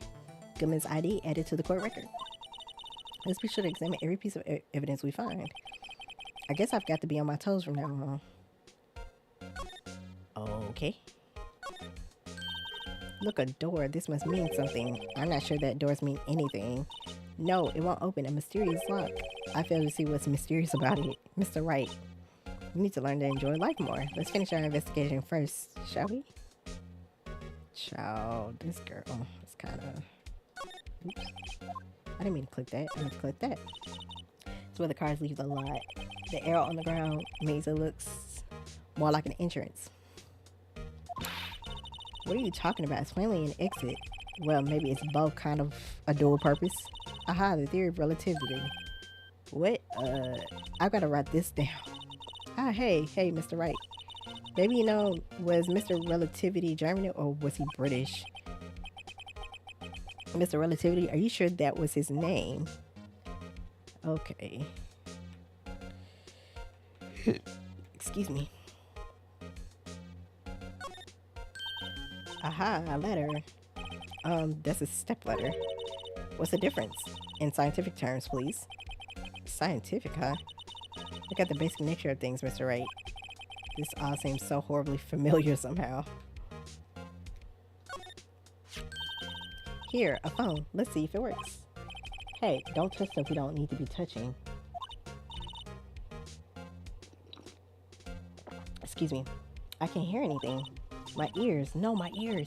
Goodman's ID added to the court record. Let's be sure to examine every piece of evidence we find. I guess I've got to be on my toes from now on. Okay. Look, a door. This must mean something. I'm not sure that doors mean anything. No, it won't open. A mysterious lock. I fail to see what's mysterious about it. Mr. Wright, we need to learn to enjoy life more. Let's finish our investigation first, shall we? Child, this girl is kind of... Oops. I didn't mean to click that. I meant to click that. It's where the cars leave the lot. The arrow on the ground means it looks more like an entrance. What are you talking about? It's plainly an exit. Well, maybe it's both, kind of a dual purpose. Aha, the theory of relativity. What? I've got to write this down. Ah, hey, Mr. Wright. Maybe you know, was Mr. Relativity German or was he British? Mr. Relativity, are you sure that was his name? Okay. Excuse me. Aha, a letter. That's a step letter. What's the difference? In scientific terms, please. Scientific, huh? Look at the basic nature of things, Mr. Wright. This all seems so horribly familiar somehow. Here, a phone. Let's see if it works. Hey, don't touch stuff you don't need to be touching. Excuse me. I can't hear anything. My ears. No, my ears.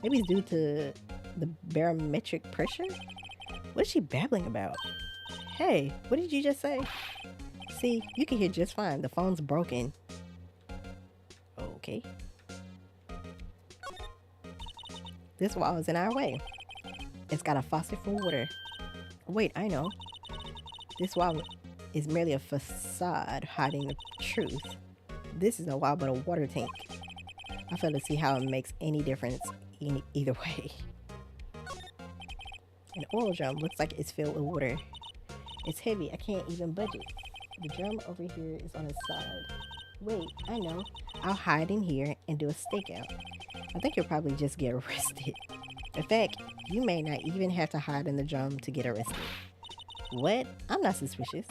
Maybe it's due to the barometric pressure? What is she babbling about? Hey, what did you just say? See, you can hear just fine. The phone's broken. Okay. This wall is in our way. It's got a faucet for water. Wait, I know. This wall is merely a facade hiding the truth. This is no wall but a water tank. I fail to see how it makes any difference either way. An oil drum looks like it's filled with water. It's heavy, I can't even budge it. The drum over here is on the side. Wait, I know. I'll hide in here and do a stakeout. I think you'll probably just get arrested. In fact, you may not even have to hide in the drum to get arrested. What? I'm not suspicious.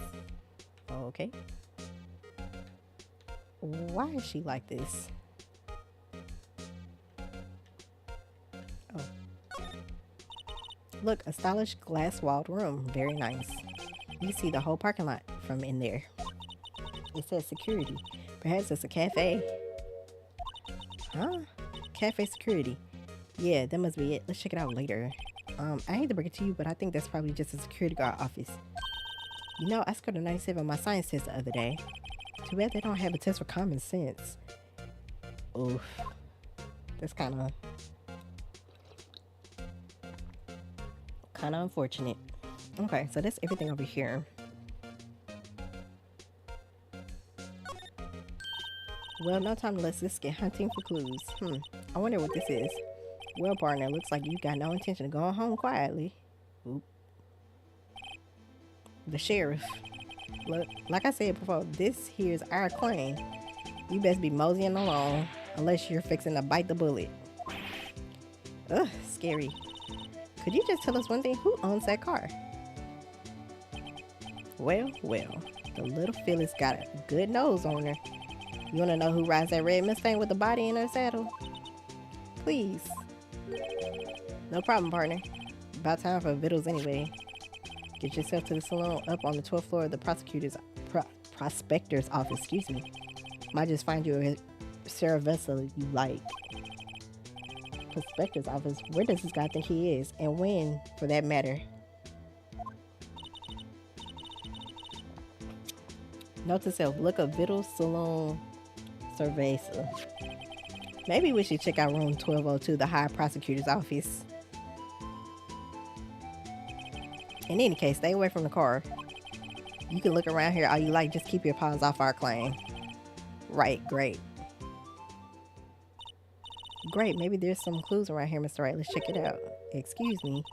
Okay. Why is she like this? Oh. Look, a stylish glass-walled room. Very nice. You see the whole parking lot from in there. It says security. Perhaps it's a cafe. Huh? Cafe security. Yeah, that must be it. Let's check it out later. I hate to break it to you, but I think that's probably just a security guard office. You know, I scored a 97 on my science test the other day. Too bad they don't have a test for common sense. Oof. That's kind of unfortunate. Okay, so that's everything over here. Well, no time to let this get hunting for clues. I wonder what this is. Well, partner, looks like you got no intention of going home quietly. Oop. The sheriff. Look, like I said before, this here's our claim. You best be moseying along, unless you're fixing to bite the bullet. Ugh, scary. Could you just tell us one thing? Who owns that car? Well, the little filly's got a good nose on her. You want to know who rides that red Mustang with the body in her saddle? Please. No problem, partner. About time for vittles anyway. Get yourself to the saloon up on the 12th floor of the prospector's office. Excuse me. Might just find you a Sarah vessel you like. Prospector's office? Where does this guy think he is? And when, for that matter? Note to self, look up Vittles Saloon Cerveza. Maybe we should check out room 1202, the High Prosecutor's office. In any case, stay away from the car. You can look around here all you like, just keep your paws off our claim. Right, great. Great, maybe there's some clues around here, Mr. Wright. Let's check it out. Excuse me.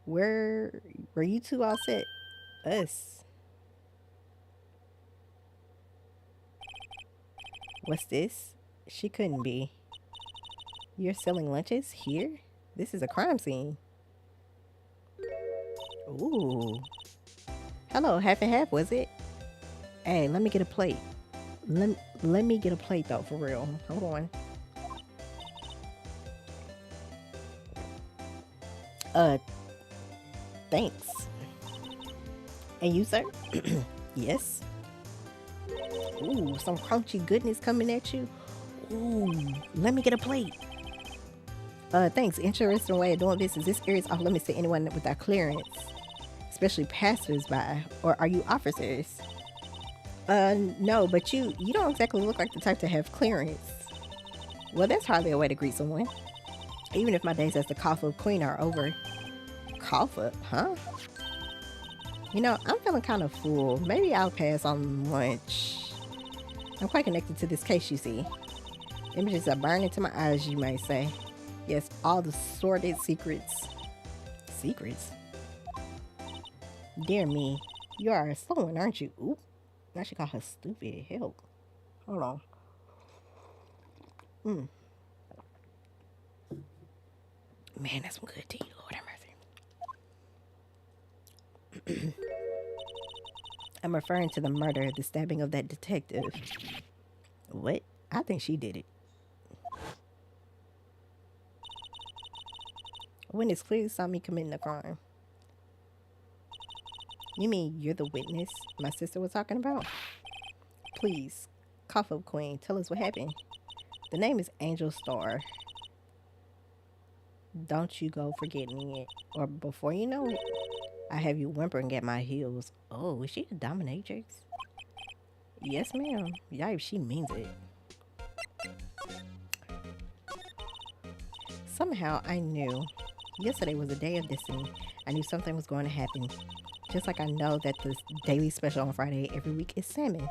Were you two all set? Us. What's this? She couldn't be. You're selling lunches here? This is a crime scene. Ooh. Hello, half and half, was it? Hey, let me get a plate. Let me get a plate though, for real. Hold on. Thanks. And you, sir? Yes. Ooh, some crunchy goodness coming at you. Ooh, let me get a plate. Thanks. Interesting way of doing business. This area is off limits to anyone without clearance, especially passers-by. Or are you officers? No, but you don't exactly look like the type to have clearance. Well, that's hardly a way to greet someone. Even if my days as the cough up queen are over. Cough up, huh? You know, I'm feeling kind of full. Maybe I'll pass on lunch. I'm quite connected to this case, you see. Images are burning into my eyes, you might say. Yes, all the sordid secrets. Secrets? Dear me, you are a slow one, aren't you? Oop. Now she called her stupid. Help. Hold on. Man, that's some good tea. Lord have mercy. I'm referring to the murder, the stabbing of that detective. What? I think she did it. Witness clearly saw me committing a crime. You mean you're the witness my sister was talking about? Please, cough up queen, tell us what happened. The name is Angel Star. Don't you go forgetting it, or before you know it, I have you whimpering at my heels. Oh, is she a dominatrix? Yes, ma'am. Yikes, she means it. Somehow I knew. Yesterday was a day of destiny. I knew something was going to happen. Just like I know that the daily special on Friday every week is salmon.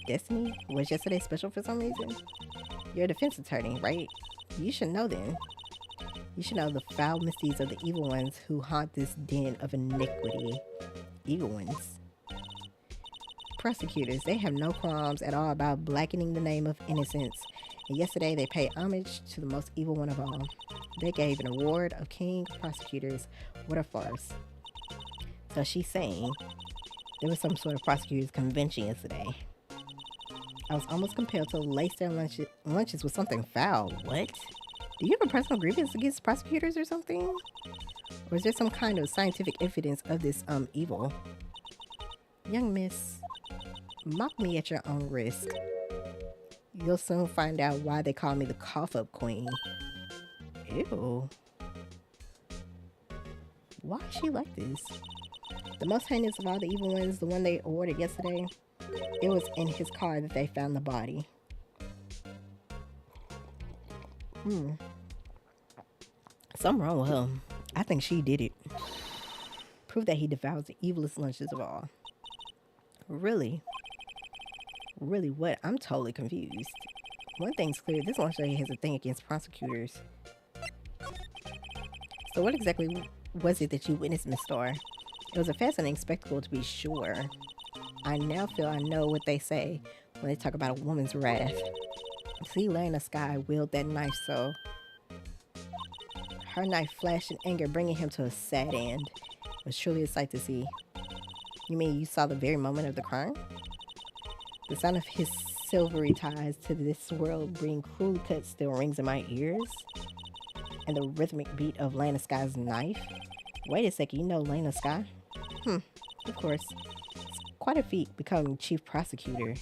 Destiny, was yesterday special for some reason? You're a defense attorney, right? You should know then. You should know the foul misdeeds of the evil ones who haunt this den of iniquity. Evil ones. Prosecutors, they have no qualms at all about blackening the name of innocence. And yesterday they paid homage to the most evil one of all. They gave an award of king of prosecutors. What a farce. So she's saying there was some sort of prosecutors convention yesterday. I was almost compelled to lace their lunches with something foul. What? Do you have a personal grievance against prosecutors or something? Or is there some kind of scientific evidence of this evil? Young miss, mock me at your own risk. You'll soon find out why they call me the cough-up queen. Ew. Why is she like this? The most heinous of all the evil ones, the one they awarded yesterday, it was in his car that they found the body. Something wrong with him. I think she did it. Prove that he devours the evilest lunches of all. Really? Really what? I'm totally confused. One thing's clear, this lunch lady has a thing against prosecutors. So what exactly was it that you witnessed, Miss Starr? It was a fascinating spectacle, to be sure. I now feel I know what they say when they talk about a woman's wrath. See, Lana Sky wield that knife, so her knife flashed in anger, bringing him to a sad end. It was truly a sight to see. You mean you saw the very moment of the crime? The sound of his silvery ties to this world being cruelly cut still rings in my ears. And the rhythmic beat of Lana Sky's knife. Wait a second, you know Lana Sky? Of course. It's quite a feat becoming chief prosecutor.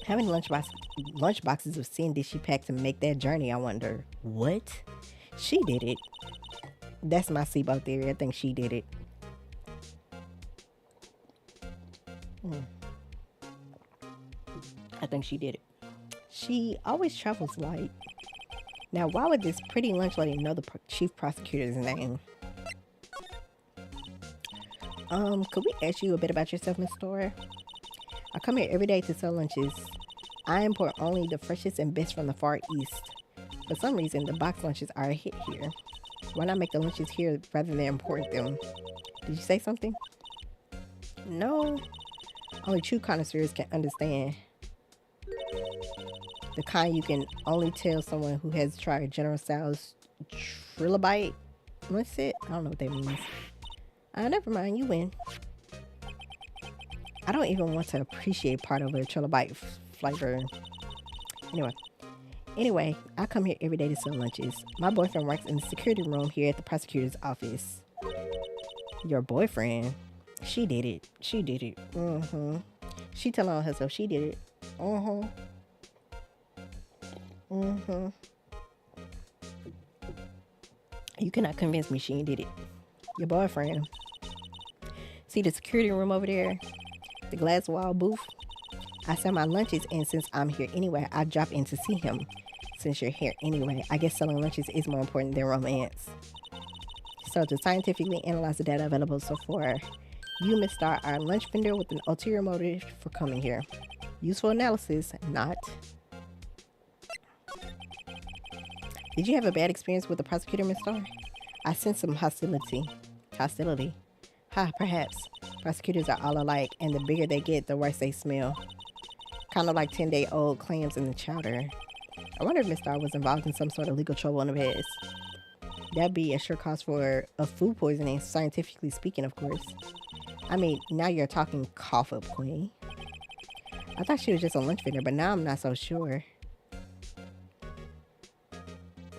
How many lunchboxes of sin did she pack to make that journey, I wonder? What? She did it. That's my Cebeaux theory. I think she did it. I think she did it. She always travels light. Now, why would this pretty lunch lady know the chief prosecutor's name? Could we ask you a bit about yourself, Miss Starr? I come here every day to sell lunches. I import only the freshest and best from the Far East. For some reason, the box lunches are a hit here. Why not make the lunches here rather than import them? Did you say something? No. Only true connoisseurs can understand. The kind you can only tell someone who has tried General Tso's Trilogy. What's it? I don't know what that means. Never mind, you win. I don't even want to appreciate part of a Trilogy flavor. Anyway, I come here every day to sell lunches. My boyfriend works in the security room here at the prosecutor's office. Your boyfriend? She did it. She did it. She telling on herself she did it. You cannot convince me she did it. Your boyfriend. See the security room over there? The glass wall booth? I sell my lunches, and since I'm here anyway, I drop in to see him. Since you're here anyway, I guess selling lunches is more important than romance. So to scientifically analyze the data available so far, you, Miss Starr, are a lunch vendor with an ulterior motive for coming here. Useful analysis, not. Did you have a bad experience with the prosecutor, Miss Starr? I sense some hostility. Hostility? Perhaps. Prosecutors are all alike, and the bigger they get, the worse they smell. Kind of like 10-day-old clams in the chowder. I wonder if Miss Starr was involved in some sort of legal trouble in the past. That'd be a sure cause for a food poisoning, scientifically speaking, of course. I mean, now you're talking cough-up queen. I thought she was just a lunch vendor, but now I'm not so sure.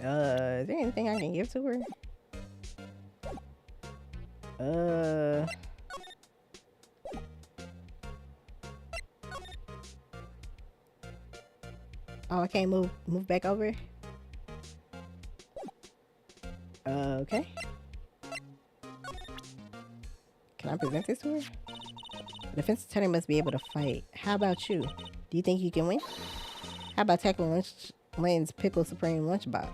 Is there anything I can give to her? Oh, I can't move back over? Okay. Can I present this to her? The defense attorney must be able to fight. How about you? Do you think you can win? How about tackling Lynn's Pickle Supreme lunchbox?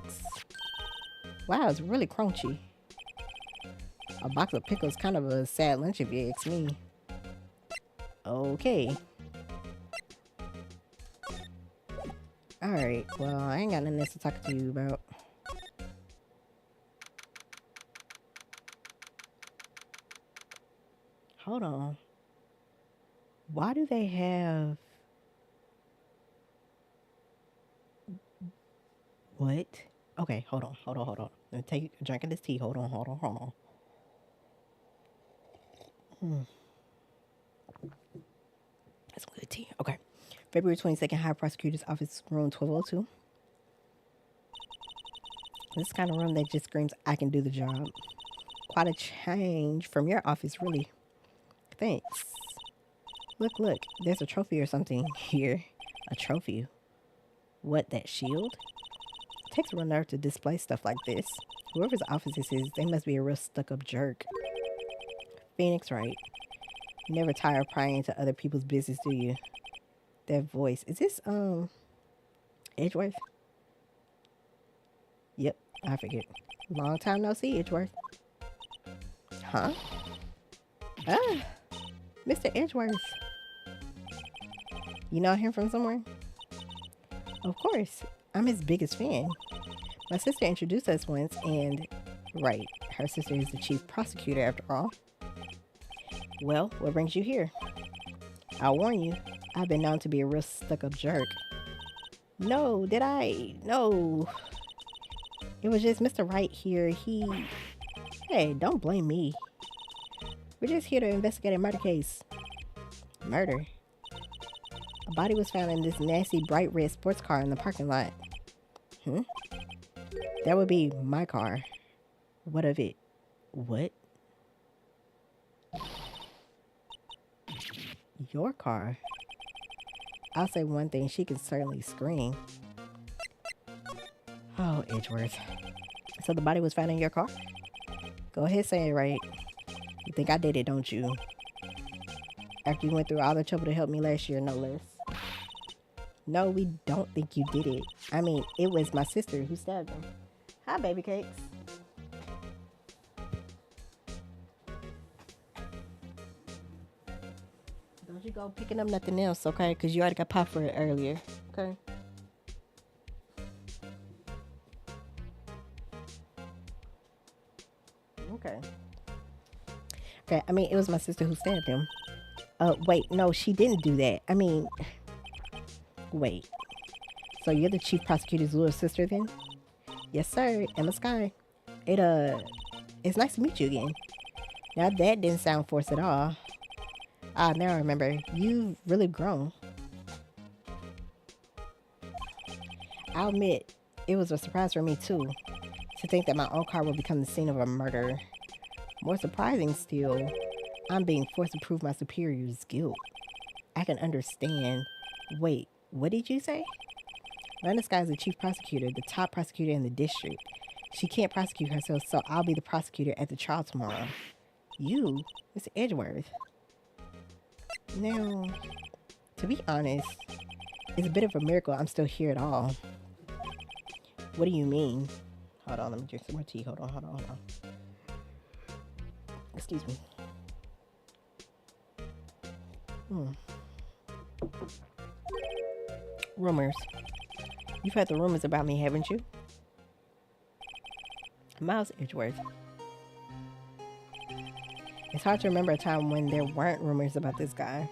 Wow, it's really crunchy. A box of pickles, kind of a sad lunch if you ask me. Okay. Alright, well, I ain't got nothing else to talk to you about. Hold on. Why do they have... What? Okay, hold on. Let me take a drink of this tea. Hold on. That's good tea. Okay. February 22nd, High Prosecutor's Office, room 1202. This kind of room that just screams, I can do the job. Quite a change from your office, really. Thanks. Look. There's a trophy or something here. A trophy? What, that shield? It takes a real nerve to display stuff like this. Whoever's office this is, they must be a real stuck-up jerk. Phoenix Wright. You never tire of prying into other people's business, do you? That voice. Is this, Edgeworth? Yep, I forget. Long time no see, Edgeworth. Huh? Ah, Mr. Edgeworth. You know him from somewhere? Of course. I'm his biggest fan. My sister introduced us once, and... Right, her sister is the chief prosecutor after all. Well, what brings you here? I'll warn you, I've been known to be a real stuck-up jerk. No, did I? No. It was just Mr. Wright here. Hey, don't blame me. We're just here to investigate a murder case. Murder? A body was found in this nasty bright red sports car in the parking lot. That would be my car. What of it? What? Your car? I'll say one thing, she can certainly scream. Oh, Edgeworth. So the body was found in your car? Go ahead, say it right. You think I did it, don't you? After you went through all the trouble to help me last year, no less. No, we don't think you did it. I mean, it was my sister who stabbed him. Hi, baby cakes. Don't you go picking up nothing else, okay? Because you already got popped for it earlier, okay? Okay, I mean, it was my sister who stabbed him. Wait, no, she didn't do that. I mean, wait. So you're the chief prosecutor's little sister then? Yes, sir. Emma Sky. It's nice to meet you again. Now that didn't sound forced at all. Ah, now I remember. You've really grown. I'll admit, it was a surprise for me too, to think that my own car would become the scene of a murder. More surprising still, I'm being forced to prove my superior's guilt. I can understand. Wait, what did you say? Lana Sky is the chief prosecutor, the top prosecutor in the district. She can't prosecute herself, so I'll be the prosecutor at the trial tomorrow. You? Mr. Edgeworth. Now, to be honest, it's a bit of a miracle I'm still here at all. What do you mean? Hold on, let me drink some more tea. Hold on. Excuse me. Rumors. You've heard the rumors about me, haven't you? Miles Edgeworth. It's hard to remember a time when there weren't rumors about this guy.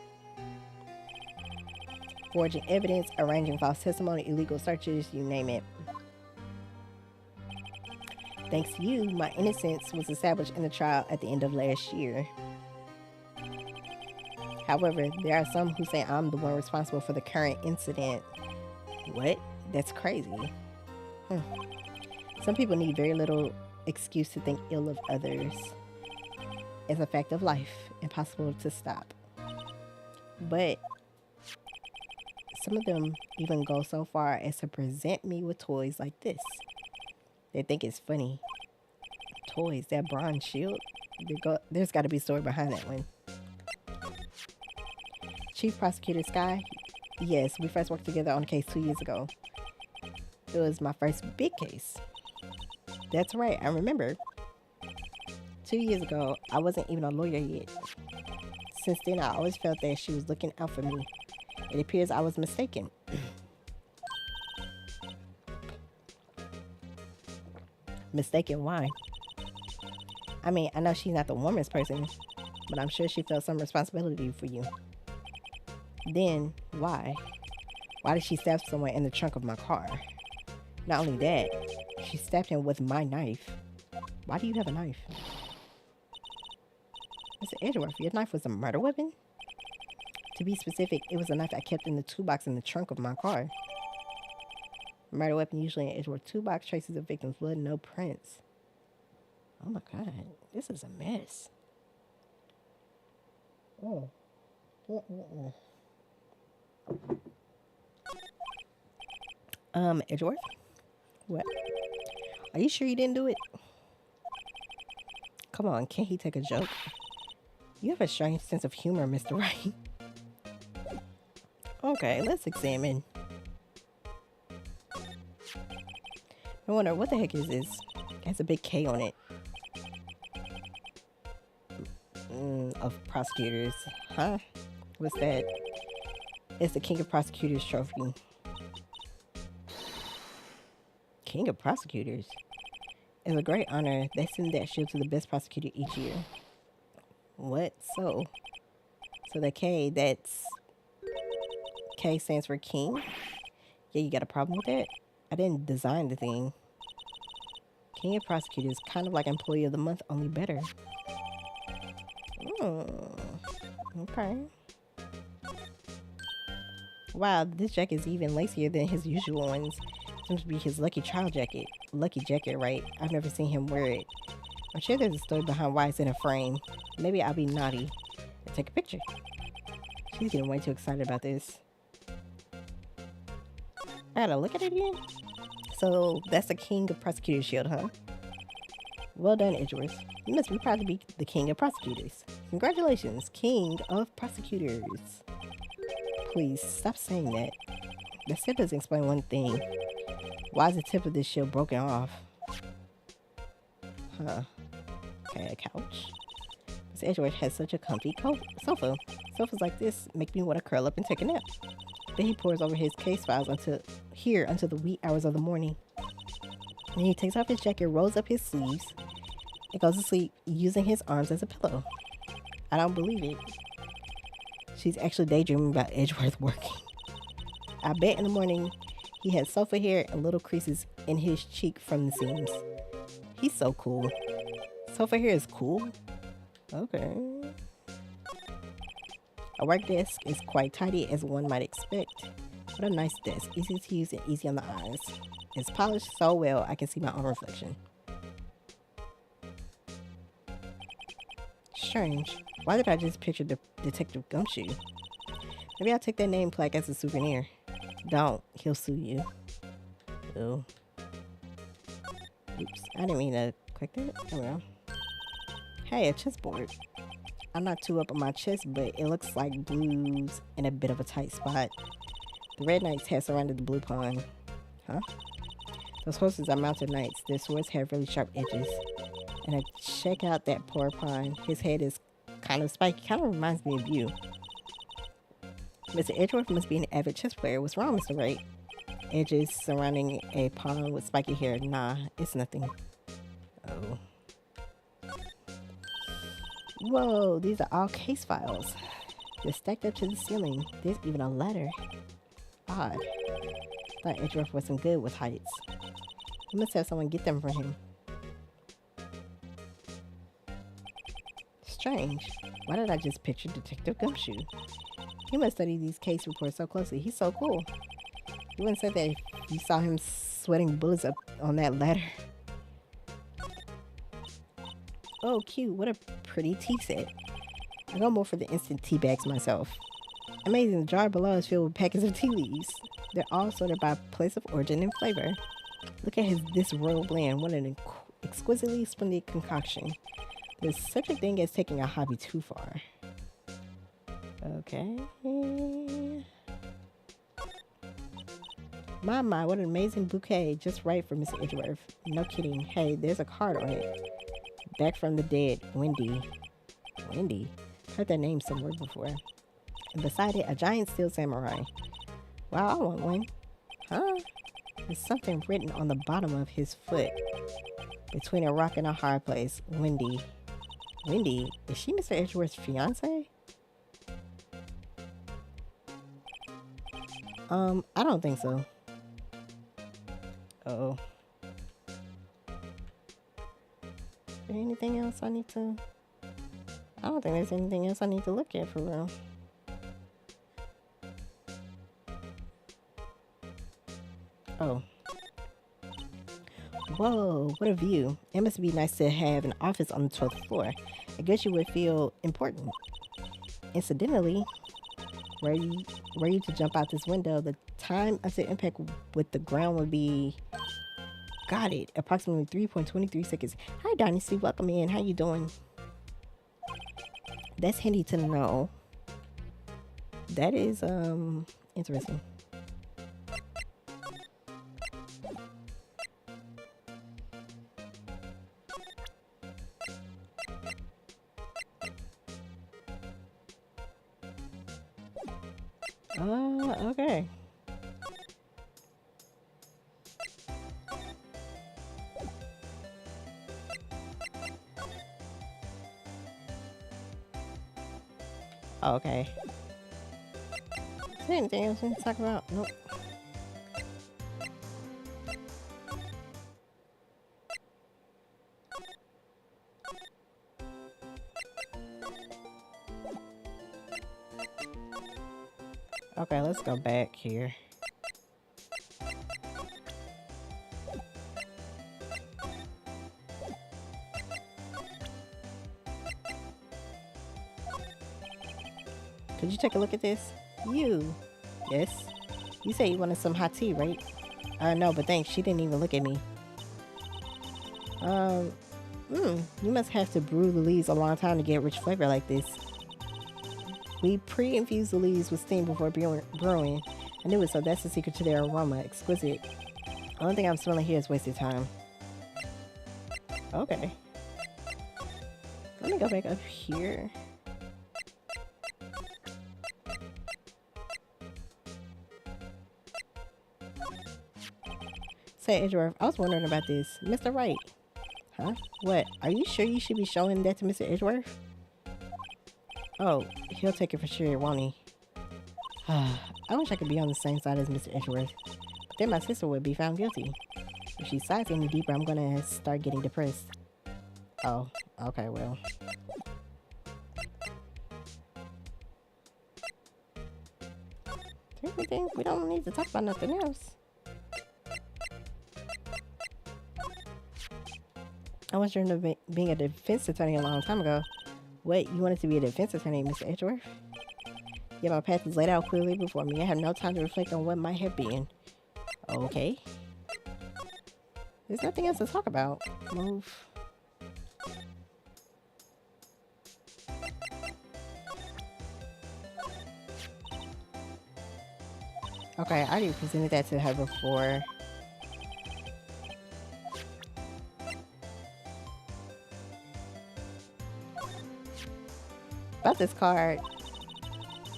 Forging evidence, arranging false testimony, illegal searches, you name it. Thanks to you, my innocence was established in the trial at the end of last year. However, there are some who say I'm the one responsible for the current incident. What? That's crazy. Some people need very little excuse to think ill of others. It's a fact of life, impossible to stop. But some of them even go so far as to present me with toys like this. They think it's funny. Toys, that bronze shield? There's got to be a story behind that one. Chief Prosecutor Sky? Yes, we first worked together on a case 2 years ago. It was my first big case. That's right, I remember. 2 2 years ago, I wasn't even a lawyer yet. Since then, I always felt that she was looking out for me. It appears I was mistaken. Mistaken why? I mean, I know she's not the warmest person, but I'm sure she felt some responsibility for you. Then, why? Why did she stab someone in the trunk of my car? Not only that, she stabbed him with my knife. Why do you have a knife? Mr. Edgeworth, your knife was a murder weapon? To be specific, it was a knife I kept in the toolbox in the trunk of my car. Murder weapon usually in Edgeworth toolbox, traces of victim's blood, no prints. Oh my god, this is a mess. Oh. Edgeworth? What? Are you sure you didn't do it? Come on, can't he take a joke? You have a strange sense of humor, Mr. Wright. Okay, let's examine. I wonder, what the heck is this? It has a big K on it. Of prosecutors. Huh? What's that? It's the King of Prosecutors trophy. King of Prosecutors? It's a great honor. They send that shield to the best prosecutor each year. What? So the K, that's... K stands for King? Yeah, you got a problem with that? I didn't design the thing. King of Prosecutors, kind of like Employee of the Month, only better. Okay. Wow, this jacket is even lacier than his usual ones. Seems to be his lucky child jacket. Lucky jacket, right? I've never seen him wear it. I'm sure there's a story behind why it's in a frame. Maybe I'll be naughty and take a picture. She's getting way too excited about this. I gotta look at it again. So that's the King of Prosecutors shield, huh? Well done, Edgeworth. You must be proud to be the King of Prosecutors. Congratulations, King of Prosecutors. Please, stop saying that. That still doesn't explain one thing. Why is the tip of this shield broken off? Huh. Okay, a couch. This Edgeworth has such a comfy sofa. Sofas like this make me want to curl up and take a nap. Then he pours over his case files until the wee hours of the morning. Then he takes off his jacket, rolls up his sleeves, and goes to sleep using his arms as a pillow. I don't believe it. She's actually daydreaming about Edgeworth working. I bet in the morning he had sofa hair and little creases in his cheek from the seams. He's so cool. Sofa hair is cool? Okay. A work desk is quite tidy as one might expect. What a nice desk, easy to use and easy on the eyes. It's polished so well I can see my own reflection. Strange. Why did I just picture the Detective Gumshoe? Maybe I'll take that name plaque as a souvenir. Don't. He'll sue you. Ooh. Oops. I didn't mean to click that. Oh well. Hey, a chessboard. I'm not too up on my chess, but it looks like blues in a bit of a tight spot. The red knights have surrounded the blue pawn. Huh? Those horses are mounted knights. Their swords have really sharp edges. And check out that poor pawn. His head is kind of spiky. Kind of reminds me of you. Mr. Edgeworth must be an avid chess player. What's wrong, Mr. Wright? Edges surrounding a pawn with spiky hair. Nah, it's nothing. Oh. Whoa, these are all case files. They're stacked up to the ceiling. There's even a ladder. Odd. Thought Edgeworth wasn't good with heights. He must have someone get them for him. Strange. Why did I just picture Detective Gumshoe? He must study these case reports so closely. He's so cool. You wouldn't say that if you saw him sweating bullets up on that ladder. Oh, cute. What a pretty tea set. I go more for the instant tea bags myself. Amazing. The jar below is filled with packets of tea leaves. They're all sorted by place of origin and flavor. Look at this royal blend. What an exquisitely splendid concoction. There's such a thing as taking a hobby too far. Okay. My, what an amazing bouquet. Just right for Mr. Edgeworth. No kidding. Hey, there's a card on it. Back from the dead, Wendy. Wendy? Heard that name somewhere before. And beside it, a giant steel samurai. Wow, I want one. Huh? There's something written on the bottom of his foot. Between a rock and a hard place. Wendy. Wendy? Is she Mr. Edgeworth's fiance? I don't think so. Uh-oh. Is there anything else I need to... I don't think there's anything else I need to look at for real. Oh. Whoa, what a view. It must be nice to have an office on the 12th floor. I guess you would feel important. Incidentally, were you to jump out this window, the time of the impact with the ground would be... Got it. Approximately 3.23 seconds. Hi, Dynasty. Welcome in. How you doing? That's handy to know. That is, interesting. Okay. Okay. Is there anything else we need to talk about? Nope. Okay, let's go back here. Could you take a look at this? You. Yes. You said you wanted some hot tea, right? No, but thanks. She didn't even look at me. You must have to brew the leaves a long time to get rich flavor like this. We pre-infuse the leaves with steam before brewing. I knew it, so that's the secret to their aroma. Exquisite. The only thing I'm smelling here is wasted time. Okay. Let me go back up here. Say, Edgeworth, I was wondering about this. Mr. Wright. Huh? What? Are you sure you should be showing that to Mr. Edgeworth? Oh, he'll take it for sure, won't he? I wish I could be on the same side as Mr. Edgeworth. But then my sister would be found guilty. If she sighs any deeper, I'm gonna start getting depressed. Oh, okay, well. Everything, we don't need to talk about nothing else. I was dreaming of being a defense attorney a long time ago. What, you wanted to be a defense attorney, Mr. Edgeworth? Yeah, my path is laid out clearly before me. I have no time to reflect on what might have been. Okay. There's nothing else to talk about. Move. Okay, I already presented that to her before. About this card.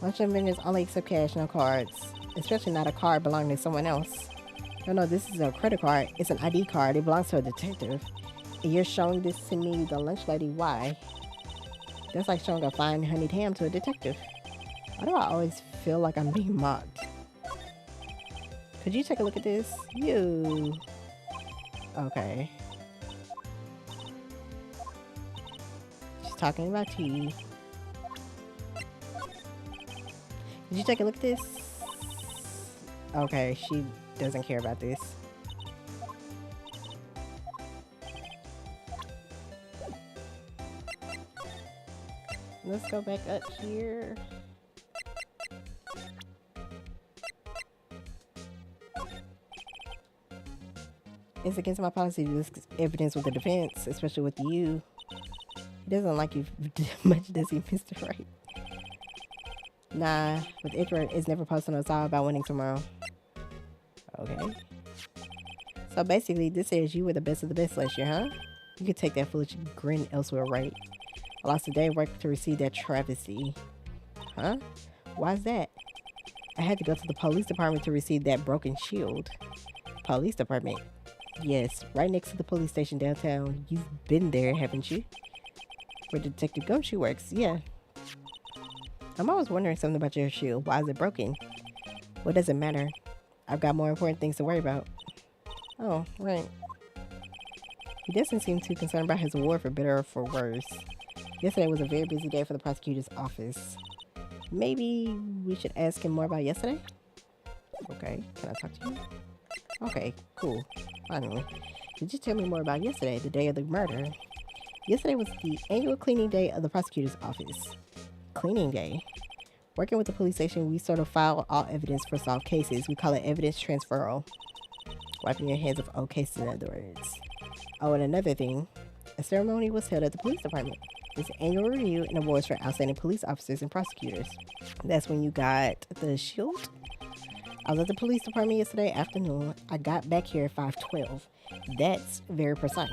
Luncheon vendors only accept cash, no cards. Especially not a card belonging to someone else. No, this is a credit card. It's an ID card. It belongs to a detective. And you're showing this to me, the lunch lady. Why? That's like showing a fine honeyed ham to a detective. Why do I always feel like I'm being mocked? Could you take a look at this? You. Okay. She's talking about tea. Did you take a look at this? Okay, she doesn't care about this. Let's go back up here. It's against my policy to discuss evidence with the defense, especially with you. He doesn't like you much, does he, Mr. Wright? Nah, with Edgeworth, it's never personal. It's all about winning tomorrow. Okay. So basically, this says you were the best of the best last year, huh? You could take that foolish grin elsewhere, right? I lost a day of work to receive that travesty. Huh? Why's that? I had to go to the police department to receive that broken shield. Police department? Yes, right next to the police station downtown. You've been there, haven't you? Where Detective Gumshoe works, yeah. I'm always wondering something about your shield. Why is it broken? What does it matter? I've got more important things to worry about. Oh, right. He doesn't seem too concerned about his award, for better or for worse. Yesterday was a very busy day for the prosecutor's office. Maybe we should ask him more about yesterday? Okay, can I talk to you? Okay, cool. Finally. Could you tell me more about yesterday, the day of the murder? Yesterday was the annual cleaning day of the prosecutor's office. Cleaning day? Working with the police station, we sort of file all evidence for solved cases. We call it evidence transferal. Wiping your hands of old cases, in other words. Oh, and another thing. A ceremony was held at the police department. It's an annual review and awards for outstanding police officers and prosecutors. That's when you got the shield? I was at the police department yesterday afternoon. I got back here at 5:12. That's very precise.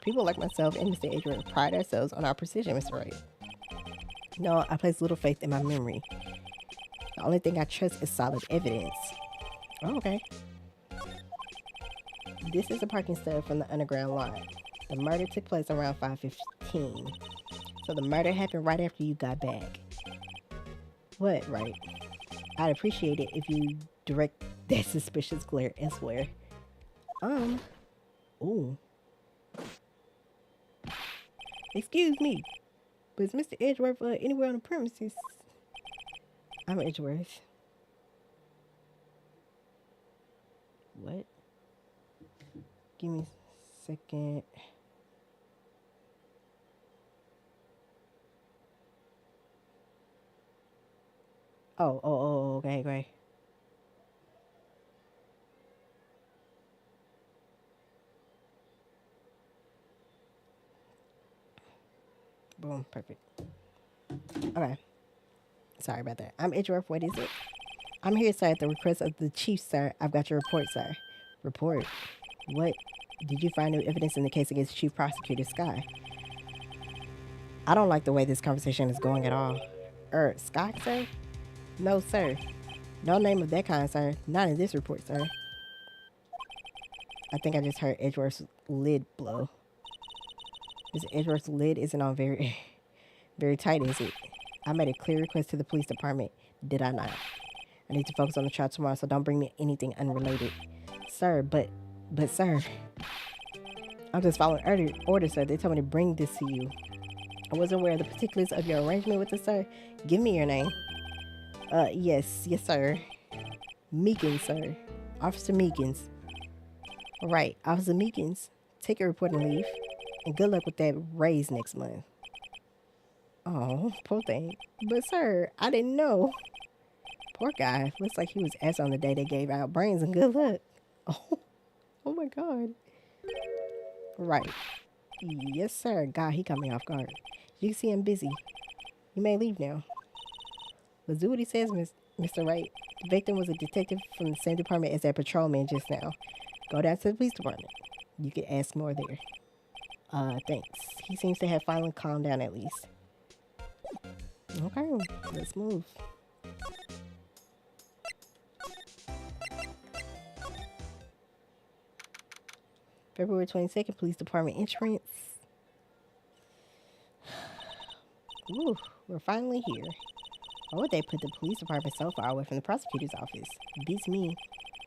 People like myself and Mr. Edgeworth pride ourselves on our precision, Mr. Wright. No, I place little faith in my memory. The only thing I trust is solid evidence. Oh, okay. This is a parking stub from the underground lot. The murder took place around 5:15. So the murder happened right after you got back. What, right? I'd appreciate it if you direct that suspicious glare elsewhere. Ooh. Excuse me, but is Mr. Edgeworth anywhere on the premises? I'm Edgeworth. What? Give me a second. Oh, okay, great. Boom, perfect. Okay. Sorry about that. I'm Edgeworth. What is it? I'm here, sir, at the request of the chief, sir. I've got your report, sir. Report? What? Did you find new evidence in the case against Chief Prosecutor Sky? I don't like the way this conversation is going at all. Sky, sir? No, sir. No name of that kind, sir. Not in this report, sir. I think I just heard Edgeworth's lid blow. This Edgeworth's lid isn't on very, very tight, is it? I made a clear request to the police department, did I not? I need to focus on the trial tomorrow, so don't bring me anything unrelated. Sir, but sir. I'm just following orders, sir. They told me to bring this to you. I wasn't aware of the particulars of your arrangement with the sir. Give me your name. Yes, sir. Meekins, sir. Officer Meekins. Right, Officer Meekins. Take your report and leave. And good luck with that raise next month. Oh, poor thing. But sir, I didn't know. Poor guy. Looks like he was asked on the day they gave out brains and good luck. Oh my God. Right. Yes, sir. God, he caught me off guard. You can see I'm busy. You may leave now. Let's do what he says, Mr. Wright. The victim was a detective from the same department as that patrolman just now. Go down to the police department. You can ask more there. Thanks. He seems to have finally calmed down at least. Okay, let's move. February 22nd, police department entrance. Ooh, we're finally here. Why would they put the police department so far away from the prosecutor's office? Beats me.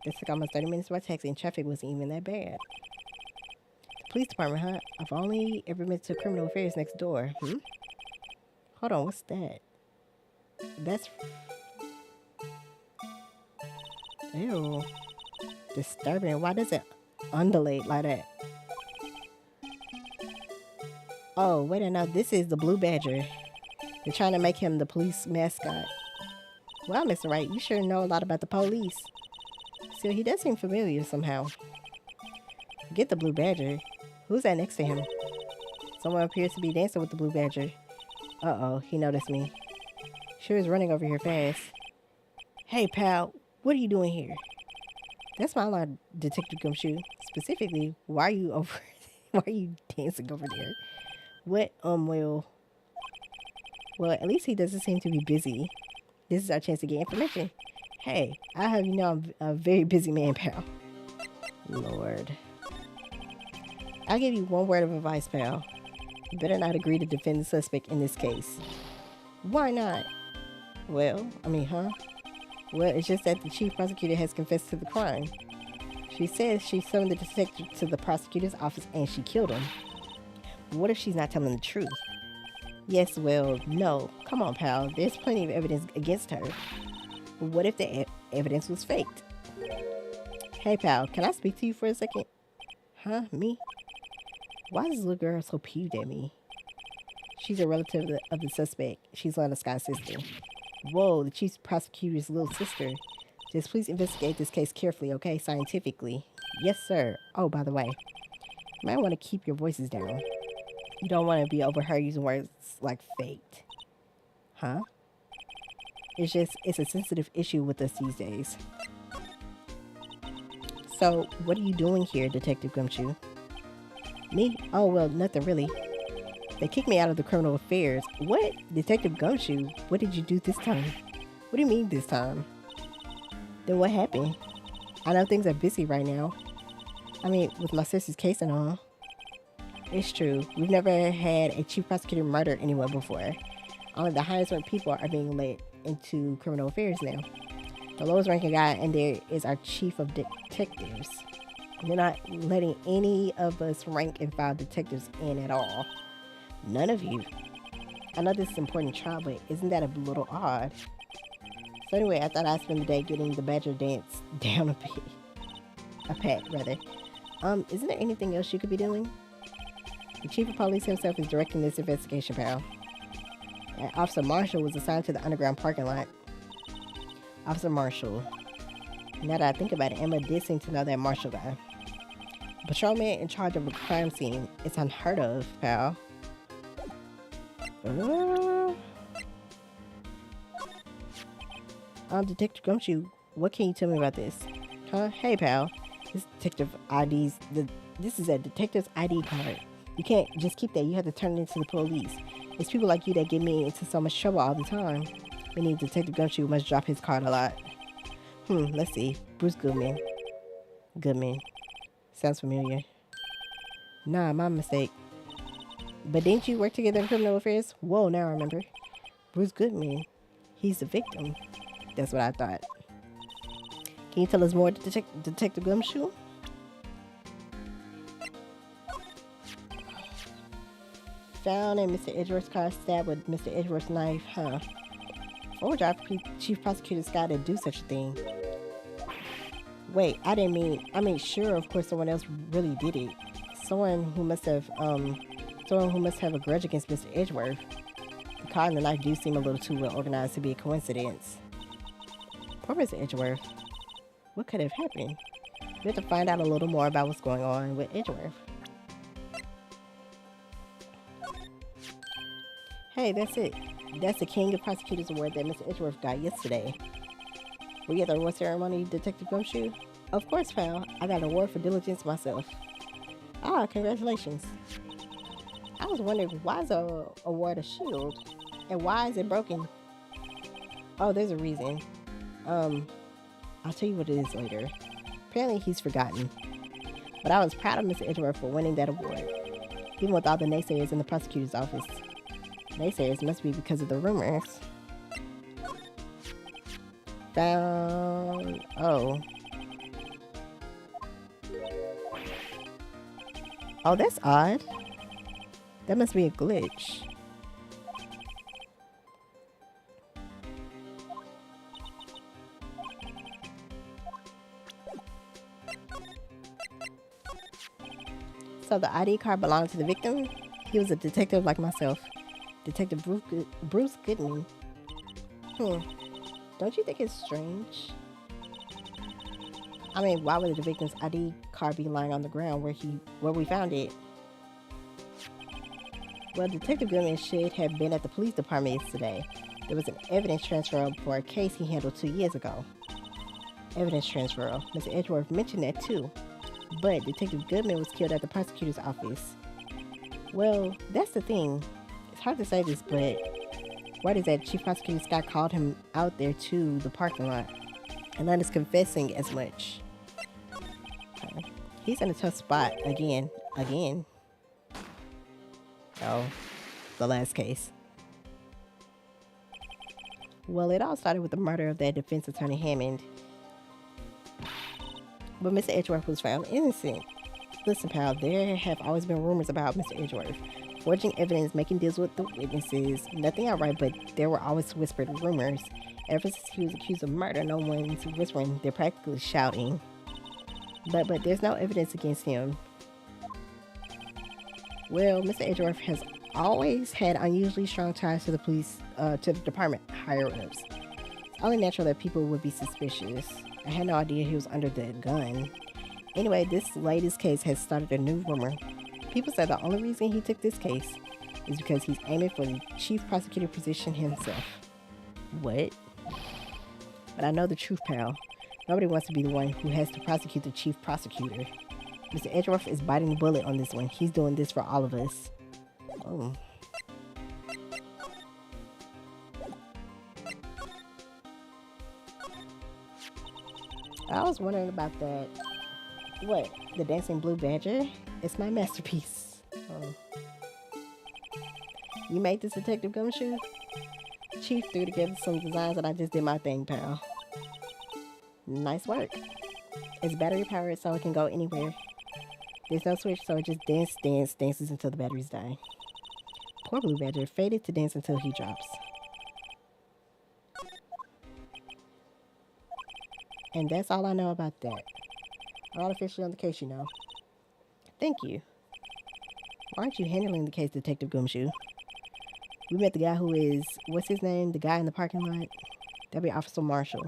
This took almost 30 minutes by taxi and traffic wasn't even that bad. The police department, huh? I've only ever been to criminal affairs next door. Hold on, what's that? That's... Ew. Disturbing. Why does it undulate like that? Oh, wait a minute. This is the Blue Badger. They're trying to make him the police mascot. Wow, Mr. Wright, you sure know a lot about the police. Still, he does seem familiar somehow. Forget the Blue Badger. Who's that next to him? Someone appears to be dancing with the Blue Badger. Uh-oh, he noticed me. Sure is running over here fast. Hey, pal, what are you doing here? That's my line, Detective Gumshoe. Specifically, why are you over Why are you dancing over there? What, well, at least he doesn't seem to be busy. This is our chance to get information. Hey, I have you know I'm a very busy man, pal. Lord. I'll give you one word of advice, pal. You better not agree to defend the suspect in this case. Why not? Well, Well, it's just that the chief prosecutor has confessed to the crime. She says she summoned the detective to the prosecutor's office and she killed him. What if she's not telling the truth? Yes, well, no. Come on, pal. There's plenty of evidence against her. But what if the evidence was faked? Hey, pal, can I speak to you for a second? Huh? Me? Why is this little girl so peeved at me? She's a relative of the suspect. She's Lana Sky's sister. Whoa, the chief prosecutor's little sister. Just please investigate this case carefully, okay? Scientifically. Yes, sir. Oh, by the way, you might want to keep your voices down. You don't want to be overheard using words like faked. Huh? It's a sensitive issue with us these days. So, what are you doing here, Detective Gumshoe? Me? Oh, well, nothing really. They kicked me out of the criminal affairs. What? Detective Gumshoe? What did you do this time? What do you mean this time? Then what happened? I know things are busy right now. With my sister's case and all. It's true. We've never had a chief prosecutor murder anyone before. Only the highest ranked people are being led into criminal affairs now. The lowest ranking guy in there is our chief of detectives. They're not letting any of us rank and file detectives in at all. None of you. I know this is an important trial, but isn't that a little odd? So anyway, I thought I'd spend the day getting the badger dance down a bit. A pat, rather. Isn't there anything else you could be doing? The chief of police himself is directing this investigation, pal. And Officer Marshall was assigned to the underground parking lot. Officer Marshall. Now that I think about it, Emma did seem to know that Marshall guy. A patrolman in charge of a crime scene. It's unheard of, pal. Detective Gumshoe, what can you tell me about this? Huh? Hey, pal. This is a detective's ID card. You can't just keep that. You have to turn it into the police. It's people like you that get me into so much trouble all the time. Meaning Detective Gumshoe must drop his card a lot. Let's see. Bruce Goodman. Goodman. Sounds familiar. Nah, my mistake. But didn't you work together in criminal affairs? Whoa, now I remember. Bruce Goodman. He's the victim. That's what I thought. Can you tell us more, Detective Gumshoe? Found in Mr. Edgeworth's car, stabbed with Mr. Edgeworth's knife, huh? What would our chief prosecutor Scott to do such a thing? Wait, I mean, sure, of course someone else really did it. Someone who must have a grudge against Mr. Edgeworth. The car and the knife do seem a little too well organized to be a coincidence. Poor Mr. Edgeworth. What could have happened? We have to find out a little more about what's going on with Edgeworth. Hey, that's it. That's the King of Prosecutors Award that Mr. Edgeworth got yesterday. Were you at the award ceremony, Detective Gumshoe? Of course, pal. I got an award for diligence myself. Ah, congratulations. I was wondering, why is the award a shield? And why is it broken? Oh, there's a reason. I'll tell you what it is later. Apparently he's forgotten. But I was proud of Mr. Edgeworth for winning that award. Even with all the naysayers in the prosecutor's office. Naysayers must be because of the rumors. Found... Oh. Oh, that's odd. That must be a glitch. So the ID card belonged to the victim? He was a detective like myself. Detective Bruce Goodman. Don't you think it's strange? I mean, why would the victim's ID card be lying on the ground where we found it? Well, Detective Goodman should have been at the police department yesterday. There was an evidence transfer for a case he handled 2 years ago. Evidence transfer. Mr. Edgeworth mentioned that too. But Detective Goodman was killed at the prosecutor's office. Well, that's the thing. It's hard to say this, but word is that Chief Prosecutor Scott called him out there to the parking lot. And Lon is confessing as much. He's in a tough spot again. Oh, the last case. Well, it all started with the murder of that defense attorney Hammond. But Mr. Edgeworth was found innocent. Listen, pal, there have always been rumors about Mr. Edgeworth. Forging evidence, making deals with the witnesses. Nothing outright, but there were always whispered rumors. Ever since he was accused of murder, no one's whispering, they're practically shouting. But there's no evidence against him. Well, Mr. Edgeworth has always had unusually strong ties to the police, to the department higher-ups. It's only natural that people would be suspicious. I had no idea he was under the gun. Anyway, this latest case has started a new rumor. People say the only reason he took this case is because he's aiming for the chief prosecutor position himself. What? But I know the truth, pal. Nobody wants to be the one who has to prosecute the chief prosecutor. Mr. Edgeworth is biting the bullet on this one. He's doing this for all of us. Oh. I was wondering about that. What? The dancing blue badger? It's my masterpiece. Oh. You made this Detective Gumshoe? Chief threw together some designs and I just did my thing, pal. Nice work. It's battery powered so it can go anywhere. There's no switch, so it just dances until the batteries die. Poor blue badger, fated to dance until he drops. And that's all I know about that. I'm not officially on the case, you know. Thank you. Why aren't you handling the case, Detective Gumshoe? We met the guy who is, what's his name? The guy in the parking lot? That'd be Officer Marshall.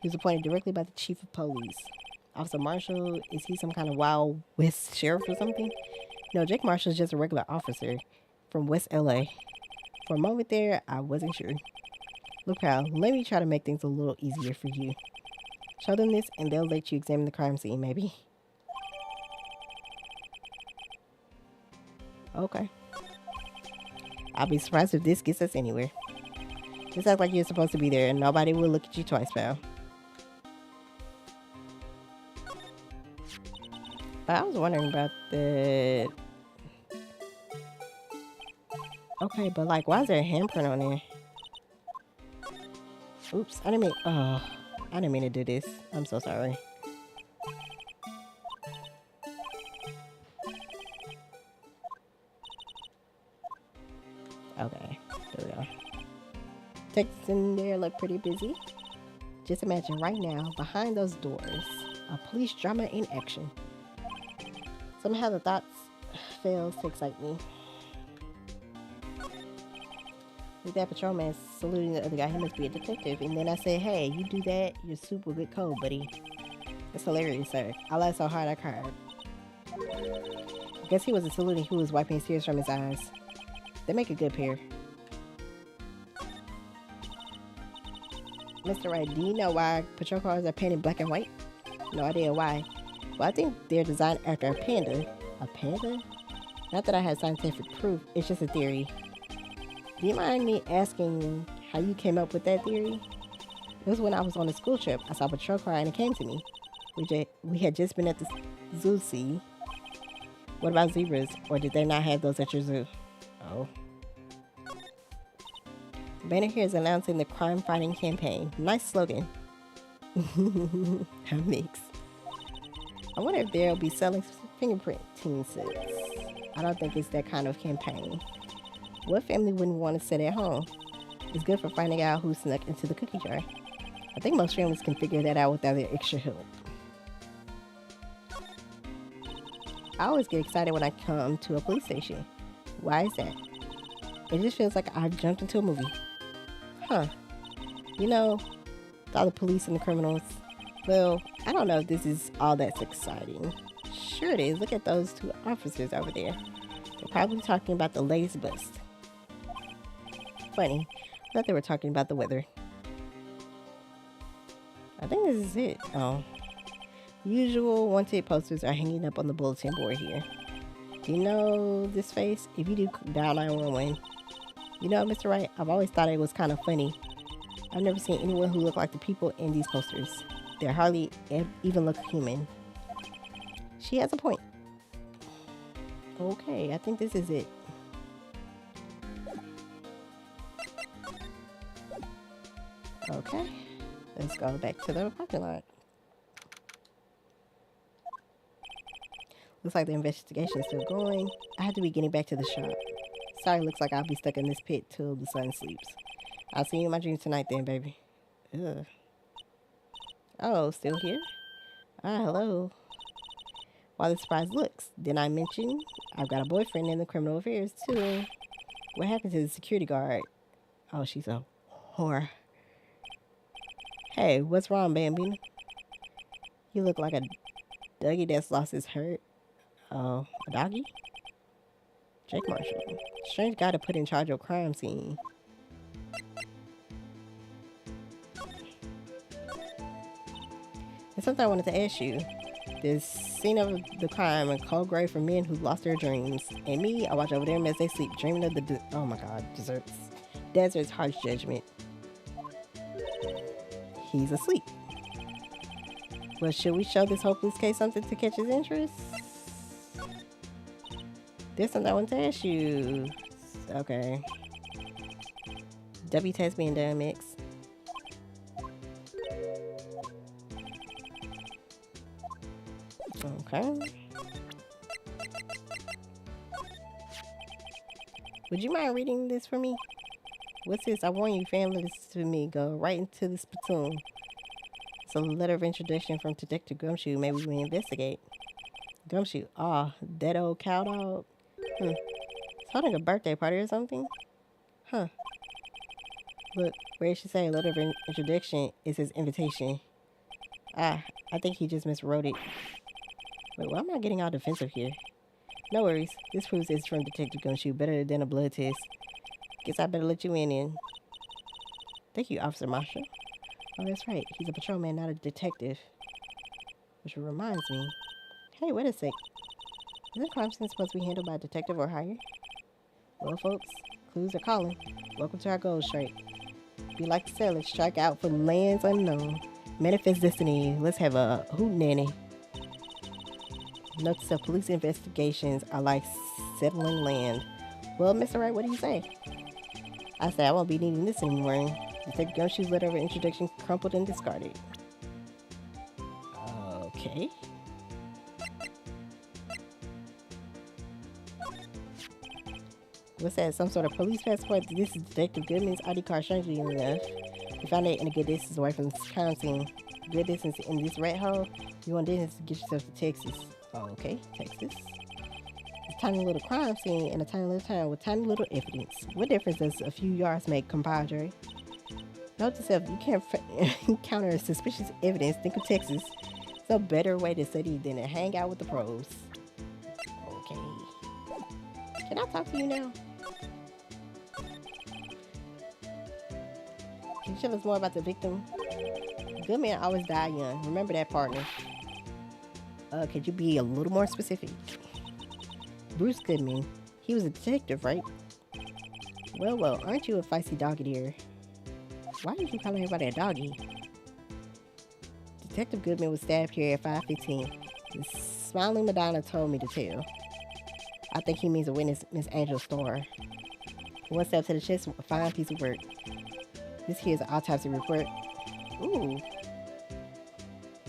He was appointed directly by the chief of police. Officer Marshall, is he some kind of Wild West sheriff or something? No, Jake Marshall is just a regular officer from West LA. For a moment there, I wasn't sure. Look, pal, let me try to make things a little easier for you. Show them this and they'll let you examine the crime scene, maybe. Okay. I'll be surprised if this gets us anywhere. Just act like you're supposed to be there and nobody will look at you twice, pal. But I was wondering about the... Okay, but like, why is there a handprint on there? Oops, I didn't mean to do this. I'm so sorry. Okay, there we go. Texts in there look pretty busy. Just imagine right now, behind those doors, a police drama in action. Somehow the thoughts fails to excite me. With that patrolman saluting the other guy, he must be a detective. And then I said, hey, you do that, you're super good code, buddy. That's hilarious, sir. I laughed so hard I cried. I guess he wasn't saluting, he was wiping tears from his eyes. They make a good pair. Mr. Wright, do you know why patrol cars are painted black and white? No idea why. Well, I think they're designed after a panda. A panda? Not that I have scientific proof, it's just a theory. Do you mind me asking how you came up with that theory? It was when I was on a school trip. I saw a patrol car and it came to me. We had just been at the zoo, see? What about zebras? Or did they not have those at your zoo? Oh. The banner here is announcing the crime-fighting campaign. Nice slogan. A mix. I wonder if they'll be selling fingerprinting sets. I don't think it's that kind of campaign. What family wouldn't want to sit at home? It's good for finding out who snuck into the cookie jar. I think most families can figure that out without their extra help. I always get excited when I come to a police station. Why is that? It just feels like I've jumped into a movie. Huh. You know, all the police and the criminals. Well, I don't know if this is all that's exciting. Sure it is. Look at those two officers over there. They're probably talking about the latest bust. Funny. I thought they were talking about the weather. I think this is it. Oh. Usual wanted posters are hanging up on the bulletin board here. Do you know this face? If you do, dial 911. You know, Mr. Wright, I've always thought it was kind of funny. I've never seen anyone who looked like the people in these posters. They hardly even look human. She has a point. Okay, I think this is it. Okay, let's go back to the parking lot. Looks like the investigation is still going. I have to be getting back to the shop. Sorry, looks like I'll be stuck in this pit till the sun sleeps. I'll see you in my dreams tonight then, baby. Ugh. Oh, still here? Ah, hello. Why the surprise looks? Didn't I mention I've got a boyfriend in the criminal affairs too? What happened to the security guard? Oh, she's a whore. Hey, what's wrong, Bambina? You look like a doggy that's lost his hurt. Oh, a doggy? Jake Marshall. Strange guy to put in charge of a crime scene. There's something I wanted to ask you. This scene of the crime, a cold grave for men who lost their dreams. And me, I watch over them as they sleep, dreaming of the, oh my god, desserts. Desert's harsh judgment. He's asleep. Well, should we show this hopeless case something to catch his interest? There's something I want to ask you. Okay. W test being done, mix. Okay. Would you mind reading this for me? What's this? I warn you, family, this to me. Go right into this platoon. It's a letter of introduction from Detective Gumshoe. Maybe we investigate. Gumshoe. Ah, that old cow dog. It's holding a birthday party or something. Huh. Look, where should say letter of introduction is his invitation. Ah, I think he just miswrote it. Wait, why am I getting all defensive here? No worries. This proves it's from Detective Gumshoe. Better than a blood test. Guess I better let you in then. Thank you, Officer Marshall. Oh, that's right. He's a patrolman, not a detective. Which reminds me. Hey, wait a sec. Isn't crime scene supposed to be handled by a detective or higher? Well, folks, clues are calling. Welcome to our gold strike. We like to say, let's strike out for lands unknown. Manifest destiny. Let's have a hootenanny. Notice that police investigations are like settling land. Well, Mr. Wright, what do you say? I say I won't be needing this anymore. Detective Gumshoe's letter of introduction crumpled and discarded. Okay. What's that? Some sort of police passport? This is Detective Goodman's ID card, strangely enough. We found it in a good distance away from this crime scene. Good distance in this rat hole. You want distance to get yourself to Texas. Oh, okay, Texas. It's a tiny little crime scene in a tiny little town with tiny little evidence. What difference does a few yards make, compadre? Note to self, you can't encounter suspicious evidence. Think of Texas. It's a better way to study than to hang out with the pros. Okay. Can I talk to you now? Can you tell us more about the victim? Good men always die young. Remember that, partner. Could you be a little more specific? Bruce Goodman. He was a detective, right? Well, aren't you a feisty doggy dear? Why did you call everybody a doggy? Detective Goodman was stabbed here at 5:15. The smiling Madonna told me to tell. I think he means a witness, Miss Angel Starr. One step to the chest, a fine piece of work. This here is an autopsy report. Ooh.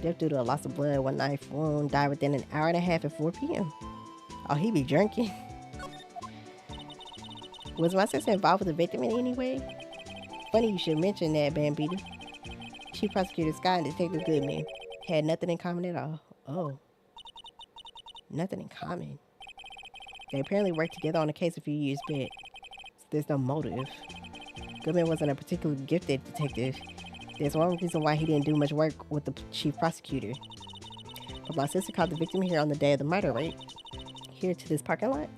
Death due to a loss of blood, one knife wound, died within an hour and a half at 4 p.m. Oh, he be drinking. Was my sister involved with the victim in any way? Funny you should mention that, Bambita. Chief Prosecutor Scott and Detective Goodman had nothing in common at all. Oh. Nothing in common. They apparently worked together on a case a few years back. So there's no motive. Goodman wasn't a particularly gifted detective. There's one reason why he didn't do much work with the chief prosecutor. But my sister called the victim here on the day of the murder, right? Here to this parking lot?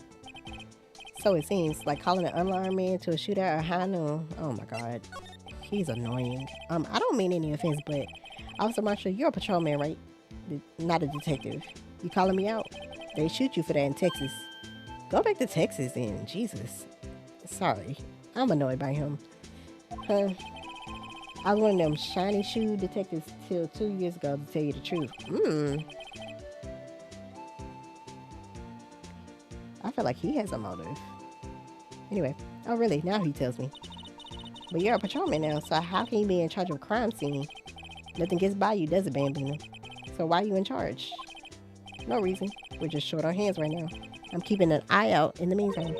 So it seems, like calling an unarmed man to a shootout at high noon. Oh my god. He's annoying. I don't mean any offense, but Officer Marshall, you're a patrolman, right? Not a detective. You calling me out? They shoot you for that in Texas. Go back to Texas then. Jesus. Sorry. I'm annoyed by him. Huh? I was one of them shiny shoe detectives till 2 years ago, to tell you the truth. I feel like he has a motive. Anyway. Oh, really? Now he tells me. But you're a patrolman now, so how can you be in charge of a crime scene? Nothing gets by you, does it, Bambino? So why are you in charge? No reason. We're just short on hands right now. I'm keeping an eye out in the meantime.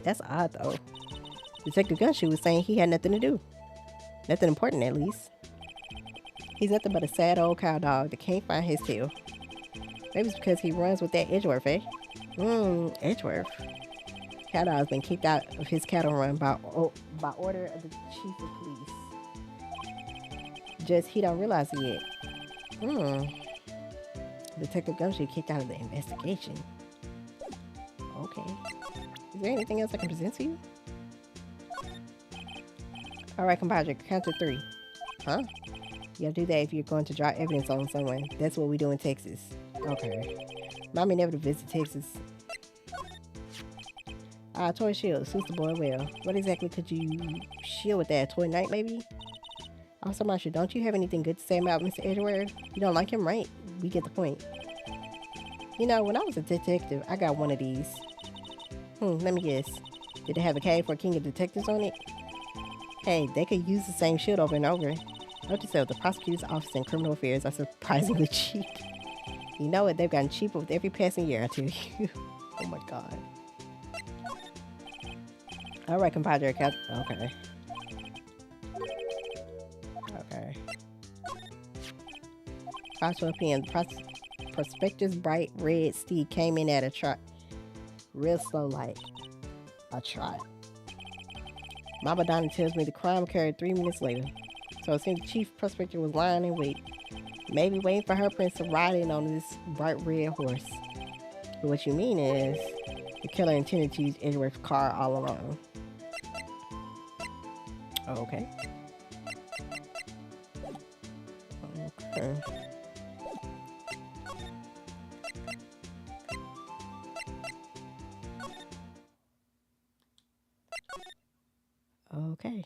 That's odd, though. Detective Gunshoe was saying he had nothing to do. Nothing important, at least. He's nothing but a sad old cow dog that can't find his tail. Maybe it's because he runs with that Edgeworth, eh? Edgeworth. Cow dog's been kicked out of his cattle run by order of the chief of police. Just he don't realize it yet. Detective Gumshoe kicked out of the investigation. Okay. Is there anything else I can present to you? Alright, compadre, count to 3. Huh? You gotta do that if you're going to draw evidence on someone. That's what we do in Texas. Okay. Mommy never to visit Texas. Toy shield. Suits the boy well. What exactly could you shield with that? Toy knight, maybe? Also, Marsha, don't you have anything good to say about Mr. Edgeworth? You don't like him, right? We get the point. You know, when I was a detective, I got one of these. Let me guess. Did it have a K for King of Detectives on it? Hey, they could use the same shield over and over. Note to self, the prosecutor's office in criminal affairs are surprisingly cheap. You know what? They've gotten cheaper with every passing year, I tell you. Oh my god. Alright, compadre. Okay. Okay. 5:12 p.m. Prospector's bright red steed came in at a trot. Real slow like a trot. Mama Donna tells me the crime occurred 3 minutes later. So it seems the chief prospector was lying in wait. Maybe waiting for her prince to ride in on this bright red horse. But what you mean is, the killer intended to use Edgeworth's car all along. Okay. Okay. Okay.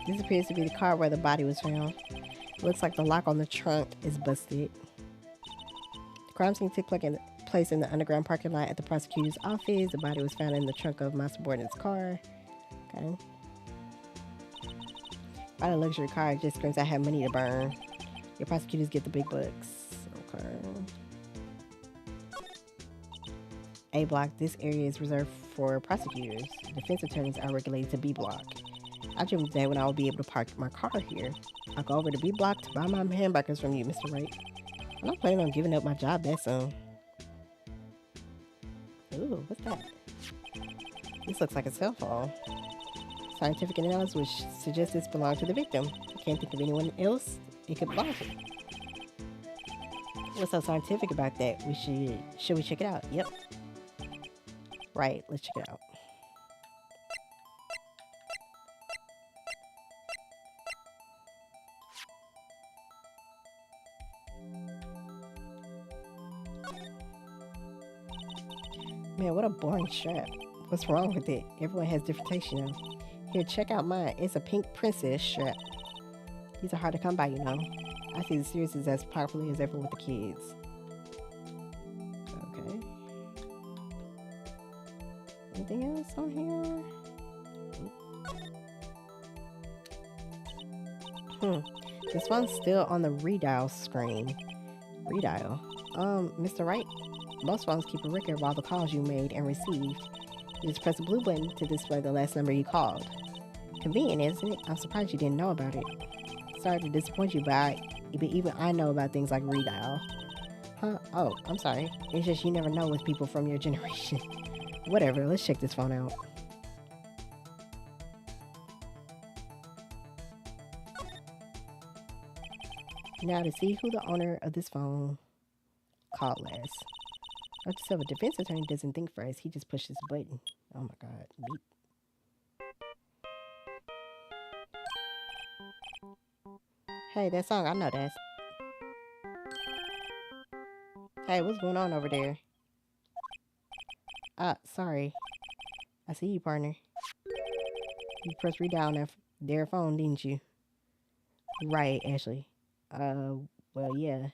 This appears to be the car where the body was found. Looks like the lock on the trunk is busted. The crime scene took place in the underground parking lot at the prosecutor's office. The body was found in the trunk of my subordinate's car. Okay. By the luxury car, it just screams I have money to burn. Your prosecutors get the big bucks. Okay. A block. This area is reserved for prosecutors. Defense attorneys are regulated to B block. I dream of the day when I will be able to park my car here. I'll go over to B block to buy my hamburgers from you, Mr. Wright. I'm not planning on giving up my job that soon. Ooh, what's that? This looks like a cell phone. Scientific analysis would suggest this belonged to the victim. I can't think of anyone else it could belong to. What's so scientific about that? Should we check it out? Yep. Right, let's check it out. Man, what a boring strap. What's wrong with it? Everyone has different tastes, you know. Here, check out mine. It's a pink princess strap. These are hard to come by, you know. I see the series is as popular as ever with the kids. Okay. Anything else on here? This one's still on the redial screen. Redial. Mr. Wright? Most phones keep a record of all the calls you made and received. You just press the blue button to display the last number you called. Convenient, isn't it? I'm surprised you didn't know about it. Sorry to disappoint you, but even I know about things like redial. Huh? Oh, I'm sorry. It's just you never know with people from your generation. Whatever, let's check this phone out. Now to see who the owner of this phone called last. Note to self, a defense attorney doesn't think first, he just pushes the button. Oh my god. Beep. Hey, that song, I know that. Hey, what's going on over there? Sorry. I see you, partner. You pressed redial on their phone, didn't you? Right, Ashley. Well, yeah.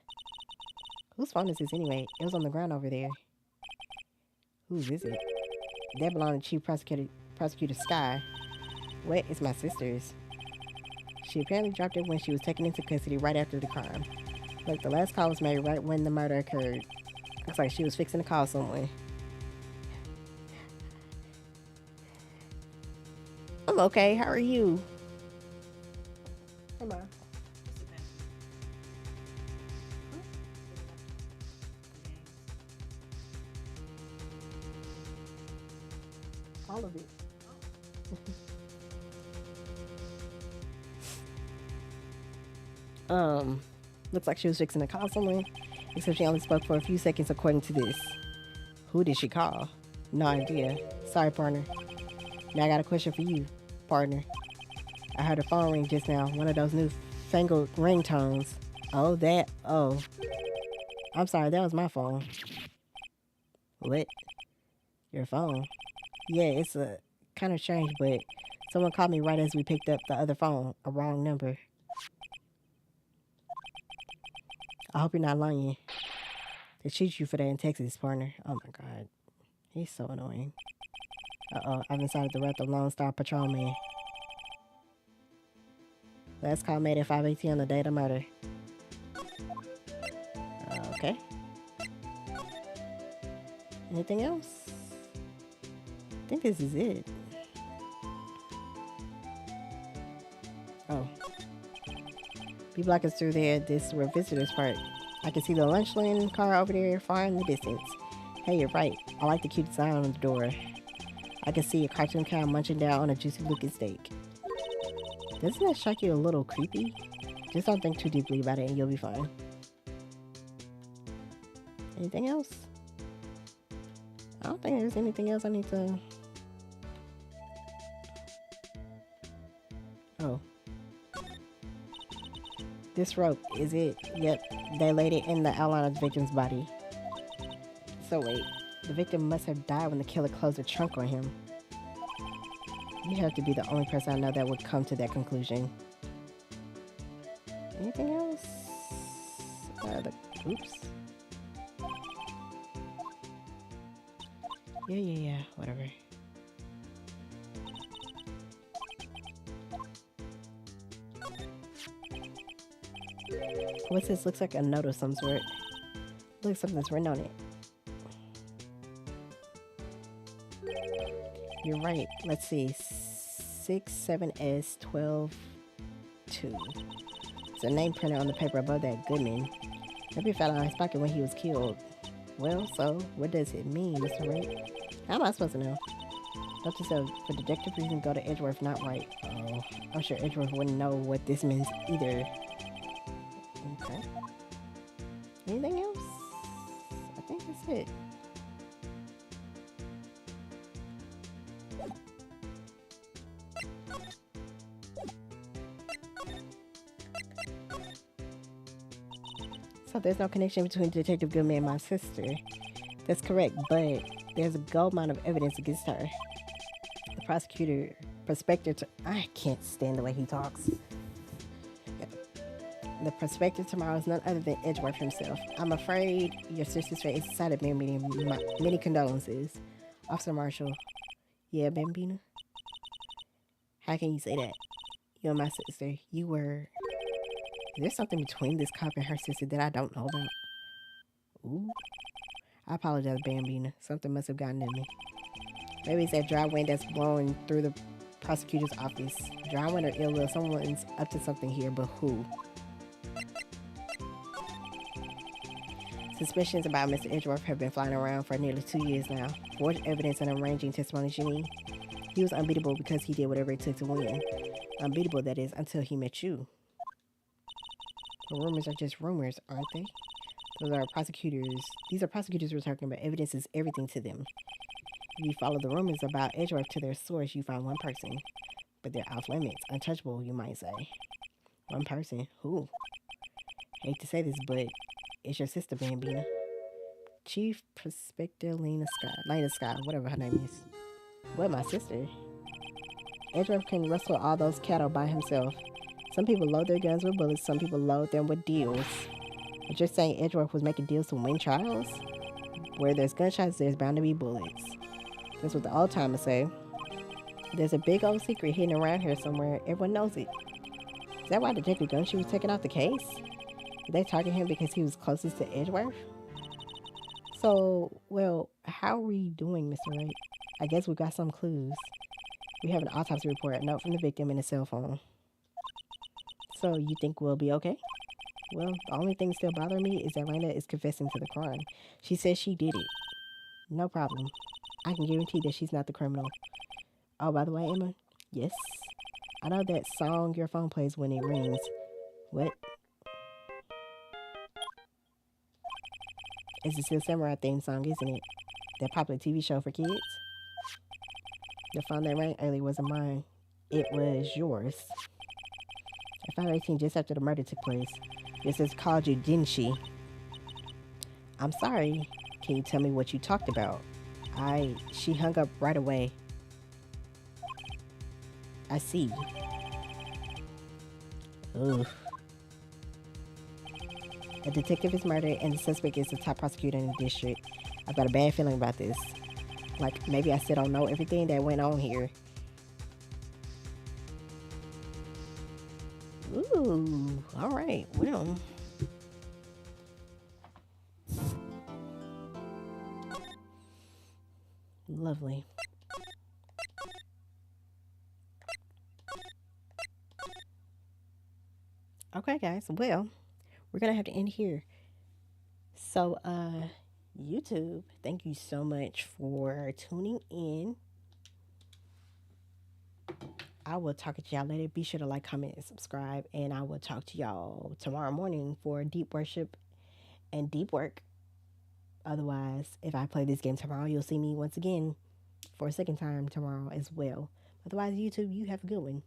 Whose phone is this anyway? It was on the ground over there. Whose is it? That belonged to Chief Prosecutor Sky. What? It's my sister's. She apparently dropped it when she was taken into custody right after the crime. Look, the last call was made right when the murder occurred. Looks like she was fixing to call someone. I'm okay. How are you? Come on. All of it. Looks like she was fixing to call someone, except she only spoke for a few seconds according to this. Who did she call? No idea. Sorry, partner. Now I got a question for you, partner. I heard a phone ring just now, one of those new fangled ringtones. Oh, that. Oh. I'm sorry, that was my phone. What? Your phone? Yeah, it's a kind of strange, but someone called me right as we picked up the other phone, a wrong number. I hope you're not lying. They cheat you for that in Texas, partner. Oh my god. He's so annoying. Uh-oh, I've decided to wrap the Lone Star Patrolman. Last call made at 5:18 on the day of the murder. Okay. Anything else? I think this is it. Oh. B-Block is through there. This is where visitors park. I can see the lunch lane car over there far in the distance. Hey, you're right. I like the cute design on the door. I can see a cartoon cow munching down on a juicy looking steak. Doesn't that strike you a little creepy? Just don't think too deeply about it and you'll be fine. Anything else? I don't think there's anything else I need to... Oh. This rope, is it? Yep, they laid it in the outline of the victim's body. So wait, the victim must have died when the killer closed a trunk on him. You have to be the only person I know that would come to that conclusion. Anything else? Oops. Yeah, whatever. What's this? Looks like a note of some sort. Looks like something's written on it. You're right. Let's see. 67S122. It's a name printed on the paper above that. Goodman. Maybe it fell out of his pocket when he was killed. Well, so what does it mean, Mr. Wright? How am I supposed to know? Doctor said for detective reason go to Edgeworth, not Wright. Oh, I'm sure Edgeworth wouldn't know what this means either. Okay. Anything else? I think that's it. So there's no connection between Detective Goodman and my sister. That's correct, but there's a gold mine of evidence against her. The prospector I can't stand the way he talks. The prospector tomorrow is none other than Edgeworth himself. I'm afraid your sister's fate is decided, many condolences. Officer Marshall. Yeah, Bambina? How can you say that? You and my sister, you were... Is there something between this cop and her sister that I don't know about? Ooh. I apologize, Bambina. Something must have gotten in me. Maybe it's that dry wind that's blowing through the prosecutor's office. Dry wind or ill will. Someone's up to something here, but who? Suspicions about Mr. Edgeworth have been flying around for nearly 2 years now. Forged evidence and arranging testimonies, you mean? He was unbeatable because he did whatever it took to win. Unbeatable, that is, until he met you. The rumors are just rumors, aren't they? Those are prosecutors. These are prosecutors we're talking about. Evidence is everything to them. If you follow the rumors about Edgeworth to their source, you find one person. But they're off limits. Untouchable, you might say. One person. Who? Hate to say this, but it's your sister, Bambina. Chief Prospector Lena Scott, whatever her name is. What, my sister? Edgeworth can wrestle all those cattle by himself. Some people load their guns with bullets, some people load them with deals. But you're saying Edgeworth was making deals to win trials? Where there's gunshots, there's bound to be bullets. That's what the old timers say. There's a big old secret hidden around here somewhere. Everyone knows it. Is that why Detective Gumshoe was taking off the case? Did they target him because he was closest to Edgeworth? So, well, how are we doing, Mr. Wright? I guess we got some clues. We have an autopsy report, a note from the victim, and a cell phone. So, you think we'll be okay? Well, the only thing still bothering me is that Lena is confessing to the crime. She says she did it. No problem. I can guarantee that she's not the criminal. Oh, by the way, Emma? Yes? I know that song your phone plays when it rings. What? It's the Steel Samurai theme song, isn't it? That popular TV show for kids? The phone that rang earlier wasn't mine. It was yours. At 5:18, just after the murder took place. Your sister called you, didn't she? I'm sorry. Can you tell me what you talked about? She hung up right away. I see. Ugh. A detective is murdered and the suspect is the top prosecutor in the district. I've got a bad feeling about this. Like, maybe I still don't know everything that went on here. Ooh, alright, well. Lovely. Okay, guys, well, we're gonna have to end here. So, YouTube, thank you so much for tuning in. I will talk to y'all later. Be sure to like, comment, and subscribe. And I will talk to y'all tomorrow morning for deep worship and deep work. Otherwise, if I play this game tomorrow, you'll see me once again for a second time tomorrow as well. Otherwise, YouTube, you have a good one.